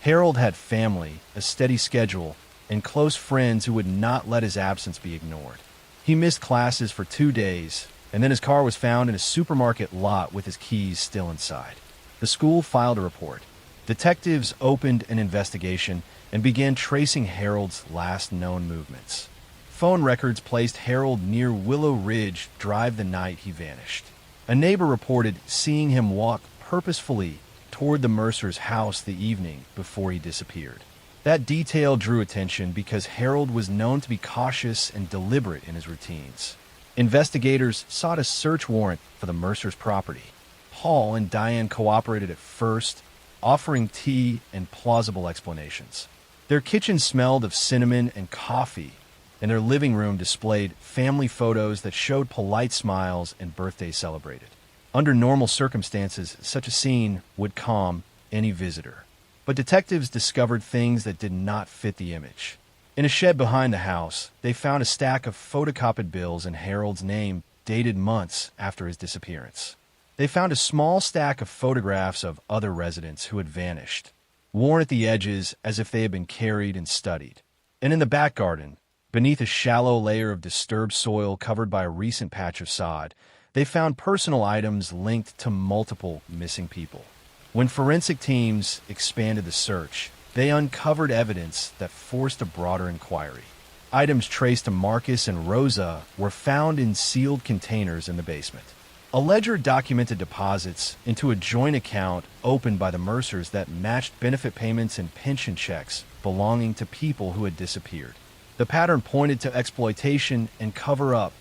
Harold had family, a steady schedule, and close friends who would not let his absence be ignored. He missed classes for 2 days, and then his car was found in a supermarket lot with his keys still inside. The school filed a report. Detectives opened an investigation and began tracing Harold's last known movements. Phone records placed Harold near Willow Ridge Drive the night he vanished. A neighbor reported seeing him walk purposefully toward the Mercer's house the evening before he disappeared. That detail drew attention because Harold was known to be cautious and deliberate in his routines. Investigators sought a search warrant for the Mercer's property. Paul and Diane cooperated at first, offering tea and plausible explanations. Their kitchen smelled of cinnamon and coffee, and their living room displayed family photos that showed polite smiles and birthdays celebrated. Under normal circumstances, such a scene would calm any visitor. But detectives discovered things that did not fit the image. In a shed behind the house, they found a stack of photocopied bills in Harold's name dated months after his disappearance. They found a small stack of photographs of other residents who had vanished, worn at the edges as if they had been carried and studied. And in the back garden, beneath a shallow layer of disturbed soil covered by a recent patch of sod, they found personal items linked to multiple missing people. When forensic teams expanded the search, they uncovered evidence that forced a broader inquiry. Items traced to Marcus and Rosa were found in sealed containers in the basement. A ledger documented deposits into a joint account opened by the Mercers that matched benefit payments and pension checks belonging to people who had disappeared. The pattern pointed to exploitation and cover-up,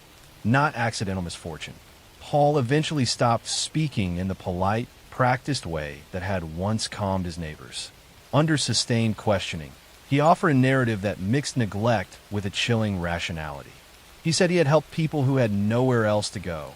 not accidental misfortune. Paul eventually stopped speaking in the polite, practiced way that had once calmed his neighbors. Under sustained questioning, he offered a narrative that mixed neglect with a chilling rationality. He said he had helped people who had nowhere else to go,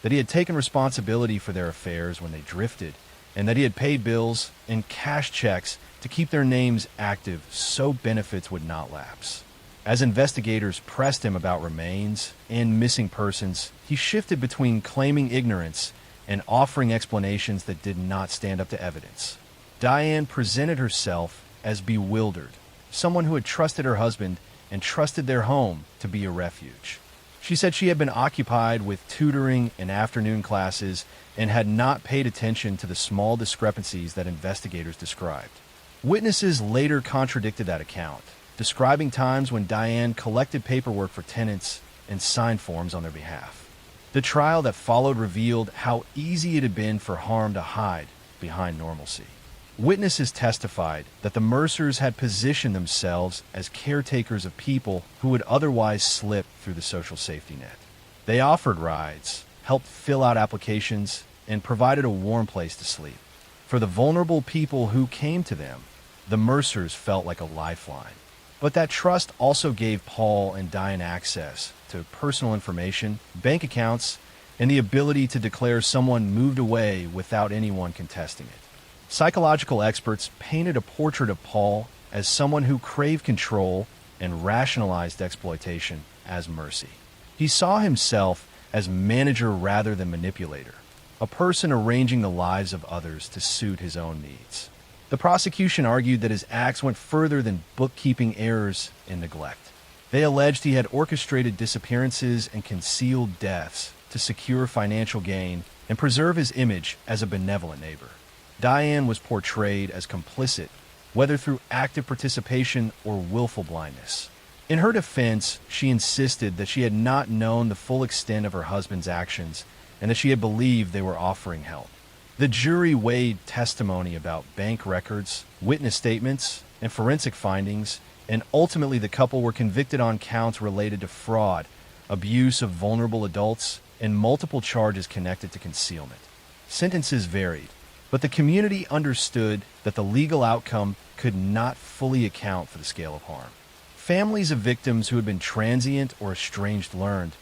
that he had taken responsibility for their affairs when they drifted, and that he had paid bills and cashed checks to keep their names active so benefits would not lapse. As investigators pressed him about remains and missing persons, he shifted between claiming ignorance and offering explanations that did not stand up to evidence. Diane presented herself as bewildered, someone who had trusted her husband and trusted their home to be a refuge. She said she had been occupied with tutoring and afternoon classes and had not paid attention to the small discrepancies that investigators described. Witnesses later contradicted that account, describing times when Diane collected paperwork for tenants and signed forms on their behalf. The trial that followed revealed how easy it had been for harm to hide behind normalcy. Witnesses testified that the Mercers had positioned themselves as caretakers of people who would otherwise slip through the social safety net. They offered rides, helped fill out applications, and provided a warm place to sleep. For the vulnerable people who came to them, the Mercers felt like a lifeline. But that trust also gave Paul and Diane access to personal information, bank accounts, and the ability to declare someone moved away without anyone contesting it. Psychological experts painted a portrait of Paul as someone who craved control and rationalized exploitation as mercy. He saw himself as manager rather than manipulator, a person arranging the lives of others to suit his own needs. The prosecution argued that his acts went further than bookkeeping errors and neglect. They alleged he had orchestrated disappearances and concealed deaths to secure financial gain and preserve his image as a benevolent neighbor. Diane was portrayed as complicit, whether through active participation or willful blindness. In her defense, she insisted that she had not known the full extent of her husband's actions and that she had believed they were offering help. The jury weighed testimony about bank records, witness statements, and forensic findings, and ultimately the couple were convicted on counts related to fraud, abuse of vulnerable adults, and multiple charges connected to concealment. Sentences varied, but the community understood that the legal outcome could not fully account for the scale of harm. Families of victims who had been transient or estranged learned,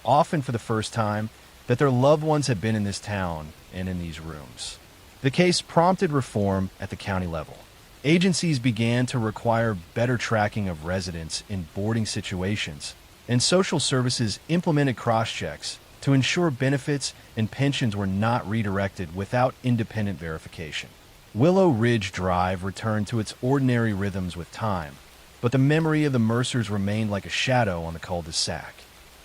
often for the first time, that their loved ones had been in this town and in these rooms. The case prompted reform at the county level. Agencies began to require better tracking of residents in boarding situations, and social services implemented cross-checks to ensure benefits and pensions were not redirected without independent verification. Willow Ridge Drive returned to its ordinary rhythms with time, but the memory of the Mercers remained like a shadow on the cul-de-sac.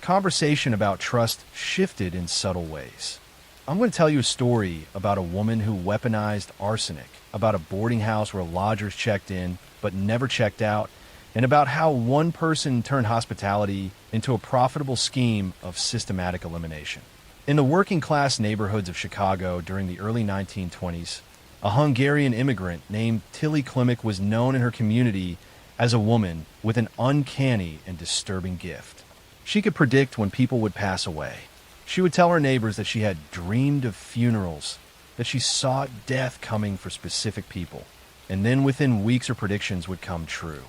Conversation about trust shifted in subtle ways. I'm going to tell you a story about a woman who weaponized arsenic, about a boarding house where lodgers checked in but never checked out, and about how one person turned hospitality into a profitable scheme of systematic elimination. In the working-class neighborhoods of Chicago during the early 1920s, a Hungarian immigrant named Tilly Klimek was known in her community as a woman with an uncanny and disturbing gift. She could predict when people would pass away. She would tell her neighbors that she had dreamed of funerals, that she saw death coming for specific people, and then within weeks her predictions would come true.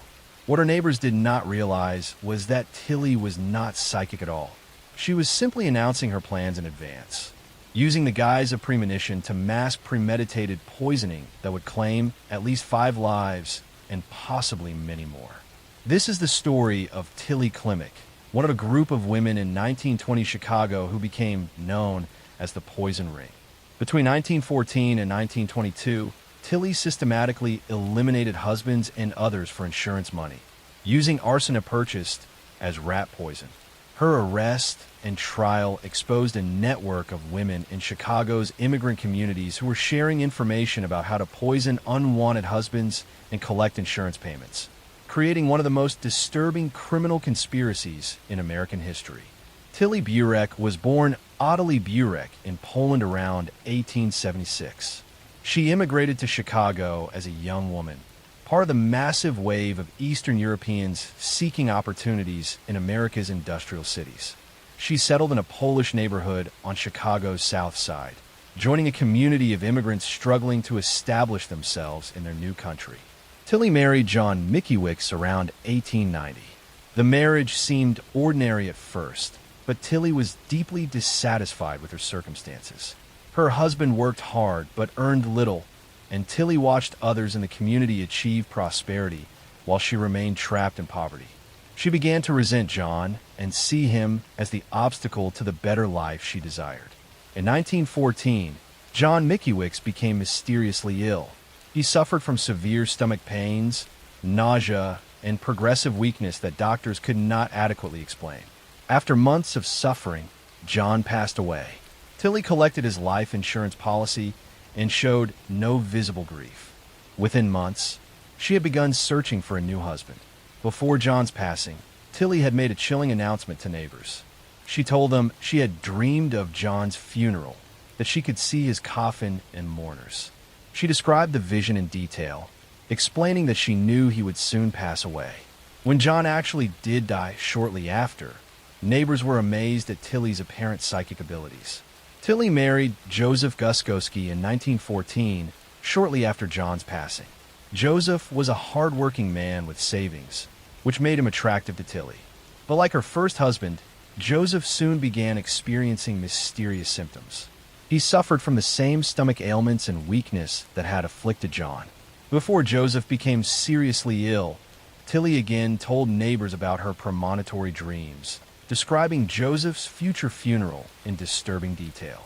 What her neighbors did not realize was that Tilly was not psychic at all. She was simply announcing her plans in advance, using the guise of premonition to mask premeditated poisoning that would claim at least 5 lives and possibly many more. This is the story of Tilly Klimek, one of a group of women in 1920 Chicago who became known as the Poison Ring. Between 1914 and 1922, Tilly systematically eliminated husbands and others for insurance money, using arsenic purchased as rat poison. Her arrest and trial exposed a network of women in Chicago's immigrant communities who were sharing information about how to poison unwanted husbands and collect insurance payments, creating one of the most disturbing criminal conspiracies in American history. Tilly Burek was born Ottilie Burek in Poland around 1876. She immigrated to Chicago as a young woman, part of the massive wave of Eastern Europeans seeking opportunities in America's industrial cities. She settled in a Polish neighborhood on Chicago's South Side, joining a community of immigrants struggling to establish themselves in their new country. Tilly married John Mickiewicz around 1890. The marriage seemed ordinary at first, but Tilly was deeply dissatisfied with her circumstances. Her husband worked hard but earned little, and Tilly watched others in the community achieve prosperity while she remained trapped in poverty. She began to resent John and see him as the obstacle to the better life she desired. In 1914, John Mickiewicz became mysteriously ill. He suffered from severe stomach pains, nausea, and progressive weakness that doctors could not adequately explain. After months of suffering, John passed away. Tilly collected his life insurance policy and showed no visible grief. Within months, she had begun searching for a new husband. Before John's passing, Tilly had made a chilling announcement to neighbors. She told them she had dreamed of John's funeral, that she could see his coffin and mourners. She described the vision in detail, explaining that she knew he would soon pass away. When John actually did die shortly after, neighbors were amazed at Tilly's apparent psychic abilities. Tilly married Joseph Guskowski in 1914, shortly after John's passing. Joseph was a hard-working man with savings, which made him attractive to Tilly. But like her first husband, Joseph soon began experiencing mysterious symptoms. He suffered from the same stomach ailments and weakness that had afflicted John. Before Joseph became seriously ill, Tilly again told neighbors about her premonitory dreams, describing Joseph's future funeral in disturbing detail.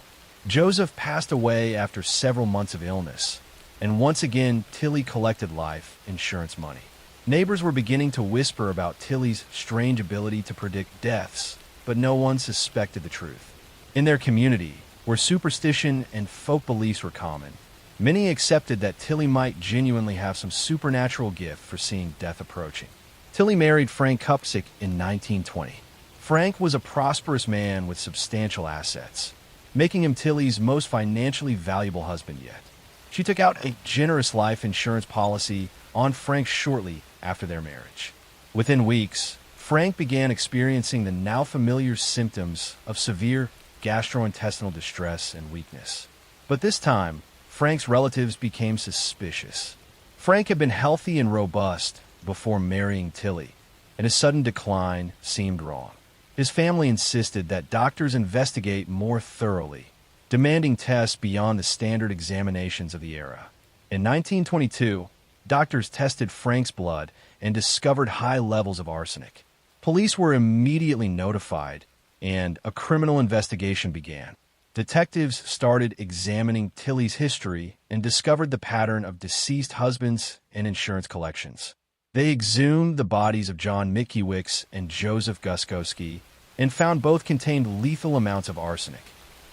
Joseph passed away after several months of illness, and once again Tilly collected life insurance money. Neighbors were beginning to whisper about Tilly's strange ability to predict deaths, but no one suspected the truth. In their community, where superstition and folk beliefs were common, many accepted that Tilly might genuinely have some supernatural gift for seeing death approaching. Tilly married Frank Kupsik in 1920. Frank was a prosperous man with substantial assets, making him Tilly's most financially valuable husband yet. She took out a generous life insurance policy on Frank shortly after their marriage. Within weeks, Frank began experiencing the now familiar symptoms of severe gastrointestinal distress and weakness. But this time, Frank's relatives became suspicious. Frank had been healthy and robust before marrying Tilly, and his sudden decline seemed wrong. His family insisted that doctors investigate more thoroughly, demanding tests beyond the standard examinations of the era. In 1922, Doctors tested Frank's blood and discovered high levels of arsenic. Police were immediately notified, and a criminal investigation began. Detectives started examining Tilly's history and discovered the pattern of deceased husbands and insurance collections. They exhumed the bodies of John Mickiewicz and Joseph Guskowski and found both contained lethal amounts of arsenic.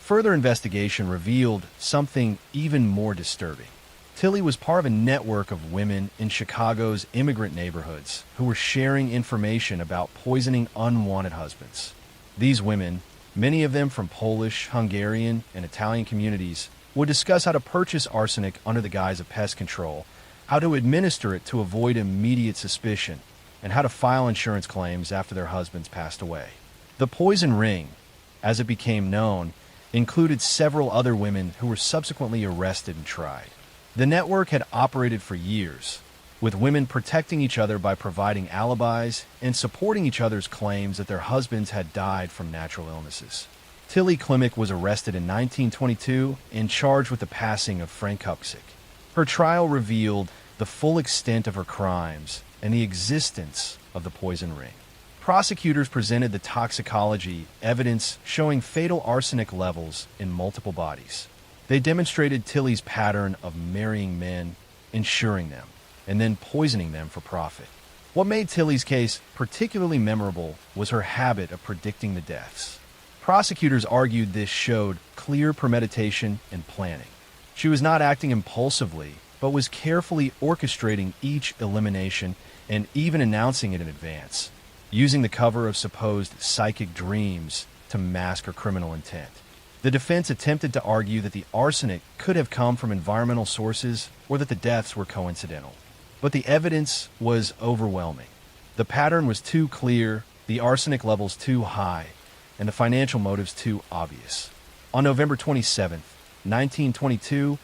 Further investigation revealed something even more disturbing. Tilly was part of a network of women in Chicago's immigrant neighborhoods who were sharing information about poisoning unwanted husbands. These women, many of them from Polish, Hungarian, and Italian communities, would discuss how to purchase arsenic under the guise of pest control, how to administer it to avoid immediate suspicion, and how to file insurance claims after their husbands passed away. The poison ring, as it became known, included several other women who were subsequently arrested and tried. The network had operated for years, with women protecting each other by providing alibis and supporting each other's claims that their husbands had died from natural illnesses. Tilly Klimek was arrested in 1922 and charged with the passing of Frank Kupczyk. Her trial revealed the full extent of her crimes and the existence of the poison ring. Prosecutors presented the toxicology evidence showing fatal arsenic levels in multiple bodies. They demonstrated Tilly's pattern of marrying men, insuring them, and then poisoning them for profit. What made Tilly's case particularly memorable was her habit of predicting the deaths. Prosecutors argued this showed clear premeditation and planning. She was not acting impulsively, but was carefully orchestrating each elimination and even announcing it in advance, using the cover of supposed psychic dreams to mask her criminal intent. The defense attempted to argue that the arsenic could have come from environmental sources or that the deaths were coincidental. But the evidence was overwhelming. The pattern was too clear, the arsenic levels too high, and the financial motives too obvious. On November 27, 1922,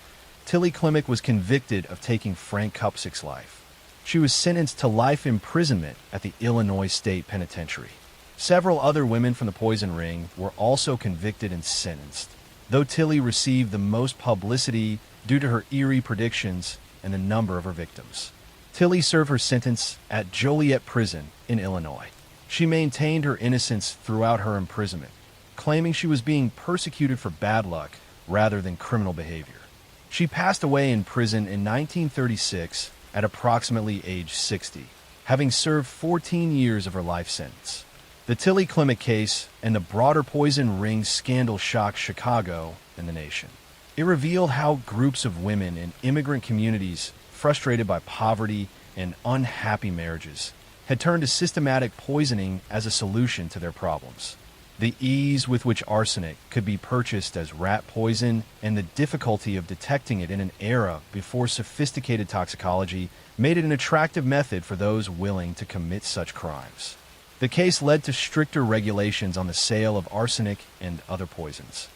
Tilly Klimek was convicted of taking Frank Kupczyk's life. She was sentenced to life imprisonment at the Illinois State Penitentiary. Several other women from the poison ring were also convicted and sentenced, though Tilly received the most publicity due to her eerie predictions and the number of her victims. Tilly served her sentence at Joliet Prison in Illinois. She maintained her innocence throughout her imprisonment, claiming she was being persecuted for bad luck rather than criminal behavior. She passed away in prison in 1936 at approximately age 60, having served 14 years of her life sentence. The Tilly Klimek case and the broader poison ring scandal shocked Chicago and the nation. It revealed how groups of women in immigrant communities, frustrated by poverty and unhappy marriages, had turned to systematic poisoning as a solution to their problems. The ease with which arsenic could be purchased as rat poison and the difficulty of detecting it in an era before sophisticated toxicology made it an attractive method for those willing to commit such crimes. The case led to stricter regulations on the sale of arsenic and other poisons.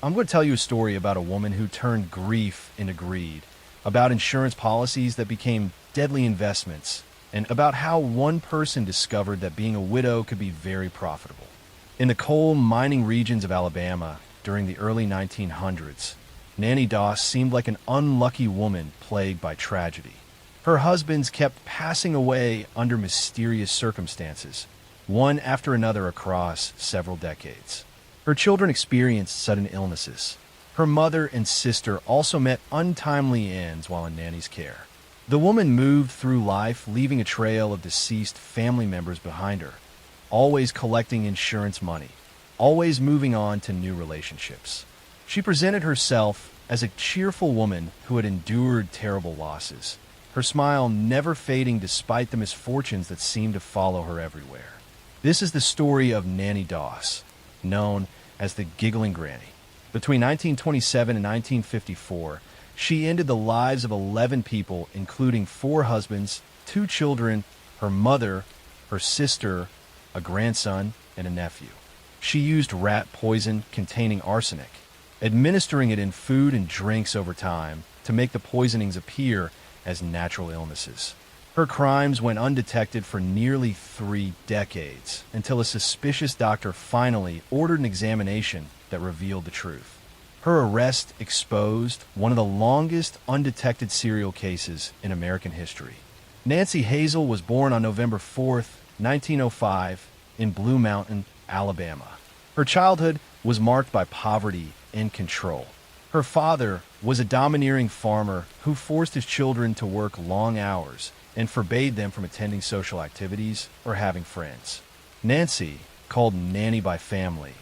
I'm going to tell you a story about a woman who turned grief into greed, about insurance policies that became deadly investments, and about how one person discovered that being a widow could be very profitable. In the coal mining regions of Alabama during the early 1900s, Nanny Doss seemed like an unlucky woman plagued by tragedy. Her husbands kept passing away under mysterious circumstances, one after another across several decades. Her children experienced sudden illnesses. Her mother and sister also met untimely ends while in Nanny's care. The woman moved through life, leaving a trail of deceased family members behind her, always collecting insurance money, always moving on to new relationships. She presented herself as a cheerful woman who had endured terrible losses, her smile never fading despite the misfortunes that seemed to follow her everywhere. This is the story of Nanny Doss, known as the Giggling Granny. Between 1927 and 1954, she ended the lives of 11 people, including 4 husbands, 2 children, her mother, her sister, a grandson, and a nephew. She used rat poison containing arsenic, administering it in food and drinks over time to make the poisonings appear as natural illnesses. Her crimes went undetected for nearly 3 decades until a suspicious doctor finally ordered an examination that revealed the truth. Her arrest exposed one of the longest undetected serial cases in American history. Nancy Hazel was born on November 4th, 1905, in Blue Mountain, Alabama. Her childhood was marked by poverty and control. Her father was a domineering farmer who forced his children to work long hours and forbade them from attending social activities or having friends. Nancy, called Nanny by family,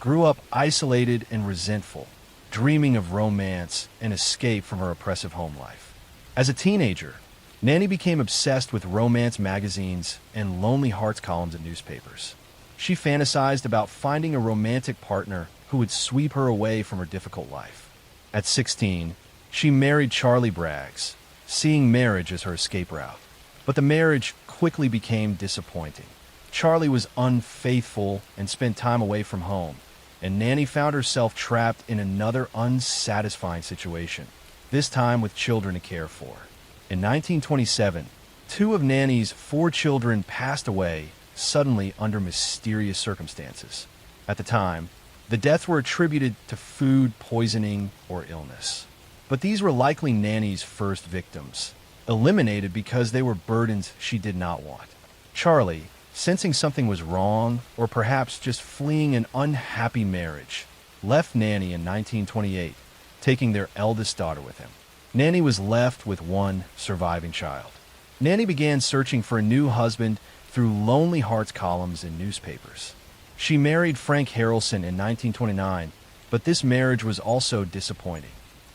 grew up isolated and resentful, dreaming of romance and escape from her oppressive home life. As a teenager, Nanny became obsessed with romance magazines and Lonely Hearts columns in newspapers. She fantasized about finding a romantic partner who would sweep her away from her difficult life. At 16, she married Charlie Braggs, seeing marriage as her escape route. But the marriage quickly became disappointing. Charlie was unfaithful and spent time away from home, and Nanny found herself trapped in another unsatisfying situation, this time with children to care for. In 1927, 2 of Nanny's 4 children passed away suddenly under mysterious circumstances. At the time, the deaths were attributed to food poisoning or illness. But these were likely Nanny's first victims, eliminated because they were burdens she did not want. Charlie, sensing something was wrong, or perhaps just fleeing an unhappy marriage, left Nanny in 1928, taking their eldest daughter with him. Nanny was left with one surviving child. Nanny began searching for a new husband through Lonely Hearts columns in newspapers. She married Frank Harrelson in 1929, but this marriage was also disappointing.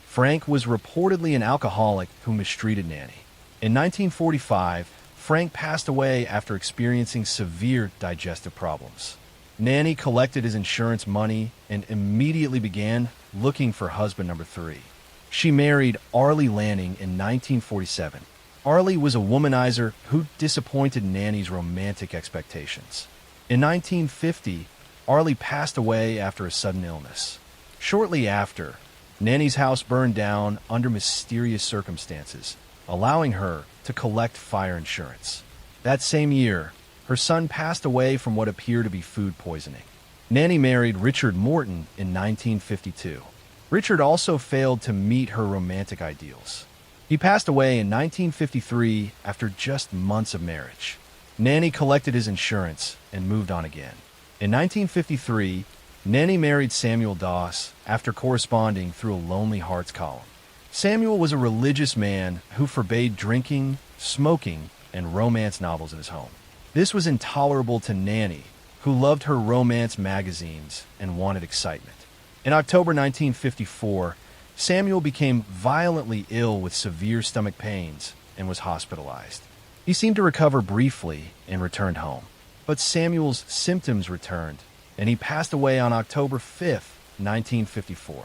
Frank was reportedly an alcoholic who mistreated Nanny. In 1945, Frank passed away after experiencing severe digestive problems. Nanny collected his insurance money and immediately began looking for husband number 3. She married Arlie Lanning in 1947. Arlie was a womanizer who disappointed Nanny's romantic expectations. In 1950, Arlie passed away after a sudden illness. Shortly after, Nanny's house burned down under mysterious circumstances, allowing her to collect fire insurance. That same year, her son passed away from what appeared to be food poisoning. Nanny married Richard Morton in 1952. Richard also failed to meet her romantic ideals. He passed away in 1953 after just months of marriage. Nanny collected his insurance and moved on again. In 1953, Nanny married Samuel Doss after corresponding through a Lonely Hearts column. Samuel was a religious man who forbade drinking, smoking, and romance novels in his home. This was intolerable to Nanny, who loved her romance magazines and wanted excitement. In October 1954, Samuel became violently ill with severe stomach pains and was hospitalized. He seemed to recover briefly and returned home. But Samuel's symptoms returned, and he passed away on October 5th, 1954.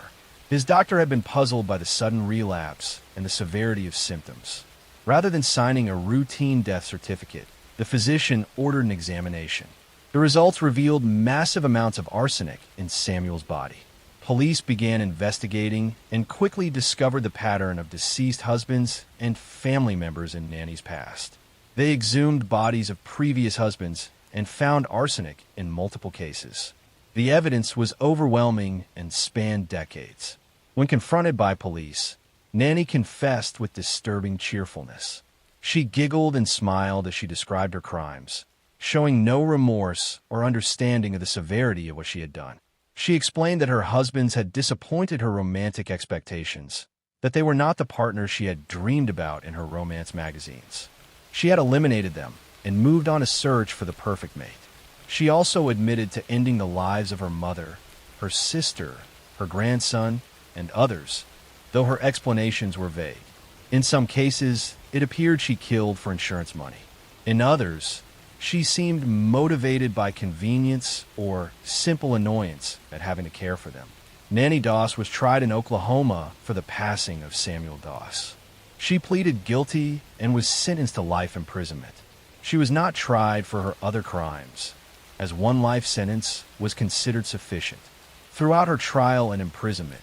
His doctor had been puzzled by the sudden relapse and the severity of symptoms. Rather than signing a routine death certificate, the physician ordered an examination. The results revealed massive amounts of arsenic in Samuel's body. Police began investigating and quickly discovered the pattern of deceased husbands and family members in Nanny's past. They exhumed bodies of previous husbands and found arsenic in multiple cases. The evidence was overwhelming and spanned decades. When confronted by police, Nanny confessed with disturbing cheerfulness. She giggled and smiled as she described her crimes, showing no remorse or understanding of the severity of what she had done. She explained that her husbands had disappointed her romantic expectations, that they were not the partners she had dreamed about in her romance magazines. She had eliminated them and moved on a search for the perfect mate. She also admitted to ending the lives of her mother, her sister, her grandson, and others, though her explanations were vague. In some cases, it appeared she killed for insurance money. In others, she seemed motivated by convenience or simple annoyance at having to care for them. Nanny Doss was tried in Oklahoma for the passing of Samuel Doss. She pleaded guilty and was sentenced to life imprisonment. She was not tried for her other crimes, as one life sentence was considered sufficient. Throughout her trial and imprisonment,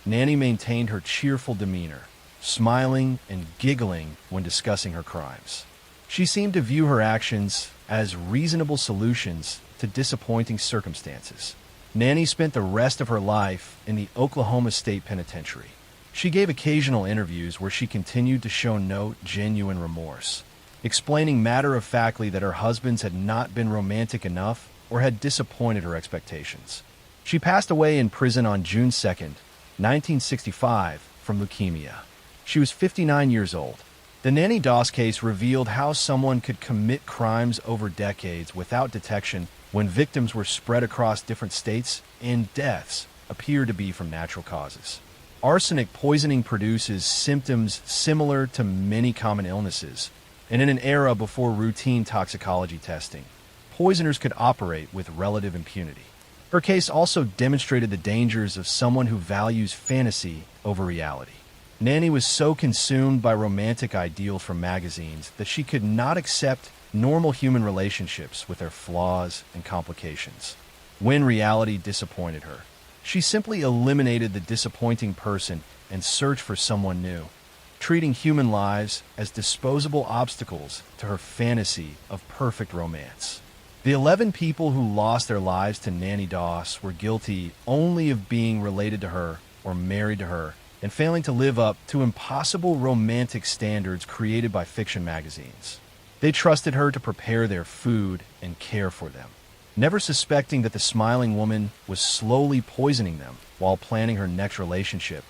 Nanny maintained her cheerful demeanor, smiling and giggling when discussing her crimes. She seemed to view her actions as reasonable solutions to disappointing circumstances. Nanny spent the rest of her life in the Oklahoma State Penitentiary. She gave occasional interviews where she continued to show no genuine remorse, explaining matter-of-factly that her husbands had not been romantic enough or had disappointed her expectations. She passed away in prison on June 2nd, 1965, from leukemia. She was 59 years old. The Nanny Doss case revealed how someone could commit crimes over decades without detection when victims were spread across different states and deaths appeared to be from natural causes. Arsenic poisoning produces symptoms similar to many common illnesses, and in an era before routine toxicology testing, poisoners could operate with relative impunity. Her case also demonstrated the dangers of someone who values fantasy over reality. Nanny was so consumed by romantic ideals from magazines that she could not accept normal human relationships with their flaws and complications. When reality disappointed her, she simply eliminated the disappointing person and searched for someone new, treating human lives as disposable obstacles to her fantasy of perfect romance. The 11 people who lost their lives to Nanny Doss were guilty only of being related to her or married to her and failing to live up to impossible romantic standards created by fiction magazines. They trusted her to prepare their food and care for them, never suspecting that the smiling woman was slowly poisoning them while planning her next relationship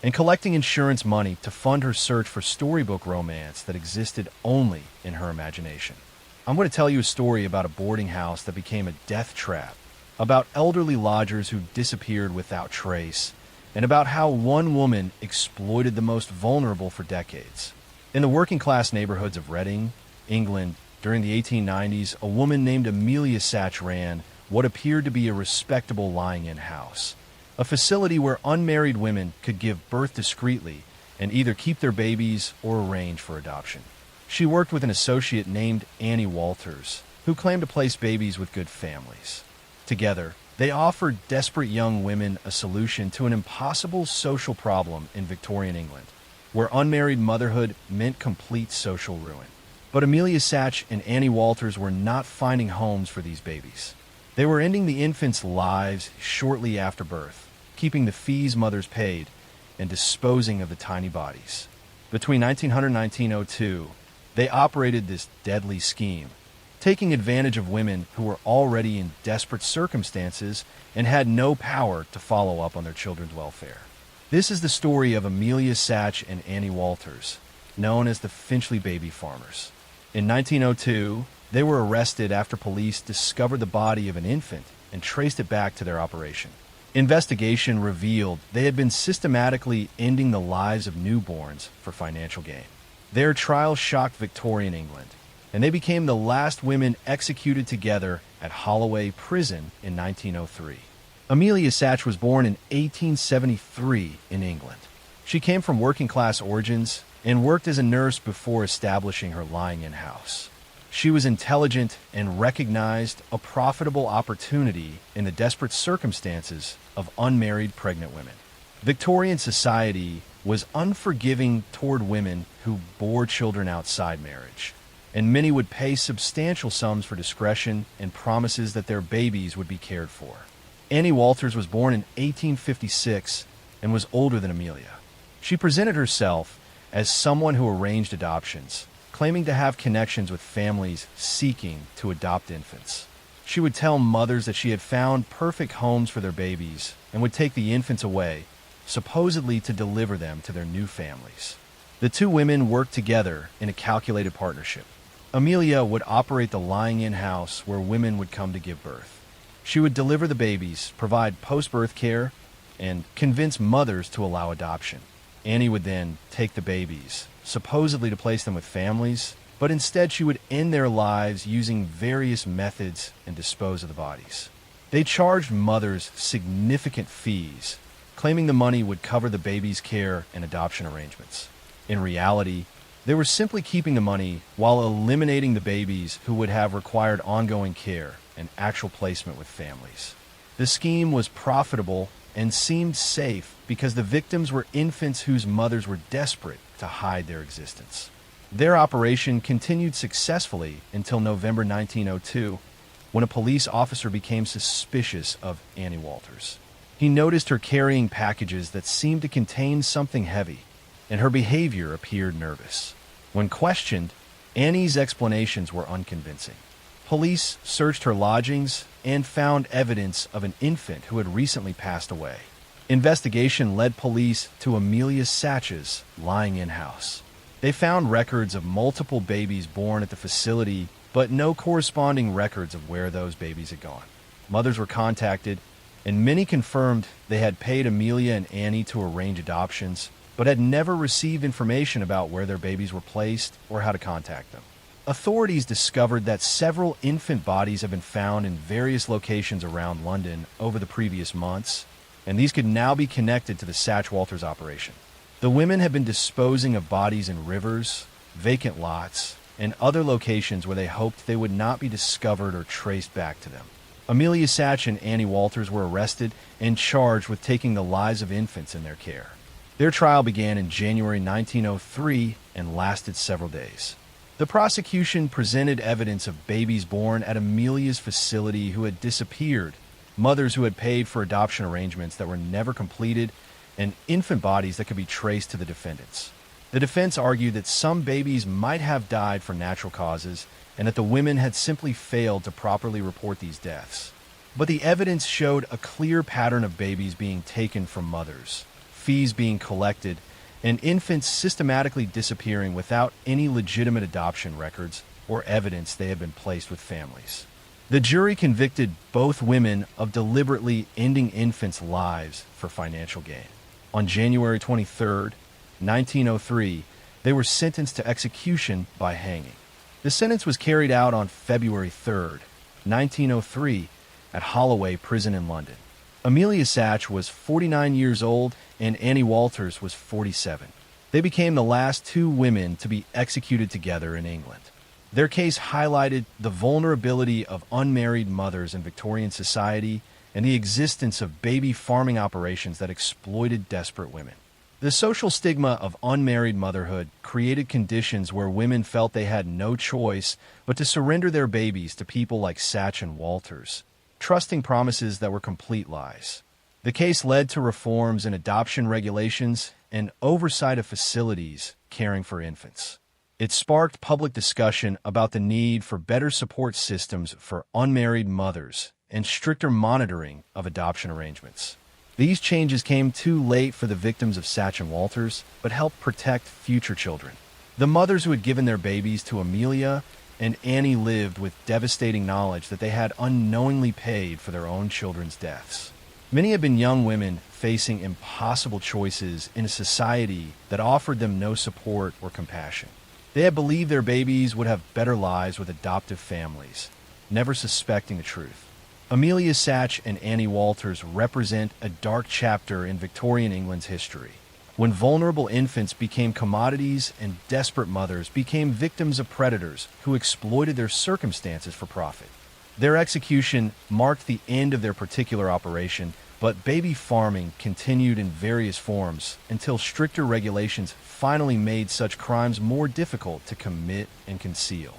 and collecting insurance money to fund her search for storybook romance that existed only in her imagination. I'm going to tell you a story about a boarding house that became a death trap, about elderly lodgers who disappeared without trace, and about how one woman exploited the most vulnerable for decades. In the working-class neighborhoods of Reading, England, during the 1890s, a woman named Amelia Satch ran what appeared to be a respectable lying-in house, a facility where unmarried women could give birth discreetly and either keep their babies or arrange for adoption. She worked with an associate named Annie Walters, who claimed to place babies with good families. Together, they offered desperate young women a solution to an impossible social problem in Victorian England, where unmarried motherhood meant complete social ruin. But Amelia Satch and Annie Walters were not finding homes for these babies. They were ending the infants' lives shortly after birth, keeping the fees mothers paid, and disposing of the tiny bodies. Between 1900 and 1902, they operated this deadly scheme, taking advantage of women who were already in desperate circumstances and had no power to follow up on their children's welfare. This is the story of Amelia Satch and Annie Walters, known as the Finchley baby farmers. In 1902, they were arrested after police discovered the body of an infant and traced it back to their operation. Investigation revealed they had been systematically ending the lives of newborns for financial gain. Their trial shocked Victorian England, and they became the last women executed together at Holloway Prison in 1903. Amelia Satch was born in 1873 in England. She came from working-class origins and worked as a nurse before establishing her lying-in house. She was intelligent and recognized a profitable opportunity in the desperate circumstances of unmarried pregnant women. Victorian society was unforgiving toward women who bore children outside marriage, and many would pay substantial sums for discretion and promises that their babies would be cared for. Annie Walters was born in 1856 and was older than Amelia. She presented herself as someone who arranged adoptions, claiming to have connections with families seeking to adopt infants. She would tell mothers that she had found perfect homes for their babies and would take the infants away, supposedly to deliver them to their new families. The two women worked together in a calculated partnership. Amelia would operate the lying-in house where women would come to give birth. She would deliver the babies, provide post-birth care, and convince mothers to allow adoption. Annie would then take the babies, supposedly to place them with families, but instead she would end their lives using various methods and dispose of the bodies. They charged mothers significant fees, claiming the money would cover the baby's care and adoption arrangements. In reality, they were simply keeping the money while eliminating the babies who would have required ongoing care and actual placement with families. The scheme was profitable and seemed safe because the victims were infants whose mothers were desperate to hide their existence. Their operation continued successfully until November 1902, when a police officer became suspicious of Annie Walters. He noticed her carrying packages that seemed to contain something heavy, and her behavior appeared nervous. When questioned, Annie's explanations were unconvincing. Police searched her lodgings and found evidence of an infant who had recently passed away. Investigation led police to Amelia Satch's lying in-house. They found records of multiple babies born at the facility, but no corresponding records of where those babies had gone. Mothers were contacted, and many confirmed they had paid Amelia and Annie to arrange adoptions, but had never received information about where their babies were placed or how to contact them. Authorities discovered that several infant bodies have been found in various locations around London over the previous months, and these could now be connected to the Satch Walters operation. The women have been disposing of bodies in rivers, vacant lots, and other locations where they hoped they would not be discovered or traced back to them. Amelia Satch and Annie Walters were arrested and charged with taking the lives of infants in their care. Their trial began in January 1903 and lasted several days. The prosecution presented evidence of babies born at Amelia's facility who had disappeared, mothers who had paid for adoption arrangements that were never completed, and infant bodies that could be traced to the defendants. The defense argued that some babies might have died for natural causes and that the women had simply failed to properly report these deaths. But the evidence showed a clear pattern of babies being taken from mothers, fees being collected, and infants systematically disappearing without any legitimate adoption records or evidence they had been placed with families. The jury convicted both women of deliberately ending infants' lives for financial gain. On January 23, 1903, they were sentenced to execution by hanging. The sentence was carried out on February 3, 1903, at Holloway Prison in London. Amelia Satch was 49 years old and Annie Walters was 47. They became the last two women to be executed together in England. Their case highlighted the vulnerability of unmarried mothers in Victorian society and the existence of baby farming operations that exploited desperate women. The social stigma of unmarried motherhood created conditions where women felt they had no choice but to surrender their babies to people like Satch and Walters, trusting promises that were complete lies. The case led to reforms in adoption regulations and oversight of facilities caring for infants. It sparked public discussion about the need for better support systems for unmarried mothers and stricter monitoring of adoption arrangements. These changes came too late for the victims of Satch and Walters, but helped protect future children. The mothers who had given their babies to Amelia and Annie lived with devastating knowledge that they had unknowingly paid for their own children's deaths. Many had been young women facing impossible choices in a society that offered them no support or compassion. They had believed their babies would have better lives with adoptive families, never suspecting the truth. Amelia Satch and Annie Walters represent a dark chapter in Victorian England's history, when vulnerable infants became commodities and desperate mothers became victims of predators who exploited their circumstances for profit. Their execution marked the end of their particular operation, but baby farming continued in various forms until stricter regulations finally made such crimes more difficult to commit and conceal.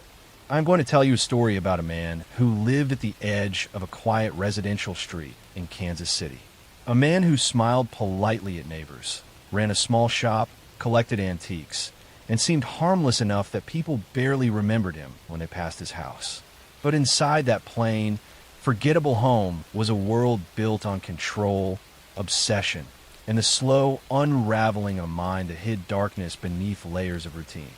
I'm going to tell you a story about a man who lived at the edge of a quiet residential street in Kansas City. A man who smiled politely at neighbors, ran a small shop, collected antiques, and seemed harmless enough that people barely remembered him when they passed his house. But inside that plain, forgettable home was a world built on control, obsession, and the slow unraveling of a mind that hid darkness beneath layers of routine.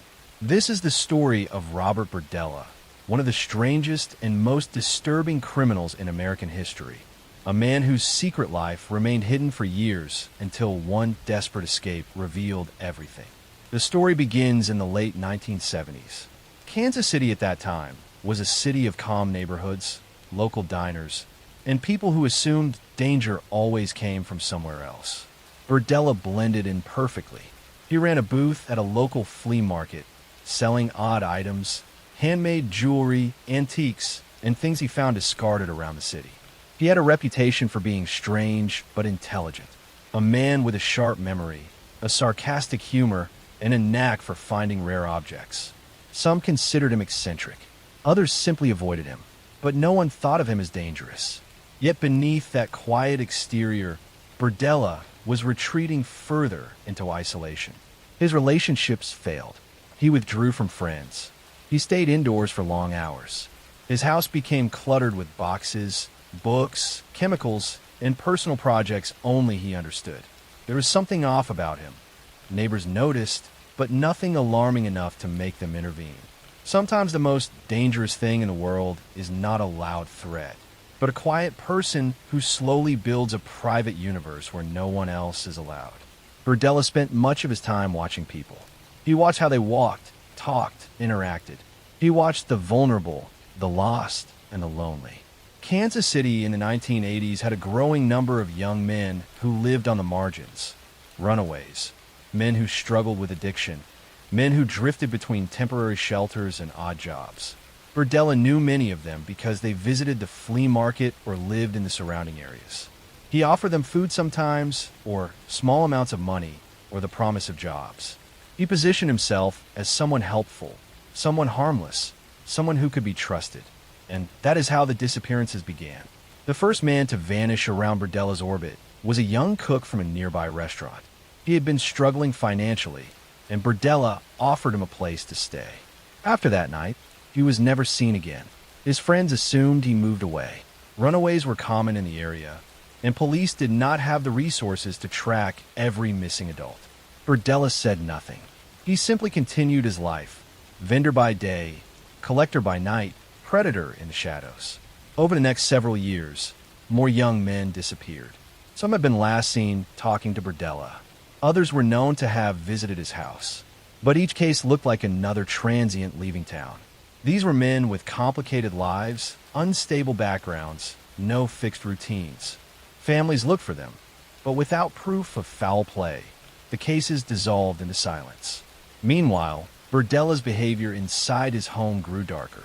This is the story of Robert Berdella, one of the strangest and most disturbing criminals in American history, a man whose secret life remained hidden for years until one desperate escape revealed everything. The story begins in the late 1970s. Kansas City at that time was a city of calm neighborhoods, local diners, and people who assumed danger always came from somewhere else. Berdella blended in perfectly. He ran a booth at a local flea market, selling odd items, handmade jewelry, antiques, and things he found discarded around the city. He had a reputation for being strange but intelligent, a man with a sharp memory, a sarcastic humor, and a knack for finding rare objects. Some considered him eccentric. Others simply avoided him. but no one thought of him as dangerous. Yet beneath that quiet exterior, Burdella was retreating further into isolation. His relationships failed. He withdrew from friends. He stayed indoors for long hours. His house became cluttered with boxes, books, chemicals, and personal projects only he understood. There was something off about him. Neighbors noticed, but nothing alarming enough to make them intervene. Sometimes the most dangerous thing in the world is not a loud threat, but a quiet person who slowly builds a private universe where no one else is allowed. Burdella spent much of his time watching people. He watched how they walked, talked, interacted. He watched the vulnerable, the lost, and the lonely. Kansas City in the 1980s had a growing number of young men who lived on the margins. Runaways, men who struggled with addiction, men who drifted between temporary shelters and odd jobs. Burdella knew many of them because they visited the flea market or lived in the surrounding areas. He offered them food sometimes, or small amounts of money, or the promise of jobs. He positioned himself as someone helpful, someone harmless, someone who could be trusted. And that is how the disappearances began. The first man to vanish around Burdella's orbit was a young cook from a nearby restaurant. He had been struggling financially, and Burdella offered him a place to stay. After that night, he was never seen again. His friends assumed he moved away. Runaways were common in the area, and police did not have the resources to track every missing adult. Burdella said nothing. He simply continued his life, vendor by day, collector by night, predator in the shadows. Over the next several years, more young men disappeared. Some had been last seen talking to Burdella. Others were known to have visited his house. But each case looked like another transient leaving town. These were men with complicated lives, unstable backgrounds, no fixed routines. Families looked for them, but without proof of foul play, the cases dissolved into silence. Meanwhile, Burdella's behavior inside his home grew darker.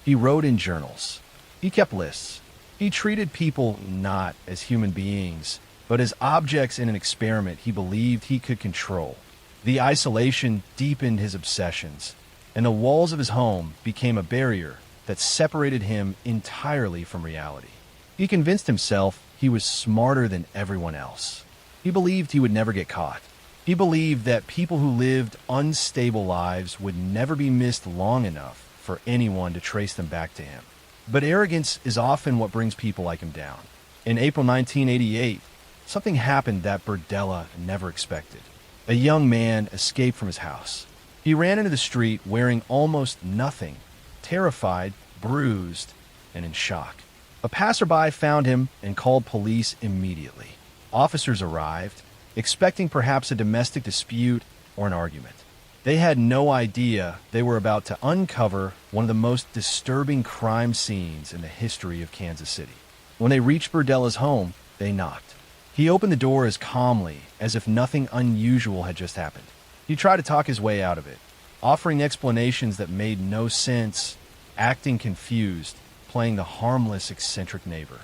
He wrote in journals. He kept lists. He treated people not as human beings, but as objects in an experiment he believed he could control. The isolation deepened his obsessions, and the walls of his home became a barrier that separated him entirely from reality. He convinced himself he was smarter than everyone else. He believed he would never get caught. He believed that people who lived unstable lives would never be missed long enough for anyone to trace them back to him. But arrogance is often what brings people like him down. In April 1988, something happened that Burdella never expected. A young man escaped from his house. He ran into the street wearing almost nothing, terrified, bruised, and in shock. A passerby found him and called police immediately. Officers arrived, expecting perhaps a domestic dispute or an argument. They had no idea they were about to uncover one of the most disturbing crime scenes in the history of Kansas City. When they reached Burdella's home, they knocked. He opened the door as calmly as if nothing unusual had just happened. He tried to talk his way out of it, offering explanations that made no sense, acting confused, playing the harmless, eccentric neighbor.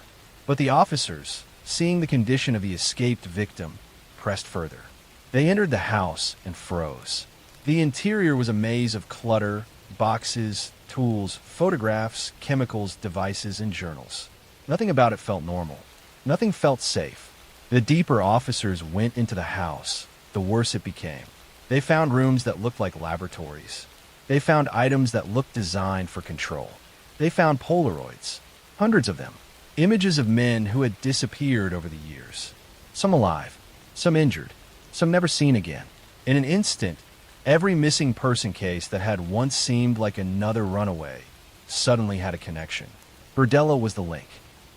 But the officers, seeing the condition of the escaped victim, pressed further. They entered the house and froze. The interior was a maze of clutter, boxes, tools, photographs, chemicals, devices, and journals. Nothing about it felt normal. Nothing felt safe. The deeper officers went into the house, the worse it became. They found rooms that looked like laboratories. They found items that looked designed for control. They found Polaroids, hundreds of them, images of men who had disappeared over the years. Some alive, some injured, some never seen again. In an instant, every missing person case that had once seemed like another runaway suddenly had a connection. Burdella was the link.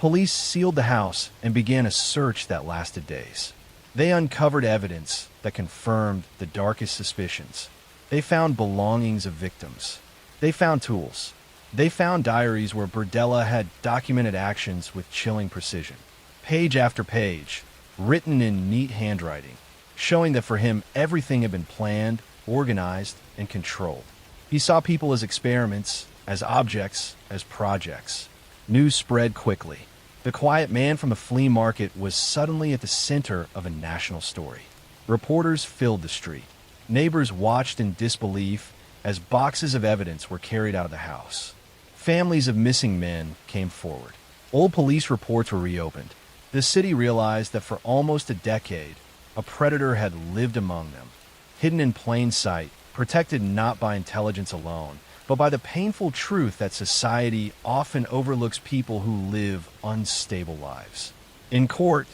Police sealed the house and began a search that lasted days. They uncovered evidence that confirmed the darkest suspicions. They found belongings of victims. They found tools. They found diaries where Burdella had documented actions with chilling precision. Page after page, written in neat handwriting, showing that for him everything had been planned, organized, and controlled. He saw people as experiments, as objects, as projects. News spread quickly. The quiet man from the flea market was suddenly at the center of a national story. Reporters filled the street. Neighbors watched in disbelief as boxes of evidence were carried out of the house. Families of missing men came forward. Old police reports were reopened. The city realized that for almost a decade, a predator had lived among them, hidden in plain sight, protected not by intelligence alone, but by the painful truth that society often overlooks people who live unstable lives. In court,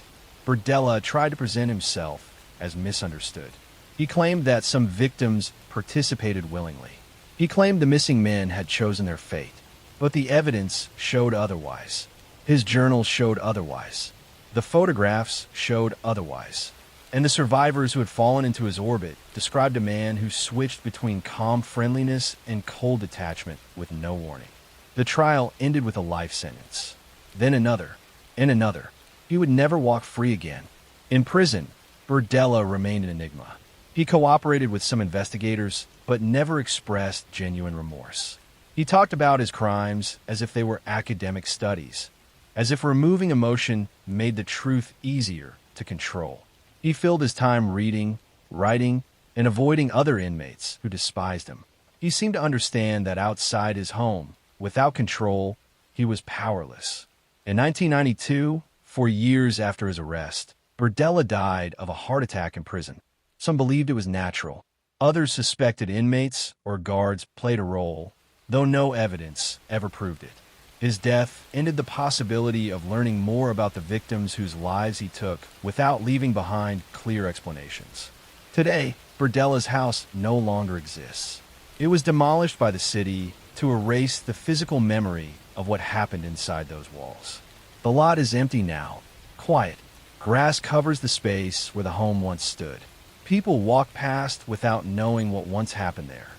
Berdella tried to present himself as misunderstood. He claimed that some victims participated willingly. He claimed the missing men had chosen their fate, but the evidence showed otherwise. His journals showed otherwise. The photographs showed otherwise. And the survivors who had fallen into his orbit described a man who switched between calm friendliness and cold detachment with no warning. The trial ended with a life sentence. Then another, and another. He would never walk free again. In prison, Berdella remained an enigma. He cooperated with some investigators, but never expressed genuine remorse. He talked about his crimes as if they were academic studies, as if removing emotion made the truth easier to control. He filled his time reading, writing, and avoiding other inmates who despised him. He seemed to understand that outside his home, without control, he was powerless. In 1992, 4 years after his arrest, Berdella died of a heart attack in prison. Some believed it was natural. Others suspected inmates or guards played a role, though no evidence ever proved it. His death ended the possibility of learning more about the victims whose lives he took without leaving behind clear explanations. Today, Berdella's house no longer exists. It was demolished by the city to erase the physical memory of what happened inside those walls. The lot is empty now, quiet. Grass covers the space where the home once stood. People walk past without knowing what once happened there,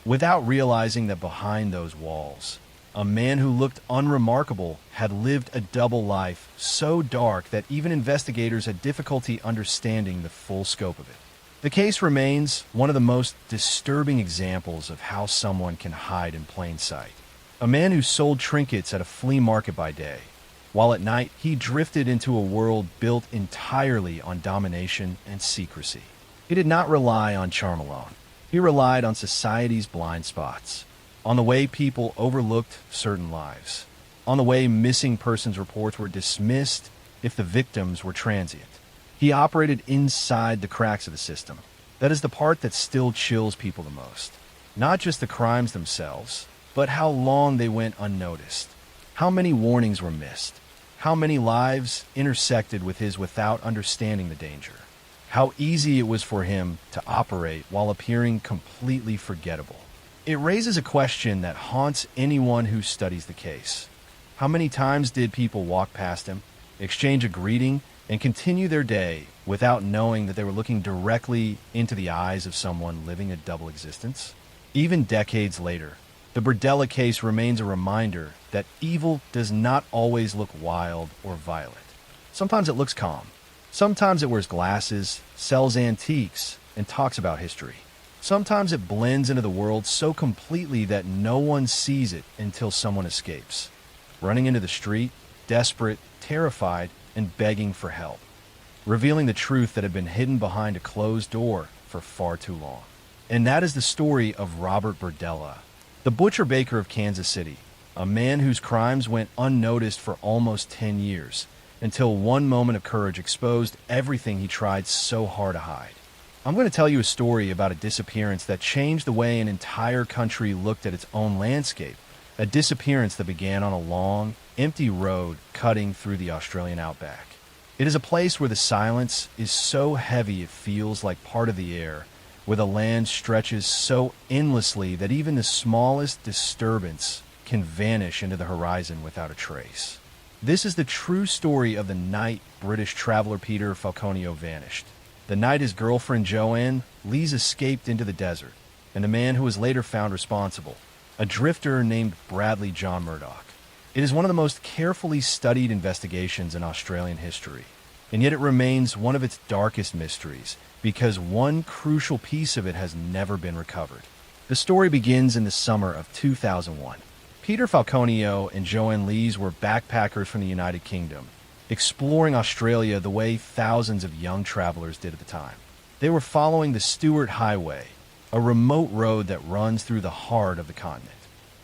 without realizing that behind those walls, a man who looked unremarkable had lived a double life so dark that even investigators had difficulty understanding the full scope of it. The case remains one of the most disturbing examples of how someone can hide in plain sight. A man who sold trinkets at a flea market by day, while at night he drifted into a world built entirely on domination and secrecy. He did not rely on charm alone. He relied on society's blind spots, on the way people overlooked certain lives, on the way missing persons reports were dismissed if the victims were transient. He operated inside the cracks of the system. That is the part that still chills people the most. Not just the crimes themselves, but how long they went unnoticed. How many warnings were missed. How many lives intersected with his without understanding the danger. How easy it was for him to operate while appearing completely forgettable. It raises a question that haunts anyone who studies the case. How many times did people walk past him, exchange a greeting, and continue their day without knowing that they were looking directly into the eyes of someone living a double existence? Even decades later, the Berdella case remains a reminder that evil does not always look wild or violent. Sometimes it looks calm. Sometimes it wears glasses, sells antiques, and talks about history. Sometimes it blends into the world so completely that no one sees it until someone escapes, running into the street, desperate, terrified, and begging for help, revealing the truth that had been hidden behind a closed door for far too long. And that is the story of Robert Berdella, the butcher baker of Kansas City, a man whose crimes went unnoticed for almost 10 years, until one moment of courage exposed everything he tried so hard to hide. I'm going to tell you a story about a disappearance that changed the way an entire country looked at its own landscape, a disappearance that began on a long, empty road cutting through the Australian outback. It is a place where the silence is so heavy it feels like part of the air, where the land stretches so endlessly that even the smallest disturbance can vanish into the horizon without a trace. This is the true story of the night British traveler Peter Falconio vanished. The night his girlfriend Joanne Lees escaped into the desert, and the man who was later found responsible, a drifter named Bradley John Murdoch. It is one of the most carefully studied investigations in Australian history, and yet it remains one of its darkest mysteries, because one crucial piece of it has never been recovered. The story begins in the summer of 2001. Peter Falconio and Joanne Lees were backpackers from the United Kingdom, exploring Australia the way thousands of young travelers did at the time. They were following the Stuart Highway, a remote road that runs through the heart of the continent.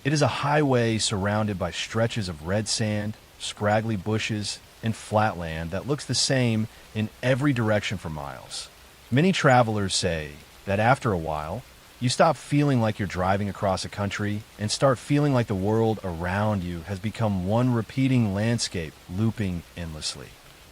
It is a highway surrounded by stretches of red sand, scraggly bushes, and flat land that looks the same in every direction for miles. Many travelers say that after a while, you stop feeling like you're driving across a country and start feeling like the world around you has become one repeating landscape looping endlessly.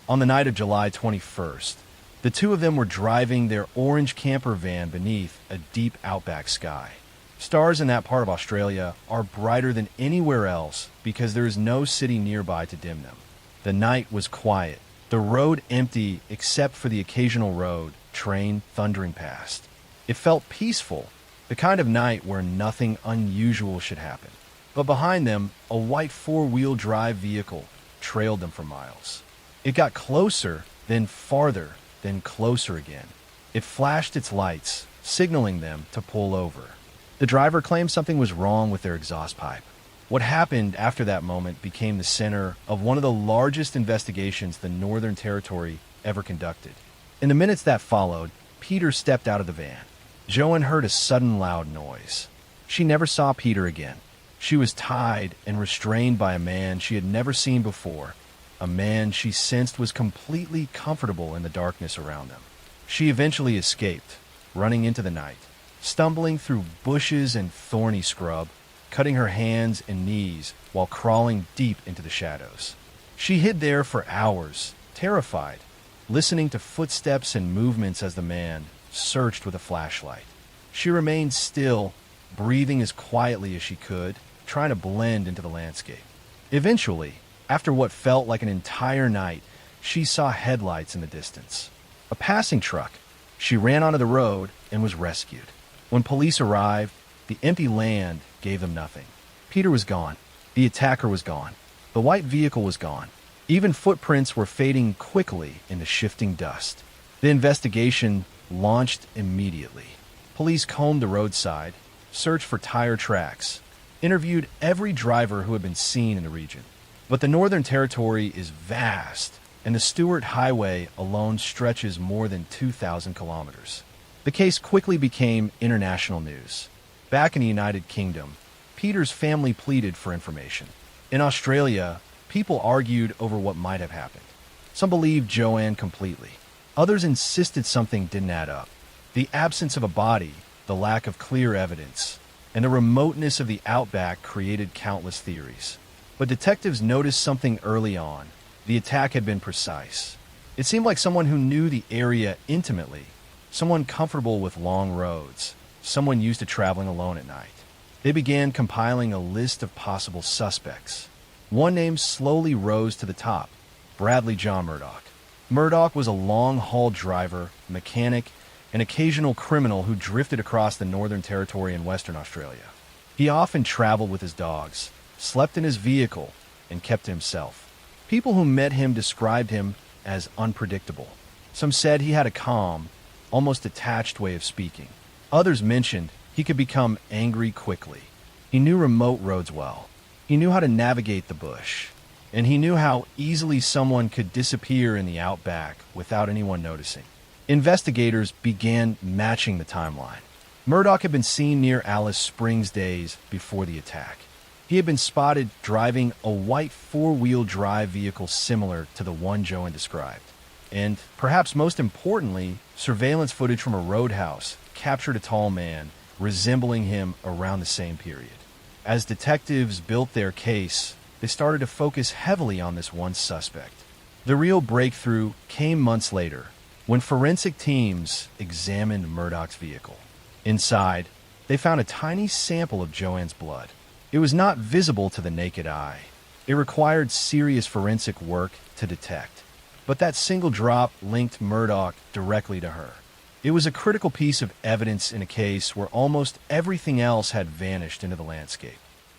On the night of July 21st, the two of them were driving their orange camper van beneath a deep outback sky. Stars in that part of Australia are brighter than anywhere else because there is no city nearby to dim them. The night was quiet, the road empty except for the occasional road train thundering past. It felt peaceful, the kind of night where nothing unusual should happen. But behind them, a white four-wheel drive vehicle trailed them for miles. It got closer, then farther, then closer again. It flashed its lights, signaling them to pull over. The driver claimed something was wrong with their exhaust pipe. What happened after that moment became the center of one of the largest investigations the Northern Territory ever conducted. In the minutes that followed, Peter stepped out of the van. Joanne heard a sudden loud noise. She never saw Peter again. She was tied and restrained by a man she had never seen before, a man she sensed was completely comfortable in the darkness around them. She eventually escaped, running into the night, stumbling through bushes and thorny scrub, cutting her hands and knees while crawling deep into the shadows. She hid there for hours, terrified, listening to footsteps and movements as the man searched with a flashlight. She remained still, breathing as quietly as she could, trying to blend into the landscape. Eventually, after what felt like an entire night, she saw headlights in the distance. A passing truck. She ran onto the road and was rescued. When police arrived, the empty land gave them nothing. Peter was gone. The attacker was gone. The white vehicle was gone. Even footprints were fading quickly in the shifting dust. The investigation launched immediately. Police combed the roadside, searched for tire tracks, interviewed every driver who had been seen in the region. But the Northern Territory is vast, and the Stewart Highway alone stretches more than 2,000 kilometers. The case quickly became international news. Back in the United Kingdom, Peter's family pleaded for information. In Australia, people argued over what might have happened. Some believed Joanne completely. Others insisted something didn't add up. The absence of a body, the lack of clear evidence, and the remoteness of the outback created countless theories. But detectives noticed something early on. The attack had been precise. It seemed like someone who knew the area intimately, someone comfortable with long roads, someone used to traveling alone at night. They began compiling a list of possible suspects. One name slowly rose to the top: Bradley John Murdoch. Murdoch was a long-haul driver, mechanic, and occasional criminal who drifted across the Northern Territory and Western Australia. He often traveled with his dogs, slept in his vehicle, and kept to himself. People who met him described him as unpredictable. Some said he had a calm, almost detached way of speaking. Others mentioned he could become angry quickly. He knew remote roads well. He knew how to navigate the bush. And he knew how easily someone could disappear in the outback without anyone noticing. Investigators began matching the timeline. Murdoch had been seen near Alice Springs days before the attack. He had been spotted driving a white four-wheel drive vehicle similar to the one Joanne described. And, perhaps most importantly, surveillance footage from a roadhouse captured a tall man resembling him around the same period. As detectives built their case, they started to focus heavily on this one suspect. The real breakthrough came months later, when forensic teams examined Murdoch's vehicle. Inside, they found a tiny sample of Joanne's blood. It was not visible to the naked eye. It required serious forensic work to detect. But that single drop linked Murdoch directly to her. It was a critical piece of evidence in a case where almost everything else had vanished into the landscape.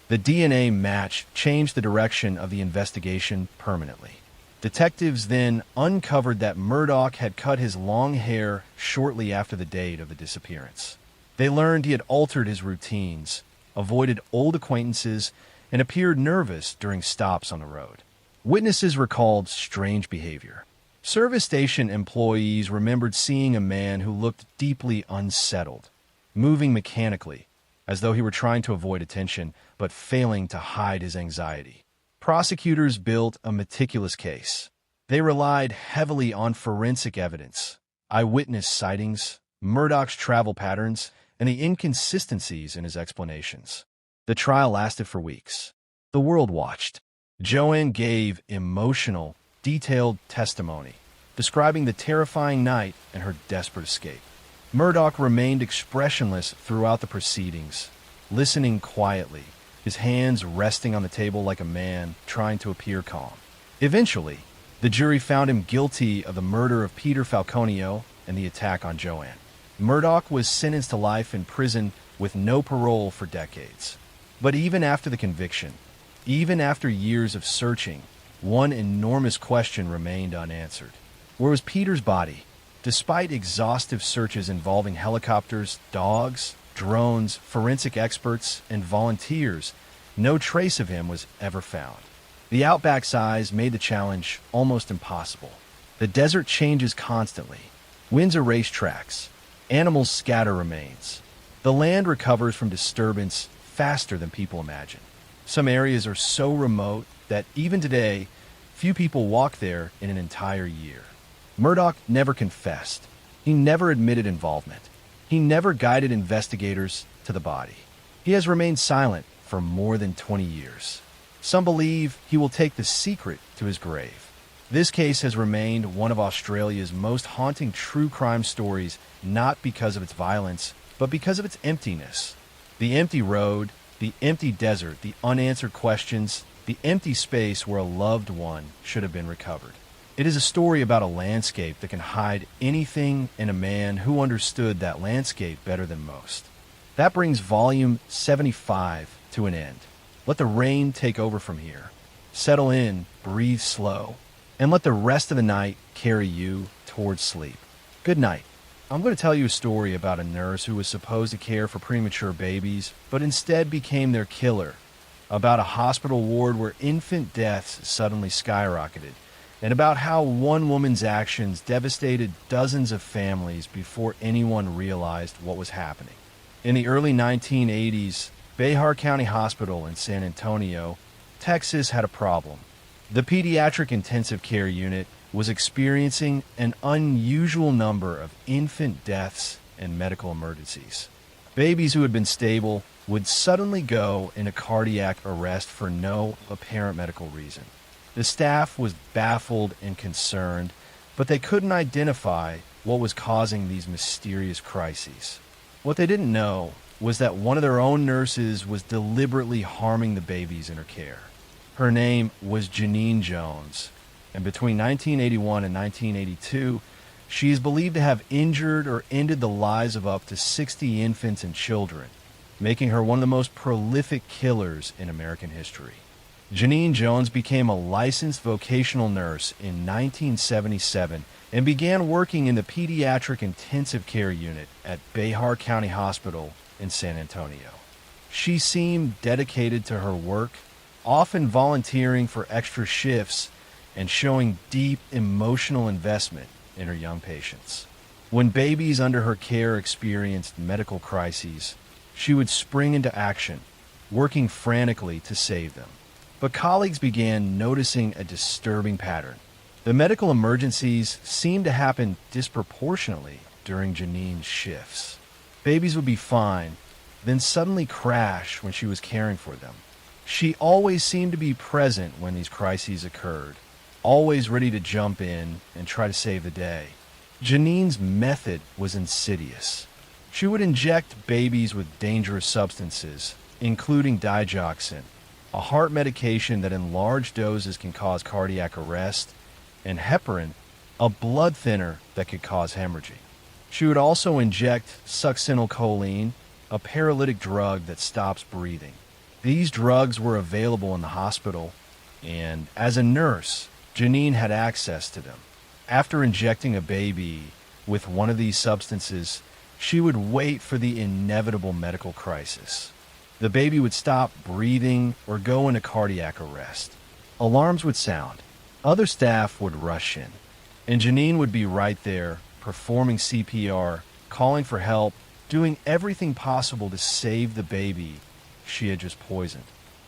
The DNA match changed the direction of the investigation permanently. Detectives then uncovered that Murdoch had cut his long hair shortly after the date of the disappearance. They learned he had altered his routines, avoided old acquaintances, and appeared nervous during stops on the road. Witnesses recalled strange behavior. Service station employees remembered seeing a man who looked deeply unsettled, moving mechanically, as though he were trying to avoid attention, but failing to hide his anxiety. Prosecutors built a meticulous case. They relied heavily on forensic evidence, eyewitness sightings, Murdoch's travel patterns, and the inconsistencies in his explanations. The trial lasted for weeks. The world watched. Joanne gave emotional, detailed testimony, describing the terrifying night and her desperate escape. Murdoch remained expressionless throughout the proceedings, listening quietly, his hands resting on the table like a man trying to appear calm. Eventually, the jury found him guilty of the murder of Peter Falconio and the attack on Joanne. Murdoch was sentenced to life in prison with no parole for decades. But even after the conviction, even after years of searching, one enormous question remained unanswered. Where was Peter's body? Despite exhaustive searches involving helicopters, dogs, drones, forensic experts, and volunteers, no trace of him was ever found. The outback size made the challenge almost impossible. The desert changes constantly. Winds erase tracks. Animals scatter remains. The land recovers from disturbance faster than people imagine. Some areas are so remote that even today, few people walk there in an entire year. Murdoch never confessed. He never admitted involvement. He never guided investigators to the body. He has remained silent for more than 20 years. Some believe he will take the secret to his grave. This case has remained one of Australia's most haunting true crime stories, not because of its violence, but because of its emptiness. The empty road, the empty desert, the unanswered questions, the empty space where a loved one should have been recovered. It is a story about a landscape that can hide anything and a man who understood that landscape better than most. That brings volume 75 to an end. Let the rain take over from here. Settle in, breathe slow, and let the rest of the night carry you towards sleep. Good night. I'm going to tell you a story about a nurse who was supposed to care for premature babies, but instead became their killer. About a hospital ward where infant deaths suddenly skyrocketed, and about how one woman's actions devastated dozens of families before anyone realized what was happening. In the early 1980s, Behar County Hospital in San Antonio, Texas had a problem. The pediatric intensive care unit was experiencing an unusual number of infant deaths and medical emergencies. Babies who had been stable would suddenly go into cardiac arrest for no apparent medical reason. The staff was baffled and concerned, but they couldn't identify what was causing these mysterious crises. What they didn't know was that one of their own nurses was deliberately harming the babies in her care. Her name was Janine Jones, and between 1981 and 1982, she is believed to have injured or ended the lives of up to 60 infants and children, making her one of the most prolific killers in American history. Janine Jones became a licensed vocational nurse in 1977 and began working in the pediatric intensive care unit at Behar County Hospital in San Antonio. She seemed dedicated to her work, often volunteering for extra shifts and showing deep emotional investment in her young patients. When babies under her care experienced medical crises, she would spring into action, working frantically to save them. But colleagues began noticing a disturbing pattern. The medical emergencies seemed to happen disproportionately during Janine's shifts. Babies would be fine, then suddenly crash when she was caring for them. She always seemed to be present when these crises occurred, always ready to jump in and try to save the day. Janine's method was insidious. She would inject babies with dangerous substances, including digoxin, a heart medication that in large doses can cause cardiac arrest, and heparin, a blood thinner that could cause hemorrhaging. She would also inject succinylcholine, a paralytic drug that stops breathing. These drugs were available in the hospital, and as a nurse, Janine had access to them. After injecting a baby with one of these substances, she would wait for the inevitable medical crisis. The baby would stop breathing or go into cardiac arrest. Alarms would sound. Other staff would rush in, and Janine would be right there, performing CPR, calling for help, doing everything possible to save the baby she had just poisoned.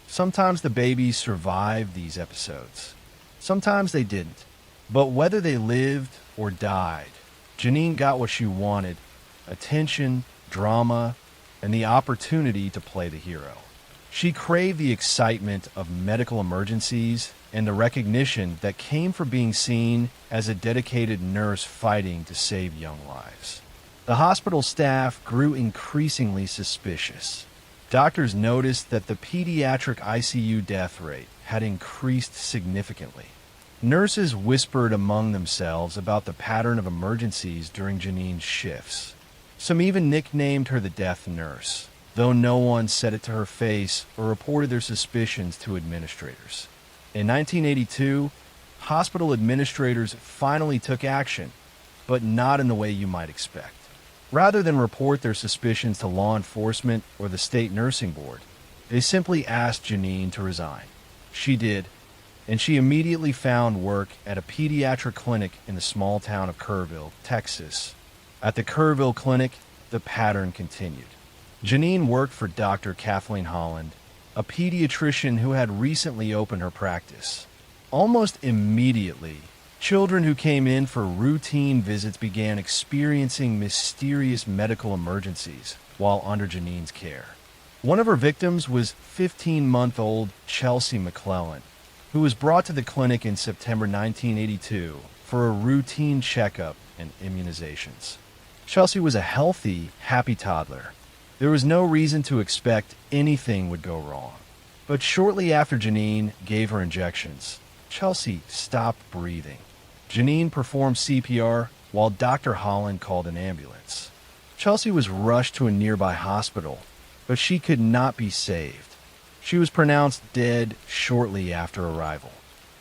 Sometimes the babies survived these episodes. Sometimes they didn't. But whether they lived or died, Janine got what she wanted: attention, drama, and the opportunity to play the hero. She craved the excitement of medical emergencies and the recognition that came from being seen as a dedicated nurse fighting to save young lives. The hospital staff grew increasingly suspicious. Doctors noticed that the pediatric ICU death rate had increased significantly. Nurses whispered among themselves about the pattern of emergencies during Janine's shifts. Some even nicknamed her the death nurse, though no one said it to her face or reported their suspicions to administrators. In 1982, hospital administrators finally took action, but not in the way you might expect. Rather than report their suspicions to law enforcement or the state nursing board, they simply asked Janine to resign. She did, and she immediately found work at a pediatric clinic in the small town of Kerrville, Texas. At the Kerrville clinic, the pattern continued. Janine worked for Dr. Kathleen Holland, a pediatrician who had recently opened her practice. Almost immediately, children who came in for routine visits began experiencing mysterious medical emergencies while under Janine's care. One of her victims was 15-month-old Chelsea McClellan, who was brought to the clinic in September 1982 for a routine checkup and immunizations. Chelsea was a healthy, happy toddler. There was no reason to expect anything would go wrong. But shortly after Janine gave her injections, Chelsea stopped breathing. Janine performed CPR while Dr. Holland called an ambulance. Chelsea was rushed to a nearby hospital, but she could not be saved. She was pronounced dead shortly after arrival.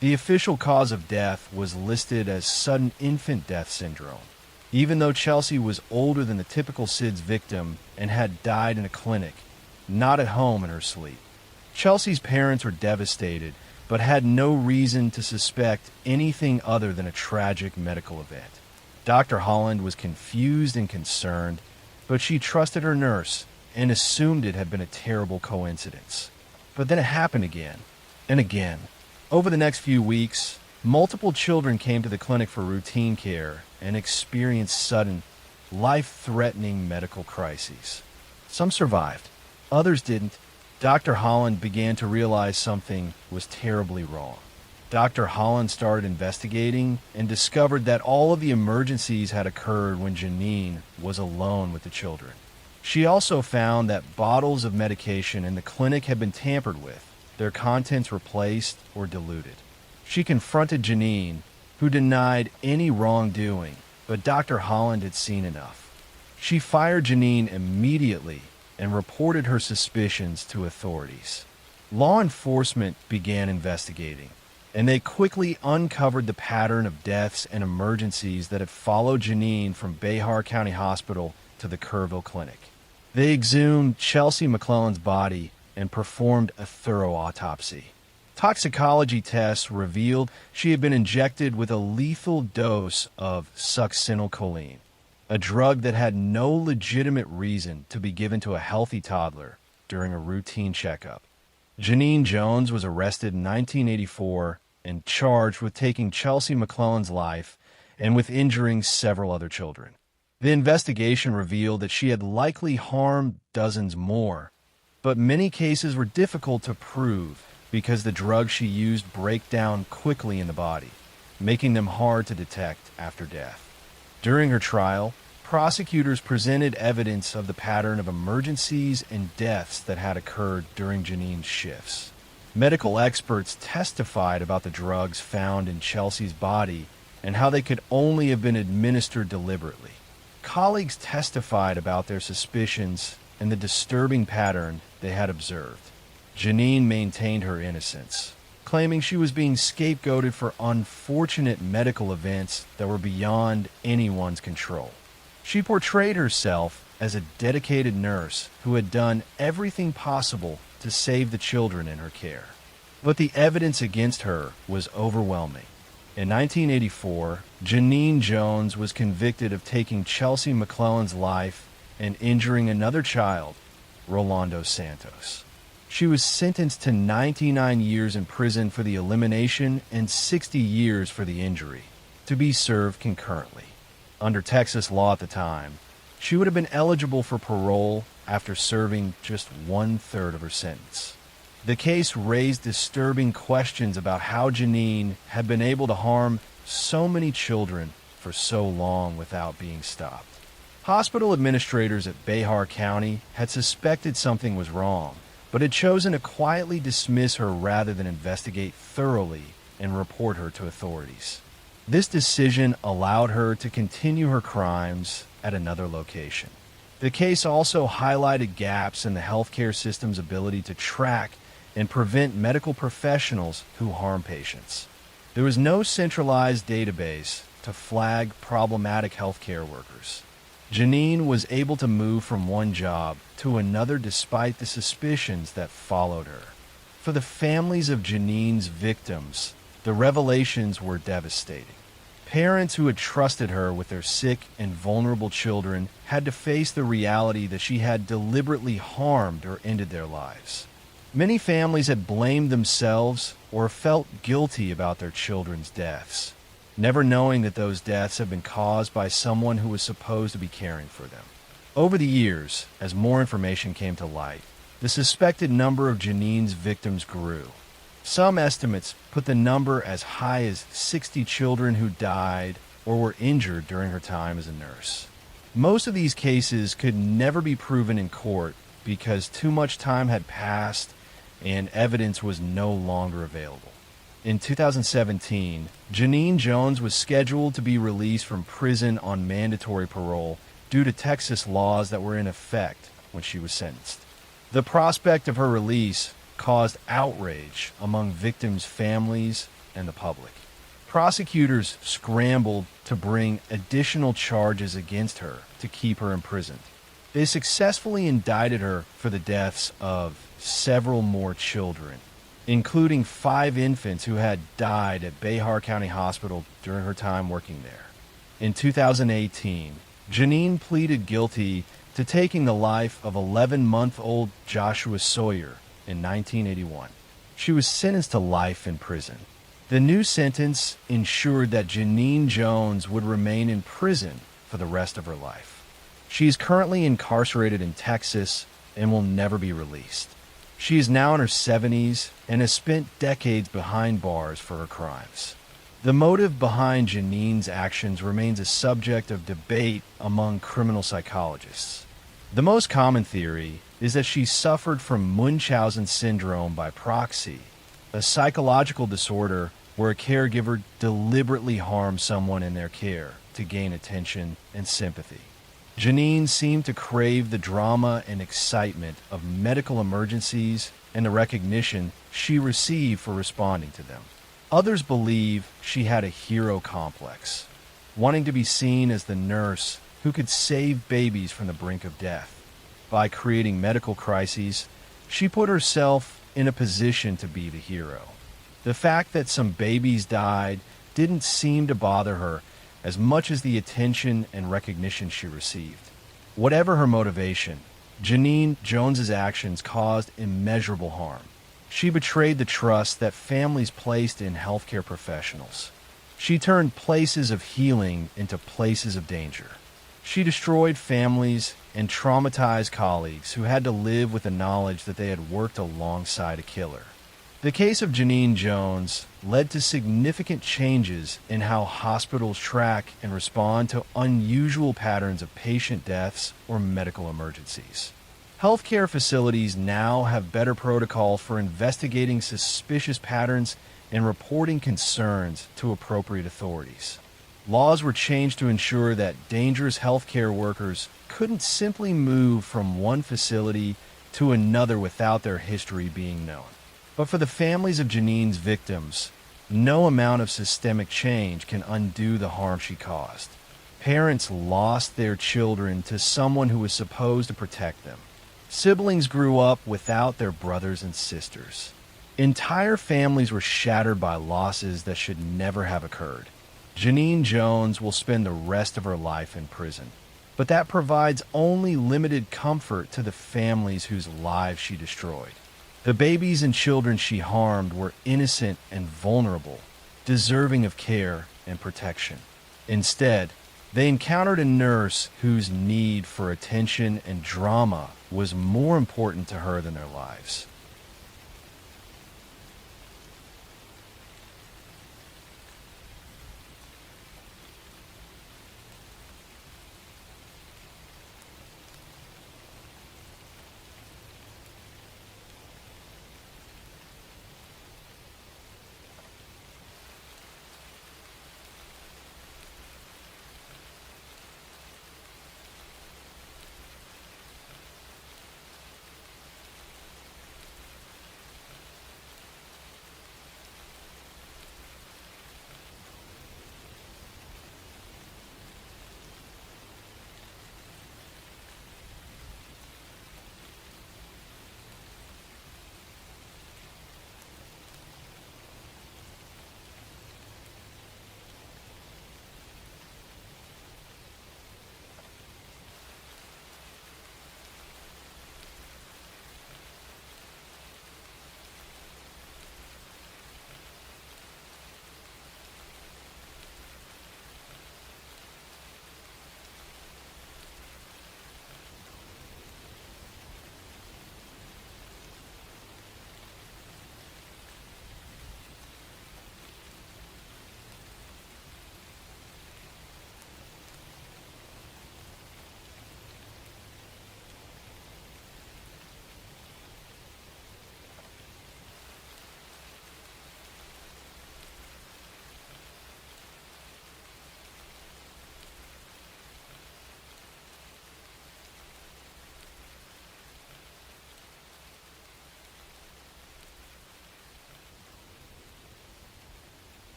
The official cause of death was listed as sudden infant death syndrome, even though Chelsea was older than the typical SIDS victim and had died in a clinic, not at home in her sleep. Chelsea's parents were devastated, but had no reason to suspect anything other than a tragic medical event. Dr. Holland was confused and concerned, but she trusted her nurse and assumed it had been a terrible coincidence. But then it happened again and again. Over the next few weeks, multiple children came to the clinic for routine care and experienced sudden, life-threatening medical crises. Some survived, others didn't. Dr. Holland began to realize something was terribly wrong. Dr. Holland started investigating and discovered that all of the emergencies had occurred when Janine was alone with the children. She also found that bottles of medication in the clinic had been tampered with, their contents replaced or diluted. She confronted Janine, who denied any wrongdoing, but Dr. Holland had seen enough. She fired Janine immediately and reported her suspicions to authorities. Law enforcement began investigating, and they quickly uncovered the pattern of deaths and emergencies that had followed Janine from Behar County Hospital to the Kerrville Clinic. They exhumed Chelsea McClellan's body and performed a thorough autopsy. Toxicology tests revealed she had been injected with a lethal dose of suspenseful, a drug that had no legitimate reason to be given to a healthy toddler during a routine checkup. Janine Jones was arrested in 1984 and charged with taking Chelsea McClellan's life and with injuring several other children. The investigation revealed that she had likely harmed dozens more, but many cases were difficult to prove because the drugs she used break down quickly in the body, making them hard to detect after death. During her trial, prosecutors presented evidence of the pattern of emergencies and deaths that had occurred during Janine's shifts. Medical experts testified about the drugs found in Chelsea's body and how they could only have been administered deliberately. Colleagues testified about their suspicions and the disturbing pattern they had observed. Janine maintained her innocence, claiming she was being scapegoated for unfortunate medical events that were beyond anyone's control. She portrayed herself as a dedicated nurse who had done everything possible to save the children in her care. But the evidence against her was overwhelming. In 1984, Janine Jones was convicted of taking Chelsea McClellan's life and injuring another child, Rolando Santos. She was sentenced to 99 years in prison for the elimination and 60 years for the injury, to be served concurrently. Under Texas law at the time, she would have been eligible for parole after serving just 1/3 of her sentence. The case raised disturbing questions about how Janine had been able to harm so many children for so long without being stopped. Hospital administrators at Behar County had suspected something was wrong, but had chosen to quietly dismiss her rather than investigate thoroughly and report her to authorities. This decision allowed her to continue her crimes at another location. The case also highlighted gaps in the healthcare system's ability to track and prevent medical professionals who harm patients. There was no centralized database to flag problematic healthcare workers. Janine was able to move from one job to another despite the suspicions that followed her. For the families of Janine's victims, the revelations were devastating. Parents who had trusted her with their sick and vulnerable children had to face the reality that she had deliberately harmed or ended their lives. Many families had blamed themselves or felt guilty about their children's deaths, never knowing that those deaths had been caused by someone who was supposed to be caring for them. Over the years, as more information came to light, the suspected number of Janine's victims grew. Some estimates put the number as high as 60 children who died or were injured during her time as a nurse. Most of these cases could never be proven in court because too much time had passed and evidence was no longer available. In 2017, Janine Jones was scheduled to be released from prison on mandatory parole due to Texas laws that were in effect when she was sentenced. The prospect of her release caused outrage among victims' families and the public. Prosecutors scrambled to bring additional charges against her to keep her imprisoned. They successfully indicted her for the deaths of several more children, including 5 infants who had died at Behar County Hospital during her time working there. In 2018, Janine pleaded guilty to taking the life of 11-month-old Joshua Sawyer in 1981. She was sentenced to life in prison. The new sentence ensured that Janine Jones would remain in prison for the rest of her life. She is currently incarcerated in Texas and will never be released. She is now in her 70s and has spent decades behind bars for her crimes. The motive behind Janine's actions remains a subject of debate among criminal psychologists. The most common theory is that she suffered from Munchausen syndrome by proxy, a psychological disorder where a caregiver deliberately harms someone in their care to gain attention and sympathy. Janine seemed to crave the drama and excitement of medical emergencies and the recognition she received for responding to them. Others believe she had a hero complex, wanting to be seen as the nurse who could save babies from the brink of death. By creating medical crises, she put herself in a position to be the hero. The fact that some babies died didn't seem to bother her as much as the attention and recognition she received. Whatever her motivation, Janine Jones's actions caused immeasurable harm. She betrayed the trust that families placed in healthcare professionals. She turned places of healing into places of danger. She destroyed families and traumatized colleagues who had to live with the knowledge that they had worked alongside a killer. The case of Janine Jones led to significant changes in how hospitals track and respond to unusual patterns of patient deaths or medical emergencies. Healthcare facilities now have better protocols for investigating suspicious patterns and reporting concerns to appropriate authorities. Laws were changed to ensure that dangerous healthcare workers couldn't simply move from one facility to another without their history being known. But for the families of Janine's victims, no amount of systemic change can undo the harm she caused. Parents lost their children to someone who was supposed to protect them. Siblings grew up without their brothers and sisters. Entire families were shattered by losses that should never have occurred. Janine Jones will spend the rest of her life in prison. but that provides only limited comfort to the families whose lives she destroyed. The babies and children she harmed were innocent and vulnerable, deserving of care and protection. Instead, they encountered a nurse whose need for attention and drama was more important to her than their lives.